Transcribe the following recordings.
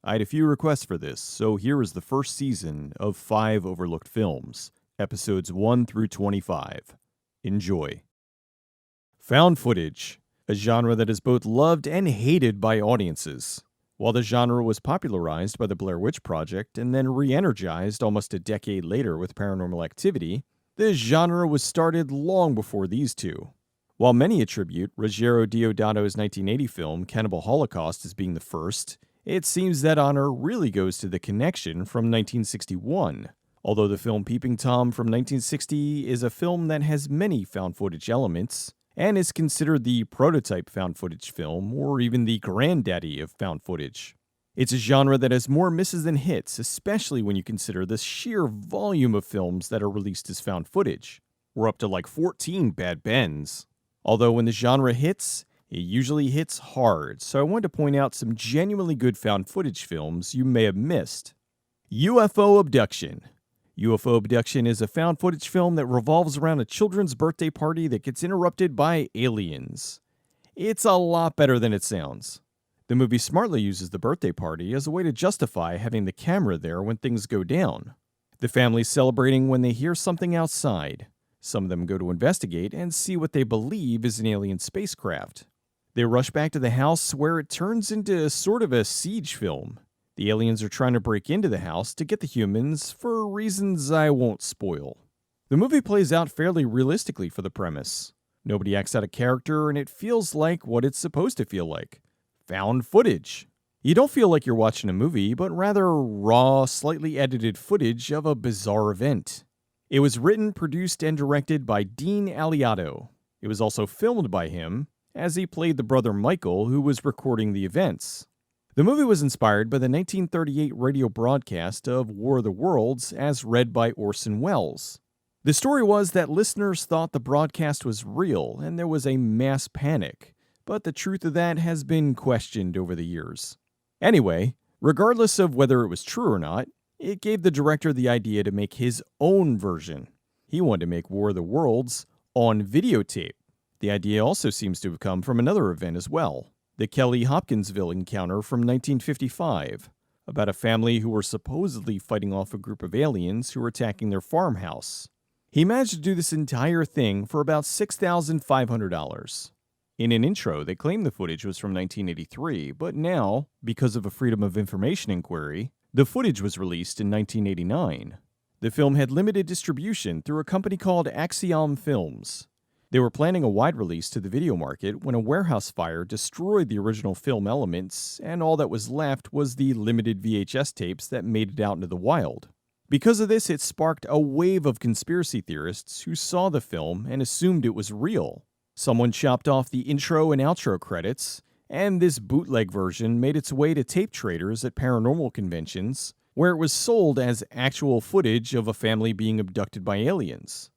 I had a few requests for this, so here is the first season of 5 Overlooked Films, episodes 1 through 25. Enjoy. Found footage, a genre that is both loved and hated by audiences. While the genre was popularized by the Blair Witch Project and then re-energized almost a decade later with Paranormal Activity, the genre was started long before these two. While many attribute Ruggero Deodato's 1980 film Cannibal Holocaust as being the first, it seems that honor really goes to The Connection from 1961, although the film Peeping Tom from 1960 is a film that has many found footage elements, and is considered the prototype found footage film, or even the granddaddy of found footage. It's a genre that has more misses than hits, especially when you consider the sheer volume of films that are released as found footage. We're up to like 14 bad bends. Although when the genre hits, it usually hits hard, so I wanted to point out some genuinely good found footage films you may have missed. UFO Abduction. UFO Abduction is a found footage film that revolves around a children's birthday party that gets interrupted by aliens. It's a lot better than it sounds. The movie smartly uses the birthday party as a way to justify having the camera there when things go down. The family's celebrating when they hear something outside. Some of them go to investigate and see what they believe is an alien spacecraft. They rush back to the house where it turns into sort of a siege film. The aliens are trying to break into the house to get the humans for reasons I won't spoil. The movie plays out fairly realistically for the premise. Nobody acts out of character, and it feels like what it's supposed to feel like. Found footage. You don't feel like you're watching a movie, but rather raw, slightly edited footage of a bizarre event. It was written, produced, and directed by Dean Aliato. It was also filmed by him, as he played the brother Michael who was recording the events. The movie was inspired by the 1938 radio broadcast of War of the Worlds as read by Orson Welles. The story was that listeners thought the broadcast was real and there was a mass panic, but the truth of that has been questioned over the years. Anyway, regardless of whether it was true or not, it gave the director the idea to make his own version. He wanted to make War of the Worlds on videotape. The idea also seems to have come from another event as well. The Kelly Hopkinsville encounter from 1955, about a family who were supposedly fighting off a group of aliens who were attacking their farmhouse. He managed to do this entire thing for about $6,500. In an intro, they claimed the footage was from 1983, but now, because of a Freedom of Information inquiry, the footage was released in 1989. The film had limited distribution through a company called Axiom Films. They were planning a wide release to the video market when a warehouse fire destroyed the original film elements, and all that was left was the limited VHS tapes that made it out into the wild. Because of this, it sparked a wave of conspiracy theorists who saw the film and assumed it was real. Someone chopped off the intro and outro credits, and this bootleg version made its way to tape traders at paranormal conventions, where it was sold as actual footage of a family being abducted by aliens.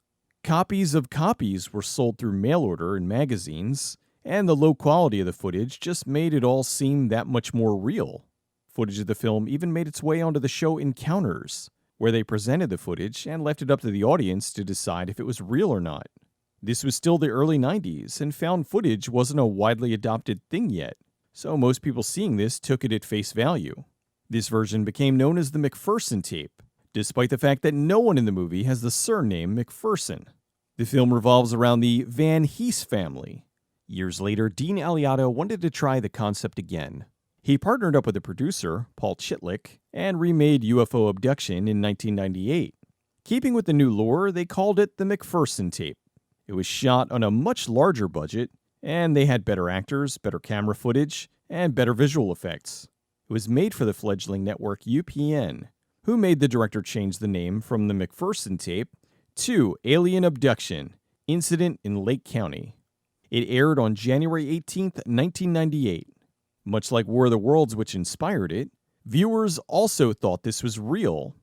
Copies of copies were sold through mail order in magazines, and the low quality of the footage just made it all seem that much more real. Footage of the film even made its way onto the show Encounters, where they presented the footage and left it up to the audience to decide if it was real or not. This was still the early 90s, and found footage wasn't a widely adopted thing yet, so most people seeing this took it at face value. This version became known as the McPherson tape, despite the fact that no one in the movie has the surname McPherson. The film revolves around the Van Hees family. Years later, Dean Aliato wanted to try the concept again. He partnered up with a producer, Paul Chitlick, and remade UFO Abduction in 1998. Keeping with the new lore, they called it the McPherson tape. It was shot on a much larger budget, and they had better actors, better camera footage, and better visual effects. It was made for the fledgling network UPN, who made the director change the name from the McPherson tape to Alien Abduction, Incident in Lake County. It aired on January 18, 1998. Much like War of the Worlds, which inspired it, viewers also thought this was real.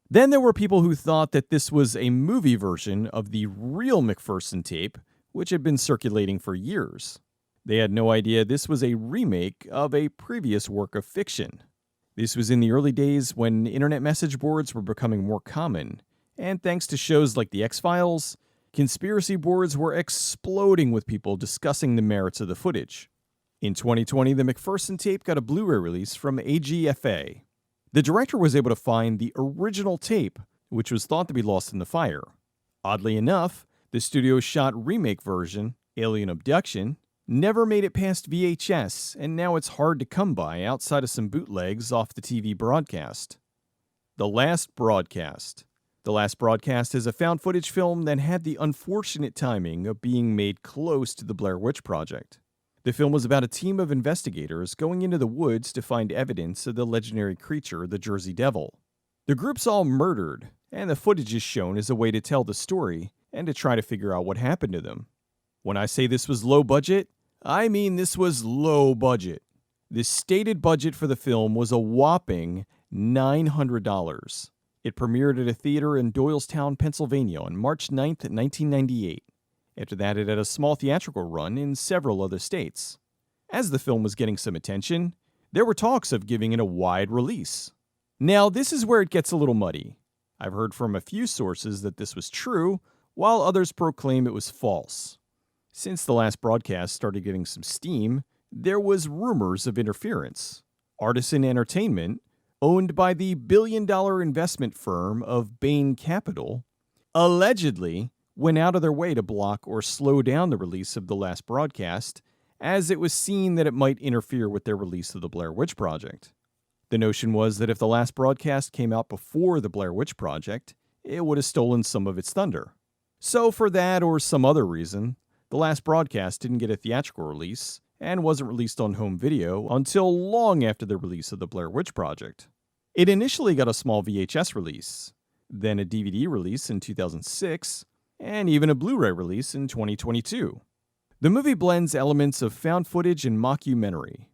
Then there were people who thought that this was a movie version of the real McPherson tape, which had been circulating for years. They had no idea this was a remake of a previous work of fiction. This was in the early days when internet message boards were becoming more common, and thanks to shows like The X-Files, conspiracy boards were exploding with people discussing the merits of the footage. In 2020, the McPherson tape got a Blu-ray release from AGFA. The director was able to find the original tape, which was thought to be lost in the fire. Oddly enough, the studio shot remake version, Alien Abduction, never made it past VHS, and now it's hard to come by outside of some bootlegs off the TV broadcast. The Last Broadcast. The Last Broadcast is a found footage film that had the unfortunate timing of being made close to the Blair Witch Project. The film was about a team of investigators going into the woods to find evidence of the legendary creature, the Jersey Devil. The group's all murdered, and the footage is shown as a way to tell the story and to try to figure out what happened to them. When I say this was low budget, I mean this was low budget. The stated budget for the film was a whopping $900. It premiered at a theater in Doylestown, Pennsylvania on March 9th, 1998. After that, it had a small theatrical run in several other states. As the film was getting some attention, there were talks of giving it a wide release. Now, this is where it gets a little muddy. I've heard from a few sources that this was true, while others proclaim it was false. Since The Last Broadcast started getting some steam, there was rumors of interference. Artisan Entertainment, owned by the billion-dollar investment firm of Bain Capital, allegedly went out of their way to block or slow down the release of The Last Broadcast, as it was seen that it might interfere with their release of the Blair Witch Project. The notion was that if The Last Broadcast came out before the Blair Witch Project, it would have stolen some of its thunder. So for that or some other reason, The Last Broadcast didn't get a theatrical release and wasn't released on home video until long after the release of the Blair Witch Project. It initially got a small VHS release, then a DVD release in 2006, and even a Blu-ray release in 2022. The movie blends elements of found footage and mockumentary.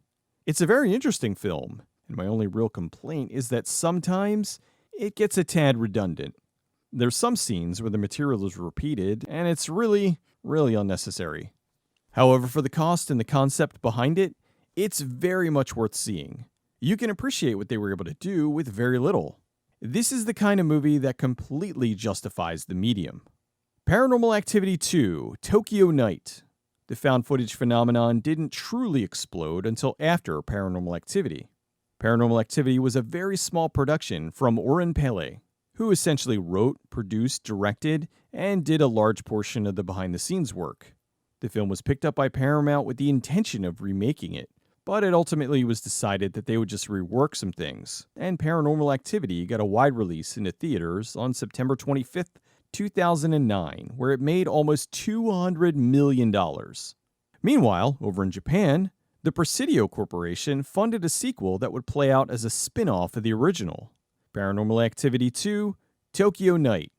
It's a very interesting film, and my only real complaint is that sometimes it gets a tad redundant. There's some scenes where the material is repeated, and it's really unnecessary. However, for the cost and the concept behind it, it's very much worth seeing. You can appreciate what they were able to do with very little. This is the kind of movie that completely justifies the medium. Paranormal Activity 2, Tokyo Night. The found footage phenomenon didn't truly explode until after Paranormal Activity. Paranormal Activity was a very small production from Oren Pele, who essentially wrote, produced, directed, and did a large portion of the behind-the-scenes work. The film was picked up by Paramount with the intention of remaking it, but it ultimately was decided that they would just rework some things, and Paranormal Activity got a wide release into theaters on September 25th, 2009, where it made almost $200 million. Meanwhile, over in Japan, the Presidio Corporation funded a sequel that would play out as a spin-off of the original, Paranormal Activity 2, Tokyo Night.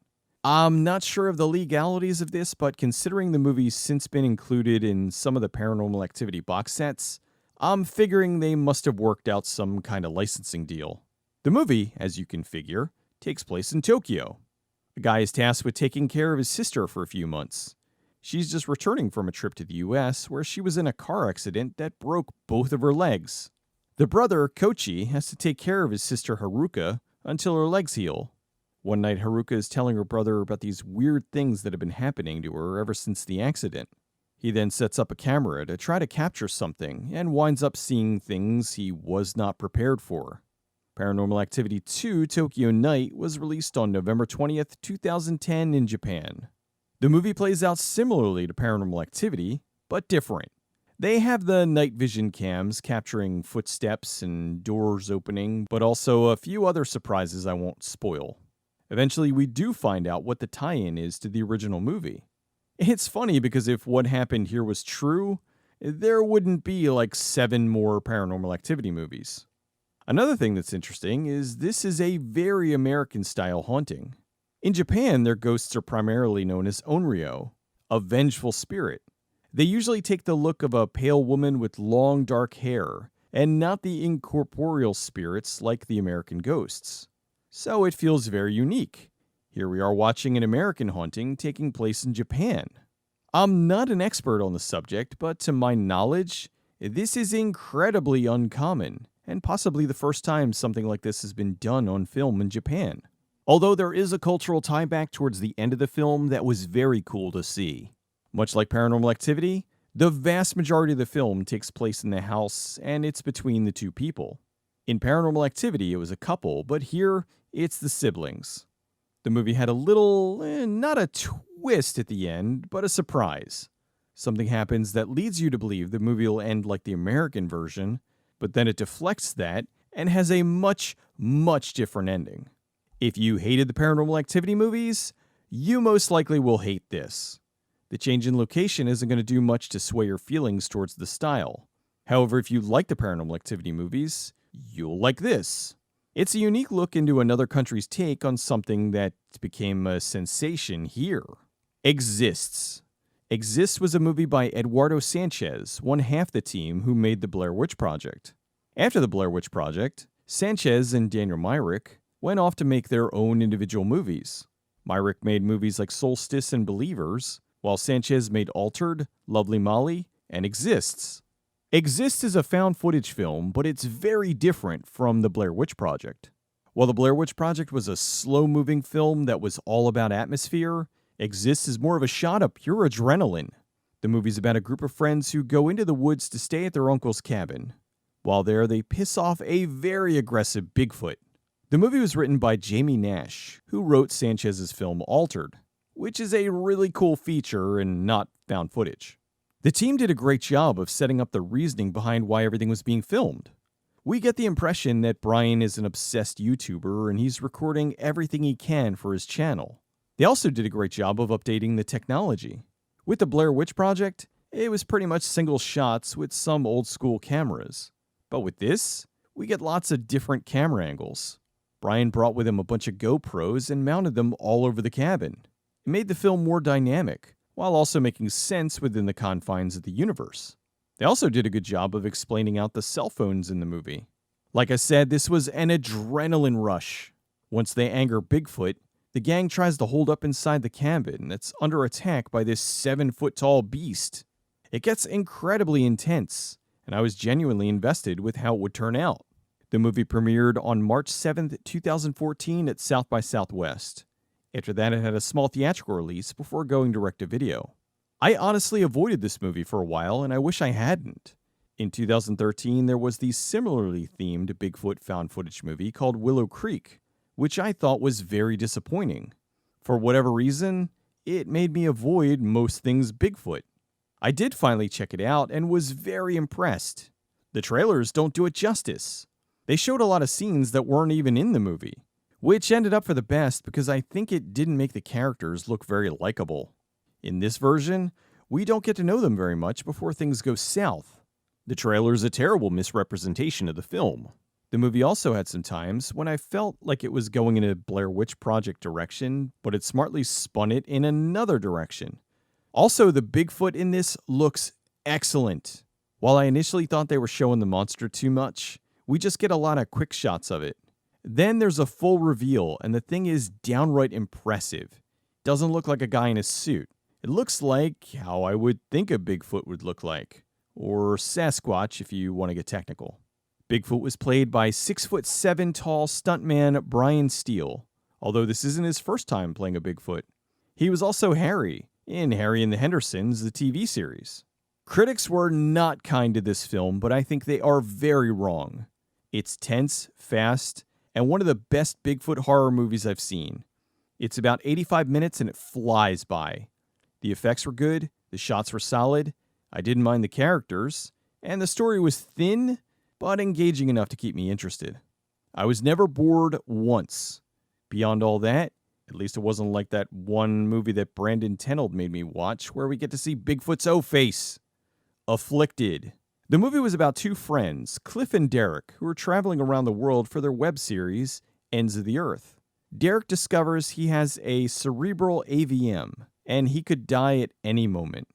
I'm not sure of the legalities of this, but considering the movie's since been included in some of the Paranormal Activity box sets, I'm figuring they must have worked out some kind of licensing deal. The movie, as you can figure, takes place in Tokyo. A guy is tasked with taking care of his sister for a few months. She's just returning from a trip to the US where she was in a car accident that broke both of her legs. The brother, Kochi, has to take care of his sister Haruka until her legs heal. One night, Haruka is telling her brother about these weird things that have been happening to her ever since the accident. He then sets up a camera to try to capture something and winds up seeing things he was not prepared for. Paranormal Activity 2 Tokyo Night was released on November 20th, 2010 in Japan. The movie plays out similarly to Paranormal Activity, but different. They have the night vision cams capturing footsteps and doors opening, but also a few other surprises I won't spoil. Eventually, we do find out what the tie-in is to the original movie. It's funny because if what happened here was true, there wouldn't be like 7 more Paranormal Activity movies. Another thing that's interesting is this is a very American-style haunting. In Japan, their ghosts are primarily known as onryo, a vengeful spirit. They usually take the look of a pale woman with long dark hair, and not the incorporeal spirits like the American ghosts. So it feels very unique. Here we are watching an American haunting taking place in Japan. I'm not an expert on the subject, but to my knowledge, this is incredibly uncommon, and possibly the first time something like this has been done on film in Japan. Although there is a cultural tie back towards the end of the film that was very cool to see. Much like Paranormal Activity, The vast majority of the film takes place in the house, and it's between the two people. In Paranormal Activity, it was a couple, but here, it's the siblings. The movie had a little, not a twist at the end, but a surprise. Something happens that leads you to believe the movie will end like the American version, but then it deflects that and has a much, much different ending. If you hated the Paranormal Activity movies, you most likely will hate this. The change in location isn't going to do much to sway your feelings towards the style. However, if you like the Paranormal Activity movies, you'll like this. It's a unique look into another country's take on something that became a sensation here. Exists. Exists was a movie by Eduardo Sanchez, one half the team who made the Blair Witch Project. After the Blair Witch Project, Sanchez and Daniel Myrick went off to make their own individual movies. Myrick made movies like Solstice and Believers, while Sanchez made Altered, Lovely Molly, and Exists. Exists is a found footage film, but it's very different from the Blair Witch Project. While the Blair Witch Project was a slow-moving film that was all about atmosphere, Exists is more of a shot of pure adrenaline. The movie's about a group of friends who go into the woods to stay at their uncle's cabin. While there, they piss off a very aggressive Bigfoot. The movie was written by Jamie Nash, who wrote Sanchez's film Altered, which is a really cool feature and not found footage. The team did a great job of setting up the reasoning behind why everything was being filmed. We get the impression that Brian is an obsessed YouTuber and he's recording everything he can for his channel. They also did a great job of updating the technology. With the Blair Witch Project, it was pretty much single shots with some old school cameras. But with this, we get lots of different camera angles. Brian brought with him a bunch of GoPros and mounted them all over the cabin. It made the film more dynamic, while also making sense within the confines of the universe. They also did a good job of explaining out the cell phones in the movie. Like I said, this was an adrenaline rush. Once they anger Bigfoot, the gang tries to hold up inside the cabin that's under attack by this 7-foot-tall beast. It gets incredibly intense, and I was genuinely invested with how it would turn out. The movie premiered on March 7th, 2014 at South by Southwest. After that, it had a small theatrical release before going direct-to-video. I honestly avoided this movie for a while, and I wish I hadn't. In 2013, there was the similarly themed Bigfoot found footage movie called Willow Creek, which I thought was very disappointing. For whatever reason, it made me avoid most things Bigfoot. I did finally check it out and was very impressed. The trailers don't do it justice. They showed a lot of scenes that weren't even in the movie, which ended up for the best because I think it didn't make the characters look very likable. In this version, we don't get to know them very much before things go south. The trailer is a terrible misrepresentation of the film. The movie also had some times when I felt like it was going in a Blair Witch Project direction, but it smartly spun it in another direction. Also, the Bigfoot in this looks excellent. While I initially thought they were showing the monster too much, we just get a lot of quick shots of it. Then there's a full reveal, and the thing is downright impressive. Doesn't look like a guy in a suit. It looks like how I would think a Bigfoot would look like. Or Sasquatch if you want to get technical. Bigfoot was played by 6'7" tall stuntman Brian Steele, although this isn't his first time playing a Bigfoot. He was also Harry in Harry and the Hendersons, the TV series. Critics were not kind to this film, but I think they are very wrong. It's tense, fast, and one of the best Bigfoot horror movies I've seen. It's about 85 minutes and it flies by. The effects were good, the shots were solid, I didn't mind the characters, and the story was thin, but engaging enough to keep me interested. I was never bored once. Beyond all that, at least it wasn't like that one movie that Brandon Tenold made me watch where we get to see Bigfoot's O-face. Afflicted. The movie was about two friends, Cliff and Derek, who are traveling around the world for their web series, Ends of the Earth. Derek discovers he has a cerebral AVM, and he could die at any moment.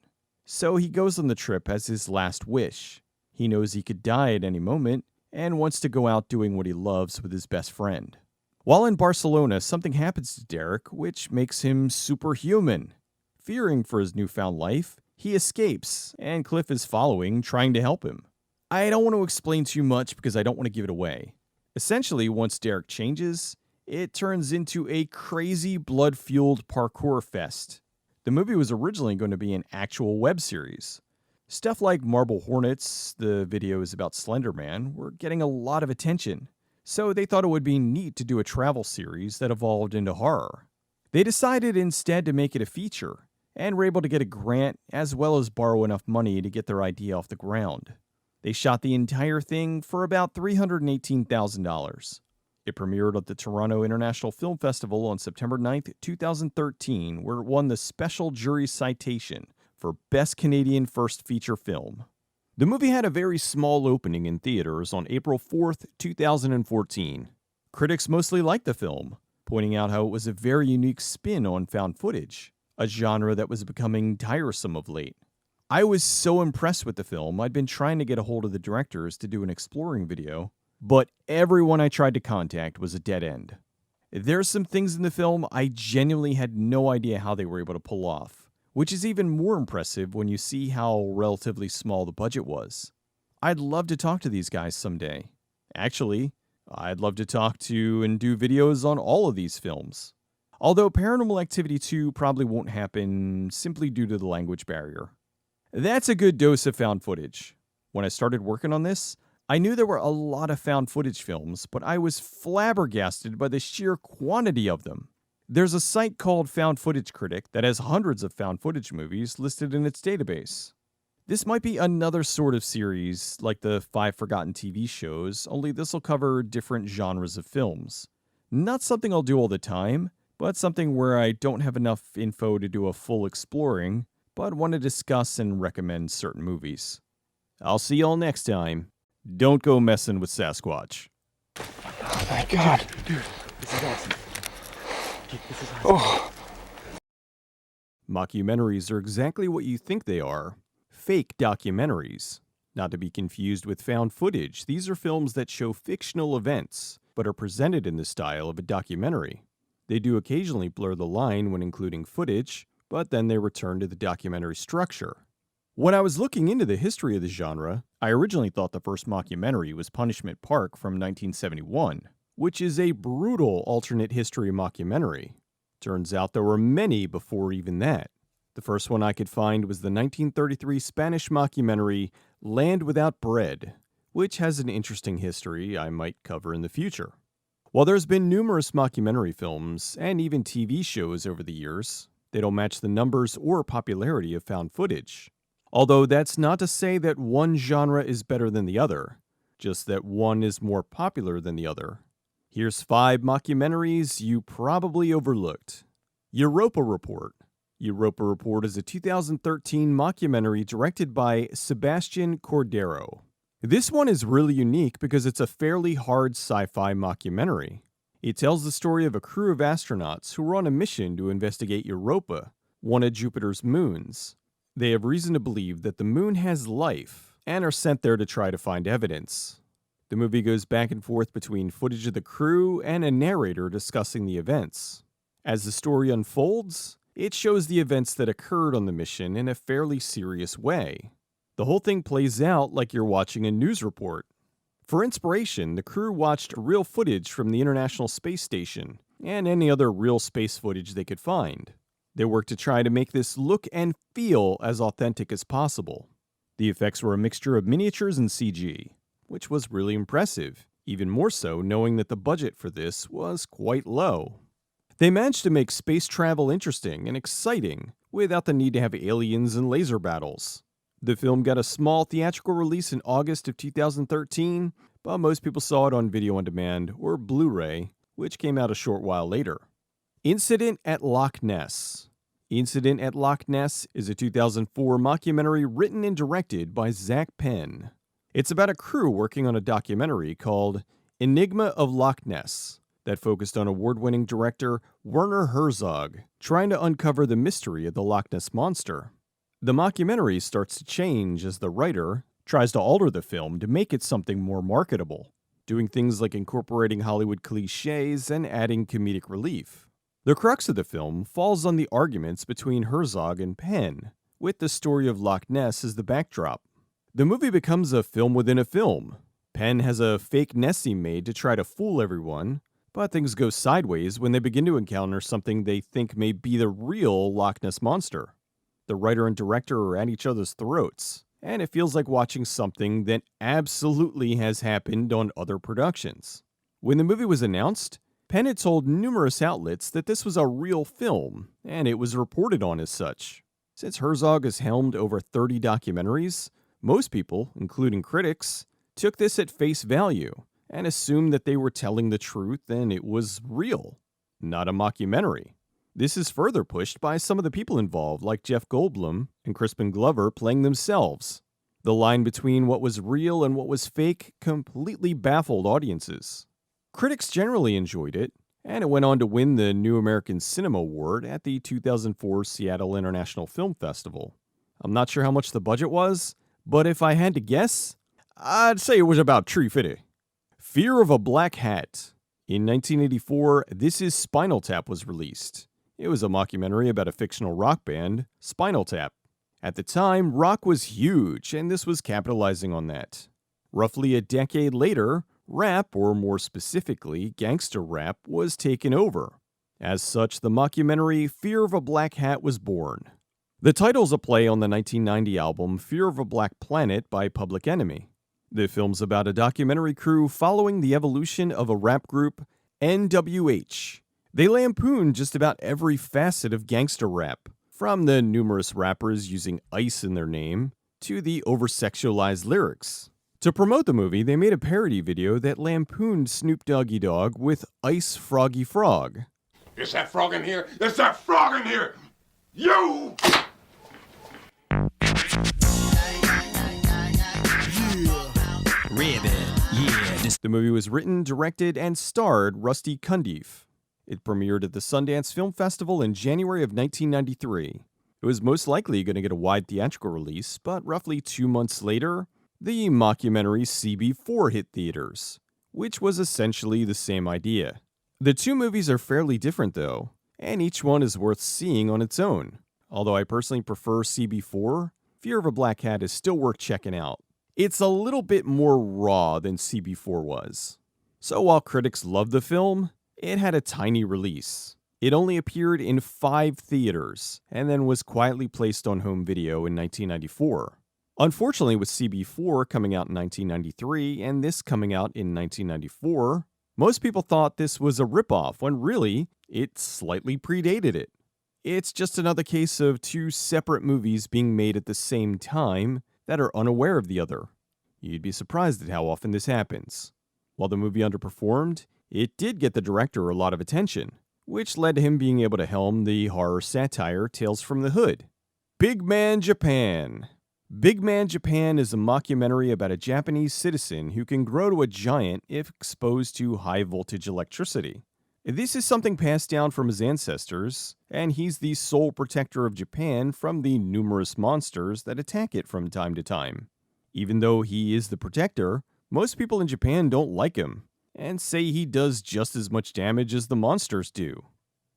So he goes on the trip as his last wish. He knows he could die at any moment, and wants to go out doing what he loves with his best friend. While in Barcelona, something happens to Derek, which makes him superhuman. Fearing for his newfound life, he escapes, and Cliff is following, trying to help him. I don't want to explain too much because I don't want to give it away. Essentially, once Derek changes, it turns into a crazy blood-fueled parkour fest. The movie was originally going to be an actual web series. Stuff like Marble Hornets, the videos about Slender Man, were getting a lot of attention, so they thought it would be neat to do a travel series that evolved into horror. They decided instead to make it a feature, and were able to get a grant as well as borrow enough money to get their idea off the ground. They shot the entire thing for about $318,000. It premiered at the Toronto International Film Festival on September 9th, 2013, where it won the Special Jury Citation for Best Canadian First Feature Film. The movie had a very small opening in theaters on April 4th, 2014. Critics mostly liked the film, pointing out how it was a very unique spin on found footage, a genre that was becoming tiresome of late. I was so impressed with the film, I'd been trying to get a hold of the directors to do an exploring video, but everyone I tried to contact was a dead end. There's some things in the film I genuinely had no idea how they were able to pull off, which is even more impressive when you see how relatively small the budget was. I'd love to talk to these guys someday. Actually, I'd love to talk to and do videos on all of these films. Although Paranormal Activity 2 probably won't happen simply due to the language barrier. That's a good dose of found footage. When I started working on this, I knew there were a lot of found footage films, but I was flabbergasted by the sheer quantity of them. There's a site called Found Footage Critic that has hundreds of found footage movies listed in its database. This might be another sort of series like the 5 Forgotten TV shows, only this will cover different genres of films. Not something I'll do all the time, but something where I don't have enough info to do a full exploring, but want to discuss and recommend certain movies. I'll see y'all next time. Don't go messing with Sasquatch. Oh my god, dude, this is awesome. This is awesome. Mockumentaries are exactly what you think they are. Fake documentaries. Not to be confused with found footage, these are films that show fictional events, but are presented in the style of a documentary. They do occasionally blur the line when including footage, but then they return to the documentary structure. When I was looking into the history of the genre, I originally thought the first mockumentary was Punishment Park from 1971, which is a brutal alternate history mockumentary. Turns out there were many before even that. The first one I could find was the 1933 Spanish mockumentary Land Without Bread, which has an interesting history I might cover in the future. While there's been numerous mockumentary films and even TV shows over the years, they don't match the numbers or popularity of found footage. Although that's not to say that one genre is better than the other, just that one is more popular than the other. Here's 5 mockumentaries you probably overlooked. Europa Report. Europa Report is a 2013 mockumentary directed by Sebastian Cordero. This one is really unique because it's a fairly hard sci-fi mockumentary. It tells the story of a crew of astronauts who are on a mission to investigate Europa, one of Jupiter's moons. They have reason to believe that the moon has life and are sent there to try to find evidence. The movie goes back and forth between footage of the crew and a narrator discussing the events. As the story unfolds, it shows the events that occurred on the mission in a fairly serious way. The whole thing plays out like you're watching a news report. For inspiration, the crew watched real footage from the International Space Station and any other real space footage they could find. They worked to try to make this look and feel as authentic as possible. The effects were a mixture of miniatures and CG, which was really impressive, even more so knowing that the budget for this was quite low. They managed to make space travel interesting and exciting without the need to have aliens and laser battles. The film got a small theatrical release in August of 2013, but most people saw it on video on demand or Blu-ray, which came out a short while later. Incident at Loch Ness. Incident at Loch Ness is a 2004 mockumentary written and directed by Zach Penn. It's about a crew working on a documentary called Enigma of Loch Ness that focused on award-winning director Werner Herzog trying to uncover the mystery of the Loch Ness Monster. The mockumentary starts to change as the writer tries to alter the film to make it something more marketable, doing things like incorporating Hollywood cliches and adding comedic relief. The crux of the film falls on the arguments between Herzog and Penn, with the story of Loch Ness as the backdrop. The movie becomes a film within a film. Penn has a fake Nessie made to try to fool everyone, but things go sideways when they begin to encounter something they think may be the real Loch Ness Monster. The writer and director are at each other's throats, and it feels like watching something that absolutely has happened on other productions. When the movie was announced, Penn had told numerous outlets that this was a real film, and it was reported on as such. Since Herzog has helmed over 30 documentaries, most people, including critics, took this at face value and assumed that they were telling the truth and it was real, not a mockumentary. This is further pushed by some of the people involved, like Jeff Goldblum and Crispin Glover playing themselves. The line between what was real and what was fake completely baffled audiences. Critics generally enjoyed it, and it went on to win the New American Cinema Award at the 2004 Seattle International Film Festival. I'm not sure how much the budget was, but if I had to guess, I'd say it was about $350. Fear of a Black Hat. In 1984, This Is Spinal Tap was released. It was a mockumentary about a fictional rock band, Spinal Tap. At the time, rock was huge, and this was capitalizing on that. Roughly a decade later, rap, or more specifically, gangster rap, was taken over. As such, the mockumentary Fear of a Black Hat was born. The title's a play on the 1990 album Fear of a Black Planet by Public Enemy. The film's about a documentary crew following the evolution of a rap group, NWH. They lampoon just about every facet of gangster rap, from the numerous rappers using ice in their name to the over-sexualized lyrics. To promote the movie, they made a parody video that lampooned Snoop Doggy Dogg with Ice Froggy Frog. Is that frog in here? Is that frog in here? You! The movie was written, directed, and starred Rusty Cundiff. It premiered at the Sundance Film Festival in January of 1993. It was most likely going to get a wide theatrical release, but roughly 2 months later, the mockumentary CB4 hit theaters, which was essentially the same idea. The two movies are fairly different though, and each one is worth seeing on its own. Although I personally prefer CB4, Fear of a Black Hat is still worth checking out. It's a little bit more raw than CB4 was. So while critics loved the film, it had a tiny release. It only appeared in 5 theaters, and then was quietly placed on home video in 1994. Unfortunately, with CB4 coming out in 1993 and this coming out in 1994, most people thought this was a ripoff when really, it slightly predated it. It's just another case of 2 separate movies being made at the same time that are unaware of the other. You'd be surprised at how often this happens. While the movie underperformed, it did get the director a lot of attention, which led to him being able to helm the horror satire Tales from the Hood. Big Man Japan. Big Man Japan is a mockumentary about a Japanese citizen who can grow to a giant if exposed to high-voltage electricity. This is something passed down from his ancestors, and he's the sole protector of Japan from the numerous monsters that attack it from time to time. Even though he is the protector, most people in Japan don't like him, and say he does just as much damage as the monsters do.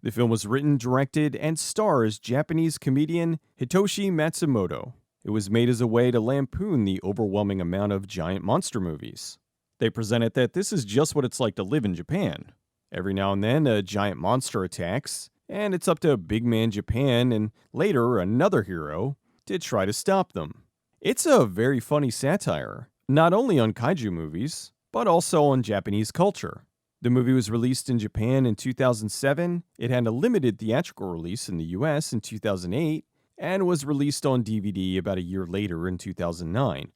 The film was written, directed, and stars Japanese comedian Hitoshi Matsumoto. It was made as a way to lampoon the overwhelming amount of giant monster movies. They presented that this is just what it's like to live in Japan. Every now and then, a giant monster attacks, and it's up to Big Man Japan and later another hero to try to stop them. It's a very funny satire, not only on kaiju movies, but also on Japanese culture. The movie was released in Japan in 2007, it had a limited theatrical release in the US in 2008, and was released on DVD about a year later in 2009.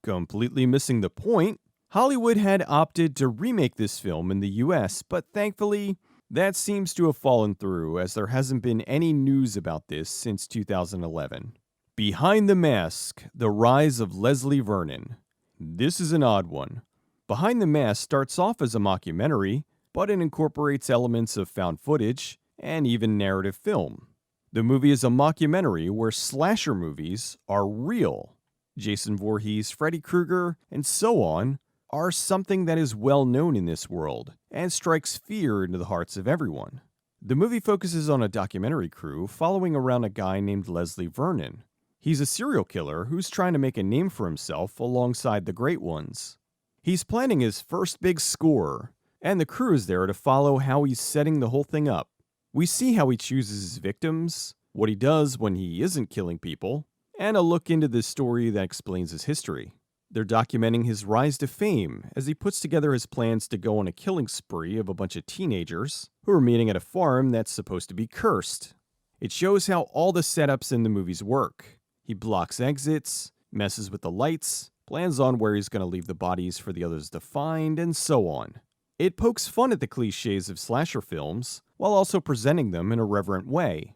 Completely missing the point, Hollywood had opted to remake this film in the US, but thankfully, that seems to have fallen through as there hasn't been any news about this since 2011. Behind the Mask, The Rise of Leslie Vernon. This is an odd one. Behind the Mask starts off as a mockumentary, but it incorporates elements of found footage and even narrative film. The movie is a mockumentary where slasher movies are real. Jason Voorhees, Freddy Krueger, and so on are something that is well known in this world and strikes fear into the hearts of everyone. The movie focuses on a documentary crew following around a guy named Leslie Vernon. He's a serial killer who's trying to make a name for himself alongside the great ones. He's planning his first big score, and the crew is there to follow how he's setting the whole thing up. We see how he chooses his victims, what he does when he isn't killing people, and a look into the story that explains his history. They're documenting his rise to fame as he puts together his plans to go on a killing spree of a bunch of teenagers who are meeting at a farm that's supposed to be cursed. It shows how all the setups in the movies work. He blocks exits, messes with the lights, plans on where he's going to leave the bodies for the others to find, and so on. It pokes fun at the cliches of slasher films, while also presenting them in a reverent way.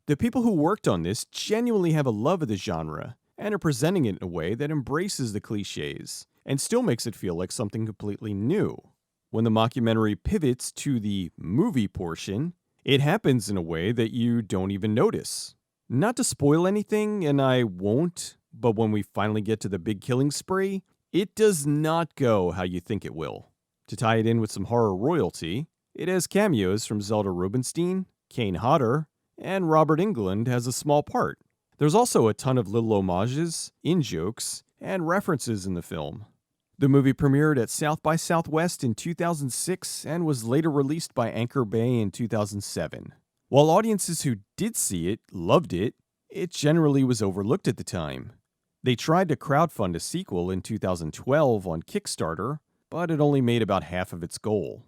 The people who worked on this genuinely have a love of the genre, and are presenting it in a way that embraces the cliches, and still makes it feel like something completely new. When the mockumentary pivots to the movie portion, it happens in a way that you don't even notice. Not to spoil anything, and I won't, but when we finally get to the big killing spree, it does not go how you think it will. To tie it in with some horror royalty, it has cameos from Zelda Rubinstein, Kane Hodder, and Robert Englund has a small part. There's also a ton of little homages, in-jokes, and references in the film. The movie premiered at South by Southwest in 2006 and was later released by Anchor Bay in 2007. While audiences who did see it loved it, it generally was overlooked at the time. They tried to crowdfund a sequel in 2012 on Kickstarter, but it only made about half of its goal.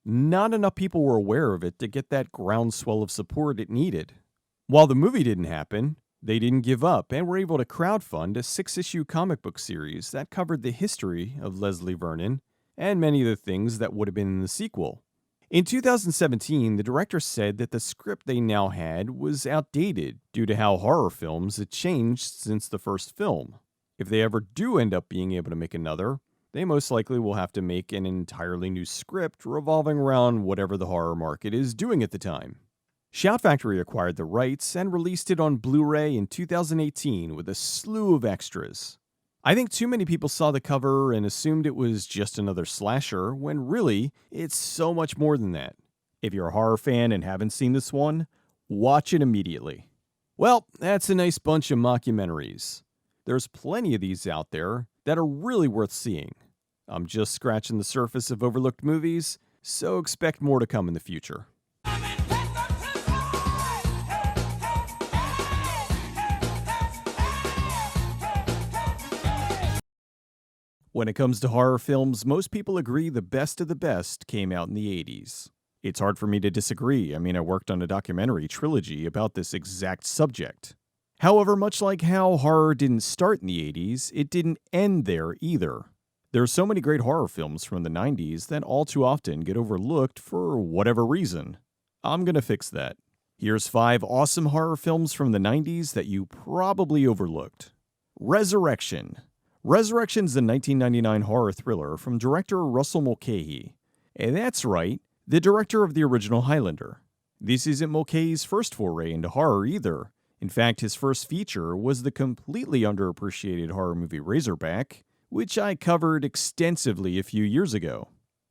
Not enough people were aware of it to get that groundswell of support it needed. While the movie didn't happen, they didn't give up and were able to crowdfund a 6-issue comic book series that covered the history of Leslie Vernon and many of the things that would have been in the sequel. In 2017, the director said that the script they now had was outdated due to how horror films had changed since the first film. If they ever do end up being able to make another, they most likely will have to make an entirely new script revolving around whatever the horror market is doing at the time. Shout Factory acquired the rights and released it on Blu-ray in 2018 with a slew of extras. I think too many people saw the cover and assumed it was just another slasher, when really, it's so much more than that. If you're a horror fan and haven't seen this one, watch it immediately. Well, that's a nice bunch of mockumentaries. There's plenty of these out there that are really worth seeing. I'm just scratching the surface of overlooked movies, so expect more to come in the future. When it comes to horror films, most people agree the best of the best came out in the 80s. It's hard for me to disagree. I mean, I worked on a documentary trilogy about this exact subject. However, much like how horror didn't start in the 80s, it didn't end there either. There are so many great horror films from the 90s that all too often get overlooked for whatever reason. I'm gonna fix that. Here's 5 awesome horror films from the 90s that you probably overlooked. Resurrection. Resurrection's a 1999 horror thriller from director Russell Mulcahy. And that's right, the director of the original Highlander. This isn't Mulcahy's first foray into horror either. In fact, his first feature was the completely underappreciated horror movie Razorback, which I covered extensively a few years ago.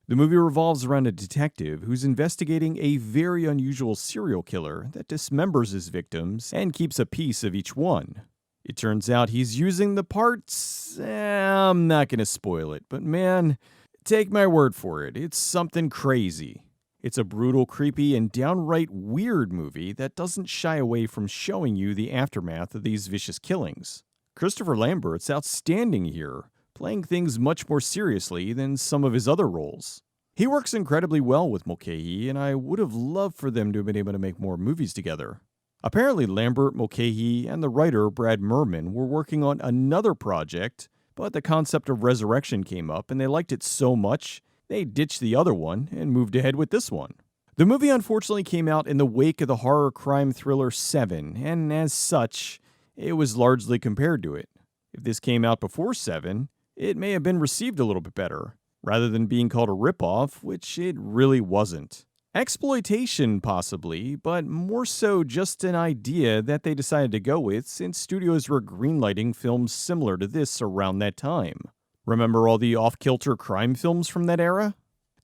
The movie revolves around a detective who's investigating a very unusual serial killer that dismembers his victims and keeps a piece of each one. It turns out he's using the parts. I'm not going to spoil it, but man, take my word for it, it's something crazy. It's a brutal, creepy, and downright weird movie that doesn't shy away from showing you the aftermath of these vicious killings. Christopher Lambert's outstanding here, playing things much more seriously than some of his other roles. He works incredibly well with Mulcahy, and I would have loved for them to have been able to make more movies together. Apparently Lambert, Mulcahy, and the writer Brad Merman were working on another project, but the concept of Resurrection came up and they liked it so much, they ditched the other one and moved ahead with this one. The movie unfortunately came out in the wake of the horror crime thriller Seven, and as such, it was largely compared to it. If this came out before Seven, it may have been received a little bit better, rather than being called a ripoff, which it really wasn't. Exploitation, possibly, but more so just an idea that they decided to go with since studios were greenlighting films similar to this around that time. Remember all the off-kilter crime films from that era?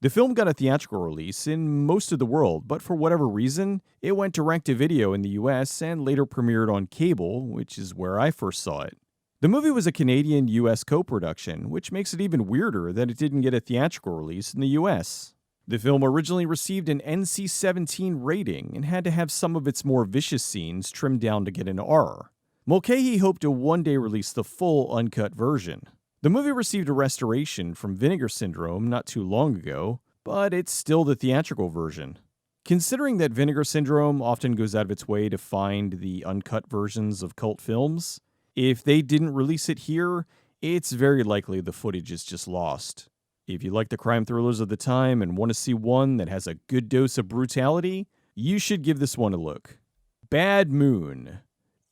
The film got a theatrical release in most of the world, but for whatever reason, it went direct-to-video in the US and later premiered on cable, which is where I first saw it. The movie was a Canadian-US co-production, which makes it even weirder that it didn't get a theatrical release in the US. The film originally received an NC-17 rating and had to have some of its more vicious scenes trimmed down to get an R. Mulcahy hoped to one day release the full uncut version. The movie received a restoration from Vinegar Syndrome not too long ago, but it's still the theatrical version. Considering that Vinegar Syndrome often goes out of its way to find the uncut versions of cult films, if they didn't release it here, it's very likely the footage is just lost. If you like the crime thrillers of the time and want to see one that has a good dose of brutality, you should give this one a look. Bad Moon.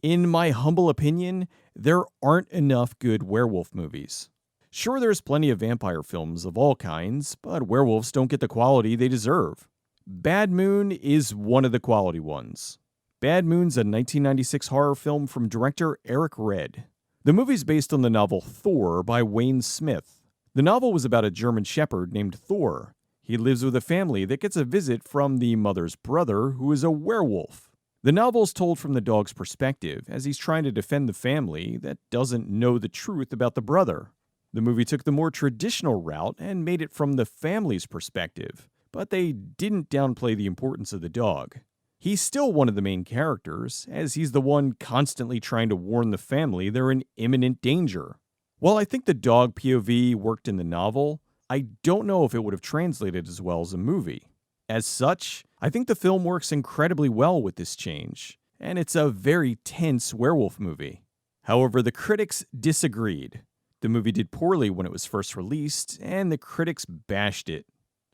In my humble opinion, there aren't enough good werewolf movies. Sure, there's plenty of vampire films of all kinds, but werewolves don't get the quality they deserve. Bad Moon is one of the quality ones. Bad Moon's a 1996 horror film from director Eric Red. The movie's based on the novel Thor by Wayne Smith. The novel was about a German shepherd named Thor. He lives with a family that gets a visit from the mother's brother, who is a werewolf. The novel's told from the dog's perspective, as he's trying to defend the family that doesn't know the truth about the brother. The movie took the more traditional route and made it from the family's perspective, but they didn't downplay the importance of the dog. He's still one of the main characters, as he's the one constantly trying to warn the family they're in imminent danger. While I think the dog POV worked in the novel, I don't know if it would have translated as well as a movie. As such, I think the film works incredibly well with this change, and it's a very tense werewolf movie. However, the critics disagreed. The movie did poorly when it was first released, and the critics bashed it.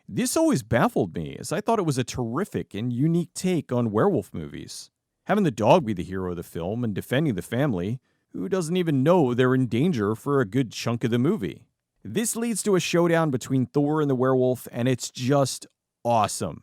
This always baffled me, as I thought it was a terrific and unique take on werewolf movies. Having the dog be the hero of the film and defending the family, who doesn't even know they're in danger for a good chunk of the movie. This leads to a showdown between Thor and the werewolf, and it's just awesome.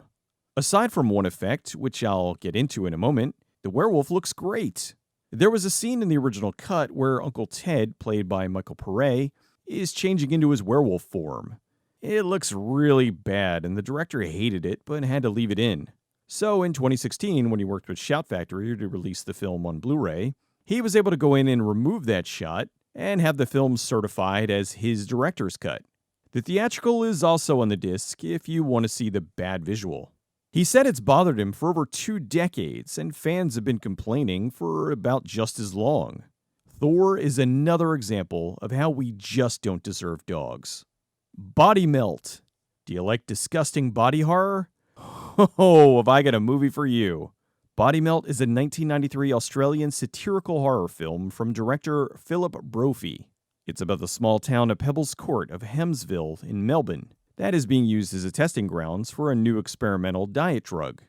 Aside from one effect, which I'll get into in a moment, the werewolf looks great. There was a scene in the original cut where Uncle Ted, played by Michael Pare, is changing into his werewolf form. It looks really bad, and the director hated it, but had to leave it in. So in 2016, when he worked with Shout Factory to release the film on Blu-ray, he was able to go in and remove that shot and have the film certified as his director's cut. The theatrical is also on the disc if you want to see the bad visual. He said it's bothered him for over 2 decades, and fans have been complaining for about just as long. Thor is another example of how we just don't deserve dogs. Body Melt. Do you like disgusting body horror? Oh, have I got a movie for you. Body Melt is a 1993 Australian satirical horror film from director Philip Brophy. It's about the small town of Pebbles Court of Hemsville in Melbourne that is being used as a testing grounds for a new experimental diet drug.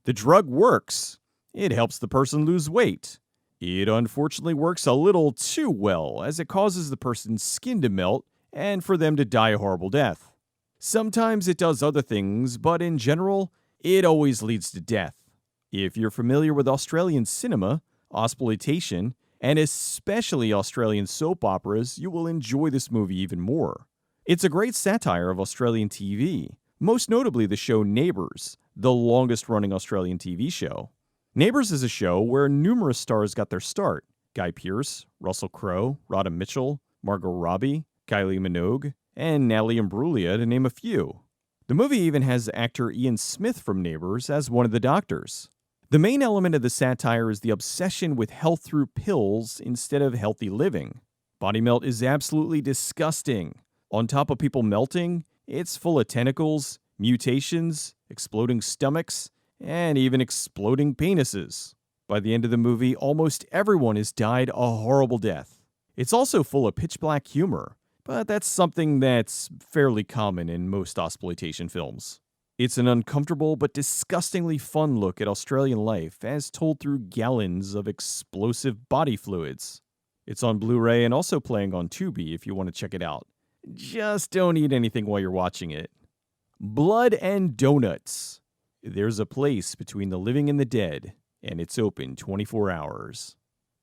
The drug works. It helps the person lose weight. It unfortunately works a little too well, as it causes the person's skin to melt and for them to die a horrible death. Sometimes it does other things, but in general, it always leads to death. If you're familiar with Australian cinema, exploitation, and especially Australian soap operas, you will enjoy this movie even more. It's a great satire of Australian TV, most notably the show Neighbours, the longest-running Australian TV show. Neighbours is a show where numerous stars got their start. Guy Pearce, Russell Crowe, Radha Mitchell, Margot Robbie, Kylie Minogue, and Natalie Imbruglia, to name a few. The movie even has actor Ian Smith from Neighbours as one of the doctors. The main element of the satire is the obsession with health through pills instead of healthy living. Body Melt is absolutely disgusting. On top of people melting, it's full of tentacles, mutations, exploding stomachs, and even exploding penises. By the end of the movie, almost everyone has died a horrible death. It's also full of pitch black humor, but that's something that's fairly common in most exploitation films. It's an uncomfortable but disgustingly fun look at Australian life as told through gallons of explosive body fluids. It's on Blu-ray and also playing on Tubi if you want to check it out. Just don't eat anything while you're watching it. Blood and Donuts. There's a place between the living and the dead, and it's open 24 hours.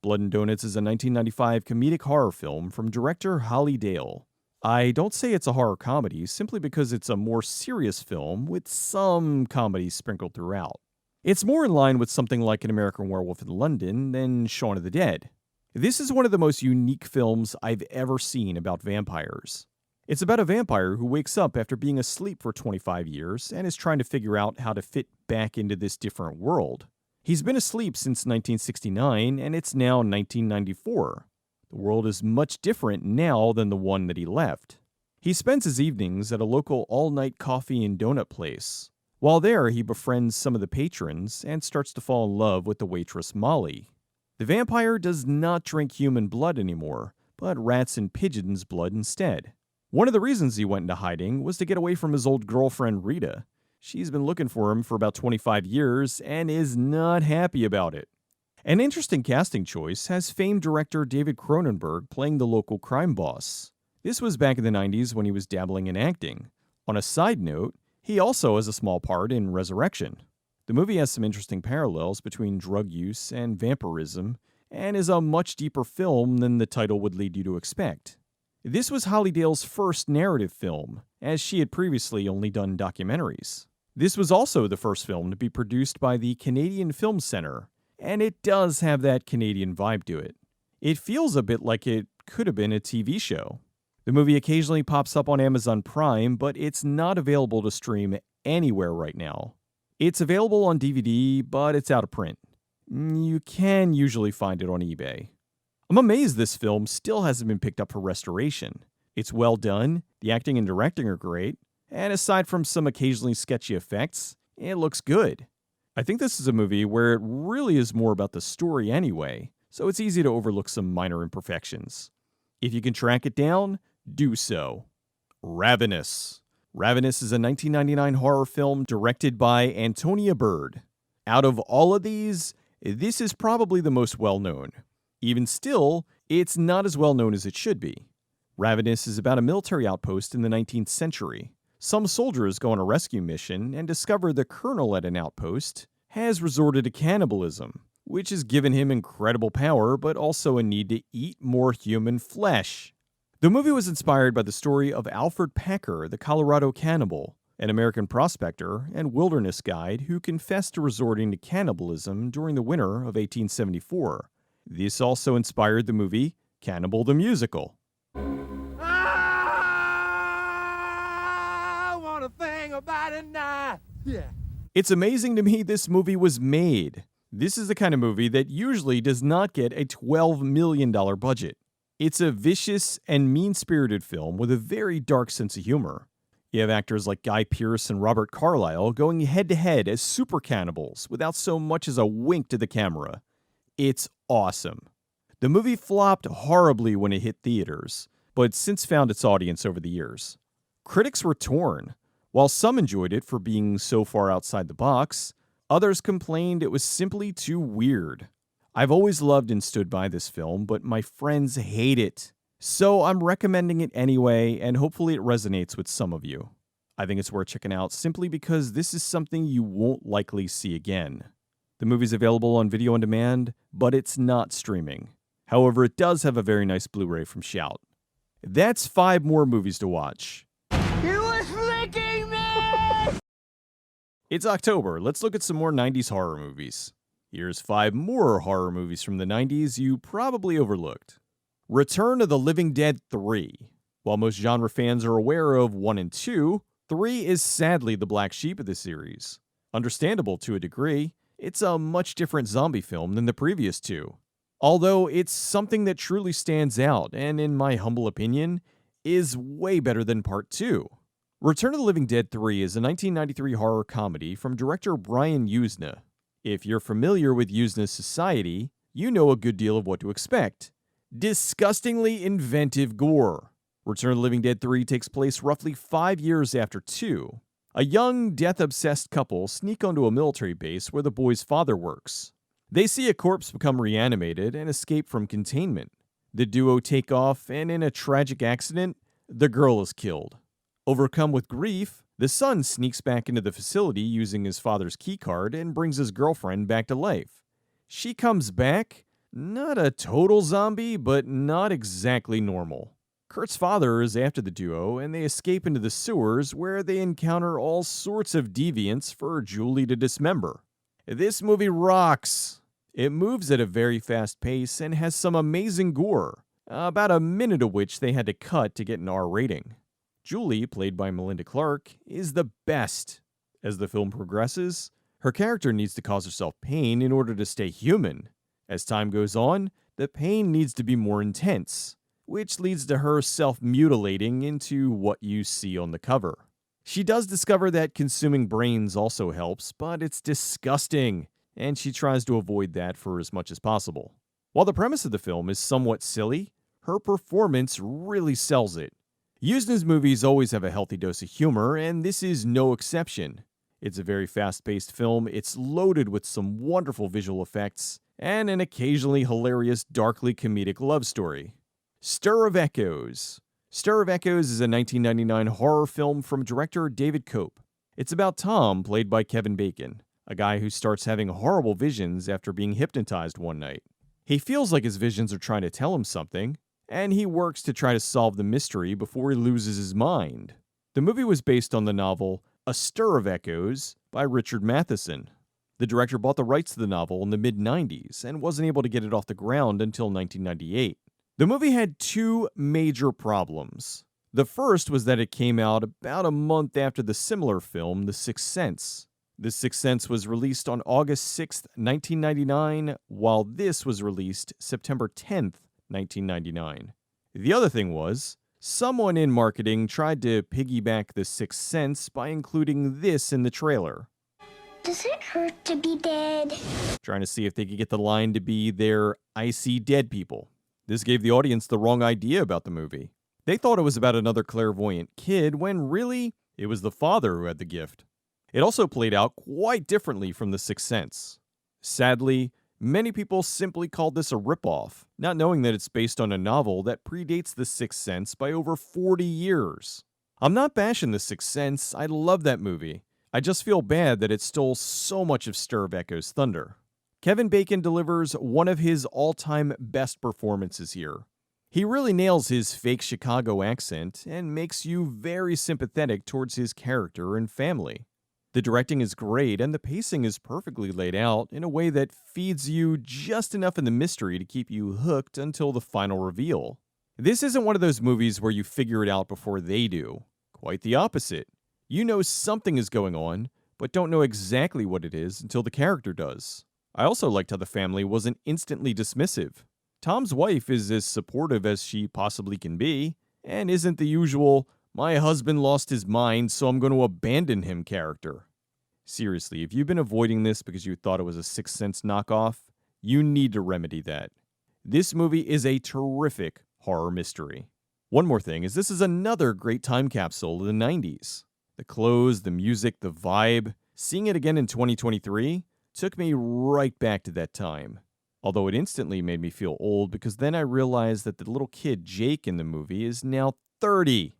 Blood and Donuts is a 1995 comedic horror film from director Holly Dale. I don't say it's a horror comedy simply because it's a more serious film with some comedy sprinkled throughout. It's more in line with something like An American Werewolf in London than Shaun of the Dead. This is one of the most unique films I've ever seen about vampires. It's about a vampire who wakes up after being asleep for 25 years and is trying to figure out how to fit back into this different world. He's been asleep since 1969, and it's now 1994. The world is much different now than the one that he left. He spends his evenings at a local all-night coffee and donut place. While there, he befriends some of the patrons and starts to fall in love with the waitress Molly. The vampire does not drink human blood anymore, but rats and pigeons' blood instead. One of the reasons he went into hiding was to get away from his old girlfriend Rita. She's been looking for him for about 25 years and is not happy about it. An interesting casting choice has famed director David Cronenberg playing the local crime boss. This was back in the 90s when he was dabbling in acting. On a side note, he also has a small part in Resurrection. The movie has some interesting parallels between drug use and vampirism, and is a much deeper film than the title would lead you to expect. This was Holly Dale's first narrative film, as she had previously only done documentaries. This was also the first film to be produced by the Canadian Film Centre, and it does have that Canadian vibe to it. It feels a bit like it could have been a TV show. The movie occasionally pops up on Amazon Prime, but it's not available to stream anywhere right now. It's available on DVD, but it's out of print. You can usually find it on eBay. I'm amazed this film still hasn't been picked up for restoration. It's well done, the acting and directing are great, and aside from some occasionally sketchy effects, it looks good. I think this is a movie where it really is more about the story anyway, so it's easy to overlook some minor imperfections. If you can track it down, do so. Ravenous. Ravenous is a 1999 horror film directed by Antonia Bird. Out of all of these, this is probably the most well-known. Even still, it's not as well-known as it should be. Ravenous is about a military outpost in the 19th century. Some soldiers go on a rescue mission and discover the colonel at an outpost has resorted to cannibalism, which has given him incredible power but also a need to eat more human flesh. The movie was inspired by the story of Alfred Packer, the Colorado cannibal, an American prospector and wilderness guide who confessed to resorting to cannibalism during the winter of 1874. This also inspired the movie Cannibal the Musical. I want a thing about it now. Yeah. It's amazing to me this movie was made. This is the kind of movie that usually does not get a $12 million budget. It's a vicious and mean-spirited film with a very dark sense of humor. You have actors like Guy Pearce and Robert Carlyle going head-to-head as super cannibals without so much as a wink to the camera. It's awesome. The movie flopped horribly when it hit theaters, but since found its audience over the years. Critics were torn. While some enjoyed it for being so far outside the box, others complained it was simply too weird. I've always loved and stood by this film, but my friends hate it. So I'm recommending it anyway, and hopefully it resonates with some of you. I think it's worth checking out simply because this is something you won't likely see again. The movie's available on video on demand, but it's not streaming. However, it does have a very nice Blu-ray from Shout. That's 5 more movies to watch. He was licking me! It's October. Let's look at some more 90s horror movies. Here's 5 more horror movies from the 90s you probably overlooked. Return of the Living Dead 3. While most genre fans are aware of 1 and 2, 3 is sadly the black sheep of the series. Understandable to a degree, it's a much different zombie film than the previous 2. Although it's something that truly stands out and, in my humble opinion, is way better than Part 2. Return of the Living Dead 3 is a 1993 horror comedy from director Brian Yuzna. If you're familiar with Yuzna's Society, you know a good deal of what to expect. Disgustingly inventive gore. Return of the Living Dead 3 takes place roughly 5 years after 2. A young, death-obsessed couple sneak onto a military base where the boy's father works. They see a corpse become reanimated and escape from containment. The duo take off, and in a tragic accident, the girl is killed. Overcome with grief, the son sneaks back into the facility using his father's keycard and brings his girlfriend back to life. She comes back, not a total zombie, but not exactly normal. Kurt's father is after the duo, and they escape into the sewers where they encounter all sorts of deviants for Julie to dismember. This movie rocks. It moves at a very fast pace and has some amazing gore, about a minute of which they had to cut to get an R rating. Julie, played by Melinda Clarke, is the best. As the film progresses, Her character needs to cause herself pain in order to stay human. As time goes on, the pain needs to be more intense, which leads to her self-mutilating into what you see on the cover. She does discover that consuming brains also helps, but it's disgusting, and she tries to avoid that for as much as possible. While the premise of the film is somewhat silly, her performance really sells it. Usna's movies always have a healthy dose of humor, and this is no exception. It's a very fast-paced film, it's loaded with some wonderful visual effects, and an occasionally hilarious, darkly comedic love story. Stir of Echoes. Stir of Echoes is a 1999 horror film from director David Cope. It's about Tom, played by Kevin Bacon, a guy who starts having horrible visions after being hypnotized one night. He feels like his visions are trying to tell him something, and he works to try to solve the mystery before he loses his mind. The movie was based on the novel A Stir of Echoes by Richard Matheson. The director bought the rights to the novel in the mid-90s and wasn't able to get it off the ground until 1998. The movie had two major problems. The first was that it came out about a month after the similar film, The Sixth Sense. The Sixth Sense was released on August 6, 1999, while this was released September 10th, 1999. The other thing was, someone in marketing tried to piggyback The Sixth Sense by including this in the trailer. Does it hurt to be dead? Trying to see if they could get the line to be their I see dead people. This gave the audience the wrong idea about the movie. They thought it was about another clairvoyant kid when really, it was the father who had the gift. It also played out quite differently from The Sixth Sense. Sadly, many people simply called this a ripoff, not knowing that it's based on a novel that predates The Sixth Sense by over 40 years. I'm not bashing The Sixth Sense, I love that movie. I just feel bad that it stole so much of Stir of Echoes' thunder. Kevin Bacon delivers one of his all-time best performances here. He really nails his fake Chicago accent and makes you very sympathetic towards his character and family. The directing is great and the pacing is perfectly laid out in a way that feeds you just enough in the mystery to keep you hooked until the final reveal. This isn't one of those movies where you figure it out before they do. Quite the opposite. You know something is going on, but don't know exactly what it is until the character does. I also liked how the family wasn't instantly dismissive. Tom's wife is as supportive as she possibly can be, and isn't the usual, my husband lost his mind, so I'm going to abandon him character. Seriously, if you've been avoiding this because you thought it was a Sixth Sense knockoff, you need to remedy that. This movie is a terrific horror mystery. One more thing is this is another great time capsule of the 90s. The clothes, the music, the vibe, seeing it again in 2023 took me right back to that time. Although it instantly made me feel old because then I realized that the little kid Jake in the movie is now 30.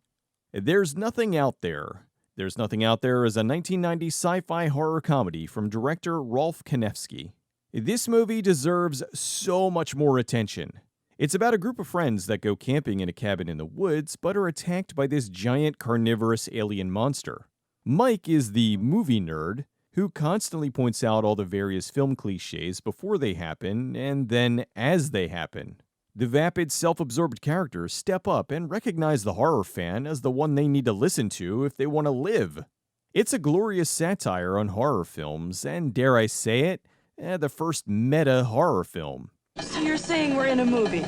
There's Nothing Out There. There's Nothing Out There is a 1990 sci-fi horror comedy from director Rolf Kanefsky. This movie deserves so much more attention. It's about a group of friends that go camping in a cabin in the woods but are attacked by this giant carnivorous alien monster. Mike is the movie nerd who constantly points out all the various film cliches before they happen and then as they happen. The vapid, self-absorbed characters step up and recognize the horror fan as the one they need to listen to if they want to live. It's a glorious satire on horror films and, dare I say it, the first meta horror film. So you're saying we're in a movie?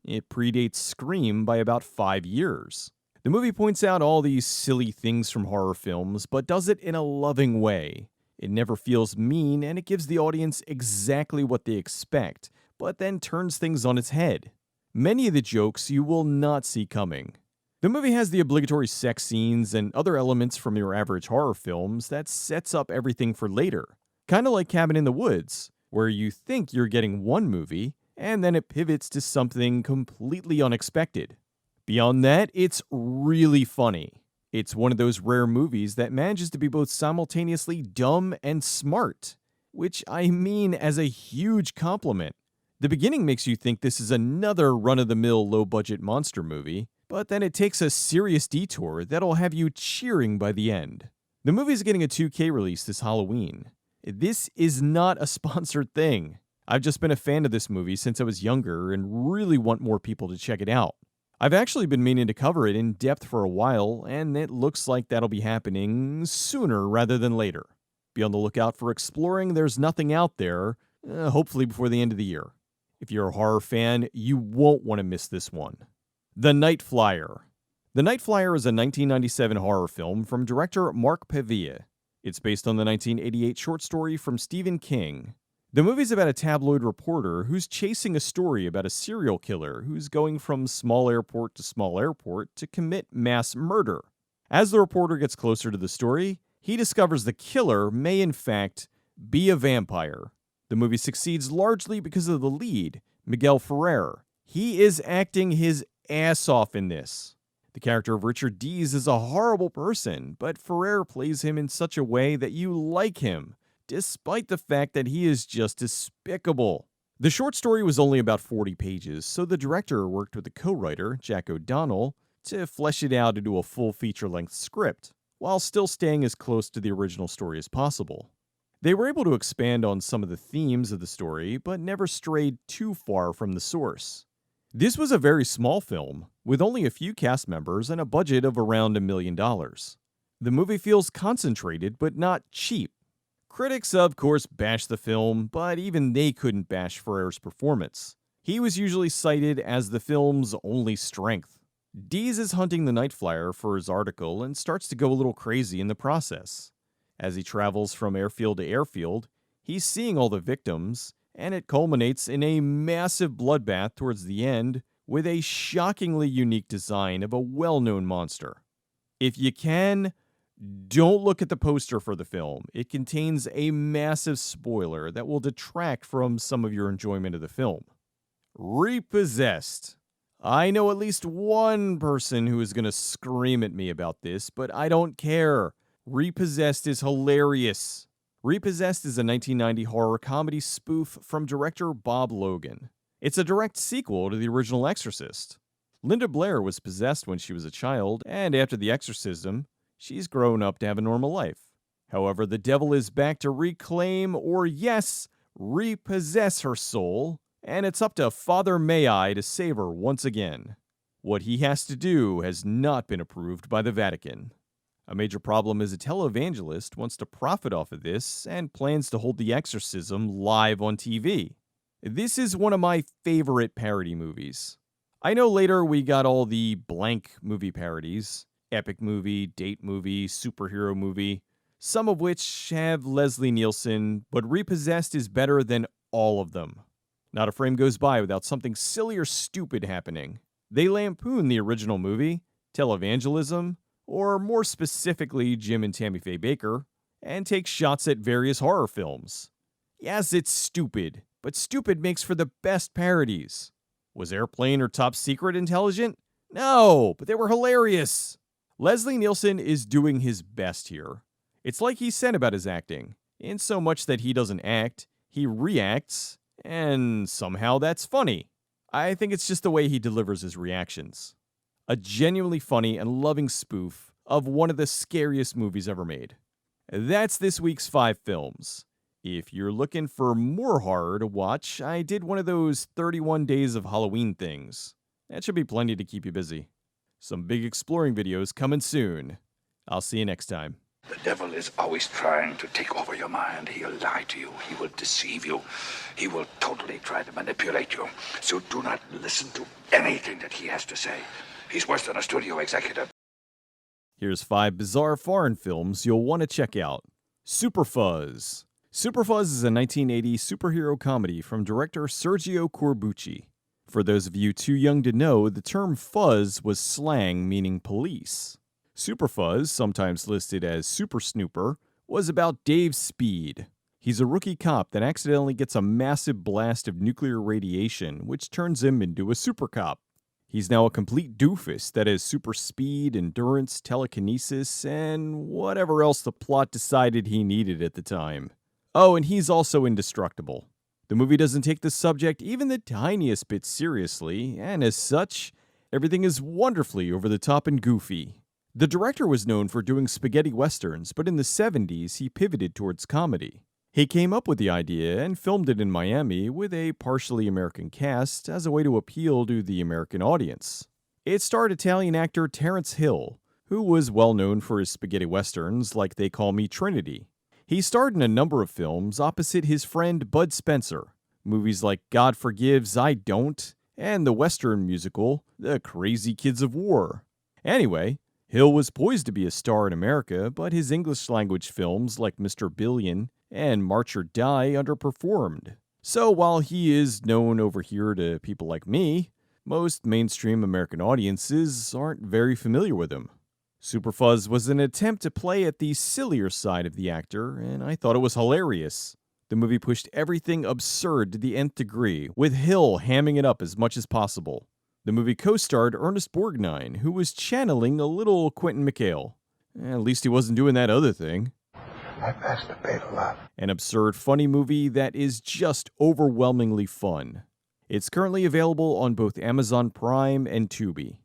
It predates Scream by about 5 years. The movie points out all these silly things from horror films, but does it in a loving way. It never feels mean, and it gives the audience exactly what they expect, but then turns things on its head. Many of the jokes you will not see coming. The movie has the obligatory sex scenes and other elements from your average horror films that sets up everything for later. Kind of like Cabin in the Woods, where you think you're getting one movie, and then it pivots to something completely unexpected. Beyond that, it's really funny. It's one of those rare movies that manages to be both simultaneously dumb and smart, which I mean as a huge compliment. The beginning makes you think this is another run-of-the-mill low-budget monster movie, but then it takes a serious detour that'll have you cheering by the end. The movie's getting a 2K release this Halloween. This is not a sponsored thing. I've just been a fan of this movie since I was younger and really want more people to check it out. I've actually been meaning to cover it in depth for a while, and it looks like that'll be happening sooner rather than later. Be on the lookout for Exploring There's Nothing Out There, hopefully before the end of the year. If you're a horror fan, you won't want to miss this one. The Night Flyer. The Night Flyer is a 1997 horror film from director Mark Pavia. It's based on the 1988 short story from Stephen King. The movie's about a tabloid reporter who's chasing a story about a serial killer who's going from small airport to commit mass murder. As the reporter gets closer to the story, he discovers the killer may in fact be a vampire. The movie succeeds largely because of the lead, Miguel Ferrer. He is acting his ass off in this. The character of Richard Dees is a horrible person, but Ferrer plays him in such a way that you like him, despite the fact that he is just despicable. The short story was only about 40 pages, so the director worked with the co-writer, Jack O'Donnell, to flesh it out into a full feature-length script, while still staying as close to the original story as possible. They were able to expand on some of the themes of the story, but never strayed too far from the source. This was a very small film, with only a few cast members and a budget of around $1 million. The movie feels concentrated, but not cheap. Critics, of course, bash the film, but even they couldn't bash Ferrer's performance. He was usually cited as the film's only strength. Dees is hunting the Night Flyer for his article and starts to go a little crazy in the process. As he travels from airfield to airfield, he's seeing all the victims, and it culminates in a massive bloodbath towards the end with a shockingly unique design of a well-known monster. If you can, don't look at the poster for the film. It contains a massive spoiler that will detract from some of your enjoyment of the film. Repossessed. I know at least one person who is going to scream at me about this, but I don't care. Repossessed is hilarious. Repossessed is a 1990 horror comedy spoof from director Bob Logan. It's a direct sequel to the original Exorcist. Linda Blair was possessed when she was a child, and after the exorcism, she's grown up to have a normal life. However, the devil is back to reclaim, or yes, repossess her soul, and it's up to Father May-I to save her once again. What he has to do has not been approved by the Vatican. A major problem is a televangelist wants to profit off of this and plans to hold the exorcism live on TV. This is one of my favorite parody movies. I know later we got all the blank movie parodies, epic movie, date movie, superhero movie, some of which have Leslie Nielsen, but Repossessed is better than all of them. Not a frame goes by without something silly or stupid happening. They lampoon the original movie, televangelism, or more specifically Jim and Tammy Faye Baker, and take shots at various horror films. Yes, it's stupid, but stupid makes for the best parodies. Was Airplane or Top Secret intelligent? No, but they were hilarious. Leslie Nielsen is doing his best here. It's like he said about his acting, in so much that he doesn't act, he reacts, and somehow that's funny. I think it's just the way he delivers his reactions. A genuinely funny and loving spoof of one of the scariest movies ever made. That's this week's 5 films. If you're looking for more horror to watch, I did one of those 31 days of Halloween things. That should be plenty to keep you busy. Some big exploring videos coming soon. I'll see you next time. The devil is always trying to take over your mind. He'll lie to you. He will deceive you. He will totally try to manipulate you. So do not listen to anything that he has to say. He's worse than a studio executive. Here's 5 bizarre foreign films you'll want to check out. Super Fuzz. Super Fuzz is a 1980 superhero comedy from director Sergio Corbucci. For those of you too young to know, the term fuzz was slang meaning police. Super Fuzz, sometimes listed as Super Snooper, was about Dave Speed. He's a rookie cop that accidentally gets a massive blast of nuclear radiation, which turns him into a super cop. He's now a complete doofus that has super speed, endurance, telekinesis, and whatever else the plot decided he needed at the time. Oh, and he's also indestructible. The movie doesn't take the subject even the tiniest bit seriously, and as such, everything is wonderfully over the top and goofy. The director was known for doing spaghetti westerns, but in the 70s he pivoted towards comedy. He came up with the idea and filmed it in Miami with a partially American cast as a way to appeal to the American audience. It starred Italian actor Terence Hill, who was well known for his spaghetti westerns like They Call Me Trinity. He starred in a number of films opposite his friend Bud Spencer. Movies like God Forgives, I Don't, and the Western musical, The Crazy Kids of War. Anyway, Hill was poised to be a star in America, but his English-language films like Mr. Billion and March or Die underperformed. So while he is known over here to people like me, most mainstream American audiences aren't very familiar with him. Super Fuzz was an attempt to play at the sillier side of the actor, and I thought it was hilarious. The movie pushed everything absurd to the nth degree, with Hill hamming it up as much as possible. The movie co-starred Ernest Borgnine, who was channeling a little Quentin McHale. At least he wasn't doing that other thing. I masturbate a lot. An absurd, funny movie that is just overwhelmingly fun. It's currently available on both Amazon Prime and Tubi.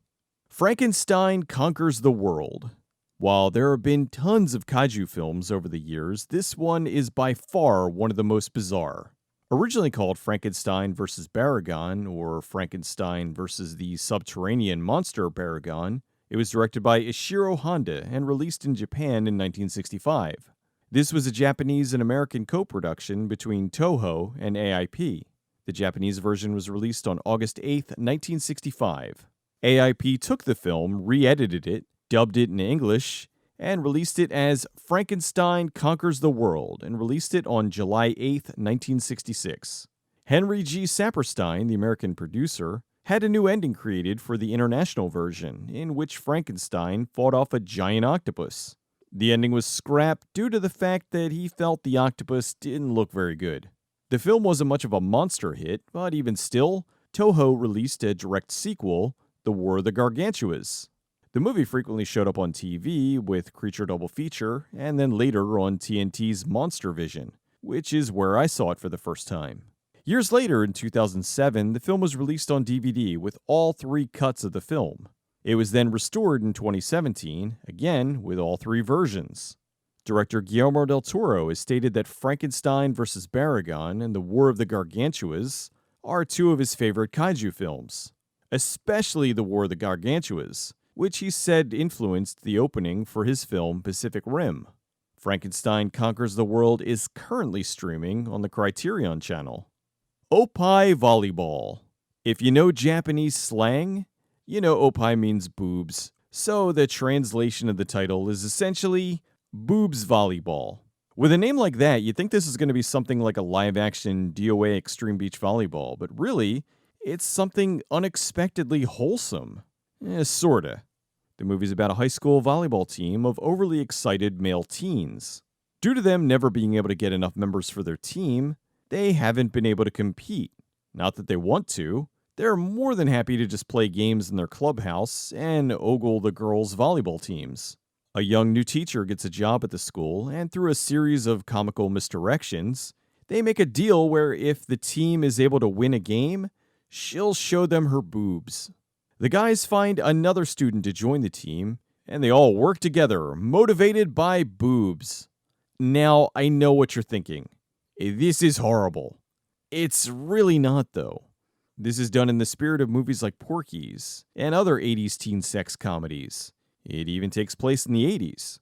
Frankenstein Conquers the World. While there have been tons of kaiju films over the years, this one is by far one of the most bizarre. Originally called Frankenstein vs. Baragon, or Frankenstein vs. the Subterranean Monster Baragon, it was directed by Ishiro Honda and released in Japan in 1965. This was a Japanese and American co-production between Toho and AIP. The Japanese version was released on August 8, 1965. AIP took the film, re-edited it, dubbed it in English, and released it as Frankenstein Conquers the World, and released it on July 8, 1966. Henry G. Saperstein, the American producer, had a new ending created for the international version, in which Frankenstein fought off a giant octopus. The ending was scrapped due to the fact that he felt the octopus didn't look very good. The film wasn't much of a monster hit, but even still, Toho released a direct sequel, The War of the Gargantuas. The movie frequently showed up on TV with Creature Double Feature, and then later on TNT's Monster Vision, which is where I saw it for the first time. Years later, in 2007, the film was released on DVD with all 3 cuts of the film. It was then restored in 2017, again with all 3 versions. Director Guillermo del Toro has stated that Frankenstein vs. Baragon and The War of the Gargantuas are 2 of his favorite kaiju films, especially The War of the Gargantuas, which he said influenced the opening for his film Pacific Rim. Frankenstein Conquers the World is currently streaming on the Criterion Channel. Opai Volleyball. If you know Japanese slang, you know opai means boobs, so the translation of the title is essentially Boobs Volleyball. With a name like that, you'd think this is going to be something like a live-action DOA Extreme Beach Volleyball, but really, it's something unexpectedly wholesome. Sorta. The movie's about a high school volleyball team of overly excited male teens. Due to them never being able to get enough members for their team, they haven't been able to compete. Not that they want to. They're more than happy to just play games in their clubhouse and ogle the girls' volleyball teams. A young new teacher gets a job at the school, and through a series of comical misdirections, they make a deal where if the team is able to win a game, she'll show them her boobs. The guys find another student to join the team, and they all work together, motivated by boobs. Now, I know what you're thinking. This is horrible. It's really not, though. This is done in the spirit of movies like Porky's and other 80s teen sex comedies. It even takes place in the 80s.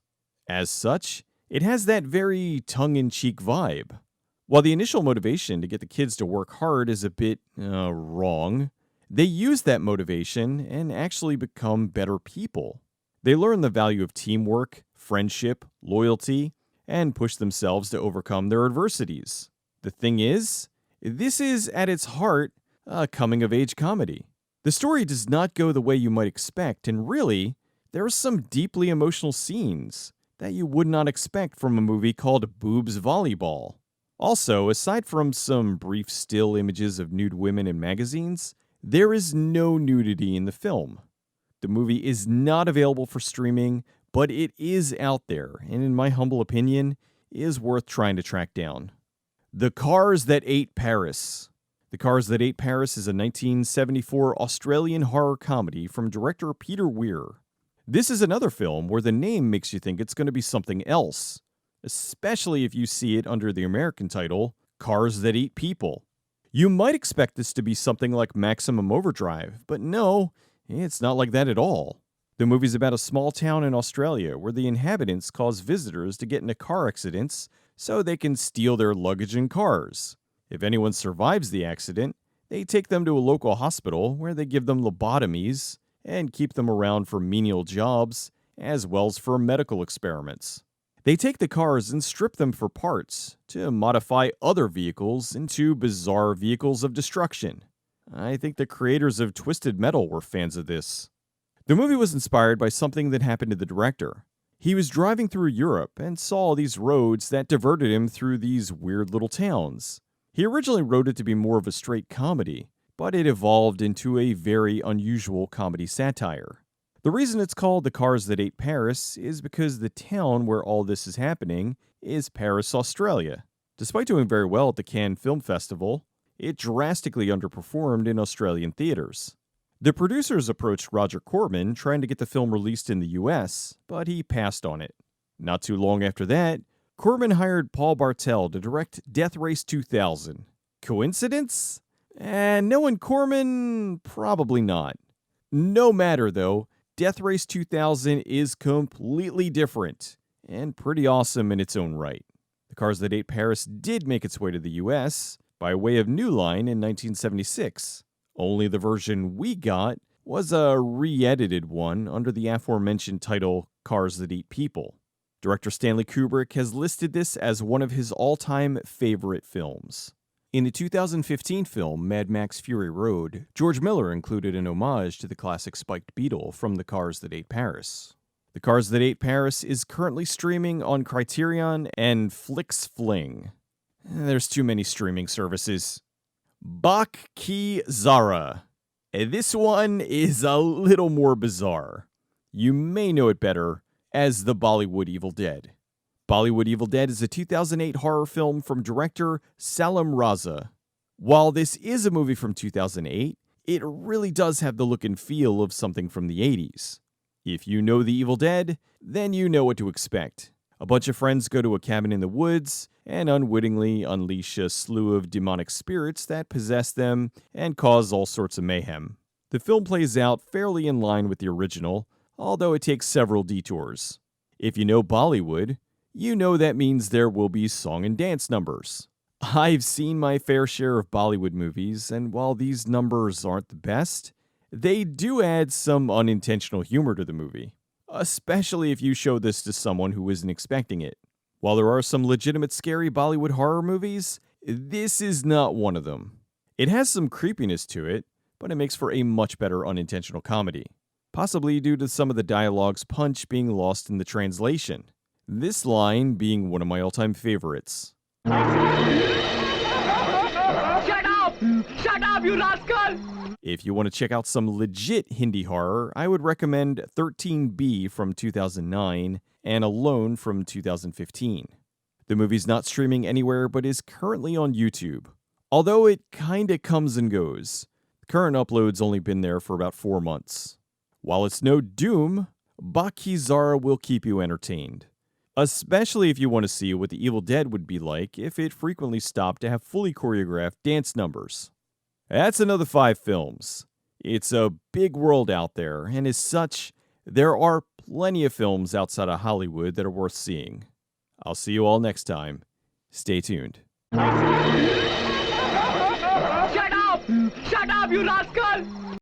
As such, it has that very tongue-in-cheek vibe. While the initial motivation to get the kids to work hard is a bit wrong, they use that motivation and actually become better people. They learn the value of teamwork, friendship, loyalty, and push themselves to overcome their adversities. The thing is, this is at its heart a coming-of-age comedy. The story does not go the way you might expect, and really, there are some deeply emotional scenes that you would not expect from a movie called Boobs Volleyball. Also, aside from some brief still images of nude women in magazines, there is no nudity in the film. The movie is not available for streaming, but it is out there, and in my humble opinion, is worth trying to track down. The Cars That Ate Paris. The Cars That Ate Paris is a 1974 Australian horror comedy from director Peter Weir. This is another film where the name makes you think it's going to be something else, especially if you see it under the American title, Cars That Eat People. You might expect this to be something like Maximum Overdrive, but no, it's not like that at all. The movie's about a small town in Australia where the inhabitants cause visitors to get into car accidents so they can steal their luggage and cars. If anyone survives the accident, they take them to a local hospital where they give them lobotomies and keep them around for menial jobs, as well as for medical experiments. They take the cars and strip them for parts to modify other vehicles into bizarre vehicles of destruction. I think the creators of Twisted Metal were fans of this. The movie was inspired by something that happened to the director. He was driving through Europe and saw these roads that diverted him through these weird little towns. He originally wrote it to be more of a straight comedy, but it evolved into a very unusual comedy satire. The reason it's called The Cars That Ate Paris is because the town where all this is happening is Paris, Australia. Despite doing very well at the Cannes Film Festival, it drastically underperformed in Australian theaters. The producers approached Roger Corman trying to get the film released in the US, but he passed on it. Not too long after that, Corman hired Paul Bartel to direct Death Race 2000. Coincidence? Knowing Corman, probably not. No matter though, Death Race 2000 is completely different, and pretty awesome in its own right. The Cars That Ate Paris did make its way to the US by way of New Line in 1976. Only the version we got was a re-edited one under the aforementioned title Cars That Eat People. Director Stanley Kubrick has listed this as one of his all-time favorite films. In the 2015 film Mad Max Fury Road, George Miller included an homage to the classic spiked beetle from The Cars That Ate Paris. The Cars That Ate Paris is currently streaming on Criterion and Flix Fling. There's too many streaming services. Bachkey Zara. This one is a little more bizarre. You may know it better as the Bollywood Evil Dead. Bollywood Evil Dead is a 2008 horror film from director Salim Raza. While this is a movie from 2008, it really does have the look and feel of something from the 80s. If you know The Evil Dead, then you know what to expect. A bunch of friends go to a cabin in the woods and unwittingly unleash a slew of demonic spirits that possess them and cause all sorts of mayhem. The film plays out fairly in line with the original, although it takes several detours. If you know Bollywood, you know that means there will be song and dance numbers. I've seen my fair share of Bollywood movies, and while these numbers aren't the best, they do add some unintentional humor to the movie, especially if you show this to someone who isn't expecting it. While there are some legitimate scary Bollywood horror movies, this is not one of them. It has some creepiness to it, but it makes for a much better unintentional comedy, possibly due to some of the dialogue's punch being lost in the translation. This line being one of my all-time favorites. Shut up! Shut up, you rascal! If you want to check out some legit Hindi horror, I would recommend 13B from 2009 and Alone from 2015. The movie's not streaming anywhere but is currently on YouTube, although it kinda comes and goes. The current upload's only been there for about 4 months. While it's no doom, Bachkey Zara will keep you entertained, especially if you want to see what The Evil Dead would be like if it frequently stopped to have fully choreographed dance numbers. That's another 5 films. It's a big world out there, and as such, there are plenty of films outside of Hollywood that are worth seeing. I'll see you all next time. Stay tuned. Shut up! Shut up, you rascal!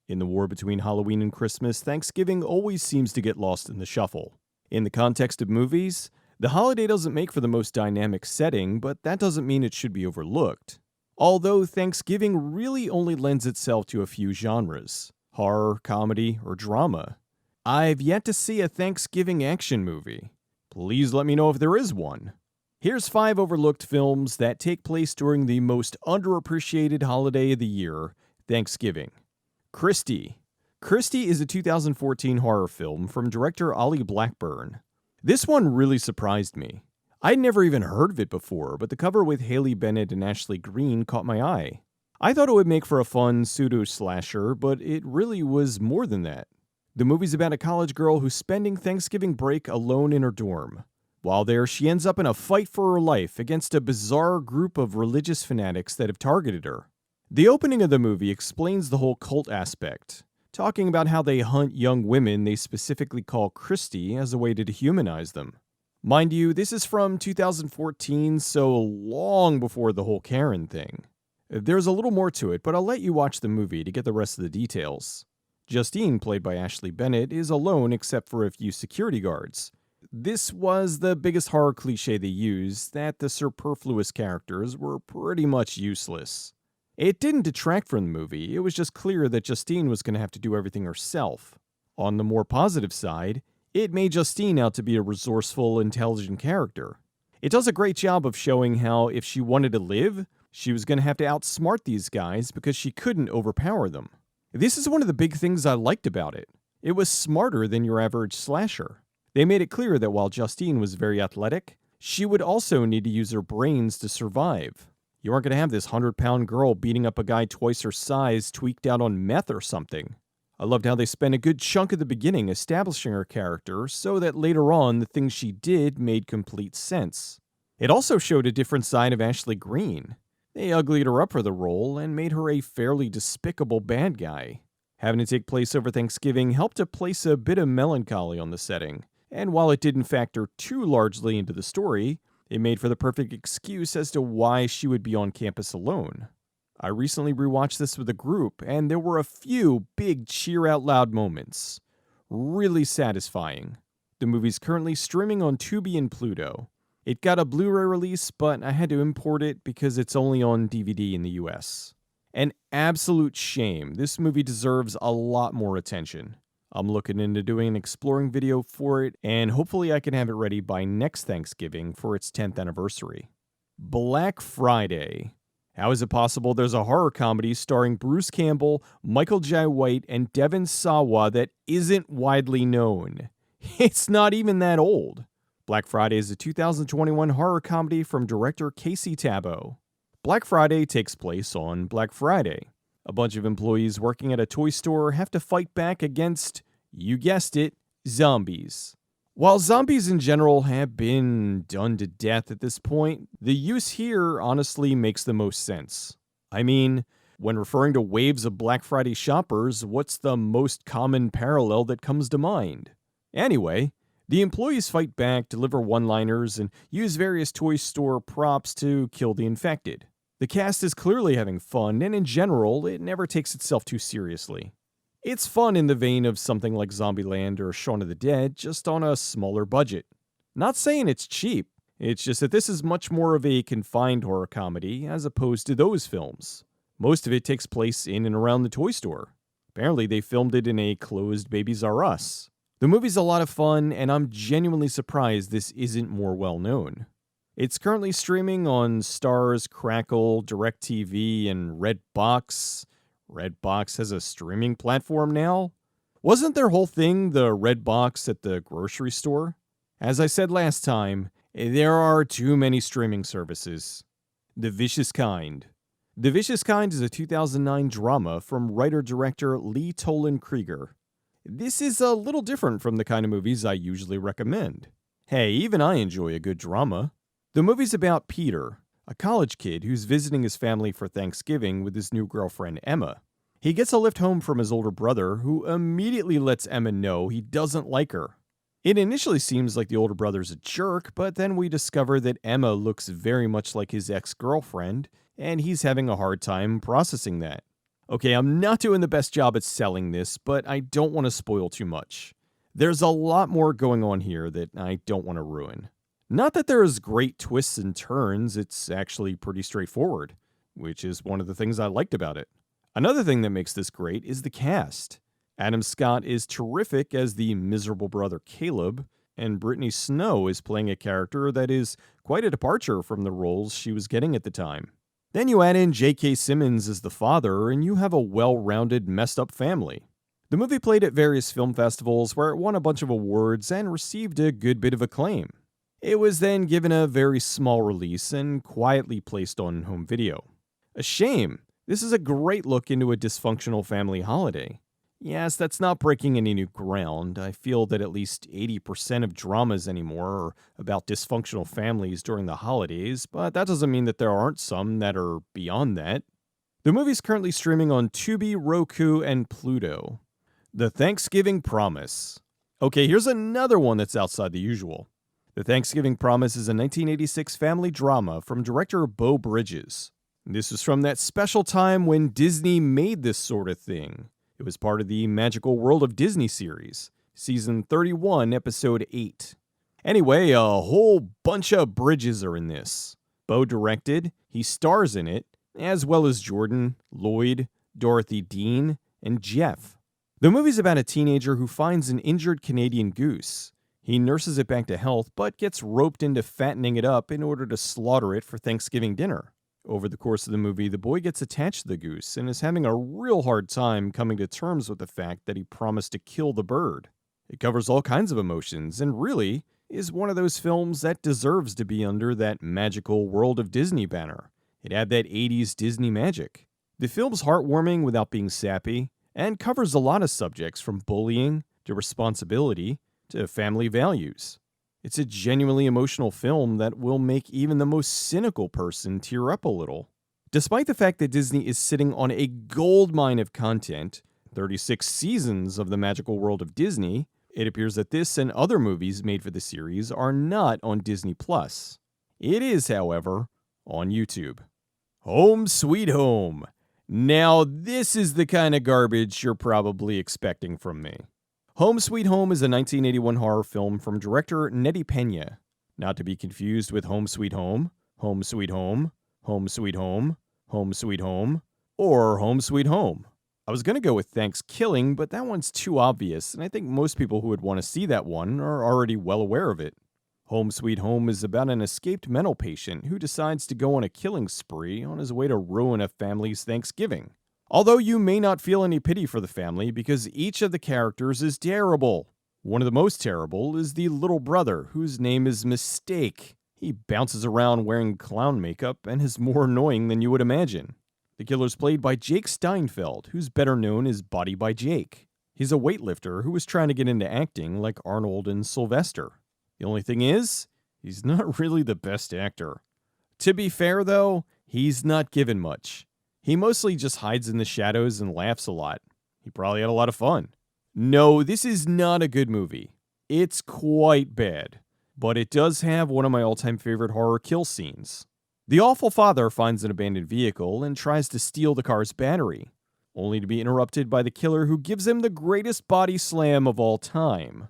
In the war between Halloween and Christmas, Thanksgiving always seems to get lost in the shuffle. In the context of movies, the holiday doesn't make for the most dynamic setting, but that doesn't mean it should be overlooked. Although Thanksgiving really only lends itself to a few genres: horror, comedy, or drama. I've yet to see a Thanksgiving action movie. Please let me know if there is one. Here's 5 overlooked films that take place during the most underappreciated holiday of the year, Thanksgiving. Christie. Christie is a 2014 horror film from director Ollie Blackburn. This one really surprised me. I'd never even heard of it before, but the cover with Haley Bennett and Ashley Greene caught my eye. I thought it would make for a fun pseudo-slasher, but it really was more than that. The movie's about a college girl who's spending Thanksgiving break alone in her dorm. While there, she ends up in a fight for her life against a bizarre group of religious fanatics that have targeted her. The opening of the movie explains the whole cult aspect, talking about how they hunt young women they specifically call Christie as a way to dehumanize them. Mind you, this is from 2014, so long before the whole Karen thing. There's a little more to it, but I'll let you watch the movie to get the rest of the details. Justine, played by Ashley Bennett, is alone except for a few security guards. This was the biggest horror cliche they used, that the superfluous characters were pretty much useless. It didn't detract from the movie, it was just clear that Justine was going to have to do everything herself. On the more positive side, it made Justine out to be a resourceful, intelligent character. It does a great job of showing how if she wanted to live, she was going to have to outsmart these guys because she couldn't overpower them. This is one of the big things I liked about it. It was smarter than your average slasher. They made it clear that while Justine was very athletic, she would also need to use her brains to survive. You aren't going to have this 100-pound girl beating up a guy twice her size tweaked out on meth or something. I loved how they spent a good chunk of the beginning establishing her character so that later on the things she did made complete sense. It also showed a different side of Ashley Greene. They uglied her up for the role and made her a fairly despicable bad guy. Having it take place over Thanksgiving helped to place a bit of melancholy on the setting, and while it didn't factor too largely into the story, it made for the perfect excuse as to why she would be on campus alone. I recently rewatched this with a group, and there were a few big cheer-out-loud moments. Really satisfying. The movie's currently streaming on Tubi and Pluto. It got a Blu-ray release, but I had to import it because it's only on DVD in the US. An absolute shame. This movie deserves a lot more attention. I'm looking into doing an exploring video for it, and hopefully I can have it ready by next Thanksgiving for its 10th anniversary. Black Friday. How is it possible there's a horror comedy starring Bruce Campbell, Michael Jai White, and Devon Sawa that isn't widely known? It's not even that old. Black Friday is a 2021 horror comedy from director Casey Tabo. Black Friday takes place on Black Friday. A bunch of employees working at a toy store have to fight back against, you guessed it, zombies. While zombies in general have been done to death at this point, the use here honestly makes the most sense. I mean, when referring to waves of Black Friday shoppers, what's the most common parallel that comes to mind? Anyway, the employees fight back, deliver one-liners, and use various toy store props to kill the infected. The cast is clearly having fun, and in general, it never takes itself too seriously. It's fun in the vein of something like Zombieland or Shaun of the Dead, just on a smaller budget. Not saying it's cheap, it's just that this is much more of a confined horror comedy as opposed to those films. Most of it takes place in and around the toy store. Apparently they filmed it in a closed Babies R Us. The movie's a lot of fun, and I'm genuinely surprised this isn't more well known. It's currently streaming on Starz, Crackle, DirecTV, and Redbox. Redbox has a streaming platform now? Wasn't their whole thing the Redbox at the grocery store? As I said last time, there are too many streaming services. The Vicious Kind. The Vicious Kind is a 2009 drama from writer-director Lee Tolan Krieger. This is a little different from the kind of movies I usually recommend. Hey, even I enjoy a good drama. The movie's about Peter, a college kid who's visiting his family for Thanksgiving with his new girlfriend Emma. He gets a lift home from his older brother, who immediately lets Emma know he doesn't like her. It initially seems like the older brother's a jerk, but then we discover that Emma looks very much like his ex-girlfriend, and he's having a hard time processing that. Okay, I'm not doing the best job at selling this, but I don't want to spoil too much. There's a lot more going on here that I don't want to ruin. Not that there's great twists and turns, it's actually pretty straightforward, which is one of the things I liked about it. Another thing that makes this great is the cast. Adam Scott is terrific as the miserable brother Caleb, and Brittany Snow is playing a character that is quite a departure from the roles she was getting at the time. Then you add in J.K. Simmons as the father, and you have a well-rounded, messed-up family. The movie played at various film festivals where it won a bunch of awards and received a good bit of acclaim. It was then given a very small release and quietly placed on home video. A shame. This is a great look into a dysfunctional family holiday. Yes, that's not breaking any new ground. I feel that at least 80% of dramas anymore are about dysfunctional families during the holidays, but that doesn't mean that there aren't some that are beyond that. The movie's currently streaming on Tubi, Roku, and Pluto. The Thanksgiving Promise. Okay, here's another one that's outside the usual. The Thanksgiving Promise is a 1986 family drama from director Beau Bridges. This was from that special time when Disney made this sort of thing. It was part of the Magical World of Disney series, season 31, episode 8. Anyway, a whole bunch of Bridges are in this. Beau directed, he stars in it, as well as Jordan, Lloyd, Dorothy Dean, and Jeff. The movie's about a teenager who finds an injured Canadian goose. He nurses it back to health, but gets roped into fattening it up in order to slaughter it for Thanksgiving dinner. Over the course of the movie, the boy gets attached to the goose and is having a real hard time coming to terms with the fact that he promised to kill the bird. It covers all kinds of emotions and really is one of those films that deserves to be under that Magical World of Disney banner. It had that 80s Disney magic. The film's heartwarming without being sappy and covers a lot of subjects from bullying to responsibility to family values. It's a genuinely emotional film that will make even the most cynical person tear up a little. Despite the fact that Disney is sitting on a goldmine of content, 36 seasons of the Magical World of Disney, it appears that this and other movies made for the series are not on Disney+. It is, however, on YouTube. Home Sweet Home. Now, this is the kind of garbage you're probably expecting from me. Home Sweet Home is a 1981 horror film from director Nettie Pena. Not to be confused with Home Sweet Home, Home Sweet Home, Home Sweet Home, Home Sweet Home, or Home Sweet Home. I was going to go with Thanksgiving, but that one's too obvious, and I think most people who would want to see that one are already well aware of it. Home Sweet Home is about an escaped mental patient who decides to go on a killing spree on his way to ruin a family's Thanksgiving. Although you may not feel any pity for the family because each of the characters is terrible. One of the most terrible is the little brother, whose name is Mistake. He bounces around wearing clown makeup and is more annoying than you would imagine. The killer's played by Jake Steinfeld, who's better known as Body by Jake. He's a weightlifter who was trying to get into acting like Arnold and Sylvester. The only thing is, he's not really the best actor. To be fair, though, he's not given much. He mostly just hides in the shadows and laughs a lot. He probably had a lot of fun. No, this is not a good movie. It's quite bad. But it does have one of my all-time favorite horror kill scenes. The awful father finds an abandoned vehicle and tries to steal the car's battery, only to be interrupted by the killer who gives him the greatest body slam of all time.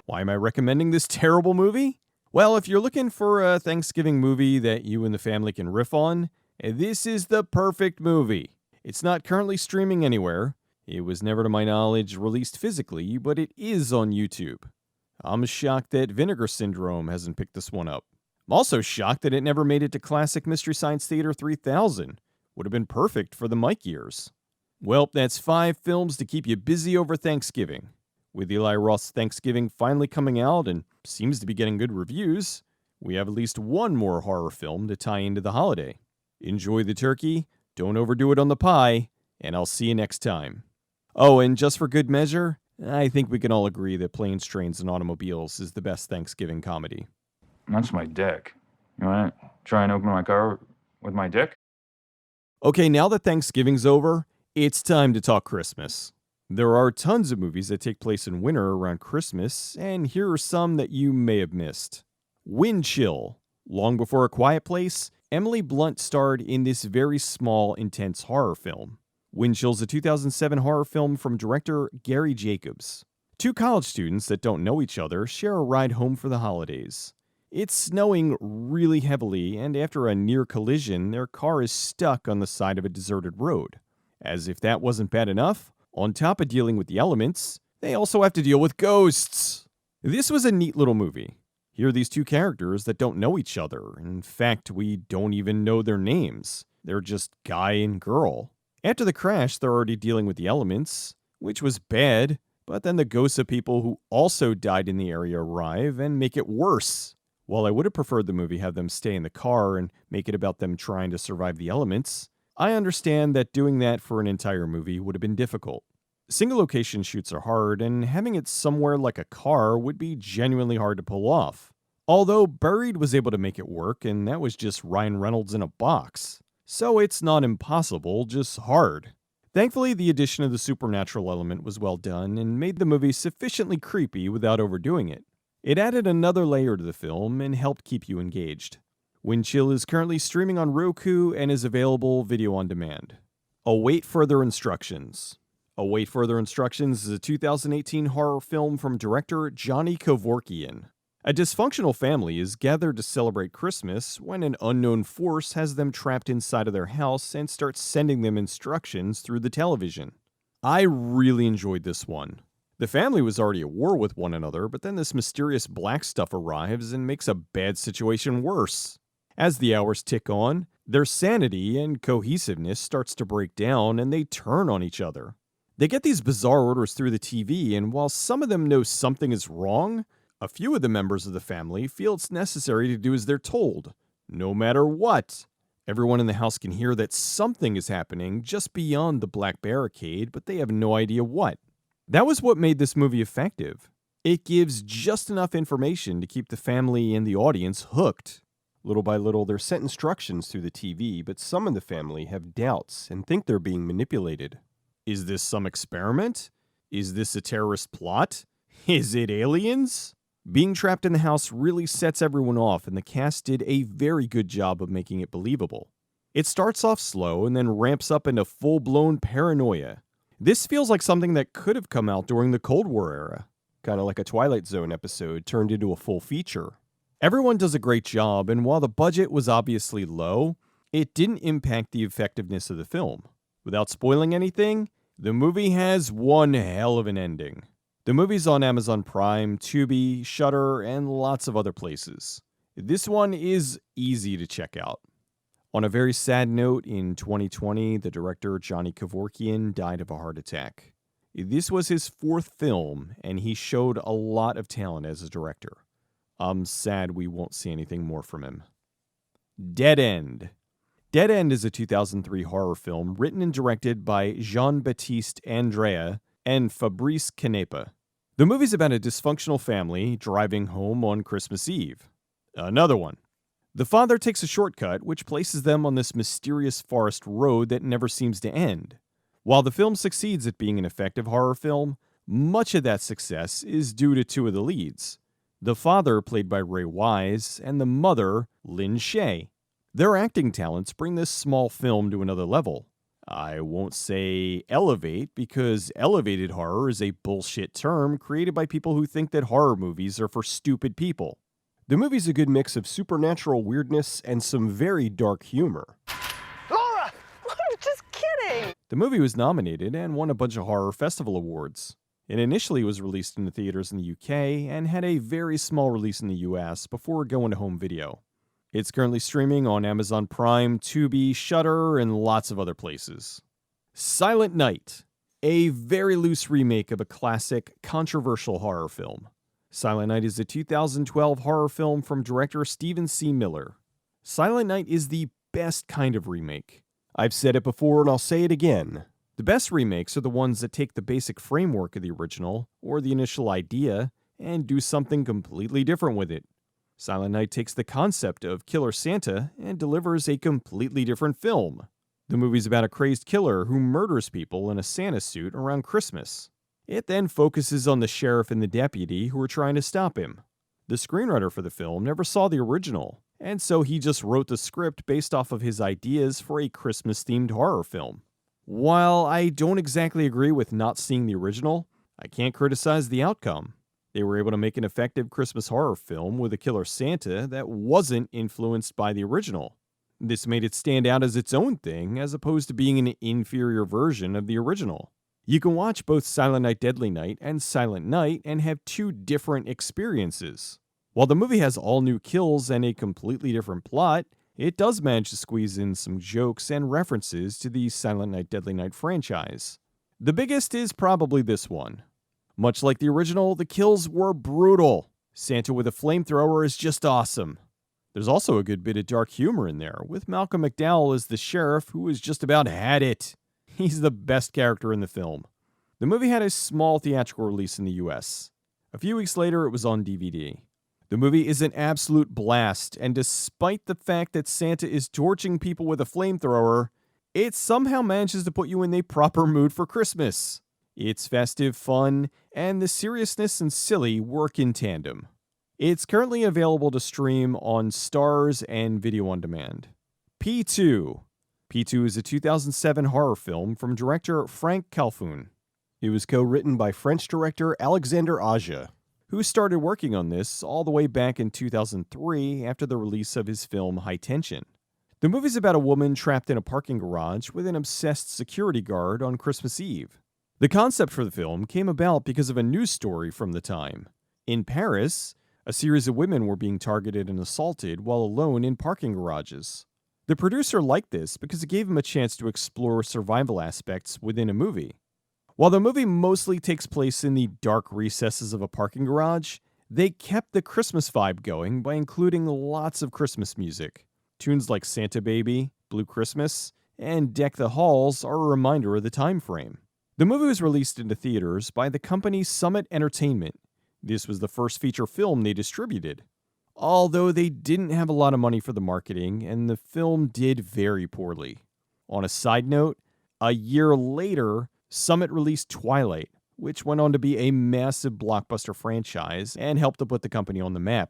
Why am I recommending this terrible movie? Well, if you're looking for a Thanksgiving movie that you and the family can riff on, this is the perfect movie. It's not currently streaming anywhere. It was never, to my knowledge, released physically, but it is on YouTube. I'm shocked that Vinegar Syndrome hasn't picked this one up. I'm also shocked that it never made it to Classic Mystery Science Theater 3000. Would have been perfect for the Mike years. Well, that's 5 films to keep you busy over Thanksgiving. With Eli Roth's Thanksgiving finally coming out and seems to be getting good reviews, we have at least one more horror film to tie into the holiday. Enjoy the turkey, don't overdo it on the pie, and I'll see you next time. Oh, and just for good measure, I think we can all agree that Planes, Trains, and Automobiles is the best Thanksgiving comedy. That's my dick. You want to try and open my car with my dick? Okay, now that Thanksgiving's over, it's time to talk Christmas. There are tons of movies that take place in winter around Christmas, and here are some that you may have missed. Wind Chill. Long before A Quiet Place, Emily Blunt starred in this very small, intense horror film. Wind Chill's a 2007 horror film from director Gary Jacobs. 2 college students that don't know each other share a ride home for the holidays. It's snowing really heavily, and after a near collision, their car is stuck on the side of a deserted road. As if that wasn't bad enough, on top of dealing with the elements, they also have to deal with ghosts. This was a neat little movie. Here are these 2 characters that don't know each other. In fact, we don't even know their names. They're just guy and girl. After the crash, they're already dealing with the elements, which was bad, but then the ghosts of people who also died in the area arrive and make it worse. While I would have preferred the movie have them stay in the car and make it about them trying to survive the elements, I understand that doing that for an entire movie would have been difficult. Single location shoots are hard, and having it somewhere like a car would be genuinely hard to pull off. Although Buried was able to make it work, and that was just Ryan Reynolds in a box. So it's not impossible, just hard. Thankfully, the addition of the supernatural element was well done and made the movie sufficiently creepy without overdoing it. It added another layer to the film and helped keep you engaged. Wind Chill is currently streaming on Roku and is available video on demand. Await Further Instructions. Await Further Instructions is a 2018 horror film from director Johnny Kevorkian. A dysfunctional family is gathered to celebrate Christmas when an unknown force has them trapped inside of their house and starts sending them instructions through the television. I really enjoyed this one. The family was already at war with one another, but then this mysterious black stuff arrives and makes a bad situation worse. As the hours tick on, their sanity and cohesiveness starts to break down and they turn on each other. They get these bizarre orders through the TV, and while some of them know something is wrong, a few of the members of the family feel it's necessary to do as they're told, no matter what. Everyone in the house can hear that something is happening just beyond the black barricade, but they have no idea what. That was what made this movie effective. It gives just enough information to keep the family and the audience hooked. Little by little, they're sent instructions through the TV, but some in the family have doubts and think they're being manipulated. Is this some experiment? Is this a terrorist plot? Is it aliens? Being trapped in the house really sets everyone off, and the cast did a very good job of making it believable. It starts off slow and then ramps up into full-blown paranoia. This feels like something that could have come out during the Cold War era, kind of like a Twilight Zone episode turned into a full feature. Everyone does a great job, and while the budget was obviously low, it didn't impact the effectiveness of the film. Without spoiling anything, the movie has one hell of an ending. The movie's on Amazon Prime, Tubi, Shudder, and lots of other places. This one is easy to check out. On a very sad note, in 2020, the director Johnny Kevorkian died of a heart attack. This was his fourth film, and he showed a lot of talent as a director. I'm sad we won't see anything more from him. Dead End. Dead End is a 2003 horror film written and directed by Jean-Baptiste Andrea and Fabrice Canepa. The movie's about a dysfunctional family driving home on Christmas Eve. Another one. The father takes a shortcut, which places them on this mysterious forest road that never seems to end. While the film succeeds at being an effective horror film, much of that success is due to two of the leads. The father, played by Ray Wise, and the mother, Lynn Shay. Their acting talents bring this small film to another level. I won't say elevate, because elevated horror is a bullshit term created by people who think that horror movies are for stupid people. The movie's a good mix of supernatural weirdness and some very dark humor. Laura! I'm just kidding! The movie was nominated and won a bunch of horror festival awards. It initially was released in the theaters in the UK and had a very small release in the US before going to home video. It's currently streaming on Amazon Prime, Tubi, Shudder, and lots of other places. Silent Night, a very loose remake of a classic, controversial horror film. Silent Night is a 2012 horror film from director Stephen C. Miller. Silent Night is the best kind of remake. I've said it before and I'll say it again. The best remakes are the ones that take the basic framework of the original, or the initial idea, and do something completely different with it. Silent Night takes the concept of Killer Santa and delivers a completely different film. The movie's about a crazed killer who murders people in a Santa suit around Christmas. It then focuses on the sheriff and the deputy who are trying to stop him. The screenwriter for the film never saw the original, and so he just wrote the script based off of his ideas for a Christmas-themed horror film. While I don't exactly agree with not seeing the original, I can't criticize the outcome. They were able to make an effective Christmas horror film with a killer Santa that wasn't influenced by the original. This made it stand out as its own thing, as opposed to being an inferior version of the original. You can watch both Silent Night Deadly Night and Silent Night and have two different experiences. While the movie has all new kills and a completely different plot, it does manage to squeeze in some jokes and references to the Silent Night Deadly Night franchise. The biggest is probably this one. Much like the original, the kills were brutal. Santa with a flamethrower is just awesome. There's also a good bit of dark humor in there, with Malcolm McDowell as the sheriff who has just about had it. He's the best character in the film. The movie had a small theatrical release in the US. A few weeks later, it was on DVD. The movie is an absolute blast, and despite the fact that Santa is torching people with a flamethrower, it somehow manages to put you in the proper mood for Christmas. It's festive, fun, and the seriousness and silly work in tandem. It's currently available to stream on Starz and Video on Demand. P2. P2 is a 2007 horror film from director Frank Calhoun. It was co-written by French director Alexandre Aja, who started working on this all the way back in 2003 after the release of his film High Tension. The movie's about a woman trapped in a parking garage with an obsessed security guard on Christmas Eve. The concept for the film came about because of a news story from the time. In Paris, a series of women were being targeted and assaulted while alone in parking garages. The producer liked this because it gave him a chance to explore survival aspects within a movie. While the movie mostly takes place in the dark recesses of a parking garage, they kept the Christmas vibe going by including lots of Christmas music. Tunes like Santa Baby, Blue Christmas, and Deck the Halls are a reminder of the time frame. The movie was released into theaters by the company Summit Entertainment. This was the first feature film they distributed. Although they didn't have a lot of money for the marketing, and the film did very poorly. On a side note, a year later, Summit released Twilight, which went on to be a massive blockbuster franchise and helped to put the company on the map.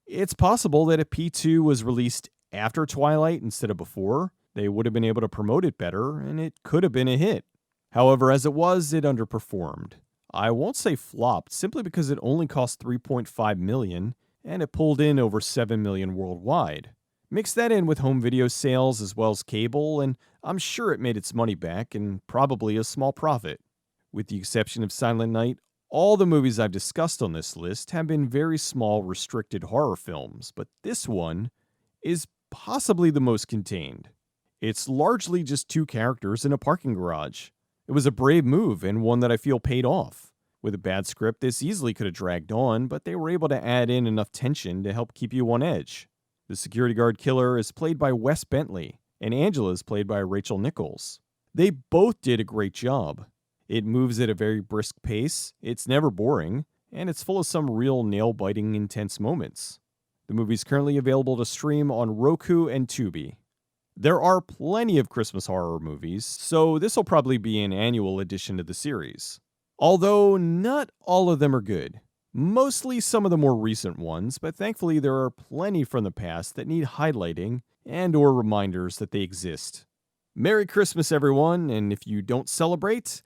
It's possible that if P2 was released after Twilight instead of before, they would have been able to promote it better, and it could have been a hit. However, as it was, it underperformed. I won't say flopped, simply because it only cost $3.5 million, and it pulled in over $7 million worldwide. Mix that in with home video sales as well as cable, and I'm sure it made its money back and probably a small profit. With the exception of Silent Night, all the movies I've discussed on this list have been very small, restricted horror films, but this one is possibly the most contained. It's largely just two characters in a parking garage. It was a brave move and one that I feel paid off. With a bad script, this easily could have dragged on, but they were able to add in enough tension to help keep you on edge. The security guard killer is played by Wes Bentley, and Angela is played by Rachel Nichols. They both did a great job. It moves at a very brisk pace, it's never boring, and it's full of some real nail-biting, intense moments. The movie's currently available to stream on Roku and Tubi. There are plenty of Christmas horror movies, so this will probably be an annual addition to the series. Although not all of them are good. Mostly some of the more recent ones, but thankfully there are plenty from the past that need highlighting and or reminders that they exist. Merry Christmas, everyone, and if you don't celebrate,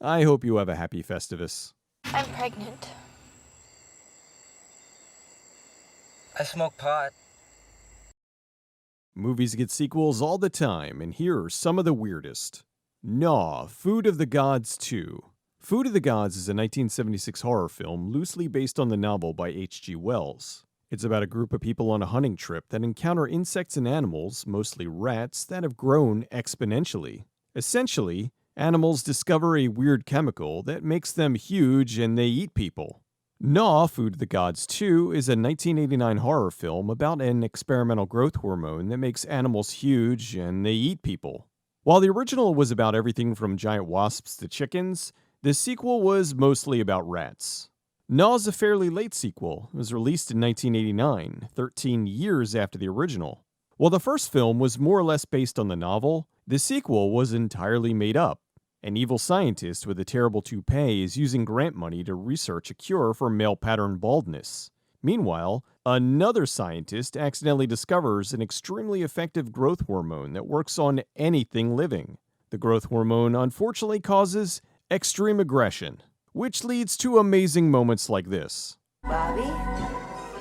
I hope you have a happy Festivus. I'm pregnant. I smoke pot. Movies get sequels all the time, and here are some of the weirdest. Gnaw, Food of the Gods 2. Food of the Gods is a 1976 horror film loosely based on the novel by H.G. Wells. It's about a group of people on a hunting trip that encounter insects and animals, mostly rats, that have grown exponentially. Essentially, animals discover a weird chemical that makes them huge and they eat people. Gnaw, Food of the Gods 2 is a 1989 horror film about an experimental growth hormone that makes animals huge and they eat people. While the original was about everything from giant wasps to chickens, the sequel was mostly about rats. Gnaw is a fairly late sequel. It was released in 1989, 13 years after the original. While the first film was more or less based on the novel, the sequel was entirely made up. An evil scientist with a terrible toupee is using grant money to research a cure for male pattern baldness. Meanwhile, another scientist accidentally discovers an extremely effective growth hormone that works on anything living. The growth hormone unfortunately causes extreme aggression, which leads to amazing moments like this. Bobby,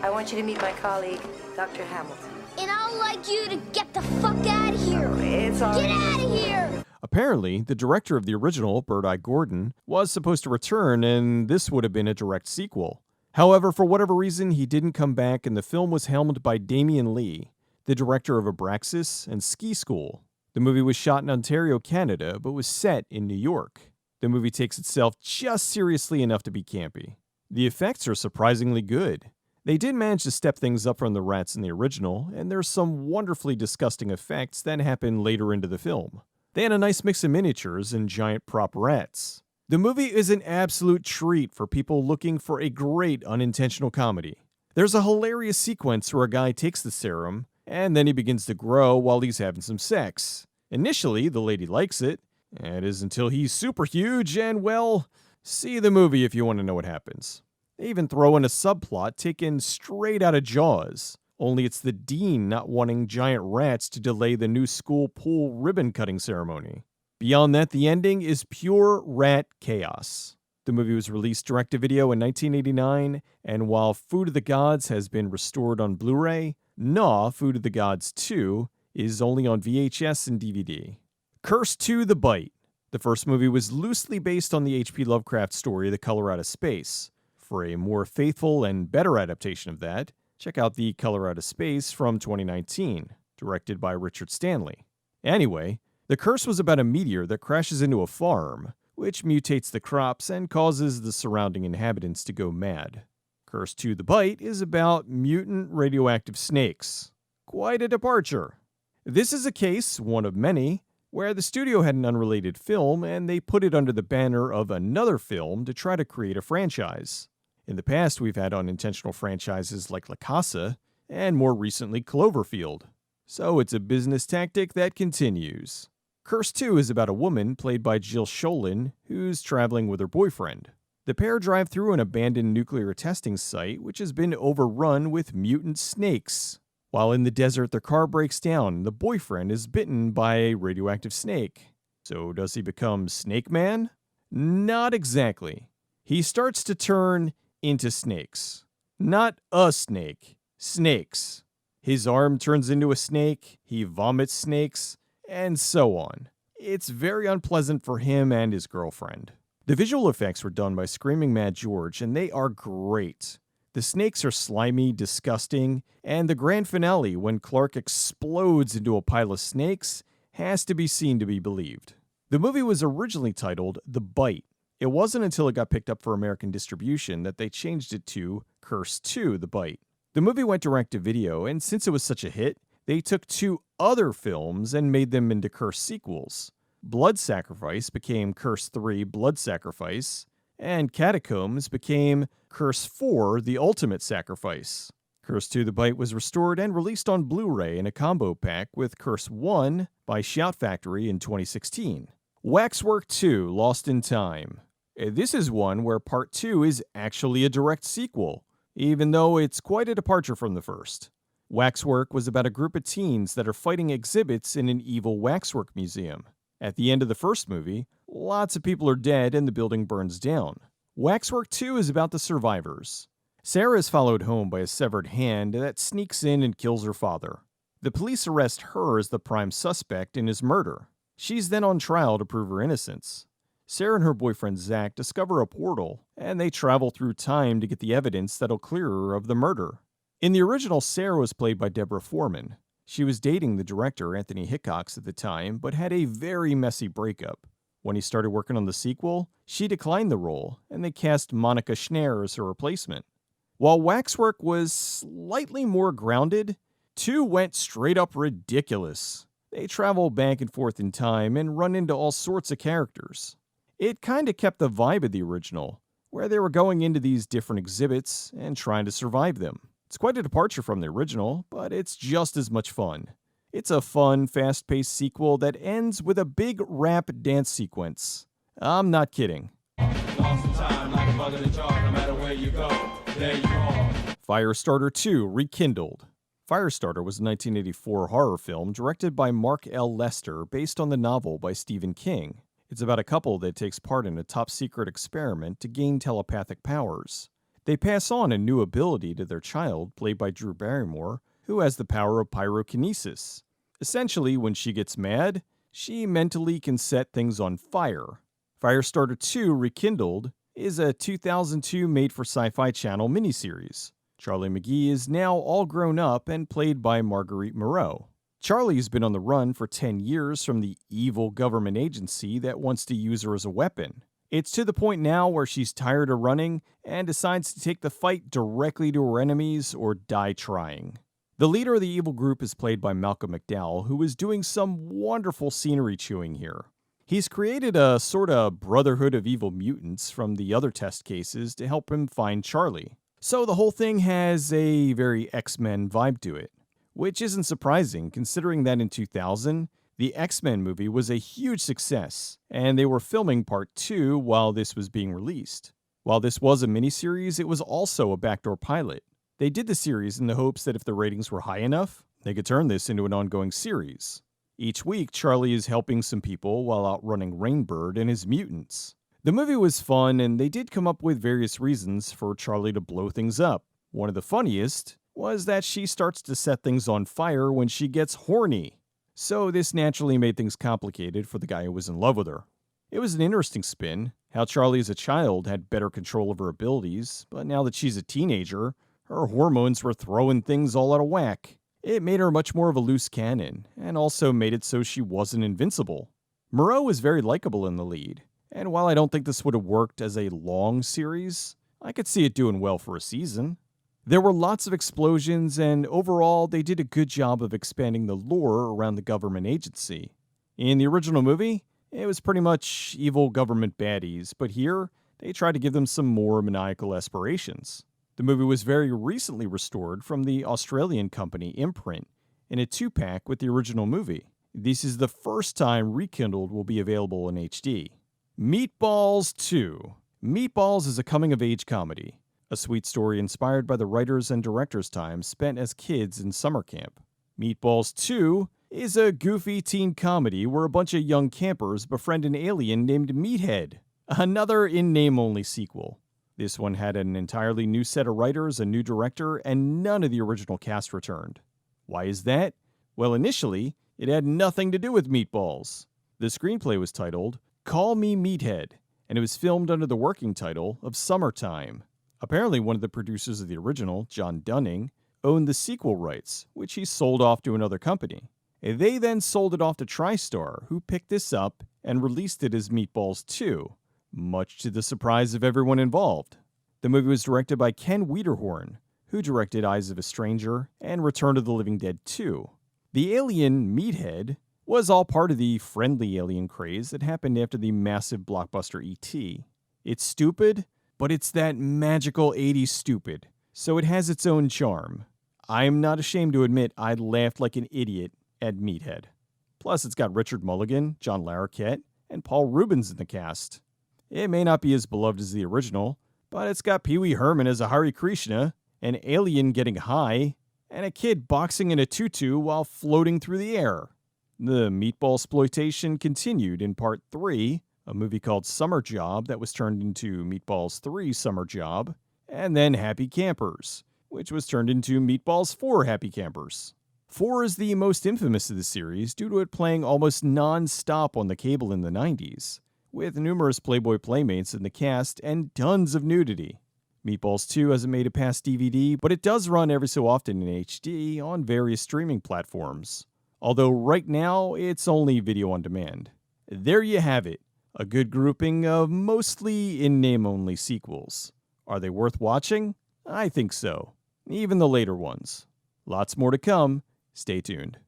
I want you to meet my colleague, Dr. Hamilton. And I'd like you to get the fuck out of here. It's all Get right. out of here! Apparently, the director of the original, Bird-Eye Gordon, was supposed to return, and this would have been a direct sequel. However, for whatever reason, he didn't come back, and the film was helmed by Damien Lee, the director of Abraxas and Ski School. The movie was shot in Ontario, Canada, but was set in New York. The movie takes itself just seriously enough to be campy. The effects are surprisingly good. They did manage to step things up from the rats in the original, and there's some wonderfully disgusting effects that happen later into the film. They had a nice mix of miniatures and giant prop rats. The movie is an absolute treat for people looking for a great unintentional comedy. There's a hilarious sequence where a guy takes the serum, and then he begins to grow while he's having some sex. Initially, the lady likes it. It is until he's super huge, and well, see the movie if you want to know what happens. They even throw in a subplot taken straight out of Jaws, only it's the dean not wanting giant rats to delay the new school pool ribbon-cutting ceremony. Beyond that, the ending is pure rat chaos. The movie was released direct-to-video in 1989, and while Food of the Gods has been restored on Blu-ray, Gnaw, Food of the Gods 2, is only on VHS and DVD. Curse 2: The Bite. The first movie was loosely based on the H.P. Lovecraft story The Color Out of Space. For a more faithful and better adaptation of that, check out The Color Out of Space from 2019, directed by Richard Stanley. Anyway, the curse was about a meteor that crashes into a farm, which mutates the crops and causes the surrounding inhabitants to go mad. Curse 2: The Bite is about mutant radioactive snakes. Quite a departure. This is a case, one of many, where the studio had an unrelated film and they put it under the banner of another film to try to create a franchise. In the past, we've had unintentional franchises like La Casa, and more recently Cloverfield. So it's a business tactic that continues. Curse 2 is about a woman, played by Jill Sholin, who's traveling with her boyfriend. The pair drive through an abandoned nuclear testing site which has been overrun with mutant snakes. While in the desert, their car breaks down and the boyfriend is bitten by a radioactive snake. So does he become Snake Man? Not exactly. He starts to turn into snakes. Not a snake. Snakes. His arm turns into a snake, he vomits snakes, and so on. It's very unpleasant for him and his girlfriend. The visual effects were done by Screaming Mad George, and they are great. The snakes are slimy, disgusting, and the grand finale, when Clark explodes into a pile of snakes, has to be seen to be believed. The movie was originally titled The Bite. It wasn't until it got picked up for American distribution that they changed it to Curse 2: The Bite. The movie went direct to video, and since it was such a hit, they took two other films and made them into Curse sequels. Blood Sacrifice became Curse 3: Blood Sacrifice, and Catacombs became Curse 4: The Ultimate Sacrifice. Curse 2: The Bite was restored and released on Blu-ray in a combo pack with Curse 1 by Shout Factory in 2016. Waxwork 2: Lost in Time. This is one where Part 2 is actually a direct sequel, even though it's quite a departure from the first. Waxwork was about a group of teens that are fighting exhibits in an evil waxwork museum. At the end of the first movie, lots of people are dead and the building burns down. Waxwork 2 is about the survivors. Sarah is followed home by a severed hand that sneaks in and kills her father. The police arrest her as the prime suspect in his murder. She's then on trial to prove her innocence. Sarah and her boyfriend Zach discover a portal, and they travel through time to get the evidence that'll clear her of the murder. In the original, Sarah was played by Deborah Foreman. She was dating the director, Anthony Hickox, at the time, but had a very messy breakup. When he started working on the sequel, she declined the role, and they cast Monica Schneider as her replacement. While Waxwork was slightly more grounded, 2 went straight up ridiculous. They travel back and forth in time and run into all sorts of characters. It kinda kept the vibe of the original, where they were going into these different exhibits and trying to survive them. It's quite a departure from the original, but it's just as much fun. It's a fun, fast-paced sequel that ends with a big rap dance sequence. I'm not kidding. Firestarter 2: Rekindled. Firestarter was a 1984 horror film directed by Mark L. Lester based on the novel by Stephen King. It's about a couple that takes part in a top-secret experiment to gain telepathic powers. They pass on a new ability to their child, played by Drew Barrymore, who has the power of pyrokinesis. Essentially, when she gets mad, she mentally can set things on fire. Firestarter 2: Rekindled is a 2002 made-for-Sci-Fi Channel miniseries. Charlie McGee is now all grown up and played by Marguerite Moreau. Charlie's been on the run for 10 years from the evil government agency that wants to use her as a weapon. It's to the point now where she's tired of running and decides to take the fight directly to her enemies or die trying. The leader of the evil group is played by Malcolm McDowell, who is doing some wonderful scenery chewing here. He's created a sort of brotherhood of evil mutants from the other test cases to help him find Charlie. So the whole thing has a very X-Men vibe to it, which isn't surprising considering that in 2000, the X-Men movie was a huge success, and they were filming part 2 while this was being released. While this was a miniseries, it was also a backdoor pilot. They did the series in the hopes that if the ratings were high enough, they could turn this into an ongoing series. Each week, Charlie is helping some people while outrunning Rainbird and his mutants. The movie was fun, and they did come up with various reasons for Charlie to blow things up. One of the funniest was that she starts to set things on fire when she gets horny. So this naturally made things complicated for the guy who was in love with her. It was an interesting spin, how Charlie as a child had better control of her abilities, but now that she's a teenager, her hormones were throwing things all out of whack. It made her much more of a loose cannon, and also made it so she wasn't invincible. Moreau was very likable in the lead, and while I don't think this would have worked as a long series, I could see it doing well for a season. There were lots of explosions, and overall, they did a good job of expanding the lore around the government agency. In the original movie, it was pretty much evil government baddies, but here, they tried to give them some more maniacal aspirations. The movie was very recently restored from the Australian company Imprint in a 2-pack with the original movie. This is the first time Rekindled will be available in HD. Meatballs 2. Meatballs is a coming-of-age comedy. A sweet story inspired by the writers' and directors' time spent as kids in summer camp. Meatballs 2 is a goofy teen comedy where a bunch of young campers befriend an alien named Meathead, another in-name-only sequel. This one had an entirely new set of writers, a new director, and none of the original cast returned. Why is that? Well, initially, it had nothing to do with Meatballs. The screenplay was titled Call Me Meathead, and it was filmed under the working title of Summertime. Apparently, one of the producers of the original, John Dunning, owned the sequel rights, which he sold off to another company. They then sold it off to TriStar, who picked this up and released it as Meatballs 2, much to the surprise of everyone involved. The movie was directed by Ken Wiederhorn, who directed Eyes of a Stranger and Return of the Living Dead 2. The alien, Meathead, was all part of the friendly alien craze that happened after the massive blockbuster E.T. It's stupid, but it's that magical 80s stupid, so it has its own charm. I'm not ashamed to admit I laughed like an idiot at Meathead. Plus, it's got Richard Mulligan, John Larroquette, and Paul Rubens in the cast. It may not be as beloved as the original, but it's got Pee Wee Herman as a Hare Krishna, an alien getting high, and a kid boxing in a tutu while floating through the air. The meatball exploitation continued in Part 3, a movie called Summer Job that was turned into Meatballs 3 Summer Job, and then Happy Campers, which was turned into Meatballs 4 Happy Campers. 4 is the most infamous of the series due to it playing almost non-stop on the cable in the 90s, with numerous Playboy playmates in the cast and tons of nudity. Meatballs 2 hasn't made it past DVD, but it does run every so often in HD on various streaming platforms, although right now it's only video on demand. There you have it. A good grouping of mostly in-name-only sequels. Are they worth watching? I think so. Even the later ones. Lots more to come. Stay tuned.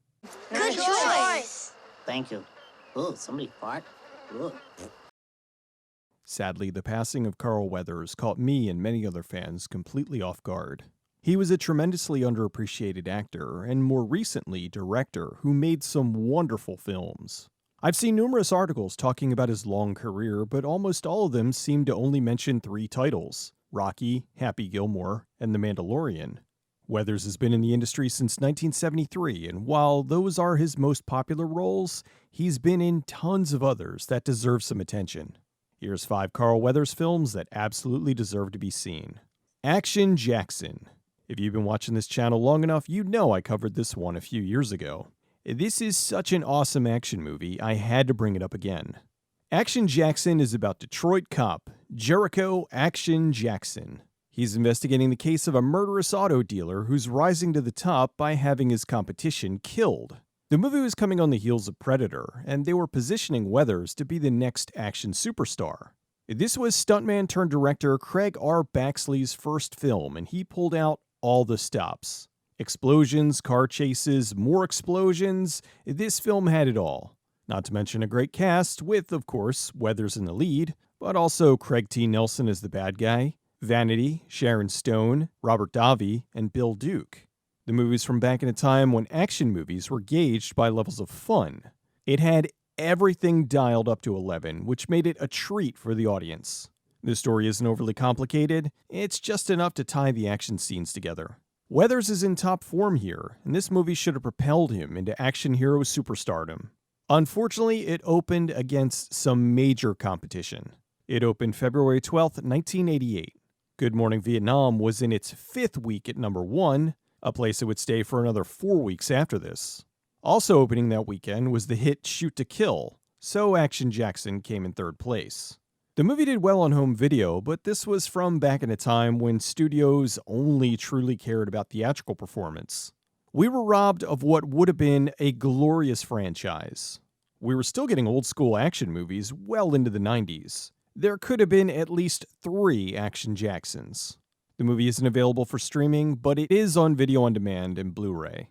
Good choice. Thank you. Oh, somebody fart? Ugh. Sadly, the passing of Carl Weathers caught me and many other fans completely off guard. He was a tremendously underappreciated actor, and more recently, director, who made some wonderful films. I've seen numerous articles talking about his long career, but almost all of them seem to only mention 3 titles: Rocky, Happy Gilmore, and The Mandalorian. Weathers has been in the industry since 1973, and while those are his most popular roles, he's been in tons of others that deserve some attention. Here's 5 Carl Weathers films that absolutely deserve to be seen. Action Jackson. If you've been watching this channel long enough, you know I covered this one a few years ago. This is such an awesome action movie, I had to bring it up again. Action Jackson is about Detroit cop Jericho Action Jackson. He's investigating the case of a murderous auto dealer who's rising to the top by having his competition killed. The movie was coming on the heels of Predator, and they were positioning Weathers to be the next action superstar. This was stuntman turned director Craig R. Baxley's first film, and he pulled out all the stops. Explosions, car chases, more explosions. This film had it all. Not to mention a great cast with, of course, Weathers in the lead, but also Craig T. Nelson as the bad guy, Vanity, Sharon Stone, Robert Davi, and Bill Duke. The movie's from back in a time when action movies were gauged by levels of fun. It had everything dialed up to 11, which made it a treat for the audience. The story isn't overly complicated, it's just enough to tie the action scenes together. Weathers is in top form here, and this movie should have propelled him into action hero superstardom. Unfortunately, it opened against some major competition. It opened February 12th, 1988. Good Morning Vietnam was in its 5th week at number 1, a place it would stay for another 4 weeks after this. Also opening that weekend was the hit Shoot to Kill, so Action Jackson came in 3rd place. The movie did well on home video, but this was from back in a time when studios only truly cared about theatrical performance. We were robbed of what would have been a glorious franchise. We were still getting old school action movies well into the 90s. There could have been at least 3 Action Jacksons. The movie isn't available for streaming, but it is on video on demand and Blu-ray.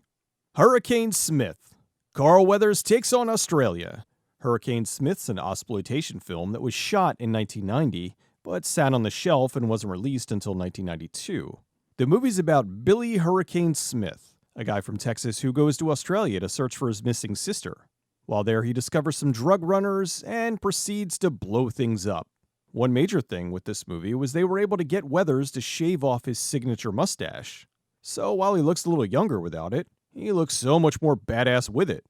Hurricane Smith. Carl Weathers takes on Australia. Hurricane Smith's an exploitation film that was shot in 1990, but sat on the shelf and wasn't released until 1992. The movie's about Billy Hurricane Smith, a guy from Texas who goes to Australia to search for his missing sister. While there, he discovers some drug runners and proceeds to blow things up. One major thing with this movie was they were able to get Weathers to shave off his signature mustache. So while he looks a little younger without it, he looks so much more badass with it.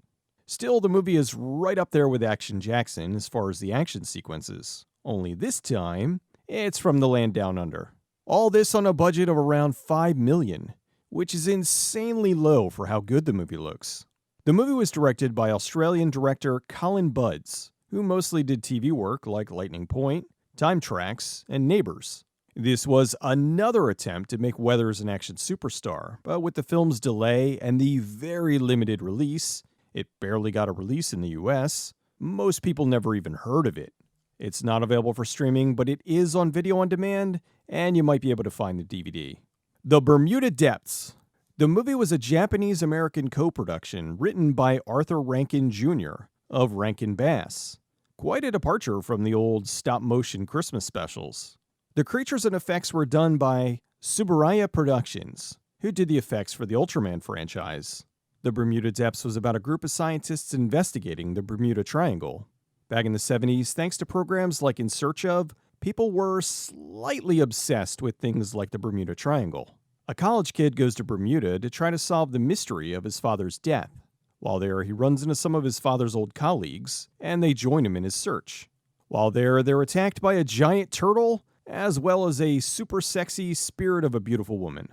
Still, the movie is right up there with Action Jackson as far as the action sequences. Only this time, it's from the land down under. All this on a budget of around $5 million, which is insanely low for how good the movie looks. The movie was directed by Australian director Colin Budds, who mostly did TV work like Lightning Point, Time Tracks, and Neighbours. This was another attempt to make Weathers an action superstar, but with the film's delay and the very limited release, it barely got a release in the US. Most people never even heard of it. It's not available for streaming, but it is on video on demand, and you might be able to find the DVD. The Bermuda Depths. The movie was a Japanese-American co-production written by Arthur Rankin Jr. of Rankin Bass. Quite a departure from the old stop-motion Christmas specials. The creatures and effects were done by Subaraya Productions, who did the effects for the Ultraman franchise. The Bermuda Depths was about a group of scientists investigating the Bermuda Triangle. Back in the 70s, thanks to programs like In Search Of, people were slightly obsessed with things like the Bermuda Triangle. A college kid goes to Bermuda to try to solve the mystery of his father's death. While there, he runs into some of his father's old colleagues, and they join him in his search. While there, they're attacked by a giant turtle, as well as a super sexy spirit of a beautiful woman.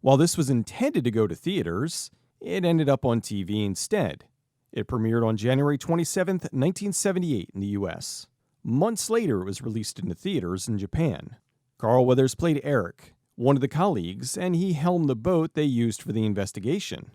While this was intended to go to theaters, it ended up on TV instead. It premiered on January 27, 1978 in the US. Months later, it was released into theaters in Japan. Carl Weathers played Eric, one of the colleagues, and he helmed the boat they used for the investigation.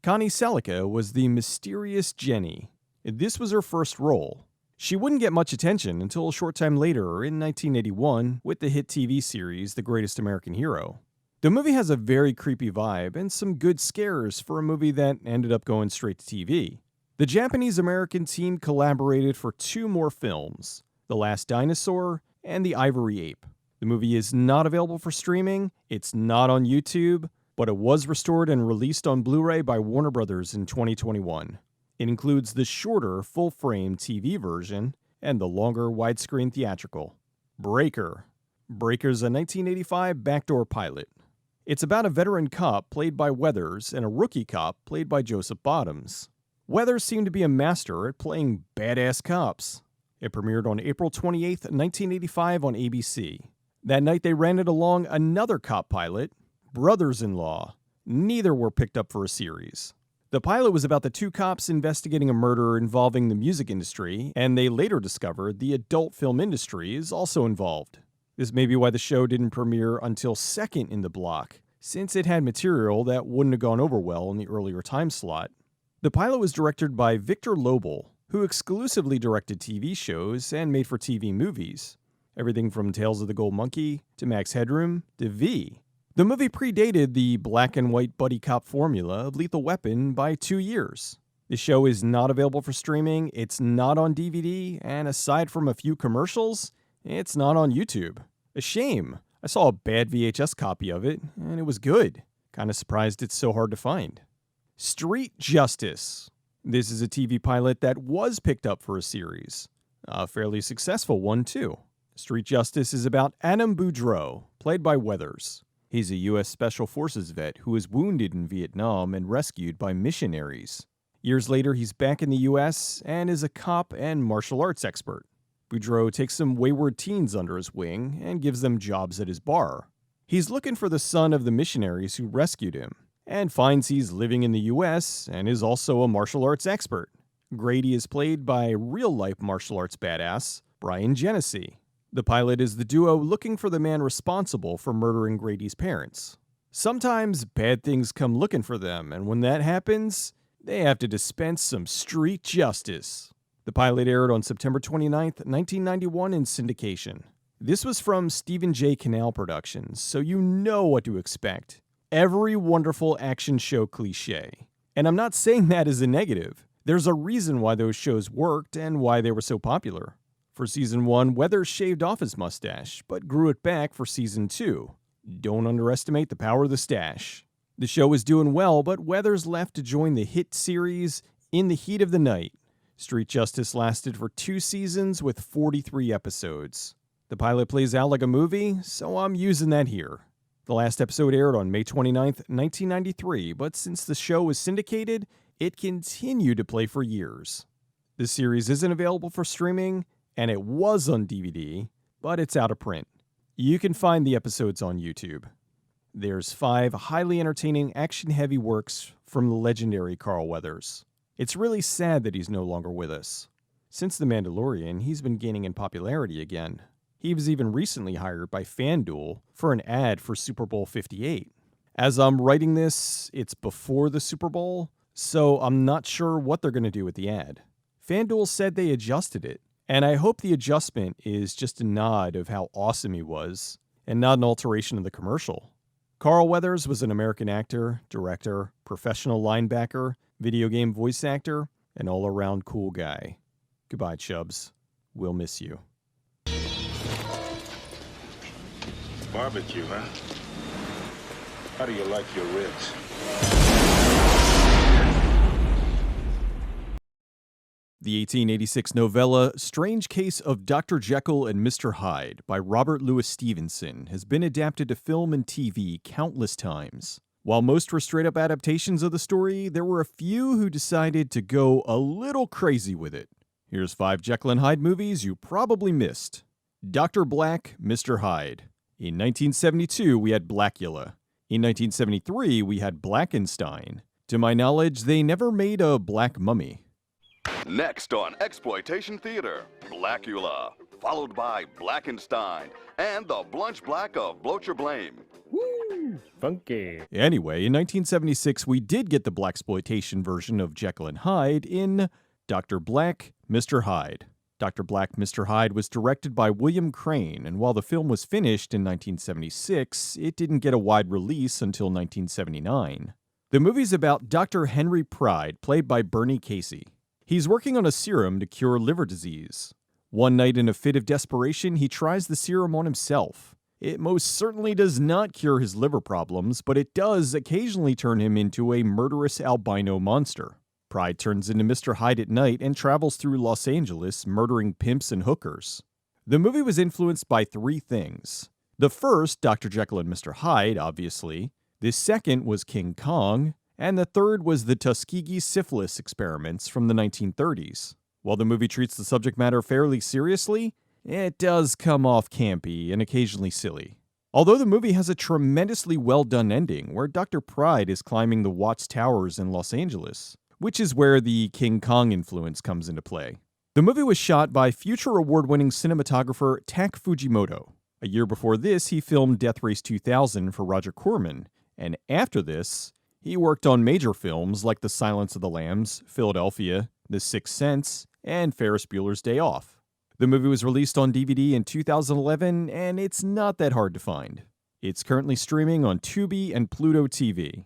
Connie Selica was the mysterious Jenny. This was her first role. She wouldn't get much attention until a short time later in 1981 with the hit TV series The Greatest American Hero. The movie has a very creepy vibe and some good scares for a movie that ended up going straight to TV. The Japanese-American team collaborated for 2 more films, The Last Dinosaur and The Ivory Ape. The movie is not available for streaming, it's not on YouTube, but it was restored and released on Blu-ray by Warner Brothers in 2021. It includes the shorter full-frame TV version and the longer widescreen theatrical. Breaker. Breaker's a 1985 backdoor pilot. It's about a veteran cop played by Weathers and a rookie cop played by Joseph Bottoms. Weathers seemed to be a master at playing badass cops. It premiered on April 28, 1985 on ABC. That night they ran it along another cop pilot, Brothers-in-Law. Neither were picked up for a series. The pilot was about the 2 cops investigating a murder involving the music industry, and they later discovered the adult film industry is also involved. This may be why the show didn't premiere until second in the block, since it had material that wouldn't have gone over well in the earlier time slot. The pilot was directed by Victor Lobel, who exclusively directed TV shows and made for TV movies. Everything from Tales of the Gold Monkey to Max Headroom to V. The movie predated the black and white buddy cop formula of Lethal Weapon by 2 years. The show is not available for streaming, it's not on DVD, and aside from a few commercials, it's not on YouTube. A shame. I saw a bad VHS copy of it, and it was good. Kinda surprised it's so hard to find. Street Justice. This is a TV pilot that was picked up for a series. A fairly successful one, too. Street Justice is about Adam Boudreau, played by Weathers. He's a U.S. Special Forces vet who was wounded in Vietnam and rescued by missionaries. Years later, he's back in the U.S. and is a cop and martial arts expert. Boudreau takes some wayward teens under his wing and gives them jobs at his bar. He's looking for the son of the missionaries who rescued him, and finds he's living in the U.S. and is also a martial arts expert. Grady is played by real-life martial arts badass Brian Genesee. The pilot is the duo looking for the man responsible for murdering Grady's parents. Sometimes bad things come looking for them, and when that happens, they have to dispense some street justice. The pilot aired on September 29th, 1991 in syndication. This was from Stephen J. Cannell Productions, so you know what to expect. Every wonderful action show cliche. And I'm not saying that as a negative. There's a reason why those shows worked and why they were so popular. For season 1, Weathers shaved off his mustache, but grew it back for season 2. Don't underestimate the power of the stash. The show was doing well, but Weathers left to join the hit series In the Heat of the Night. Street Justice lasted for 2 seasons with 43 episodes. The pilot plays out like a movie, so I'm using that here. The last episode aired on May 29th, 1993, but since the show was syndicated, it continued to play for years. This series isn't available for streaming, and it was on DVD, but it's out of print. You can find the episodes on YouTube. There's 5 highly entertaining action-heavy works from the legendary Carl Weathers. It's really sad that he's no longer with us. Since The Mandalorian, he's been gaining in popularity again. He was even recently hired by FanDuel for an ad for Super Bowl 58. As I'm writing this, it's before the Super Bowl, so I'm not sure what they're going to do with the ad. FanDuel said they adjusted it, and I hope the adjustment is just a nod of how awesome he was, and not an alteration of the commercial. Carl Weathers was an American actor, director, professional linebacker, video game voice actor, and all-around cool guy. Goodbye, Chubbs. We'll miss you. Barbecue, huh? How do you like your ribs? The 1886 novella Strange Case of Dr. Jekyll and Mr. Hyde by Robert Louis Stevenson has been adapted to film and TV countless times. While most were straight-up adaptations of the story, there were a few who decided to go a little crazy with it. Here's 5 Jekyll and Hyde movies you probably missed. Dr. Black, Mr. Hyde. In 1972, we had Blackula. In 1973, we had Blackenstein. To my knowledge, they never made a Black Mummy. Next on Exploitation Theater, Blackula, followed by Blackenstein, and the Blunch Black of Bloat Your Blame. Woo! Funky. Anyway, in 1976, we did get the blaxploitation version of Jekyll and Hyde in Dr. Black, Mr. Hyde. Dr. Black, Mr. Hyde was directed by William Crane, and while the film was finished in 1976, it didn't get a wide release until 1979. The movie's about Dr. Henry Pride, played by Bernie Casey. He's working on a serum to cure liver disease. One night in a fit of desperation, he tries the serum on himself. It most certainly does not cure his liver problems, but it does occasionally turn him into a murderous albino monster. Pride turns into Mr. Hyde at night and travels through Los Angeles, murdering pimps and hookers. The movie was influenced by 3 things. The first, Dr. Jekyll and Mr. Hyde, obviously. The second was King Kong. And the third was the Tuskegee syphilis experiments from the 1930s. While the movie treats the subject matter fairly seriously, it does come off campy and occasionally silly. Although the movie has a tremendously well-done ending where Dr. Pride is climbing the Watts Towers in Los Angeles, which is where the King Kong influence comes into play. The movie was shot by future award-winning cinematographer Tak Fujimoto. A year before this, he filmed Death Race 2000 for Roger Corman, and after this, he worked on major films like The Silence of the Lambs, Philadelphia, The Sixth Sense, and Ferris Bueller's Day Off. The movie was released on DVD in 2011, and it's not that hard to find. It's currently streaming on Tubi and Pluto TV.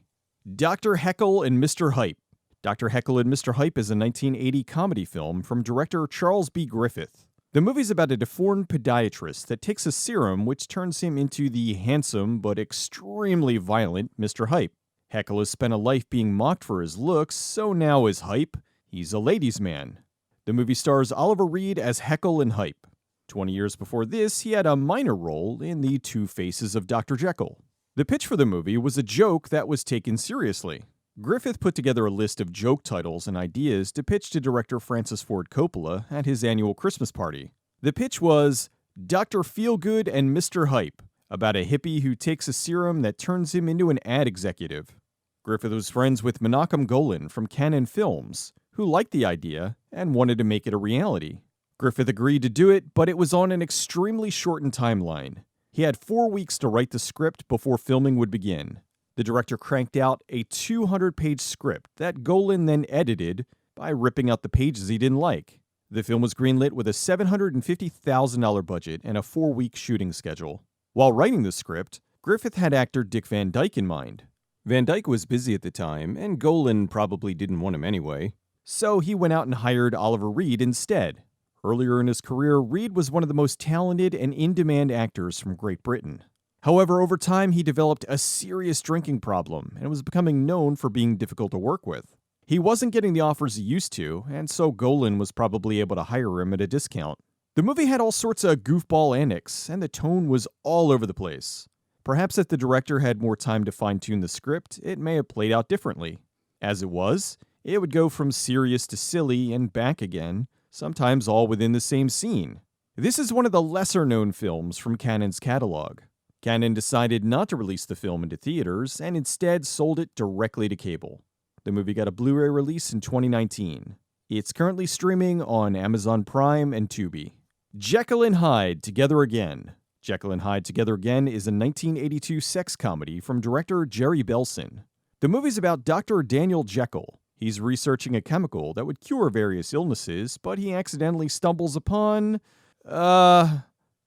Dr. Heckle and Mr. Hype. Dr. Heckle and Mr. Hype is a 1980 comedy film from director Charles B. Griffith. The movie's about a deformed podiatrist that takes a serum which turns him into the handsome but extremely violent Mr. Hype. Heckle has spent a life being mocked for his looks, so now as Hype, he's a ladies' man. The movie stars Oliver Reed as Heckle and Hype. 20 years before this, he had a minor role in The Two Faces of Dr. Jekyll. The pitch for the movie was a joke that was taken seriously. Griffith put together a list of joke titles and ideas to pitch to director Francis Ford Coppola at his annual Christmas party. The pitch was Dr. Feelgood and Mr. Hype, about a hippie who takes a serum that turns him into an ad executive. Griffith was friends with Menachem Golan from Cannon Films, who liked the idea and wanted to make it a reality. Griffith agreed to do it, but it was on an extremely shortened timeline. He had 4 weeks to write the script before filming would begin. The director cranked out a 200-page script that Golan then edited by ripping out the pages he didn't like. The film was greenlit with a $750,000 budget and a 4-week shooting schedule. While writing the script, Griffith had actor Dick Van Dyke in mind. Van Dyke was busy at the time, and Golan probably didn't want him anyway, so he went out and hired Oliver Reed instead. Earlier in his career, Reed was one of the most talented and in-demand actors from Great Britain. However, over time, he developed a serious drinking problem and was becoming known for being difficult to work with. He wasn't getting the offers he used to, and so Golan was probably able to hire him at a discount. The movie had all sorts of goofball antics, and the tone was all over the place. Perhaps if the director had more time to fine-tune the script, it may have played out differently. As it was, it would go from serious to silly and back again, sometimes all within the same scene. This is one of the lesser-known films from Cannon's catalog. Cannon decided not to release the film into theaters and instead sold it directly to cable. The movie got a Blu-ray release in 2019. It's currently streaming on Amazon Prime and Tubi. Jekyll and Hyde Together Again. Jekyll and Hyde Together Again is a 1982 sex comedy from director Jerry Belson. The movie's about Dr. Daniel Jekyll. He's researching a chemical that would cure various illnesses, but he accidentally stumbles upon,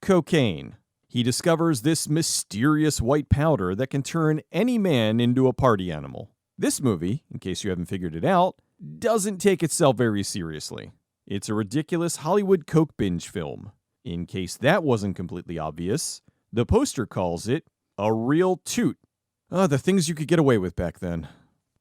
cocaine. He discovers this mysterious white powder that can turn any man into a party animal. This movie, in case you haven't figured it out, doesn't take itself very seriously. It's a ridiculous Hollywood coke binge film. In case that wasn't completely obvious, the poster calls it a real toot. The things you could get away with back then.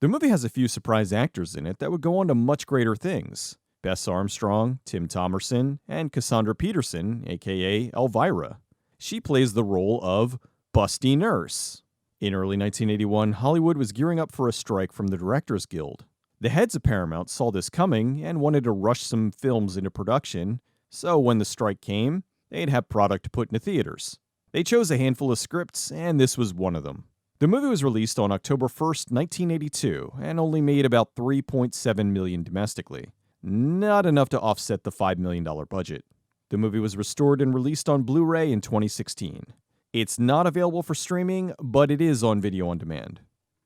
The movie has a few surprise actors in it that would go on to much greater things. Bess Armstrong, Tim Thomerson, and Cassandra Peterson, aka Elvira. She plays the role of Busty Nurse. In early 1981, Hollywood was gearing up for a strike from the Directors Guild. The heads of Paramount saw this coming and wanted to rush some films into production, so when the strike came, they'd have product put into theaters. They chose a handful of scripts, and this was one of them. The movie was released on October 1st, 1982, and only made about $3.7 million domestically. Not enough to offset the $5 million budget. The movie was restored and released on Blu-ray in 2016. It's not available for streaming, but it is on video on demand.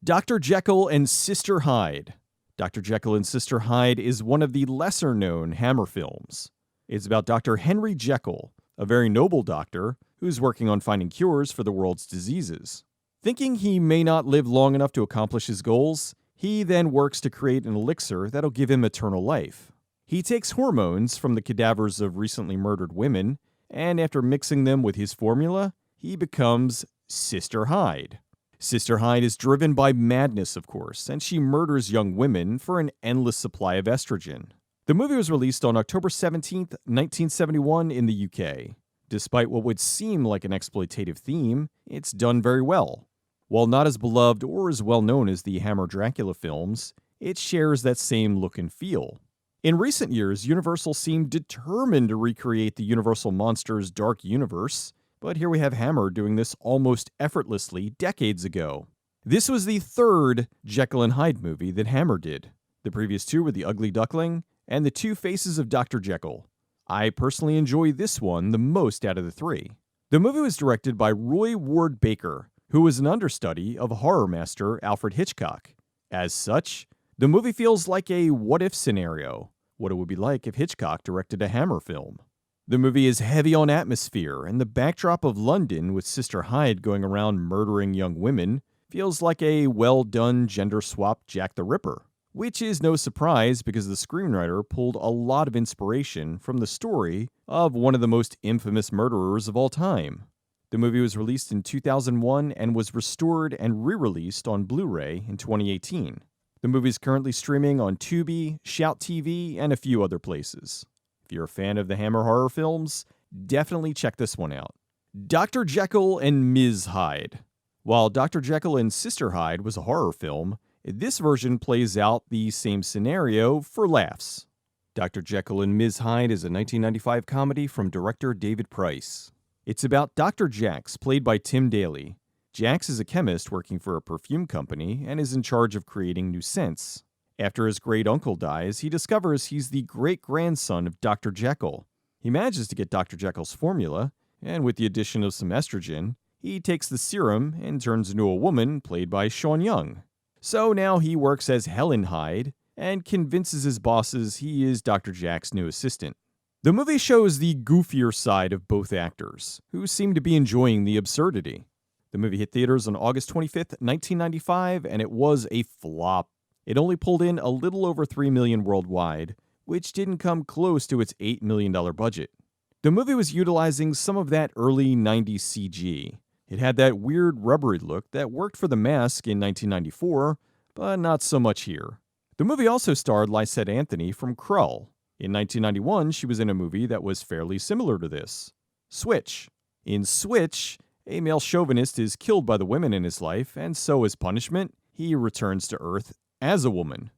Dr. Jekyll and Sister Hyde. Dr. Jekyll and Sister Hyde is one of the lesser-known Hammer films. It's about Dr. Henry Jekyll, a very noble doctor who's working on finding cures for the world's diseases. Thinking he may not live long enough to accomplish his goals, he then works to create an elixir that'll give him eternal life. He takes hormones from the cadavers of recently murdered women, and after mixing them with his formula, he becomes Sister Hyde. Sister Hyde is driven by madness, of course, and she murders young women for an endless supply of estrogen. The movie was released on October 17th, 1971 in the UK. Despite what would seem like an exploitative theme, it's done very well. While not as beloved or as well known as the Hammer Dracula films, it shares that same look and feel. In recent years, Universal seemed determined to recreate the Universal Monsters dark universe, but here we have Hammer doing this almost effortlessly decades ago. This was the third Jekyll and Hyde movie that Hammer did. The previous two were The Ugly Duckling and The Two Faces of Dr. Jekyll. I personally enjoy this one the most out of the three. The movie was directed by Roy Ward Baker, who was an understudy of horror master Alfred Hitchcock. As such, the movie feels like a what-if scenario, what it would be like if Hitchcock directed a Hammer film. The movie is heavy on atmosphere, and the backdrop of London with Sister Hyde going around murdering young women feels like a well-done gender-swapped Jack the Ripper. which is no surprise because the screenwriter pulled a lot of inspiration from the story of one of the most infamous murderers of all time. The movie was released in 2001 and was restored and re-released on Blu-ray in 2018. The movie is currently streaming on Tubi, Shout TV, and a few other places. If you're a fan of the Hammer horror films, definitely check this one out. Dr. Jekyll and Ms. Hyde. While Dr. Jekyll and Sister Hyde was a horror film, this version plays out the same scenario for laughs. Dr. Jekyll and Ms. Hyde is a 1995 comedy from director David Price. It's about Dr. Jax, played by Tim Daly. Jax is a chemist working for a perfume company and is in charge of creating new scents. After his great-uncle dies, he discovers he's the great-grandson of Dr. Jekyll. He manages to get Dr. Jekyll's formula, and with the addition of some estrogen, he takes the serum and turns into a woman played by Sean Young. So now he works as Helen Hyde and convinces his bosses he is Dr. Jack's new assistant. The movie shows the goofier side of both actors, who seem to be enjoying the absurdity. The movie hit theaters on August 25th, 1995, and it was a flop. It only pulled in a little over $3 million worldwide, which didn't come close to its $8 million budget. The movie was utilizing some of that early 90s CG. It had that weird rubbery look that worked for The Mask in 1994, but not so much here. The movie also starred Lysette Anthony from Krull. In 1991, she was in a movie that was fairly similar to this, Switch. In Switch, a male chauvinist is killed by the women in his life, and so as punishment, he returns to Earth as a woman.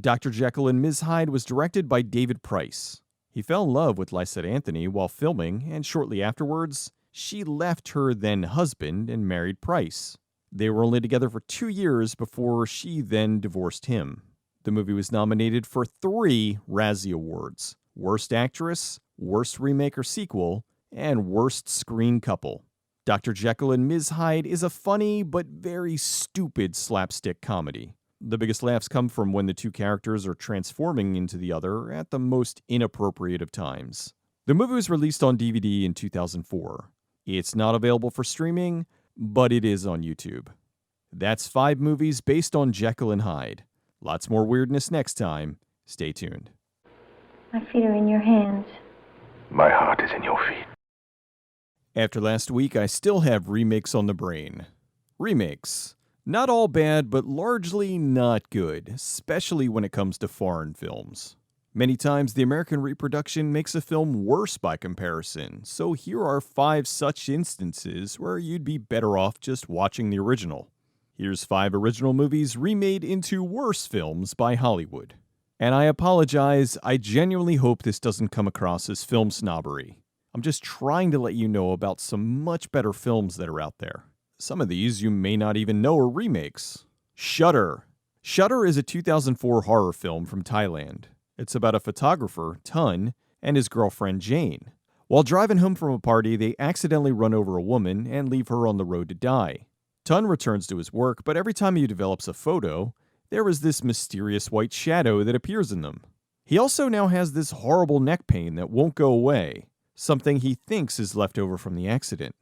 Dr. Jekyll and Ms. Hyde was directed by David Price. He fell in love with Lysette Anthony while filming, and shortly afterwards, she left her then-husband and married Price. They were only together for 2 years before she then divorced him. The movie was nominated for 3 Razzie Awards: Worst Actress, Worst Remake or Sequel, and Worst Screen Couple. Dr. Jekyll and Ms. Hyde is a funny but very stupid slapstick comedy. The biggest laughs come from when the two characters are transforming into the other at the most inappropriate of times. The movie was released on DVD in 2004. It's not available for streaming, but it is on YouTube. That's 5 movies based on Jekyll and Hyde. Lots more weirdness next time. Stay tuned. My feet are in your hands. My heart is in your feet. After last week, I still have remakes on the brain. Remakes. Not all bad, but largely not good, especially when it comes to foreign films. Many times, the American reproduction makes a film worse by comparison, so here are 5 such instances where you'd be better off just watching the original. Here's 5 original movies remade into worse films by Hollywood. And I apologize, I genuinely hope this doesn't come across as film snobbery. I'm just trying to let you know about some much better films that are out there. Some of these you may not even know are remakes. Shudder. Shudder is a 2004 horror film from Thailand. It's about a photographer, Tun, and his girlfriend, Jane. While driving home from a party, they accidentally run over a woman and leave her on the road to die. Tun returns to his work, but every time he develops a photo, there is this mysterious white shadow that appears in them. He also now has this horrible neck pain that won't go away, something he thinks is left over from the accident.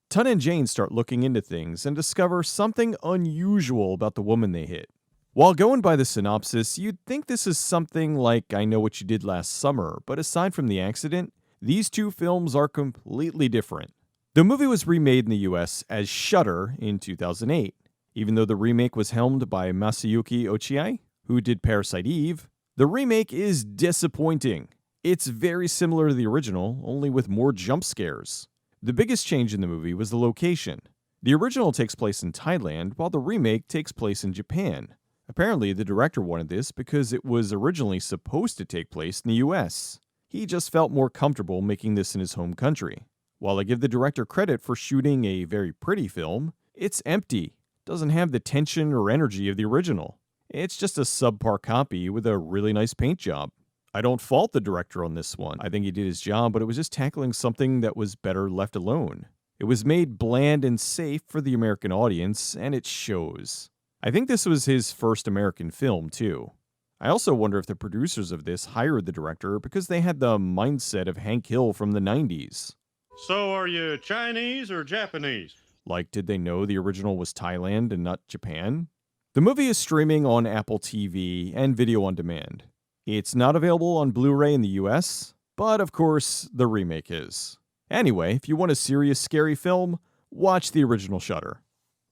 Tun and Jane start looking into things and discover something unusual about the woman they hit. While going by the synopsis, you'd think this is something like I Know What You Did Last Summer, but aside from the accident, these 2 films are completely different. The movie was remade in the US as Shudder in 2008. Even though the remake was helmed by Masayuki Ochiai, who did Parasite Eve, the remake is disappointing. It's very similar to the original, only with more jump scares. The biggest change in the movie was the location. The original takes place in Thailand, while the remake takes place in Japan. Apparently, the director wanted this because it was originally supposed to take place in the US. He just felt more comfortable making this in his home country. While I give the director credit for shooting a very pretty film, it's empty. Doesn't have the tension or energy of the original. It's just a subpar copy with a really nice paint job. I don't fault the director on this one. I think he did his job, but it was just tackling something that was better left alone. It was made bland and safe for the American audience, and it shows. I think this was his first American film, too. I also wonder if the producers of this hired the director because they had the mindset of Hank Hill from the 90s. So are you Chinese or Japanese? Like, did they know the original was Thailand and not Japan? The movie is streaming on Apple TV and video on demand. It's not available on Blu-ray in the US, but of course, the remake is. Anyway, if you want a serious, scary film, watch the original Shudder.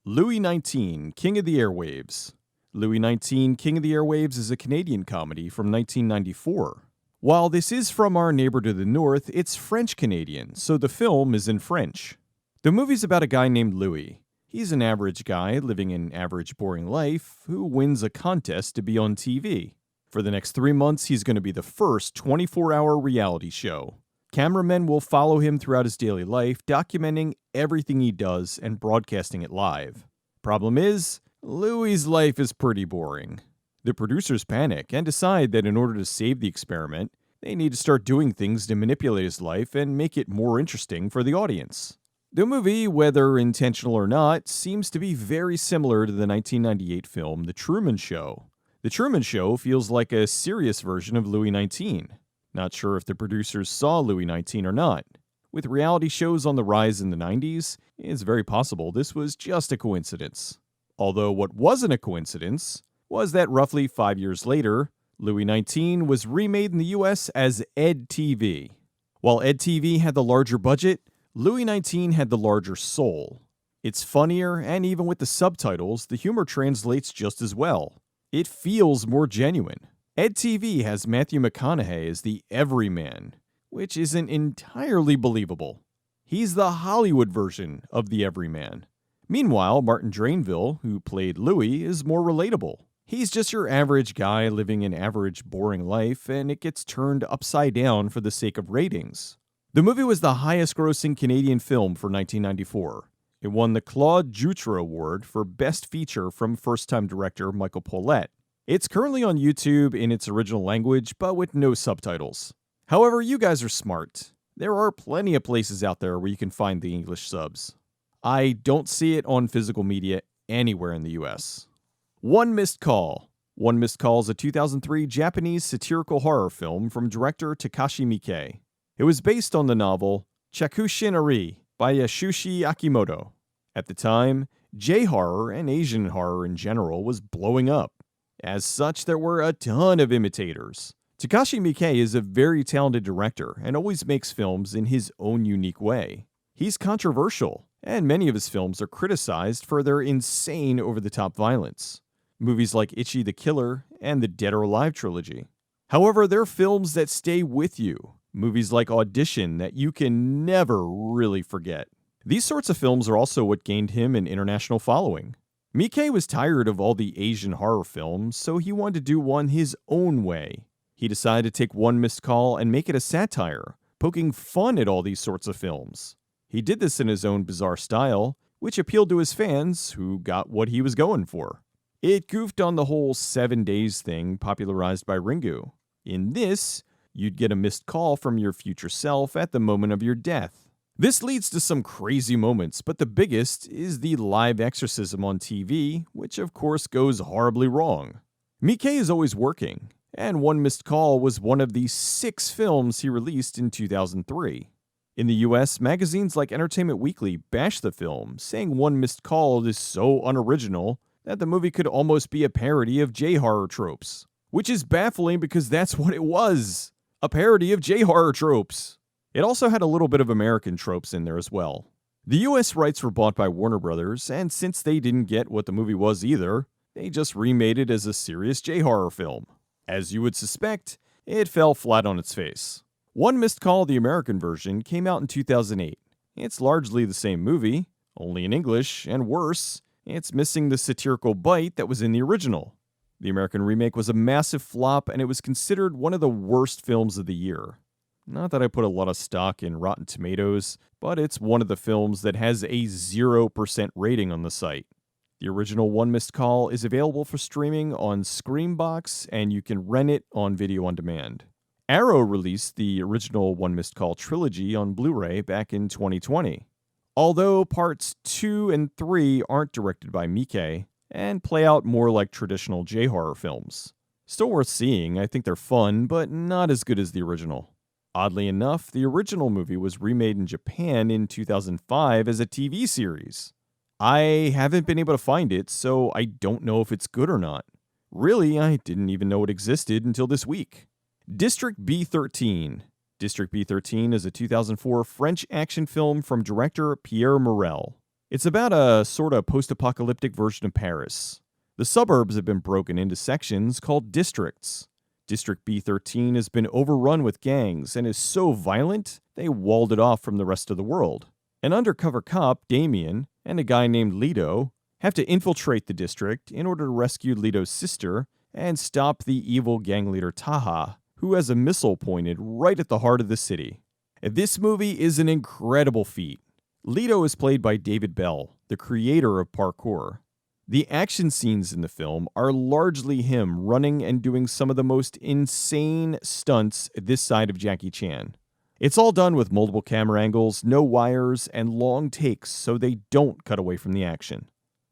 Louis XIX, King of the Airwaves. Louis XIX, King of the Airwaves is a Canadian comedy from 1994. While this is from our neighbor to the north, it's French-Canadian, so the film is in French. The movie's about a guy named Louis. He's an average guy living an average, boring life who wins a contest to be on TV. For the next 3 months, he's going to be the first 24-hour reality show. Cameramen will follow him throughout his daily life, documenting everything he does and broadcasting it live. Problem is, Louis' life is pretty boring. The producers panic and decide that in order to save the experiment, they need to start doing things to manipulate his life and make it more interesting for the audience. The movie, whether intentional or not, seems to be very similar to the 1998 film The Truman Show. The Truman Show feels like a serious version of Louis XIX. Not sure if the producers saw Louis XIX or not. With reality shows on the rise in the 90s, it's very possible this was just a coincidence. Although what wasn't a coincidence was that roughly 5 years later, Louis XIX was remade in the US as EdTV. While EdTV had the larger budget, Louis XIX had the larger soul. It's funnier, and even with the subtitles, the humor translates just as well. It feels more genuine. EdTV has Matthew McConaughey as the everyman, which isn't entirely believable. He's the Hollywood version of the everyman. Meanwhile, Martin Drainville, who played Louis, is more relatable. He's just your average guy living an average, boring life, and it gets turned upside down for the sake of ratings. The movie was the highest-grossing Canadian film for 1994. It won the Claude Jutre Award for Best Feature from first-time director Michael Paulette. It's currently on YouTube in its original language, but with no subtitles. However, you guys are smart. There are plenty of places out there where you can find the English subs. I don't see it on physical media anywhere in the US. One Missed Call. One Missed Call is a 2003 Japanese satirical horror film from director Takashi Miike. It was based on the novel Chakushin Ari by Yasushi Akimoto. At the time, J-horror and Asian horror in general was blowing up. As such, there were a ton of imitators. Takashi Miike is a very talented director and always makes films in his own unique way. He's controversial, and many of his films are criticized for their insane over-the-top violence. Movies like Itchy the Killer and the Dead or Alive trilogy. However, they're films that stay with you. Movies like Audition that you can never really forget. These sorts of films are also what gained him an international following. Miike was tired of all the Asian horror films, so he wanted to do one his own way. He decided to take One Missed Call and make it a satire, poking fun at all these sorts of films. He did this in his own bizarre style, which appealed to his fans, who got what he was going for. It goofed on the whole 7 days thing popularized by Ringu. In this, you'd get a missed call from your future self at the moment of your death. This leads to some crazy moments, but the biggest is the live exorcism on TV, which of course goes horribly wrong. Miike is always working, and One Missed Call was one of the 6 films he released in 2003. In the US, magazines like Entertainment Weekly bashed the film, saying One Missed Call is so unoriginal that the movie could almost be a parody of J-horror tropes. Which is baffling because that's what it was. A parody of J-horror tropes. It also had a little bit of American tropes in there as well. The US rights were bought by Warner Brothers, and since they didn't get what the movie was either, they just remade it as a serious J-horror film. As you would suspect, it fell flat on its face. One Missed Call, the American version, came out in 2008. It's largely the same movie, only in English, and worse, it's missing the satirical bite that was in the original. The American remake was a massive flop, and it was considered one of the worst films of the year. Not that I put a lot of stock in Rotten Tomatoes, but it's one of the films that has a 0% rating on the site. The original One Missed Call is available for streaming on Screambox, and you can rent it on video on demand. Arrow released the original One Missed Call trilogy on Blu-ray back in 2020. Although parts 2 and 3 aren't directed by Miike and play out more like traditional J-horror films. Still worth seeing, I think they're fun, but not as good as the original. Oddly enough, the original movie was remade in Japan in 2005 as a TV series. I haven't been able to find it, so I don't know if it's good or not. Really, I didn't even know it existed until this week. District B13. District B13 is a 2004 French action film from director Pierre Morel. It's about a sort of post-apocalyptic version of Paris. The suburbs have been broken into sections called districts. District B13 has been overrun with gangs and is so violent, they walled it off from the rest of the world. An undercover cop, Damien, and a guy named Lito have to infiltrate the district in order to rescue Lito's sister and stop the evil gang leader Taha, who has a missile pointed right at the heart of the city. This movie is an incredible feat. Lito is played by David Bell, the creator of parkour. The action scenes in the film are largely him running and doing some of the most insane stunts this side of Jackie Chan. It's all done with multiple camera angles, no wires, and long takes so they don't cut away from the action.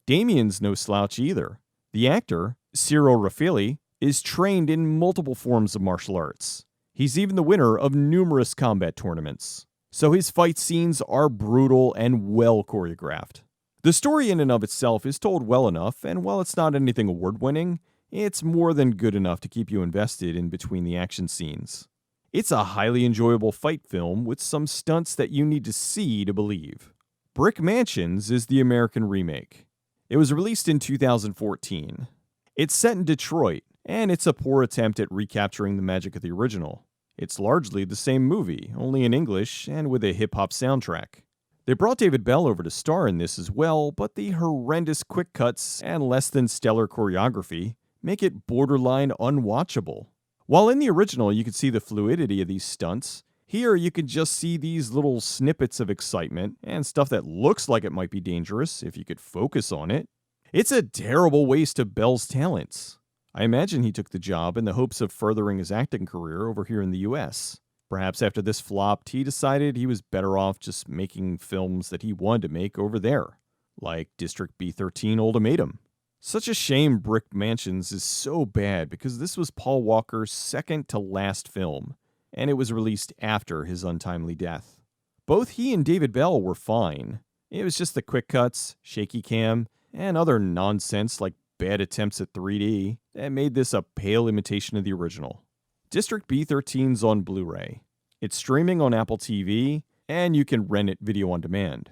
Damien's no slouch either. The actor, Cyril Raffaelli, is trained in multiple forms of martial arts. He's even the winner of numerous combat tournaments. So his fight scenes are brutal and well choreographed. The story in and of itself is told well enough, and while it's not anything award-winning, it's more than good enough to keep you invested in between the action scenes. It's a highly enjoyable fight film with some stunts that you need to see to believe. Brick Mansions is the American remake. It was released in 2014. It's set in Detroit, and it's a poor attempt at recapturing the magic of the original. It's largely the same movie, only in English and with a hip-hop soundtrack. They brought David Bell over to star in this as well, but the horrendous quick cuts and less than stellar choreography make it borderline unwatchable. While in the original you could see the fluidity of these stunts, here you can just see these little snippets of excitement and stuff that looks like it might be dangerous if you could focus on it. It's a terrible waste of Bell's talents. I imagine he took the job in the hopes of furthering his acting career over here in the US. Perhaps after this flopped, he decided he was better off just making films that he wanted to make over there, like District B13 Ultimatum. Such a shame Brick Mansions is so bad because this was Paul Walker's second to last film, and it was released after his untimely death. Both he and David Bell were fine. It was just the quick cuts, shaky cam, and other nonsense like bad attempts at 3D that made this a pale imitation of the original. District B13's on Blu-ray. It's streaming on Apple TV, and you can rent it video on demand.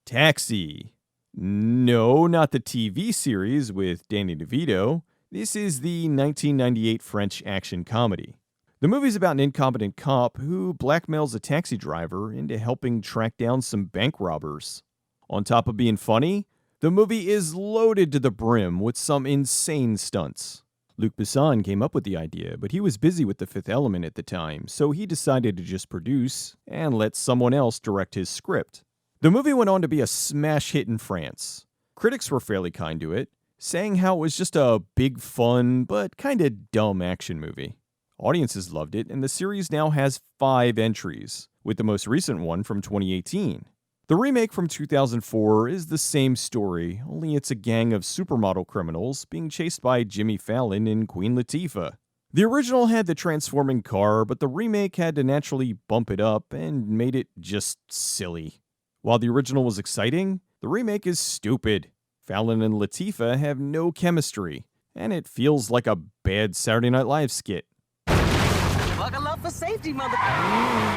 Taxi. No, not the TV series with Danny DeVito. This is the 1998 French action comedy. The movie's about an incompetent cop who blackmails a taxi driver into helping track down some bank robbers. On top of being funny, the movie is loaded to the brim with some insane stunts. Luc Besson came up with the idea, but he was busy with The Fifth Element at the time, so he decided to just produce and let someone else direct his script. The movie went on to be a smash hit in France. Critics were fairly kind to it, saying how it was just a big, fun, but kinda dumb action movie. Audiences loved it, and the series now has 5 entries, with the most recent one from 2018. The remake from 2004 is the same story, only it's a gang of supermodel criminals being chased by Jimmy Fallon and Queen Latifah. The original had the transforming car, but the remake had to naturally bump it up and made it just silly. While the original was exciting, the remake is stupid. Fallon and Latifah have no chemistry, and it feels like a bad Saturday Night Live skit. Buckle up for safety, mother.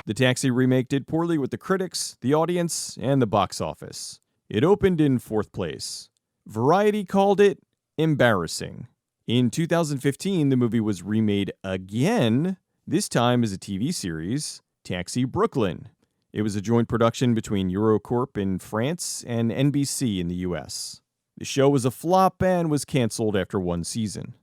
The Taxi remake did poorly with the critics, the audience, and the box office. It opened in 4th place. Variety called it embarrassing. In 2015, the movie was remade again, this time as a TV series, Taxi Brooklyn. It was a joint production between Eurocorp in France and NBC in the US. The show was a flop and was canceled after 1 season.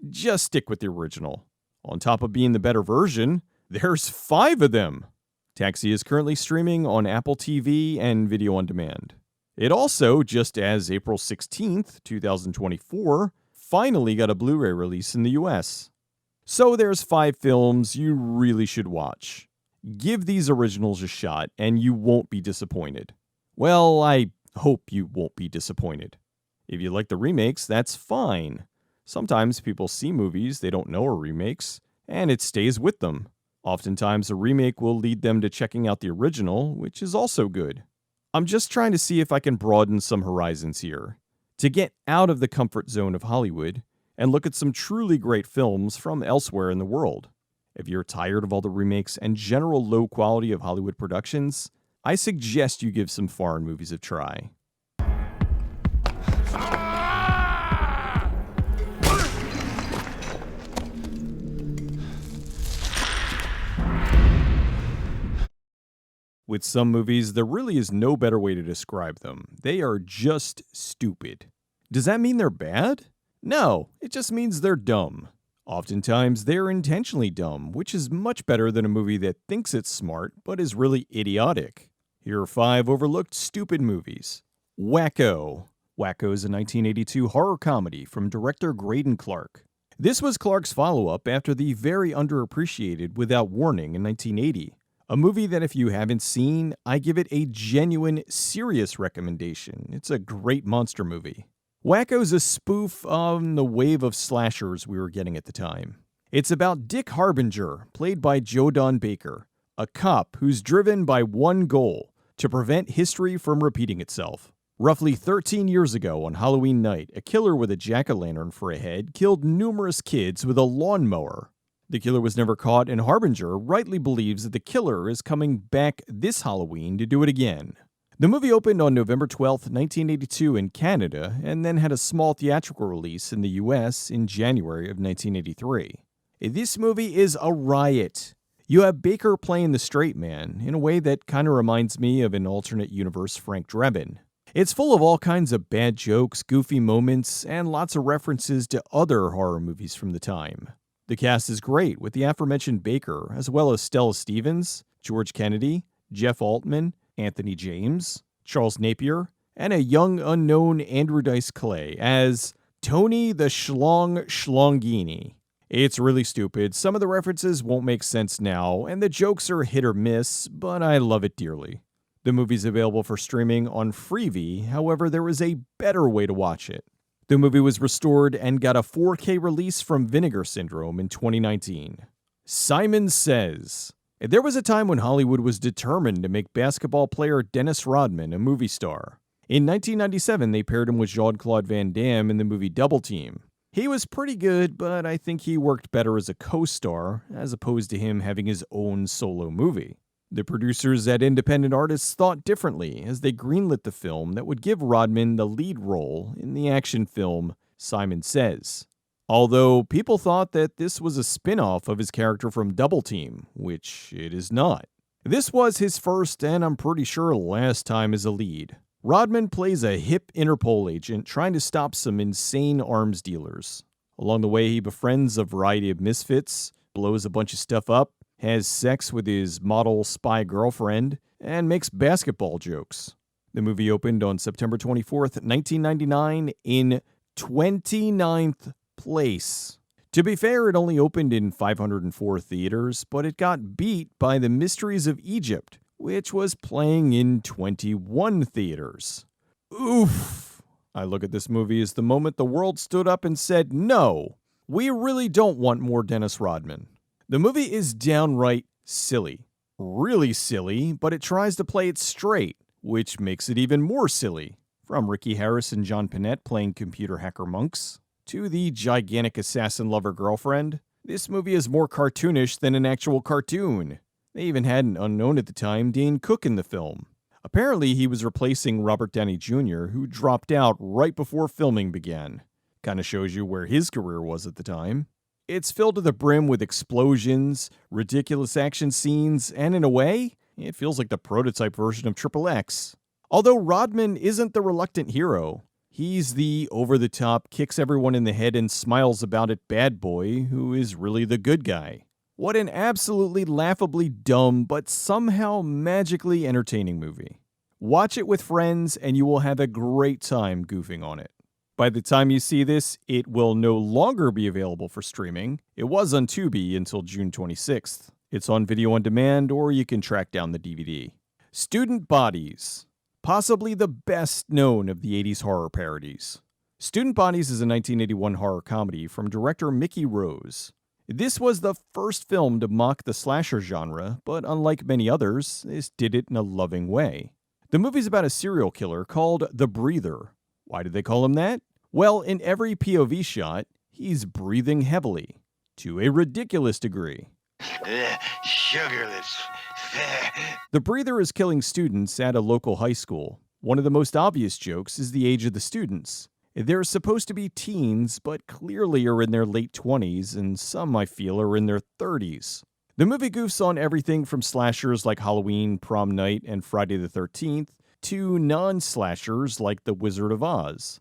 Just stick with the original. On top of being the better version, there's 5 of them. Taxi is currently streaming on Apple TV and video on demand. It also, just as April 16th, 2024, finally got a Blu-ray release in the US. So there's 5 films you really should watch. Give these originals a shot and you won't be disappointed. Well, I hope you won't be disappointed. If you like the remakes, that's fine. Sometimes people see movies they don't know are remakes, and it stays with them. Oftentimes, a remake will lead them to checking out the original, which is also good. I'm just trying to see if I can broaden some horizons here, to get out of the comfort zone of Hollywood and look at some truly great films from elsewhere in the world. If you're tired of all the remakes and general low quality of Hollywood productions, I suggest you give some foreign movies a try. With some movies, there really is no better way to describe them. They are just stupid. Does that mean they're bad? No, it just means they're dumb. Oftentimes, they're intentionally dumb, which is much better than a movie that thinks it's smart but is really idiotic. Here are 5 overlooked stupid movies. Wacko. Wacko is a 1982 horror comedy from director Graydon Clark. This was Clark's follow-up after the very underappreciated Without Warning in 1980. A movie that if you haven't seen, I give it a genuine, serious recommendation. It's a great monster movie. Wacko's a spoof on the wave of slashers we were getting at the time. It's about Dick Harbinger, played by Joe Don Baker, a cop who's driven by one goal, to prevent history from repeating itself. Roughly 13 years ago on Halloween night, a killer with a jack-o'-lantern for a head killed numerous kids with a lawnmower. The killer was never caught, and Harbinger rightly believes that the killer is coming back this Halloween to do it again. The movie opened on November 12, 1982 in Canada, and then had a small theatrical release in the US in January of 1983. This movie is a riot. You have Baker playing the straight man in a way that kind of reminds me of an alternate universe Frank Drebin. It's full of all kinds of bad jokes, goofy moments, and lots of references to other horror movies from the time. The cast is great, with the aforementioned Baker, as well as Stella Stevens, George Kennedy, Jeff Altman, Anthony James, Charles Napier, and a young unknown Andrew Dice Clay as Tony the Schlong Schlongini. It's really stupid. Some of the references won't make sense now, and the jokes are hit or miss, but I love it dearly. The movie's available for streaming on Freevee, however, there is a better way to watch it. The movie was restored and got a 4K release from Vinegar Syndrome in 2019. Simon Says. There was a time when Hollywood was determined to make basketball player Dennis Rodman a movie star. In 1997, they paired him with Jean-Claude Van Damme in the movie Double Team. He was pretty good, but I think he worked better as a co-star, as opposed to him having his own solo movie. The producers at Independent Artists thought differently as they greenlit the film that would give Rodman the lead role in the action film Simon Says. Although people thought that this was a spin-off of his character from Double Team, which it is not. This was his first and I'm pretty sure last time as a lead. Rodman plays a hip Interpol agent trying to stop some insane arms dealers. Along the way, he befriends a variety of misfits, blows a bunch of stuff up, has sex with his model spy girlfriend, and makes basketball jokes. The movie opened on September 24th, 1999 in 29th place. To be fair, it only opened in 504 theaters, but it got beat by The Mysteries of Egypt, which was playing in 21 theaters. Oof! I look at this movie as the moment the world stood up and said, no, we really don't want more Dennis Rodman. The movie is downright silly. Really silly, but it tries to play it straight, which makes it even more silly. From Ricky Harris and John Panette playing computer hacker monks, to the gigantic assassin lover girlfriend, this movie is more cartoonish than an actual cartoon. They even had an unknown at the time, Dane Cook, in the film. Apparently, he was replacing Robert Downey Jr., who dropped out right before filming began. Kinda shows you where his career was at the time. It's filled to the brim with explosions, ridiculous action scenes, and in a way, it feels like the prototype version of Triple X. Although Rodman isn't the reluctant hero, he's the over-the-top, kicks everyone in the head and smiles about it bad boy who is really the good guy. What an absolutely laughably dumb but somehow magically entertaining movie. Watch it with friends and you will have a great time goofing on it. By the time you see this, it will no longer be available for streaming. It was on Tubi until June 26th. It's on video on demand, or you can track down the DVD. Student Bodies. Possibly the best known of the 80s horror parodies. Student Bodies is a 1981 horror comedy from director Mickey Rose. This was the first film to mock the slasher genre, but unlike many others, this did it in a loving way. The movie's about a serial killer called the Breather. Why did they call him that? Well, in every POV shot, he's breathing heavily, to a ridiculous degree. Sugarless. The Breather is killing students at a local high school. One of the most obvious jokes is the age of the students. They're supposed to be teens, but clearly are in their late 20s, and some, I feel, are in their 30s. The movie goofs on everything from slashers like Halloween, Prom Night, and Friday the 13th, to non-slashers like The Wizard of Oz.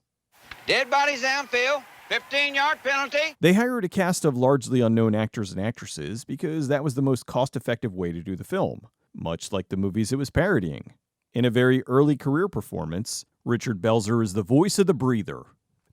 Dead bodies downfield, 15-yard penalty. They hired a cast of largely unknown actors and actresses because that was the most cost-effective way to do the film, much like the movies it was parodying. In a very early career performance, Richard Belzer is the voice of the Breather.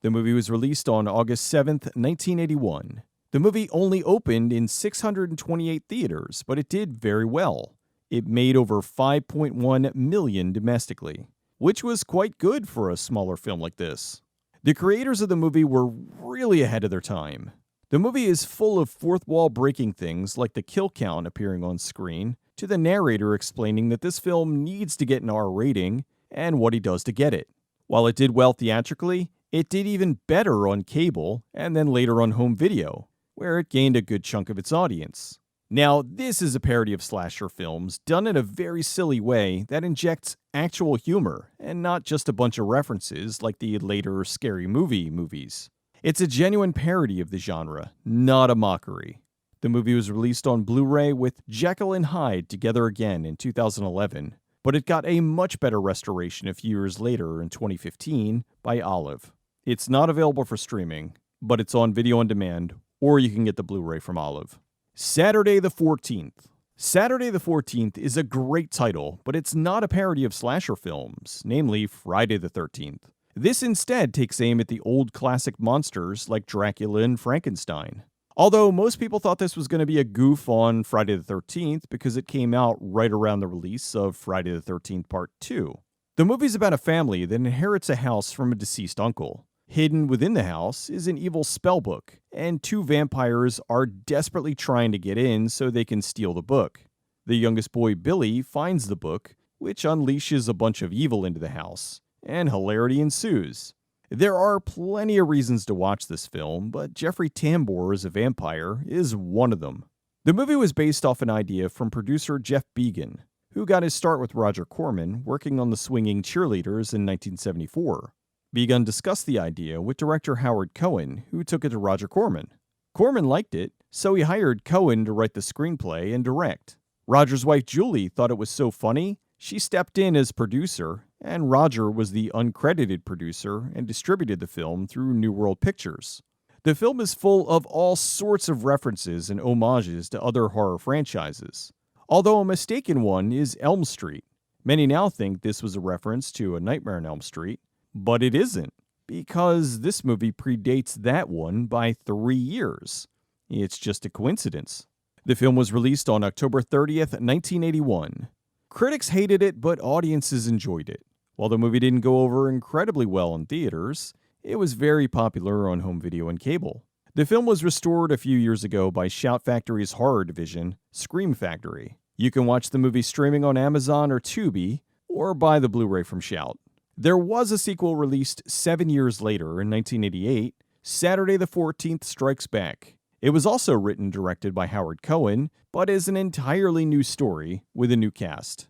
The movie was released on August 7th, 1981. The movie only opened in 628 theaters, but it did very well. It made over $5.1 million domestically, which was quite good for a smaller film like this. The creators of the movie were really ahead of their time. The movie is full of fourth wall breaking things like the kill count appearing on screen, to the narrator explaining that this film needs to get an R rating and what he does to get it. While it did well theatrically, it did even better on cable and then later on home video, where it gained a good chunk of its audience. Now, this is a parody of slasher films done in a very silly way that injects actual humor and not just a bunch of references like the later Scary Movie movies. It's a genuine parody of the genre, not a mockery. The movie was released on Blu-ray with Jekyll and Hyde together again in 2011, but it got a much better restoration a few years later in 2015 by Olive. It's not available for streaming, but it's on video on demand, or you can get the Blu-ray from Olive. Saturday the 14th. Saturday the 14th is a great title, but it's not a parody of slasher films, namely Friday the 13th. This instead takes aim at the old classic monsters like Dracula and Frankenstein. Although most people thought this was going to be a goof on Friday the 13th because it came out right around the release of Friday the 13th Part 2. The movie's about a family that inherits a house from a deceased uncle. Hidden within the house is an evil spellbook, and two vampires are desperately trying to get in so they can steal the book. The youngest boy, Billy, finds the book, which unleashes a bunch of evil into the house, and hilarity ensues. There are plenty of reasons to watch this film, but Jeffrey Tambor as a vampire is one of them. The movie was based off an idea from producer Jeff Began, who got his start with Roger Corman working on The Swinging Cheerleaders in 1974. Began discussed the idea with director Howard Cohen, who took it to Roger Corman. Corman liked it, so he hired Cohen to write the screenplay and direct. Roger's wife Julie thought it was so funny, she stepped in as producer, and Roger was the uncredited producer and distributed the film through New World Pictures. The film is full of all sorts of references and homages to other horror franchises, although a mistaken one is Elm Street. Many now think this was a reference to A Nightmare on Elm Street, but it isn't, because this movie predates that one by 3 years. It's just a coincidence. The film was released on October 30th, 1981. Critics hated it, but audiences enjoyed it. While the movie didn't go over incredibly well in theaters, it was very popular on home video and cable. The film was restored a few years ago by Shout Factory's horror division, Scream Factory. You can watch the movie streaming on Amazon or Tubi, or buy the Blu-ray from Shout. There was a sequel released 7 years later in 1988, Saturday the 14th Strikes Back. It was also written and directed by Howard Cohen, but is an entirely new story with a new cast.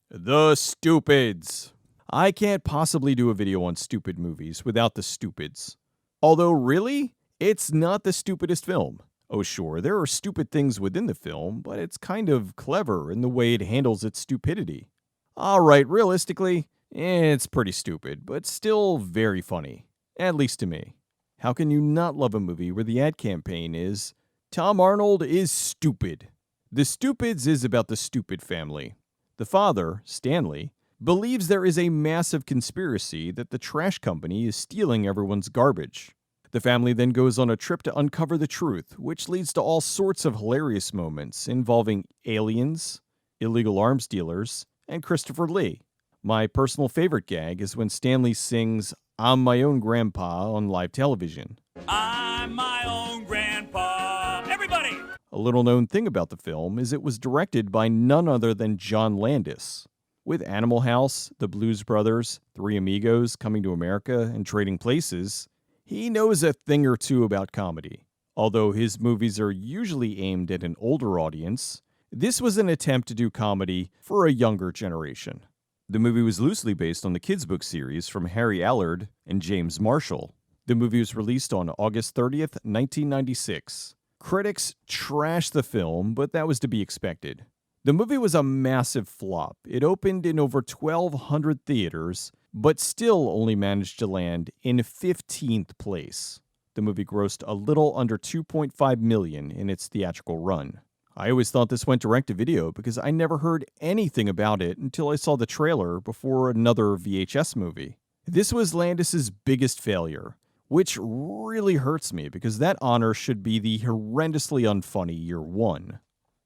The Stupids. I can't possibly do a video on stupid movies without The Stupids. Although really, it's not the stupidest film. Oh sure, there are stupid things within the film, but it's kind of clever in the way it handles its stupidity. Alright, realistically, it's pretty stupid, but still very funny. At least to me. How can you not love a movie where the ad campaign is, Tom Arnold is stupid? The Stupids is about the Stupid family. The father, Stanley, believes there is a massive conspiracy that the trash company is stealing everyone's garbage. The family then goes on a trip to uncover the truth, which leads to all sorts of hilarious moments involving aliens, illegal arms dealers, and Christopher Lee. My personal favorite gag is when Stanley sings I'm My Own Grandpa on live television. I'm my own grandpa. Everybody! A little known thing about the film is it was directed by none other than John Landis. With Animal House, The Blues Brothers, Three Amigos, Coming to America, and Trading Places, he knows a thing or two about comedy. Although his movies are usually aimed at an older audience, this was an attempt to do comedy for a younger generation. The movie was loosely based on the kids' book series from Harry Allard and James Marshall. The movie was released on August 30th, 1996. Critics trashed the film, but that was to be expected. The movie was a massive flop. It opened in over 1,200 theaters, but still only managed to land in 15th place. The movie grossed a little under $2.5 million in its theatrical run. I always thought this went direct to video because I never heard anything about it until I saw the trailer before another VHS movie. This was Landis's biggest failure, which really hurts me because that honor should be the horrendously unfunny year one.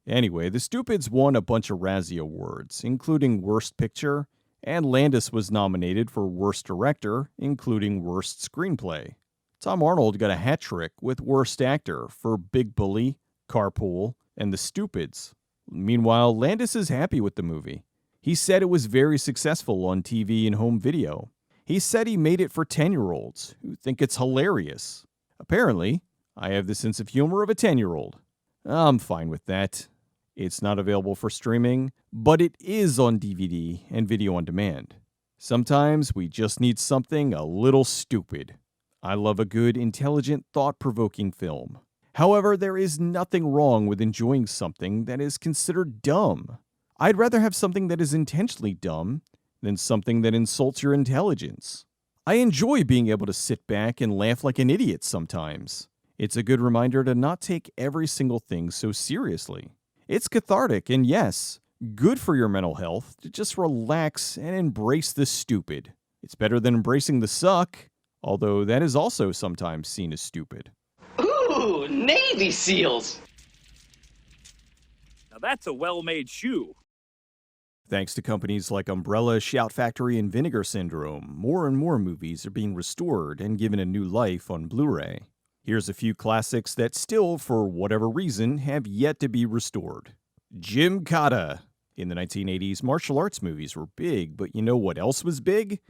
Anyway, The Stupids won a bunch of Razzie Awards, including Worst Picture, and Landis was nominated for Worst Director, including Worst Screenplay. Tom Arnold got a hat trick with Worst Actor for Big Bully, Carpool, and The Stupids. Meanwhile, Landis is happy with the movie. He said it was very successful on TV and home video. He said he made it for 10-year-olds who think it's hilarious. Apparently, I have the sense of humor of a 10-year-old. I'm fine with that. It's not available for streaming, but it is on DVD and video on demand. Sometimes we just need something a little stupid. I love a good, intelligent, thought-provoking film. However, there is nothing wrong with enjoying something that is considered dumb. I'd rather have something that is intentionally dumb than something that insults your intelligence. I enjoy being able to sit back and laugh like an idiot sometimes. It's a good reminder to not take every single thing so seriously. It's cathartic and yes, good for your mental health to just relax and embrace the stupid. It's better than embracing the suck, although that is also sometimes seen as stupid. Ooh, Navy SEALs! Now that's a well-made shoe. Thanks to companies like Umbrella, Shout Factory, and Vinegar Syndrome, more and more movies are being restored and given a new life on Blu-ray. Here's a few classics that still, for whatever reason, have yet to be restored. Gymkata. In the 1980s, martial arts movies were big, but you know what else was big?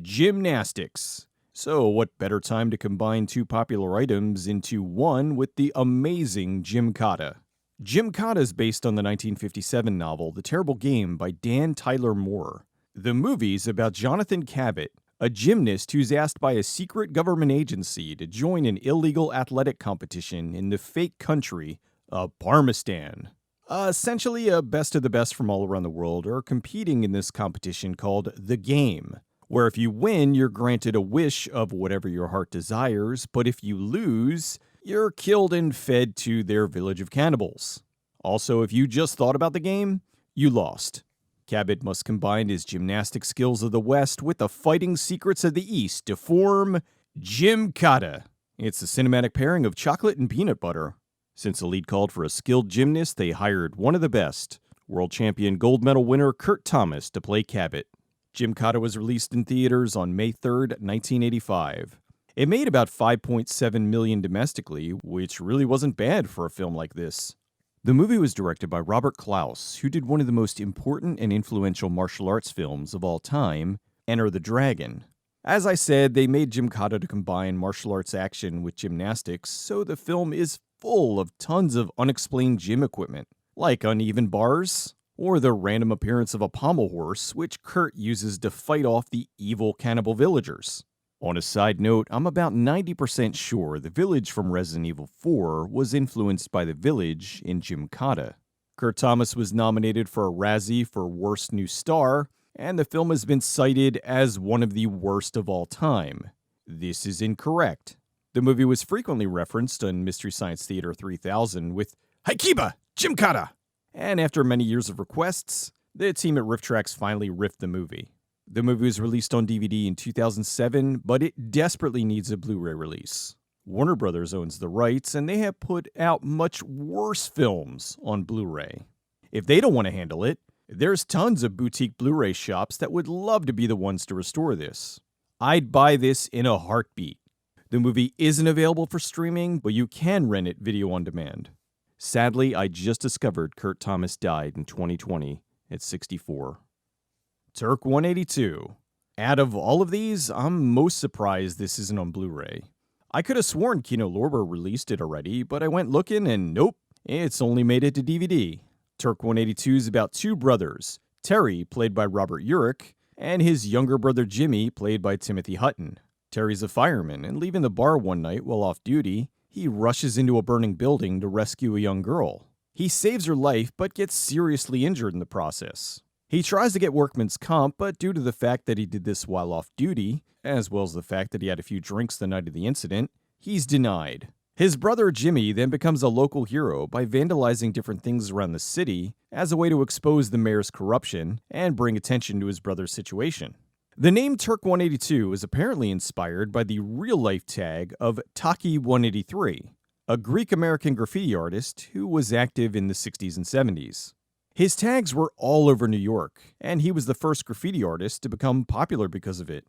Gymnastics. So what better time to combine two popular items into one with the amazing Gymkata? Gymkata is based on the 1957 novel The Terrible Game by Dan Tyler Moore. The movie's about Jonathan Cabot, a gymnast who's asked by a secret government agency to join an illegal athletic competition in the fake country of Parmistan. Essentially, a best of the best from all around the world are competing in this competition called The Game, where if you win, you're granted a wish of whatever your heart desires, but if you lose, you're killed and fed to their village of cannibals. Also, if you just thought about the game, you lost. Cabot must combine his gymnastic skills of the West with the fighting secrets of the East to form Gymkata. It's a cinematic pairing of chocolate and peanut butter. Since the lead called for a skilled gymnast, they hired one of the best, world champion gold medal winner Kurt Thomas, to play Cabot. Gymkata was released in theaters on May 3rd, 1985. It made about $5.7 million domestically, which really wasn't bad for a film like this. The movie was directed by Robert Klaus, who did one of the most important and influential martial arts films of all time, Enter the Dragon. As I said, they made Gymkata to combine martial arts action with gymnastics, so the film is full of tons of unexplained gym equipment, like uneven bars, or the random appearance of a pommel horse, which Kurt uses to fight off the evil cannibal villagers. On a side note, I'm about 90% sure the village from Resident Evil 4 was influenced by the village in Gymkata. Kurt Thomas was nominated for a Razzie for Worst New Star, and the film has been cited as one of the worst of all time. This is incorrect. The movie was frequently referenced on Mystery Science Theater 3000 with Haikiba! Gymkata! And after many years of requests, the team at Riff Trax finally riffed the movie. The movie was released on DVD in 2007, but it desperately needs a Blu-ray release. Warner Brothers owns the rights, and they have put out much worse films on Blu-ray. If they don't want to handle it, there's tons of boutique Blu-ray shops that would love to be the ones to restore this. I'd buy this in a heartbeat. The movie isn't available for streaming, but you can rent it video on demand. Sadly, I just discovered Kurt Thomas died in 2020 at 64. Turk 182. Out of all of these, I'm most surprised this isn't on Blu-ray. I could have sworn Kino Lorber released it already, but I went looking and nope, it's only made it to DVD. Turk 182 is about two brothers, Terry, played by Robert Urich, and his younger brother Jimmy, played by Timothy Hutton. Terry's a fireman, and leaving the bar one night while off duty, he rushes into a burning building to rescue a young girl. He saves her life, but gets seriously injured in the process. He tries to get workman's comp, but due to the fact that he did this while off duty, as well as the fact that he had a few drinks the night of the incident, he's denied. His brother Jimmy then becomes a local hero by vandalizing different things around the city as a way to expose the mayor's corruption and bring attention to his brother's situation. The name Turk 182 is apparently inspired by the real-life tag of Taki 183, a Greek-American graffiti artist who was active in the 60s and 70s. His tags were all over New York, and he was the first graffiti artist to become popular because of it.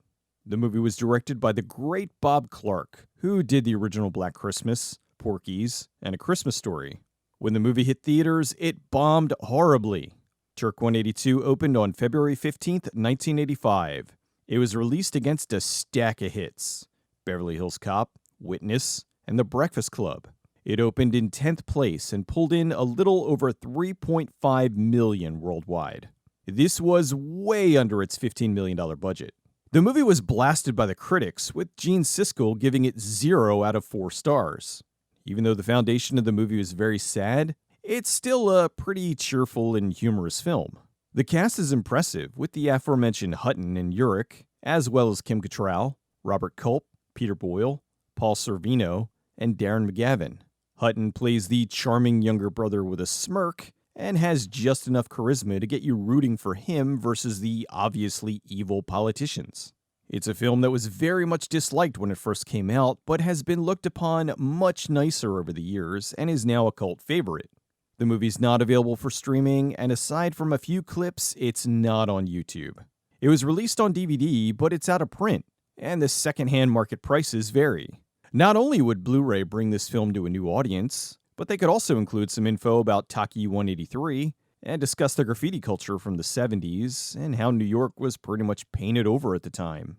The movie was directed by the great Bob Clark, who did the original Black Christmas, Porky's, and A Christmas Story. When the movie hit theaters, it bombed horribly. Turk 182 opened on February 15th, 1985. It was released against a stack of hits: Beverly Hills Cop, Witness, and The Breakfast Club. It opened in 10th place and pulled in a little over $3.5 million worldwide. This was way under its $15 million budget. The movie was blasted by the critics, with Gene Siskel giving it 0 out of 4 stars. Even though the foundation of the movie was very sad, it's still a pretty cheerful and humorous film. The cast is impressive, with the aforementioned Hutton and Urich, as well as Kim Cattrall, Robert Culp, Peter Boyle, Paul Sorvino, and Darren McGavin. Hutton plays the charming younger brother with a smirk, and has just enough charisma to get you rooting for him versus the obviously evil politicians. It's a film that was very much disliked when it first came out, but has been looked upon much nicer over the years, and is now a cult favorite. The movie's not available for streaming, and aside from a few clips, it's not on YouTube. It was released on DVD, but it's out of print, and the secondhand market prices vary. Not only would Blu-ray bring this film to a new audience, but they could also include some info about Taki 183, and discuss the graffiti culture from the 70s, and how New York was pretty much painted over at the time.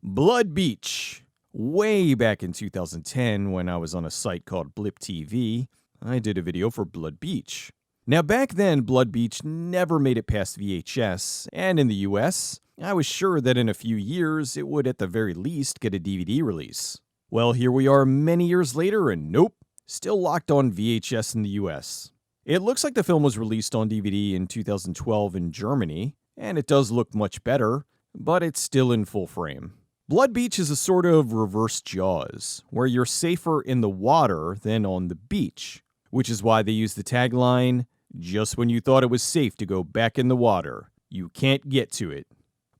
Blood Beach. Way back in 2010, when I was on a site called Blip TV, I did a video for Blood Beach. Now back then, Blood Beach never made it past VHS, and in the US, I was sure that in a few years it would at the very least get a DVD release. Well, here we are many years later, and nope, still locked on VHS in the US. It looks like the film was released on DVD in 2012 in Germany, and it does look much better, but it's still in full frame. Blood Beach is a sort of reverse Jaws, where you're safer in the water than on the beach, which is why they use the tagline, "Just when you thought it was safe to go back in the water, you can't get to it."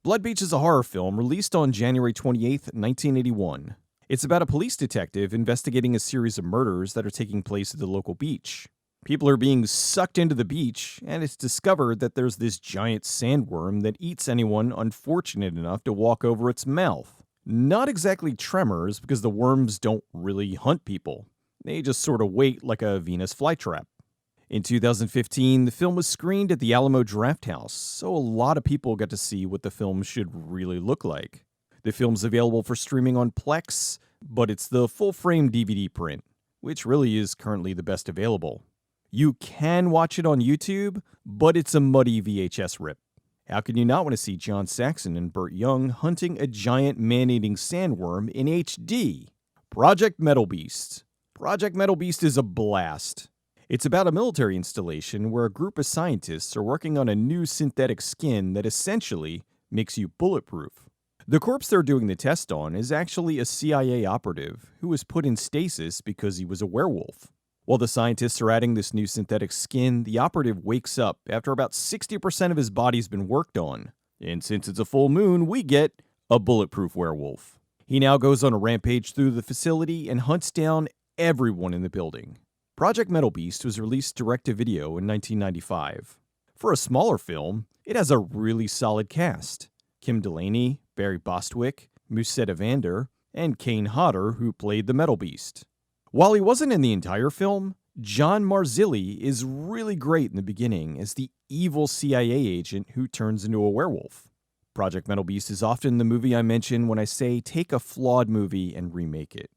Blood Beach is a horror film released on January 28, 1981. It's about a police detective investigating a series of murders that are taking place at the local beach. People are being sucked into the beach, and it's discovered that there's this giant sandworm that eats anyone unfortunate enough to walk over its mouth. Not exactly tremors, because the worms don't really hunt people. They just sort of wait like a Venus flytrap. In 2015, the film was screened at the Alamo Drafthouse, so a lot of people got to see what the film should really look like. The film's available for streaming on Plex, but it's the full-frame DVD print, which really is currently the best available. You can watch it on YouTube, but it's a muddy VHS rip. How can you not want to see John Saxon and Burt Young hunting a giant man-eating sandworm in HD? Project Metal Beast. Project Metal Beast is a blast. It's about a military installation where a group of scientists are working on a new synthetic skin that essentially makes you bulletproof. The corpse they're doing the test on is actually a CIA operative who was put in stasis because he was a werewolf. While the scientists are adding this new synthetic skin, the operative wakes up after about 60% of his body's been worked on. And since it's a full moon, we get a bulletproof werewolf. He now goes on a rampage through the facility and hunts down everyone in the building. Project Metal Beast was released direct-to-video in 1995. For a smaller film, it has a really solid cast. Kim Delaney, Barry Bostwick, Musetta Vander, and Kane Hodder, who played the Metal Beast. While he wasn't in the entire film, John Marzilli is really great in the beginning as the evil CIA agent who turns into a werewolf. Project Metal Beast is often the movie I mention when I say take a flawed movie and remake it.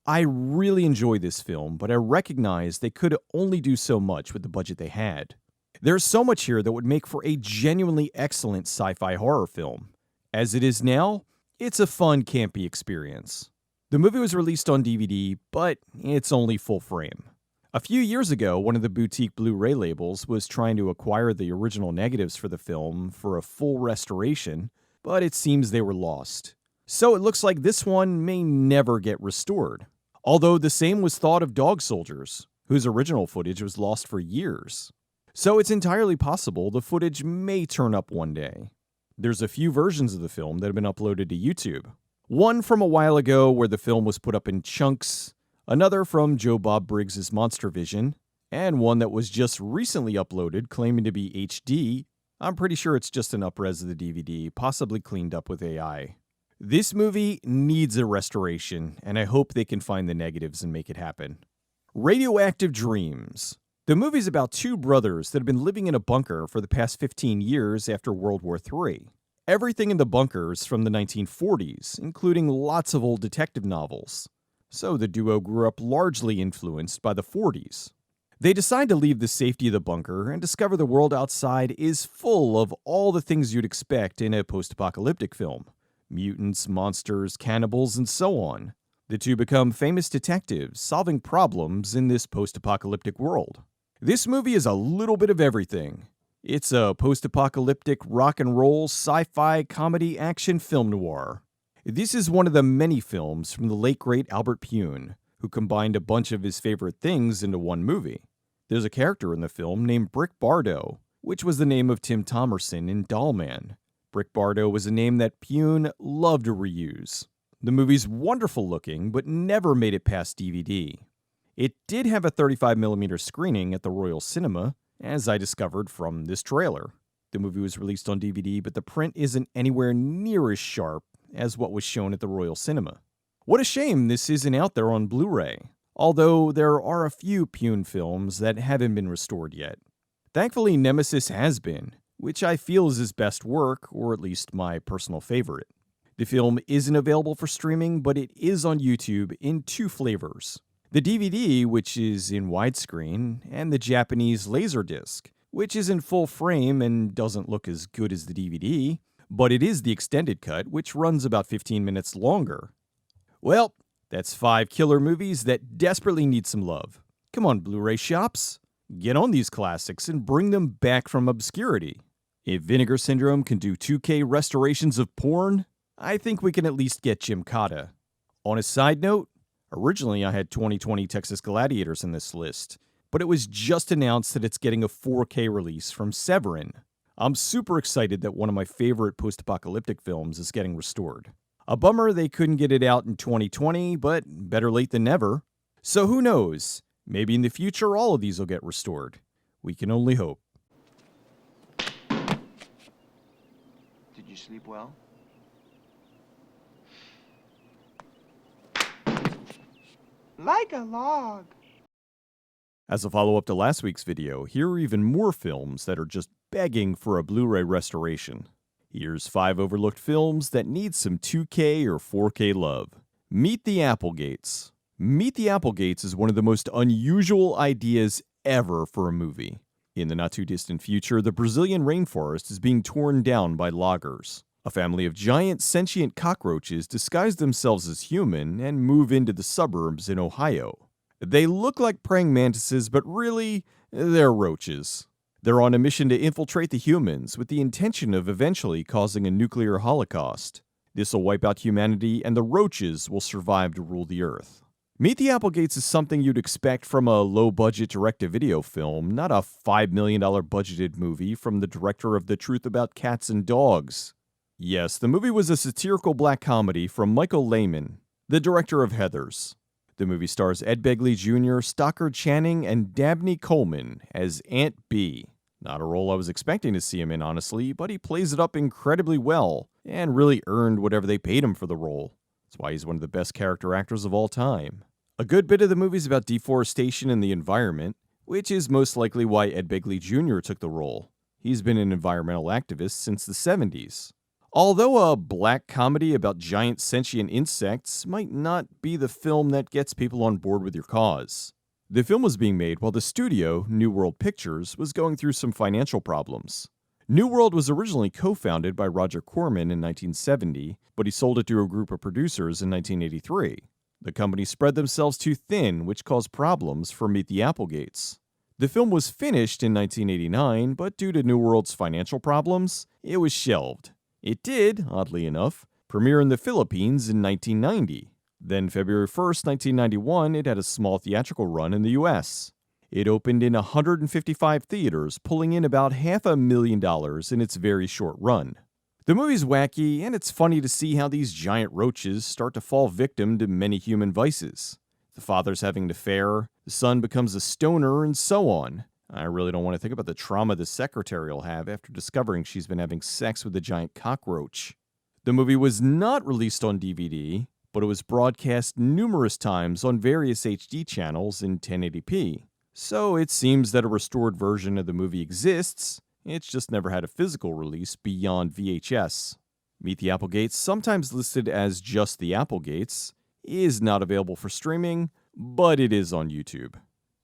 I really enjoy this film, but I recognize they could only do so much with the budget they had. There's so much here that would make for a genuinely excellent sci-fi horror film. As it is now, it's a fun, campy experience. The movie was released on DVD, but it's only full frame. A few years ago, one of the boutique Blu-ray labels was trying to acquire the original negatives for the film for a full restoration, but it seems they were lost. So it looks like this one may never get restored. Although the same was thought of Dog Soldiers, whose original footage was lost for years. So it's entirely possible the footage may turn up one day. There's a few versions of the film that have been uploaded to YouTube. One from a while ago where the film was put up in chunks, another from Joe Bob Briggs' Monster Vision, and one that was just recently uploaded claiming to be HD. I'm pretty sure it's just an up-res of the DVD, possibly cleaned up with AI. This movie needs a restoration, and I hope they can find the negatives and make it happen. Radioactive Dreams. The movie's about two brothers that have been living in a bunker for the past 15 years after World War III. Everything in the bunker is from the 1940s, including lots of old detective novels. So the duo grew up largely influenced by the 40s. They decide to leave the safety of the bunker and discover the world outside is full of all the things you'd expect in a post-apocalyptic film. Mutants, monsters, cannibals, and so on. The two become famous detectives solving problems in this post-apocalyptic world. This movie is a little bit of everything. It's a post-apocalyptic rock and roll sci-fi comedy action film noir. This is one of the many films from the late great Albert Pyun, who combined a bunch of his favorite things into one movie. There's a character in the film named Brick Bardo, which was the name of Tim Thomerson in Dollman. Brick Bardo was a name that Pyun loved to reuse. The movie's wonderful looking, but never made it past DVD. It did have a 35mm screening at the Royal Cinema, as I discovered from this trailer. The movie was released on DVD, but the print isn't anywhere near as sharp as what was shown at the Royal Cinema. What a shame this isn't out there on Blu-ray, although there are a few Pyun films that haven't been restored yet. Thankfully, Nemesis has been, which I feel is his best work, or at least my personal favorite. The film isn't available for streaming, but it is on YouTube in two flavors. The DVD, which is in widescreen, and the Japanese Laserdisc, which is in full frame and doesn't look as good as the DVD, but it is the extended cut, which runs about 15 minutes longer. Well, that's 5 killer movies that desperately need some love. Come on, Blu-ray shops. Get on these classics and bring them back from obscurity. If Vinegar Syndrome can do 2K restorations of porn, I think we can at least get Gymkata. On a side note, originally I had 2020 Texas Gladiators in this list, but it was just announced that it's getting a 4K release from Severin. I'm super excited that one of my favorite post-apocalyptic films is getting restored. A bummer they couldn't get it out in 2020, but better late than never. So who knows? Maybe in the future all of these will get restored. We can only hope. Did you sleep well? Like a log. As a follow-up to last week's video, here are even more films that are just begging for a Blu-ray restoration. Here's 5 overlooked films that need some 2K or 4K love. Meet the Applegates. Meet the Applegates is one of the most unusual ideas ever for a movie. In the not-too-distant future, the Brazilian rainforest is being torn down by loggers. A family of giant sentient cockroaches disguise themselves as human and move into the suburbs in Ohio. They look like praying mantises, but really, they're roaches. They're on a mission to infiltrate the humans with the intention of eventually causing a nuclear holocaust. This will wipe out humanity, and the roaches will survive to rule the earth. Meet the Applegates is something you'd expect from a low-budget direct-to-video film, not a $5 million budgeted movie from the director of The Truth About Cats and Dogs. Yes, the movie was a satirical black comedy from Michael Lehman, the director of Heathers. The movie stars Ed Begley Jr., Stockard Channing, and Dabney Coleman as Aunt Bee. Not a role I was expecting to see him in, honestly, but he plays it up incredibly well, and really earned whatever they paid him for the role. That's why he's one of the best character actors of all time. A good bit of the movie is about deforestation and the environment, which is most likely why Ed Begley Jr. took the role. He's been an environmental activist since the 70s. Although a black comedy about giant sentient insects might not be the film that gets people on board with your cause. The film was being made while the studio, New World Pictures, was going through some financial problems. New World was originally co-founded by Roger Corman in 1970, but he sold it to a group of producers in 1983. The company spread themselves too thin, which caused problems for Meet the Applegates. The film was finished in 1989, but due to New World's financial problems, it was shelved. It did, oddly enough, premiere in the Philippines in 1990. Then February 1st, 1991, it had a small theatrical run in the US. It opened in 155 theaters, pulling in about $500,000 in its very short run. The movie's wacky, and it's funny to see how these giant roaches start to fall victim to many human vices. The father's having an affair, the son becomes a stoner, and so on. I really don't want to think about the trauma the secretary will have after discovering she's been having sex with a giant cockroach. The movie was not released on DVD, but it was broadcast numerous times on various HD channels in 1080p. So it seems that a restored version of the movie exists, it's just never had a physical release beyond VHS. Meet the Applegates, sometimes listed as just the Applegates, is not available for streaming, but it is on YouTube.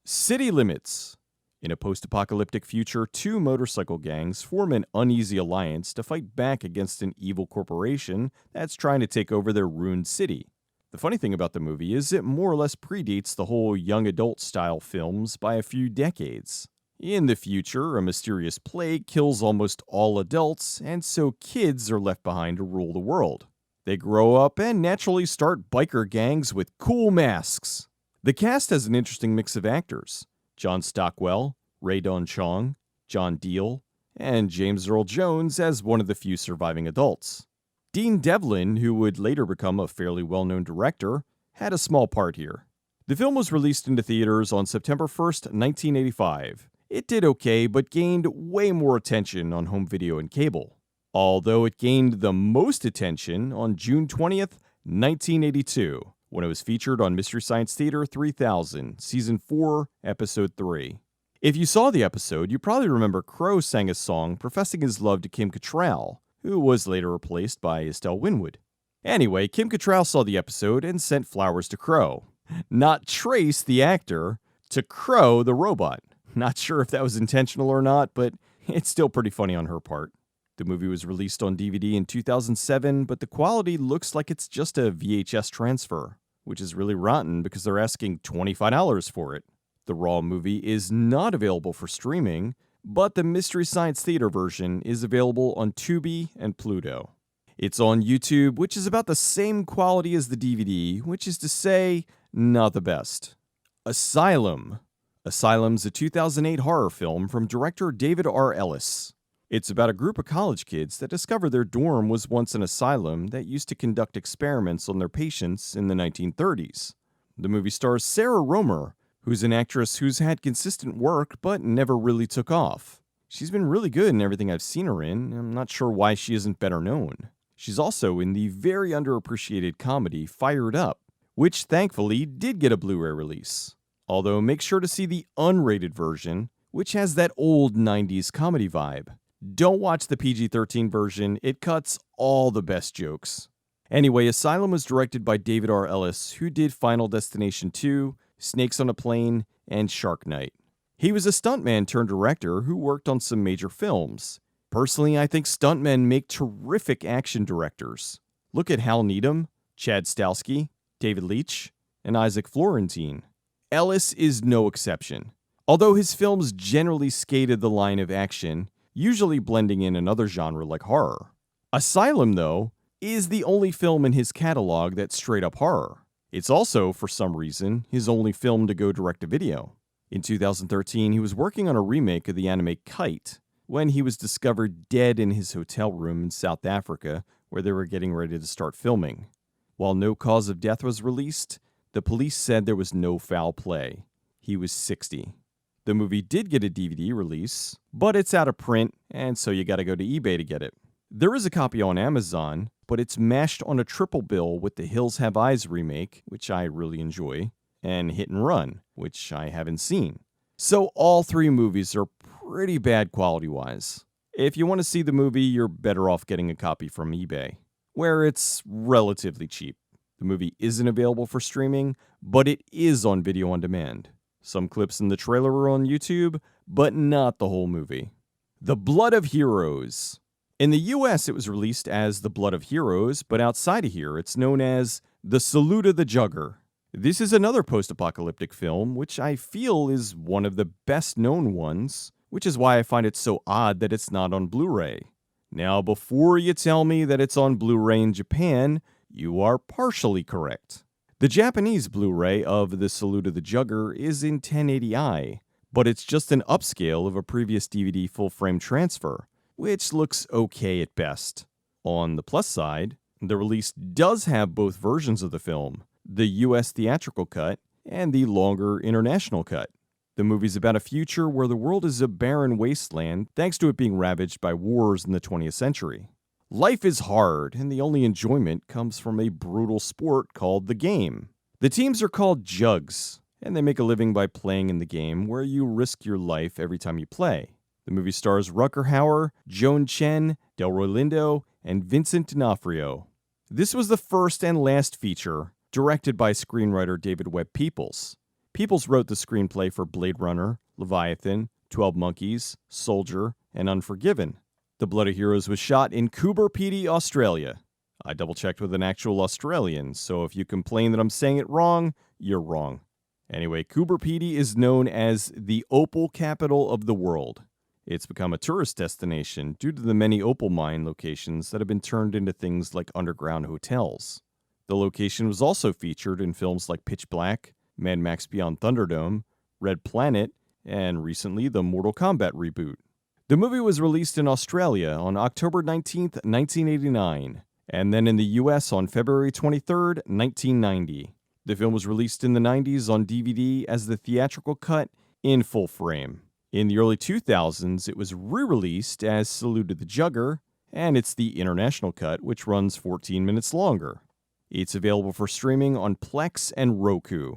City Limits. In a post-apocalyptic future, two motorcycle gangs form an uneasy alliance to fight back against an evil corporation that's trying to take over their ruined city. The funny thing about the movie is it more or less predates the whole young adult style films by a few decades. In the future, a mysterious plague kills almost all adults, and so kids are left behind to rule the world. They grow up and naturally start biker gangs with cool masks. The cast has an interesting mix of actors. John Stockwell, Ray Don Chong, John Deal, and James Earl Jones as one of the few surviving adults. Dean Devlin, who would later become a fairly well-known director, had a small part here. The film was released into theaters on September 1st, 1985. It did okay, but gained way more attention on home video and cable. Although it gained the most attention on June 20th, 1982, when it was featured on Mystery Science Theater 3000, Season 4, Episode 3. If you saw the episode, you probably remember Crow sang a song professing his love to Kim Cattrall, who was later replaced by Estelle Winwood. Anyway, Kim Cattrall saw the episode and sent flowers to Crow. Not Trace, the actor, to Crow, the robot. Not sure if that was intentional or not, but it's still pretty funny on her part. The movie was released on DVD in 2007, but the quality looks like it's just a VHS transfer, which is really rotten because they're asking $25 for it. The raw movie is not available for streaming, but the Mystery Science Theater version is available on Tubi and Pluto. It's on YouTube, which is about the same quality as the DVD, which is to say, not the best. Asylum. Asylum's a 2008 horror film from director David R. Ellis. It's about a group of college kids that discover their dorm was once an asylum that used to conduct experiments on their patients in the 1930s. The movie stars Sarah Romer, who's an actress who's had consistent work but never really took off. She's been really good in everything I've seen her in. I'm not sure why she isn't better known. She's also in the very underappreciated comedy Fired Up, which thankfully did get a Blu-ray release. Although make sure to see the unrated version, which has that old 90s comedy vibe. Don't watch the PG-13 version, it cuts all the best jokes. Anyway, Asylum was directed by David R. Ellis, who did Final Destination 2, Snakes on a Plane, and Shark Night. He was a stuntman turned director who worked on some major films. Personally, I think stuntmen make terrific action directors. Look at Hal Needham, Chad Stahelski, David Leitch, and Isaac Florentine. Ellis is no exception. Although his films generally skated the line of action, usually blending in another genre like horror. Asylum, though, is the only film in his catalog that's straight up horror. It's also, for some reason, his only film to go direct-to-video. In 2013, he was working on a remake of the anime Kite, when he was discovered dead in his hotel room in South Africa, where they were getting ready to start filming. While no cause of death was released, the police said there was no foul play. He was 60. The movie did get a DVD release, but it's out of print, and so you gotta go to eBay to get it. There is a copy on Amazon, but it's mashed on a triple bill with the Hills Have Eyes remake, which I really enjoy, and Hit and Run, which I haven't seen. So all three movies are pretty bad quality-wise. If you want to see the movie, you're better off getting a copy from eBay, where it's relatively cheap. The movie isn't available for streaming, but it is on video on demand. Some clips in the trailer are on YouTube, but not the whole movie. The Blood of Heroes. In the US, it was released as The Blood of Heroes, but outside of here, it's known as The Salute of the Jugger. This is another post-apocalyptic film, which I feel is one of the best-known ones, which is why I find it so odd that it's not on Blu-ray. Now, before you tell me that it's on Blu-ray in Japan, you are partially correct. The Japanese Blu-ray of The Salute of the Jugger is in 1080i, but it's just an upscale of a previous DVD full-frame transfer, which looks okay at best. On the plus side, the release does have both versions of the film, the US theatrical cut and the longer international cut. The movie's about a future where the world is a barren wasteland thanks to it being ravaged by wars in the 20th century. Life is hard, and the only enjoyment comes from a brutal sport called the game. The teams are called jugs, and they make a living by playing in the game where you risk your life every time you play. The movie stars Rutger Hauer, Joan Chen, Delroy Lindo, and Vincent D'Onofrio. This was the first and last feature directed by screenwriter David Webb Peoples. Peoples wrote the screenplay for Blade Runner, Leviathan, 12 Monkeys, Soldier, and Unforgiven. The Blood of Heroes was shot in Coober Pedy, Australia. I double-checked with an actual Australian, so if you complain that I'm saying it wrong, you're wrong. Anyway, Coober Pedy is known as the opal capital of the world. It's become a tourist destination due to the many opal mine locations that have been turned into things like underground hotels. The location was also featured in films like Pitch Black, Mad Max Beyond Thunderdome, Red Planet, and recently the Mortal Kombat reboot. The movie was released in Australia on October 19, 1989, and then in the US on February 23, 1990. The film was released in the 90s on DVD as the theatrical cut in full frame. In the early 2000s, it was re-released as Salute of the Jugger, and it's the international cut, which runs 14 minutes longer. It's available for streaming on Plex and Roku.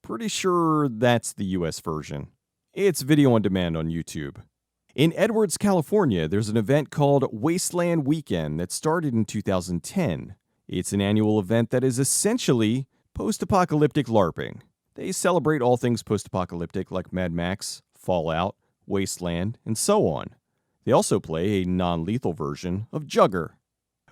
Pretty sure that's the US version. It's video on demand on YouTube. In Edwards, California, there's an event called Wasteland Weekend that started in 2010. It's an annual event that is essentially post-apocalyptic LARPing. They celebrate all things post-apocalyptic like Mad Max, Fallout, Wasteland, and so on. They also play a non-lethal version of Jugger.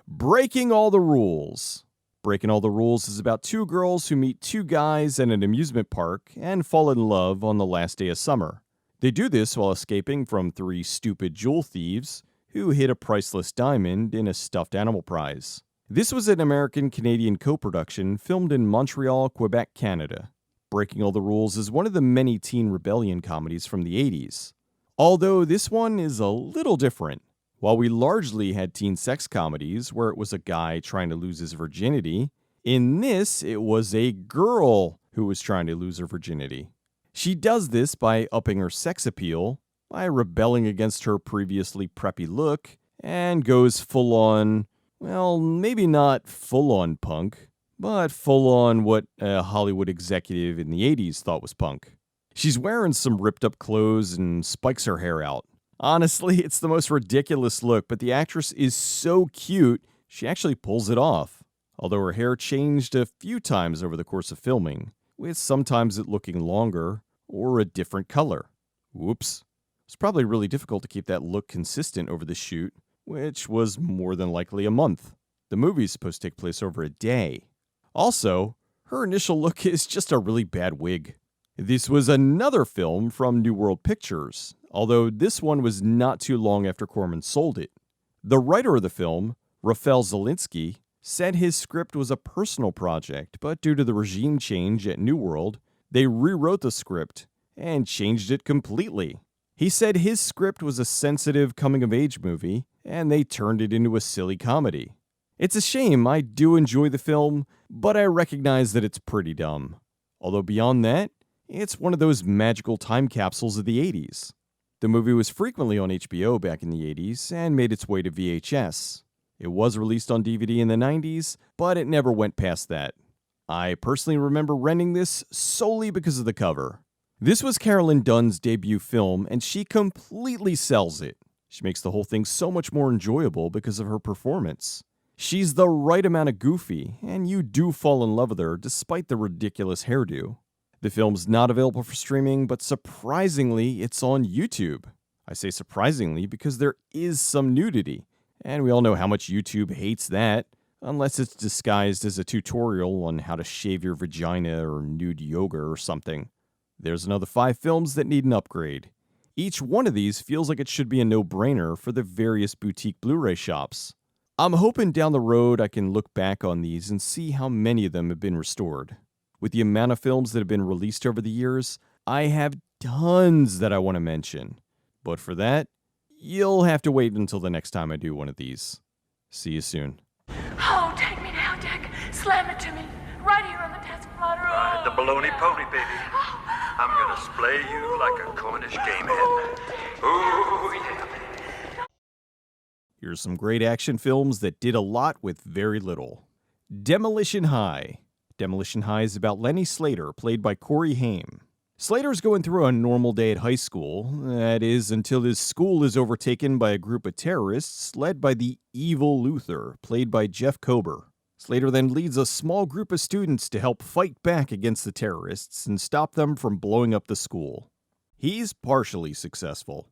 Breaking All the Rules. Breaking All the Rules is about two girls who meet two guys at an amusement park and fall in love on the last day of summer. They do this while escaping from three stupid jewel thieves who hid a priceless diamond in a stuffed animal prize. This was an American-Canadian co-production filmed in Montreal, Quebec, Canada. Breaking All the Rules is one of the many teen rebellion comedies from the 80s. Although this one is a little different. While we largely had teen sex comedies where it was a guy trying to lose his virginity, in this it was a girl who was trying to lose her virginity. She does this by upping her sex appeal, by rebelling against her previously preppy look, and goes full-on, well, maybe not full-on punk, but full-on what a Hollywood executive in the 80s thought was punk. She's wearing some ripped-up clothes and spikes her hair out. Honestly, it's the most ridiculous look, but the actress is so cute, she actually pulls it off. Although her hair changed a few times over the course of filming, with sometimes it looking longer or a different color. Whoops. It's probably really difficult to keep that look consistent over the shoot, which was more than likely a month. The movie's supposed to take place over a day. Also, her initial look is just a really bad wig. This was another film from New World Pictures, although this one was not too long after Corman sold it. The writer of the film, Rafael Zelinsky, said his script was a personal project, but due to the regime change at New World, they rewrote the script and changed it completely. He said his script was a sensitive coming-of-age movie, and they turned it into a silly comedy. It's a shame. I do enjoy the film, but I recognize that it's pretty dumb. Although beyond that, it's one of those magical time capsules of the 80s. The movie was frequently on HBO back in the 80s and made its way to VHS. It was released on DVD in the 90s, but it never went past that. I personally remember renting this solely because of the cover. This was Carolyn Dunn's debut film, and she completely sells it. She makes the whole thing so much more enjoyable because of her performance. She's the right amount of goofy, and you do fall in love with her despite the ridiculous hairdo. The film's not available for streaming, but surprisingly, it's on YouTube. I say surprisingly because there is some nudity, and we all know how much YouTube hates that, unless it's disguised as a tutorial on how to shave your vagina or nude yoga or something. There's another 5 films that need an upgrade. Each one of these feels like it should be a no-brainer for the various boutique Blu-ray shops. I'm hoping down the road I can look back on these and see how many of them have been restored. With the amount of films that have been released over the years, I have tons that I want to mention. But for that, you'll have to wait until the next time I do one of these. See you soon. Oh, take me now, Dick. Slam it to me. Right here on the desk plotter. Ride the baloney pony, baby. I'm gonna splay you like a Cornish game hen. Ooh, yeah. Here's some great action films that did a lot with very little. Demolition High. Demolition High is about Lenny Slater, played by Corey Haim. Slater's going through a normal day at high school, that is, until his school is overtaken by a group of terrorists led by the evil Luther, played by Jeff Kober. Slater then leads a small group of students to help fight back against the terrorists and stop them from blowing up the school. He's partially successful.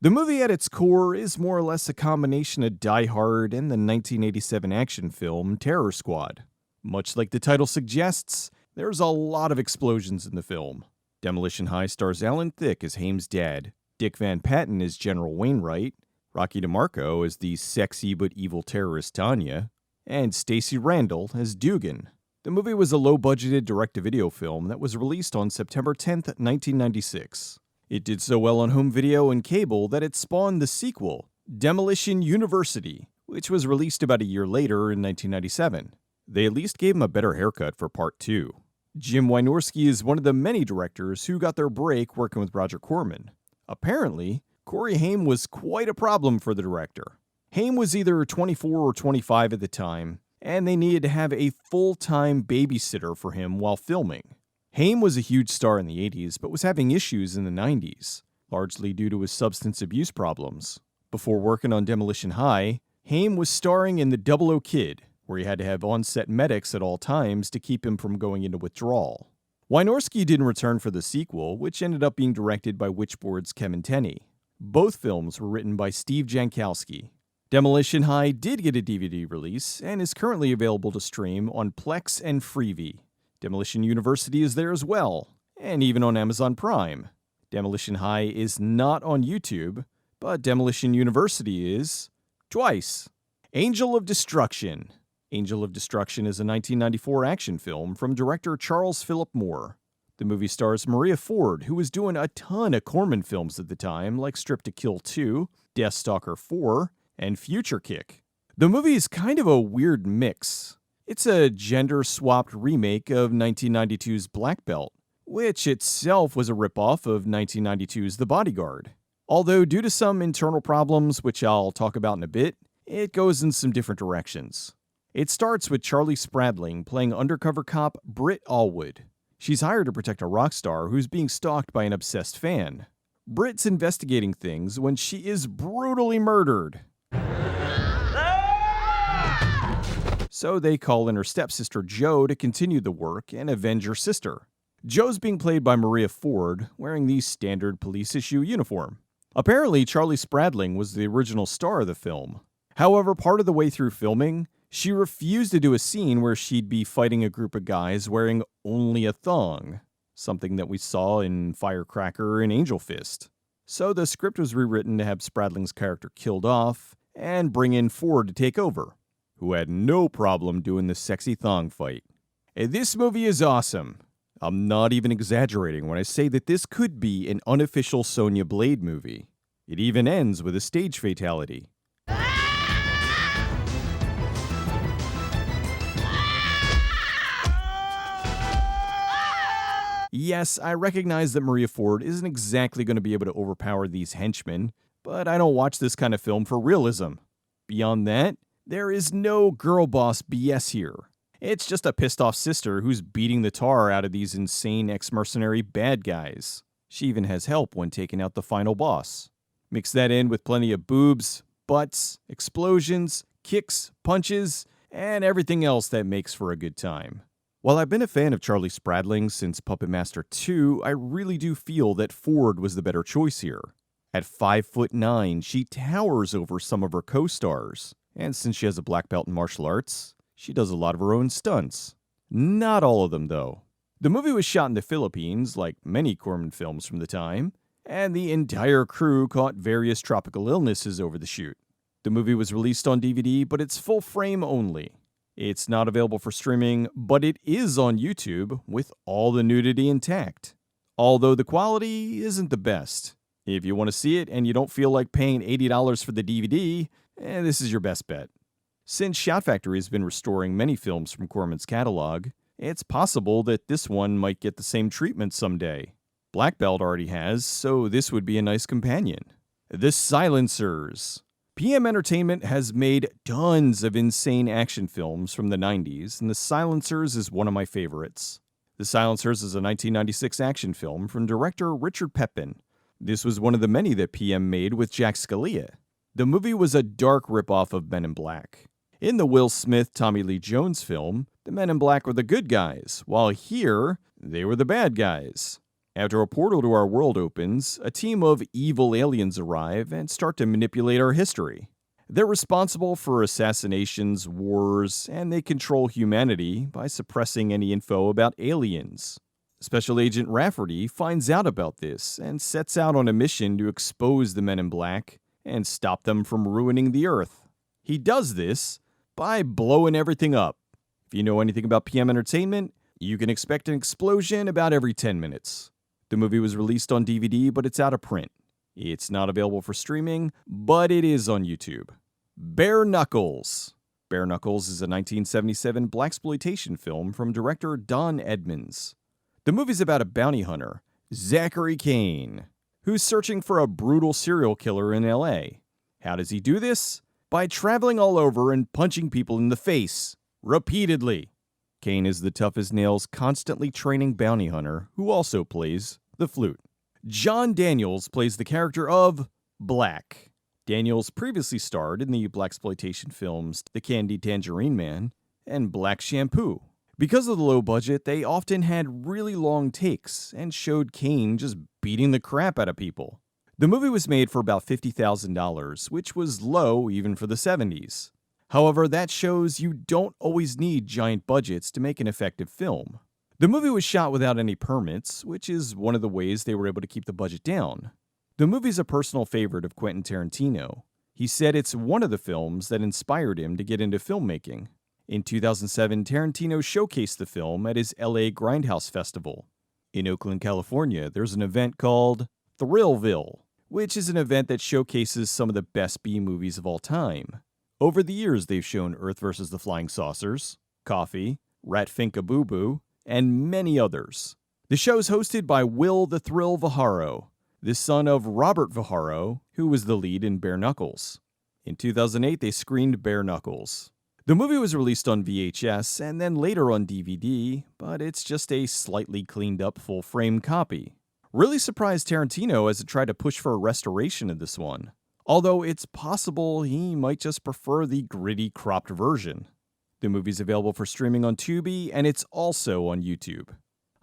The movie at its core is more or less a combination of Die Hard and the 1987 action film Terror Squad. Much like the title suggests, there's a lot of explosions in the film. Demolition High stars Alan Thicke as Haim's dad, Dick Van Patten as General Wainwright, Rocky DeMarco as the sexy but evil terrorist Tanya, and Stacey Randall as Dugan. The movie was a low-budgeted direct-to-video film that was released on September 10, 1996. It did so well on home video and cable that it spawned the sequel, Demolition University, which was released about a year later in 1997. They at least gave him a better haircut for Part 2. Jim Wynorski is one of the many directors who got their break working with Roger Corman. Apparently, Corey Haim was quite a problem for the director. Haim was either 24 or 25 at the time, and they needed to have a full-time babysitter for him while filming. Haim was a huge star in the 80s, but was having issues in the 90s, largely due to his substance abuse problems. Before working on Demolition High, Haim was starring in The Double O Kid, where he had to have on-set medics at all times to keep him from going into withdrawal. Wynorski didn't return for the sequel, which ended up being directed by Witchboard's Kevin Tenney. Both films were written by Steve Jankowski. Demolition High did get a DVD release, and is currently available to stream on Plex and Freevee. Demolition University is there as well, and even on Amazon Prime. Demolition High is not on YouTube, but Demolition University is twice. Angel of Destruction. Angel of Destruction is a 1994 action film from director Charles Philip Moore. The movie stars Maria Ford, who was doing a ton of Corman films at the time, like Strip to Kill 2, Deathstalker 4, and Future Kick. The movie is kind of a weird mix. It's a gender-swapped remake of 1992's Black Belt, which itself was a ripoff of 1992's The Bodyguard. Although due to some internal problems, which I'll talk about in a bit, it goes in some different directions. It starts with Charlie Spradling playing undercover cop Britt Allwood. She's hired to protect a rock star who's being stalked by an obsessed fan. Britt's investigating things when she is brutally murdered. So they call in her stepsister Jo to continue the work and avenge her sister. Jo's being played by Maria Ford, wearing the standard police issue uniform. Apparently, Charlie Spradling was the original star of the film. However, part of the way through filming, she refused to do a scene where she'd be fighting a group of guys wearing only a thong, something that we saw in Firecracker and Angel Fist. So the script was rewritten to have Spradling's character killed off and bring in Ford to take over, who had no problem doing the sexy thong fight. And this movie is awesome. I'm not even exaggerating when I say that this could be an unofficial Sonya Blade movie. It even ends with a stage fatality. Yes, I recognize that Maria Ford isn't exactly going to be able to overpower these henchmen, but I don't watch this kind of film for realism. Beyond that, there is no girl boss BS here. It's just a pissed off sister who's beating the tar out of these insane ex-mercenary bad guys. She even has help when taking out the final boss. Mix that in with plenty of boobs, butts, explosions, kicks, punches, and everything else that makes for a good time. While I've been a fan of Charlie Spradling since Puppet Master 2, I really do feel that Ford was the better choice here. At 5'9", she towers over some of her co-stars, and since she has a black belt in martial arts, she does a lot of her own stunts. Not all of them, though. The movie was shot in the Philippines, like many Corman films from the time, and the entire crew caught various tropical illnesses over the shoot. The movie was released on DVD, but it's full frame only. It's not available for streaming, but it is on YouTube with all the nudity intact. Although the quality isn't the best. If you want to see it and you don't feel like paying $80 for the DVD, this is your best bet. Since Shout Factory has been restoring many films from Corman's catalog, it's possible that this one might get the same treatment someday. Black Belt already has, so this would be a nice companion. The Silencers. PM Entertainment has made tons of insane action films from the 90s, and The Silencers is one of my favorites. The Silencers is a 1996 action film from director Richard Pepin. This was one of the many that PM made with Jack Scalia. The movie was a dark ripoff of Men in Black. In the Will Smith, Tommy Lee Jones film, the Men in Black were the good guys, while here, they were the bad guys. After a portal to our world opens, a team of evil aliens arrive and start to manipulate our history. They're responsible for assassinations, wars, and they control humanity by suppressing any info about aliens. Special Agent Rafferty finds out about this and sets out on a mission to expose the Men in Black and stop them from ruining the Earth. He does this by blowing everything up. If you know anything about PM Entertainment, you can expect an explosion about every 10 minutes. The movie was released on DVD, but it's out of print. It's not available for streaming, but it is on YouTube. Bare Knuckles. Bare Knuckles is a 1977 blaxploitation film from director Don Edmonds. The movie's about a bounty hunter, Zachary Kane, who's searching for a brutal serial killer in LA. How does he do this? By traveling all over and punching people in the face, repeatedly. Kane is the tough-as-nails, constantly training bounty hunter who also plays the flute. John Daniels plays the character of Black. Daniels previously starred in the blaxploitation films The Candy Tangerine Man and Black Shampoo. Because of the low budget, they often had really long takes and showed Kane just beating the crap out of people. The movie was made for about $50,000, which was low even for the 70s. However, that shows you don't always need giant budgets to make an effective film. The movie was shot without any permits, which is one of the ways they were able to keep the budget down. The movie's a personal favorite of Quentin Tarantino. He said it's one of the films that inspired him to get into filmmaking. In 2007, Tarantino showcased the film at his LA Grindhouse Festival. In Oakland, California, there's an event called Thrillville, which is an event that showcases some of the best B-movies of all time. Over the years, they've shown Earth vs. the Flying Saucers, Coffee, Ratfinka Boo Boo, and many others. The show's hosted by Will the Thrill Viharo, the son of Robert Viharo, who was the lead in Bare Knuckles. In 2008, they screened Bare Knuckles. The movie was released on VHS and then later on DVD, but it's just a slightly cleaned up full-frame copy. Really surprised Tarantino as it tried to push for a restoration of this one. Although it's possible he might just prefer the gritty cropped version. The movie's available for streaming on Tubi, and it's also on YouTube.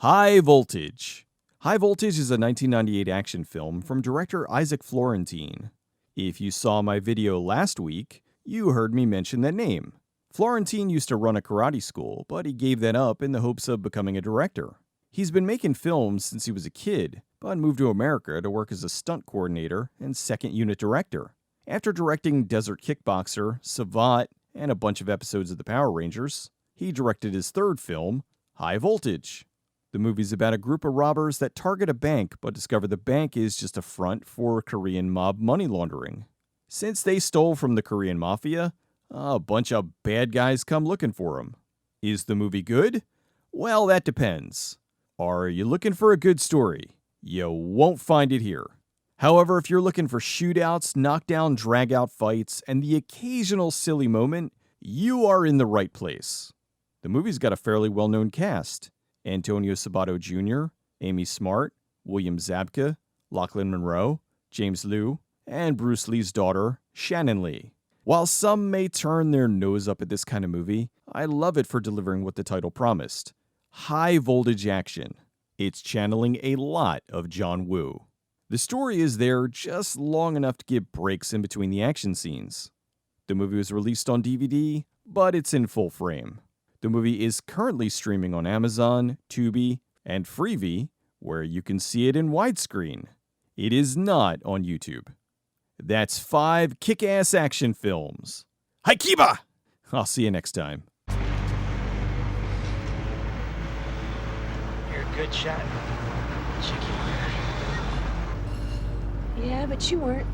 High Voltage. High Voltage is a 1998 action film from director Isaac Florentine. If you saw my video last week, you heard me mention that name. Florentine used to run a karate school, but he gave that up in the hopes of becoming a director. He's been making films since he was a kid, but moved to America to work as a stunt coordinator and second unit director. After directing Desert Kickboxer, Savant, and a bunch of episodes of the Power Rangers, he directed his third film, High Voltage. The movie's about a group of robbers that target a bank but discover the bank is just a front for Korean mob money laundering. Since they stole from the Korean mafia, a bunch of bad guys come looking for them. Is the movie good? Well, that depends. Are you looking for a good story? You won't find it here. However, if you're looking for shootouts, knockdown, drag-out fights, and the occasional silly moment, you are in the right place. The movie's got a fairly well-known cast. Antonio Sabato Jr., Amy Smart, William Zabka, Lachlan Monroe, James Liu, and Bruce Lee's daughter, Shannon Lee. While some may turn their nose up at this kind of movie, I love it for delivering what the title promised. High-voltage action. It's channeling a lot of John Woo. The story is there just long enough to give breaks in between the action scenes. The movie was released on DVD, but it's in full frame. The movie is currently streaming on Amazon, Tubi, and Freevee, where you can see it in widescreen. It is not on YouTube. That's 5 kick-ass action films. Haikiba! I'll see you next time. You're a good shot, Chicky. Yeah, but you weren't.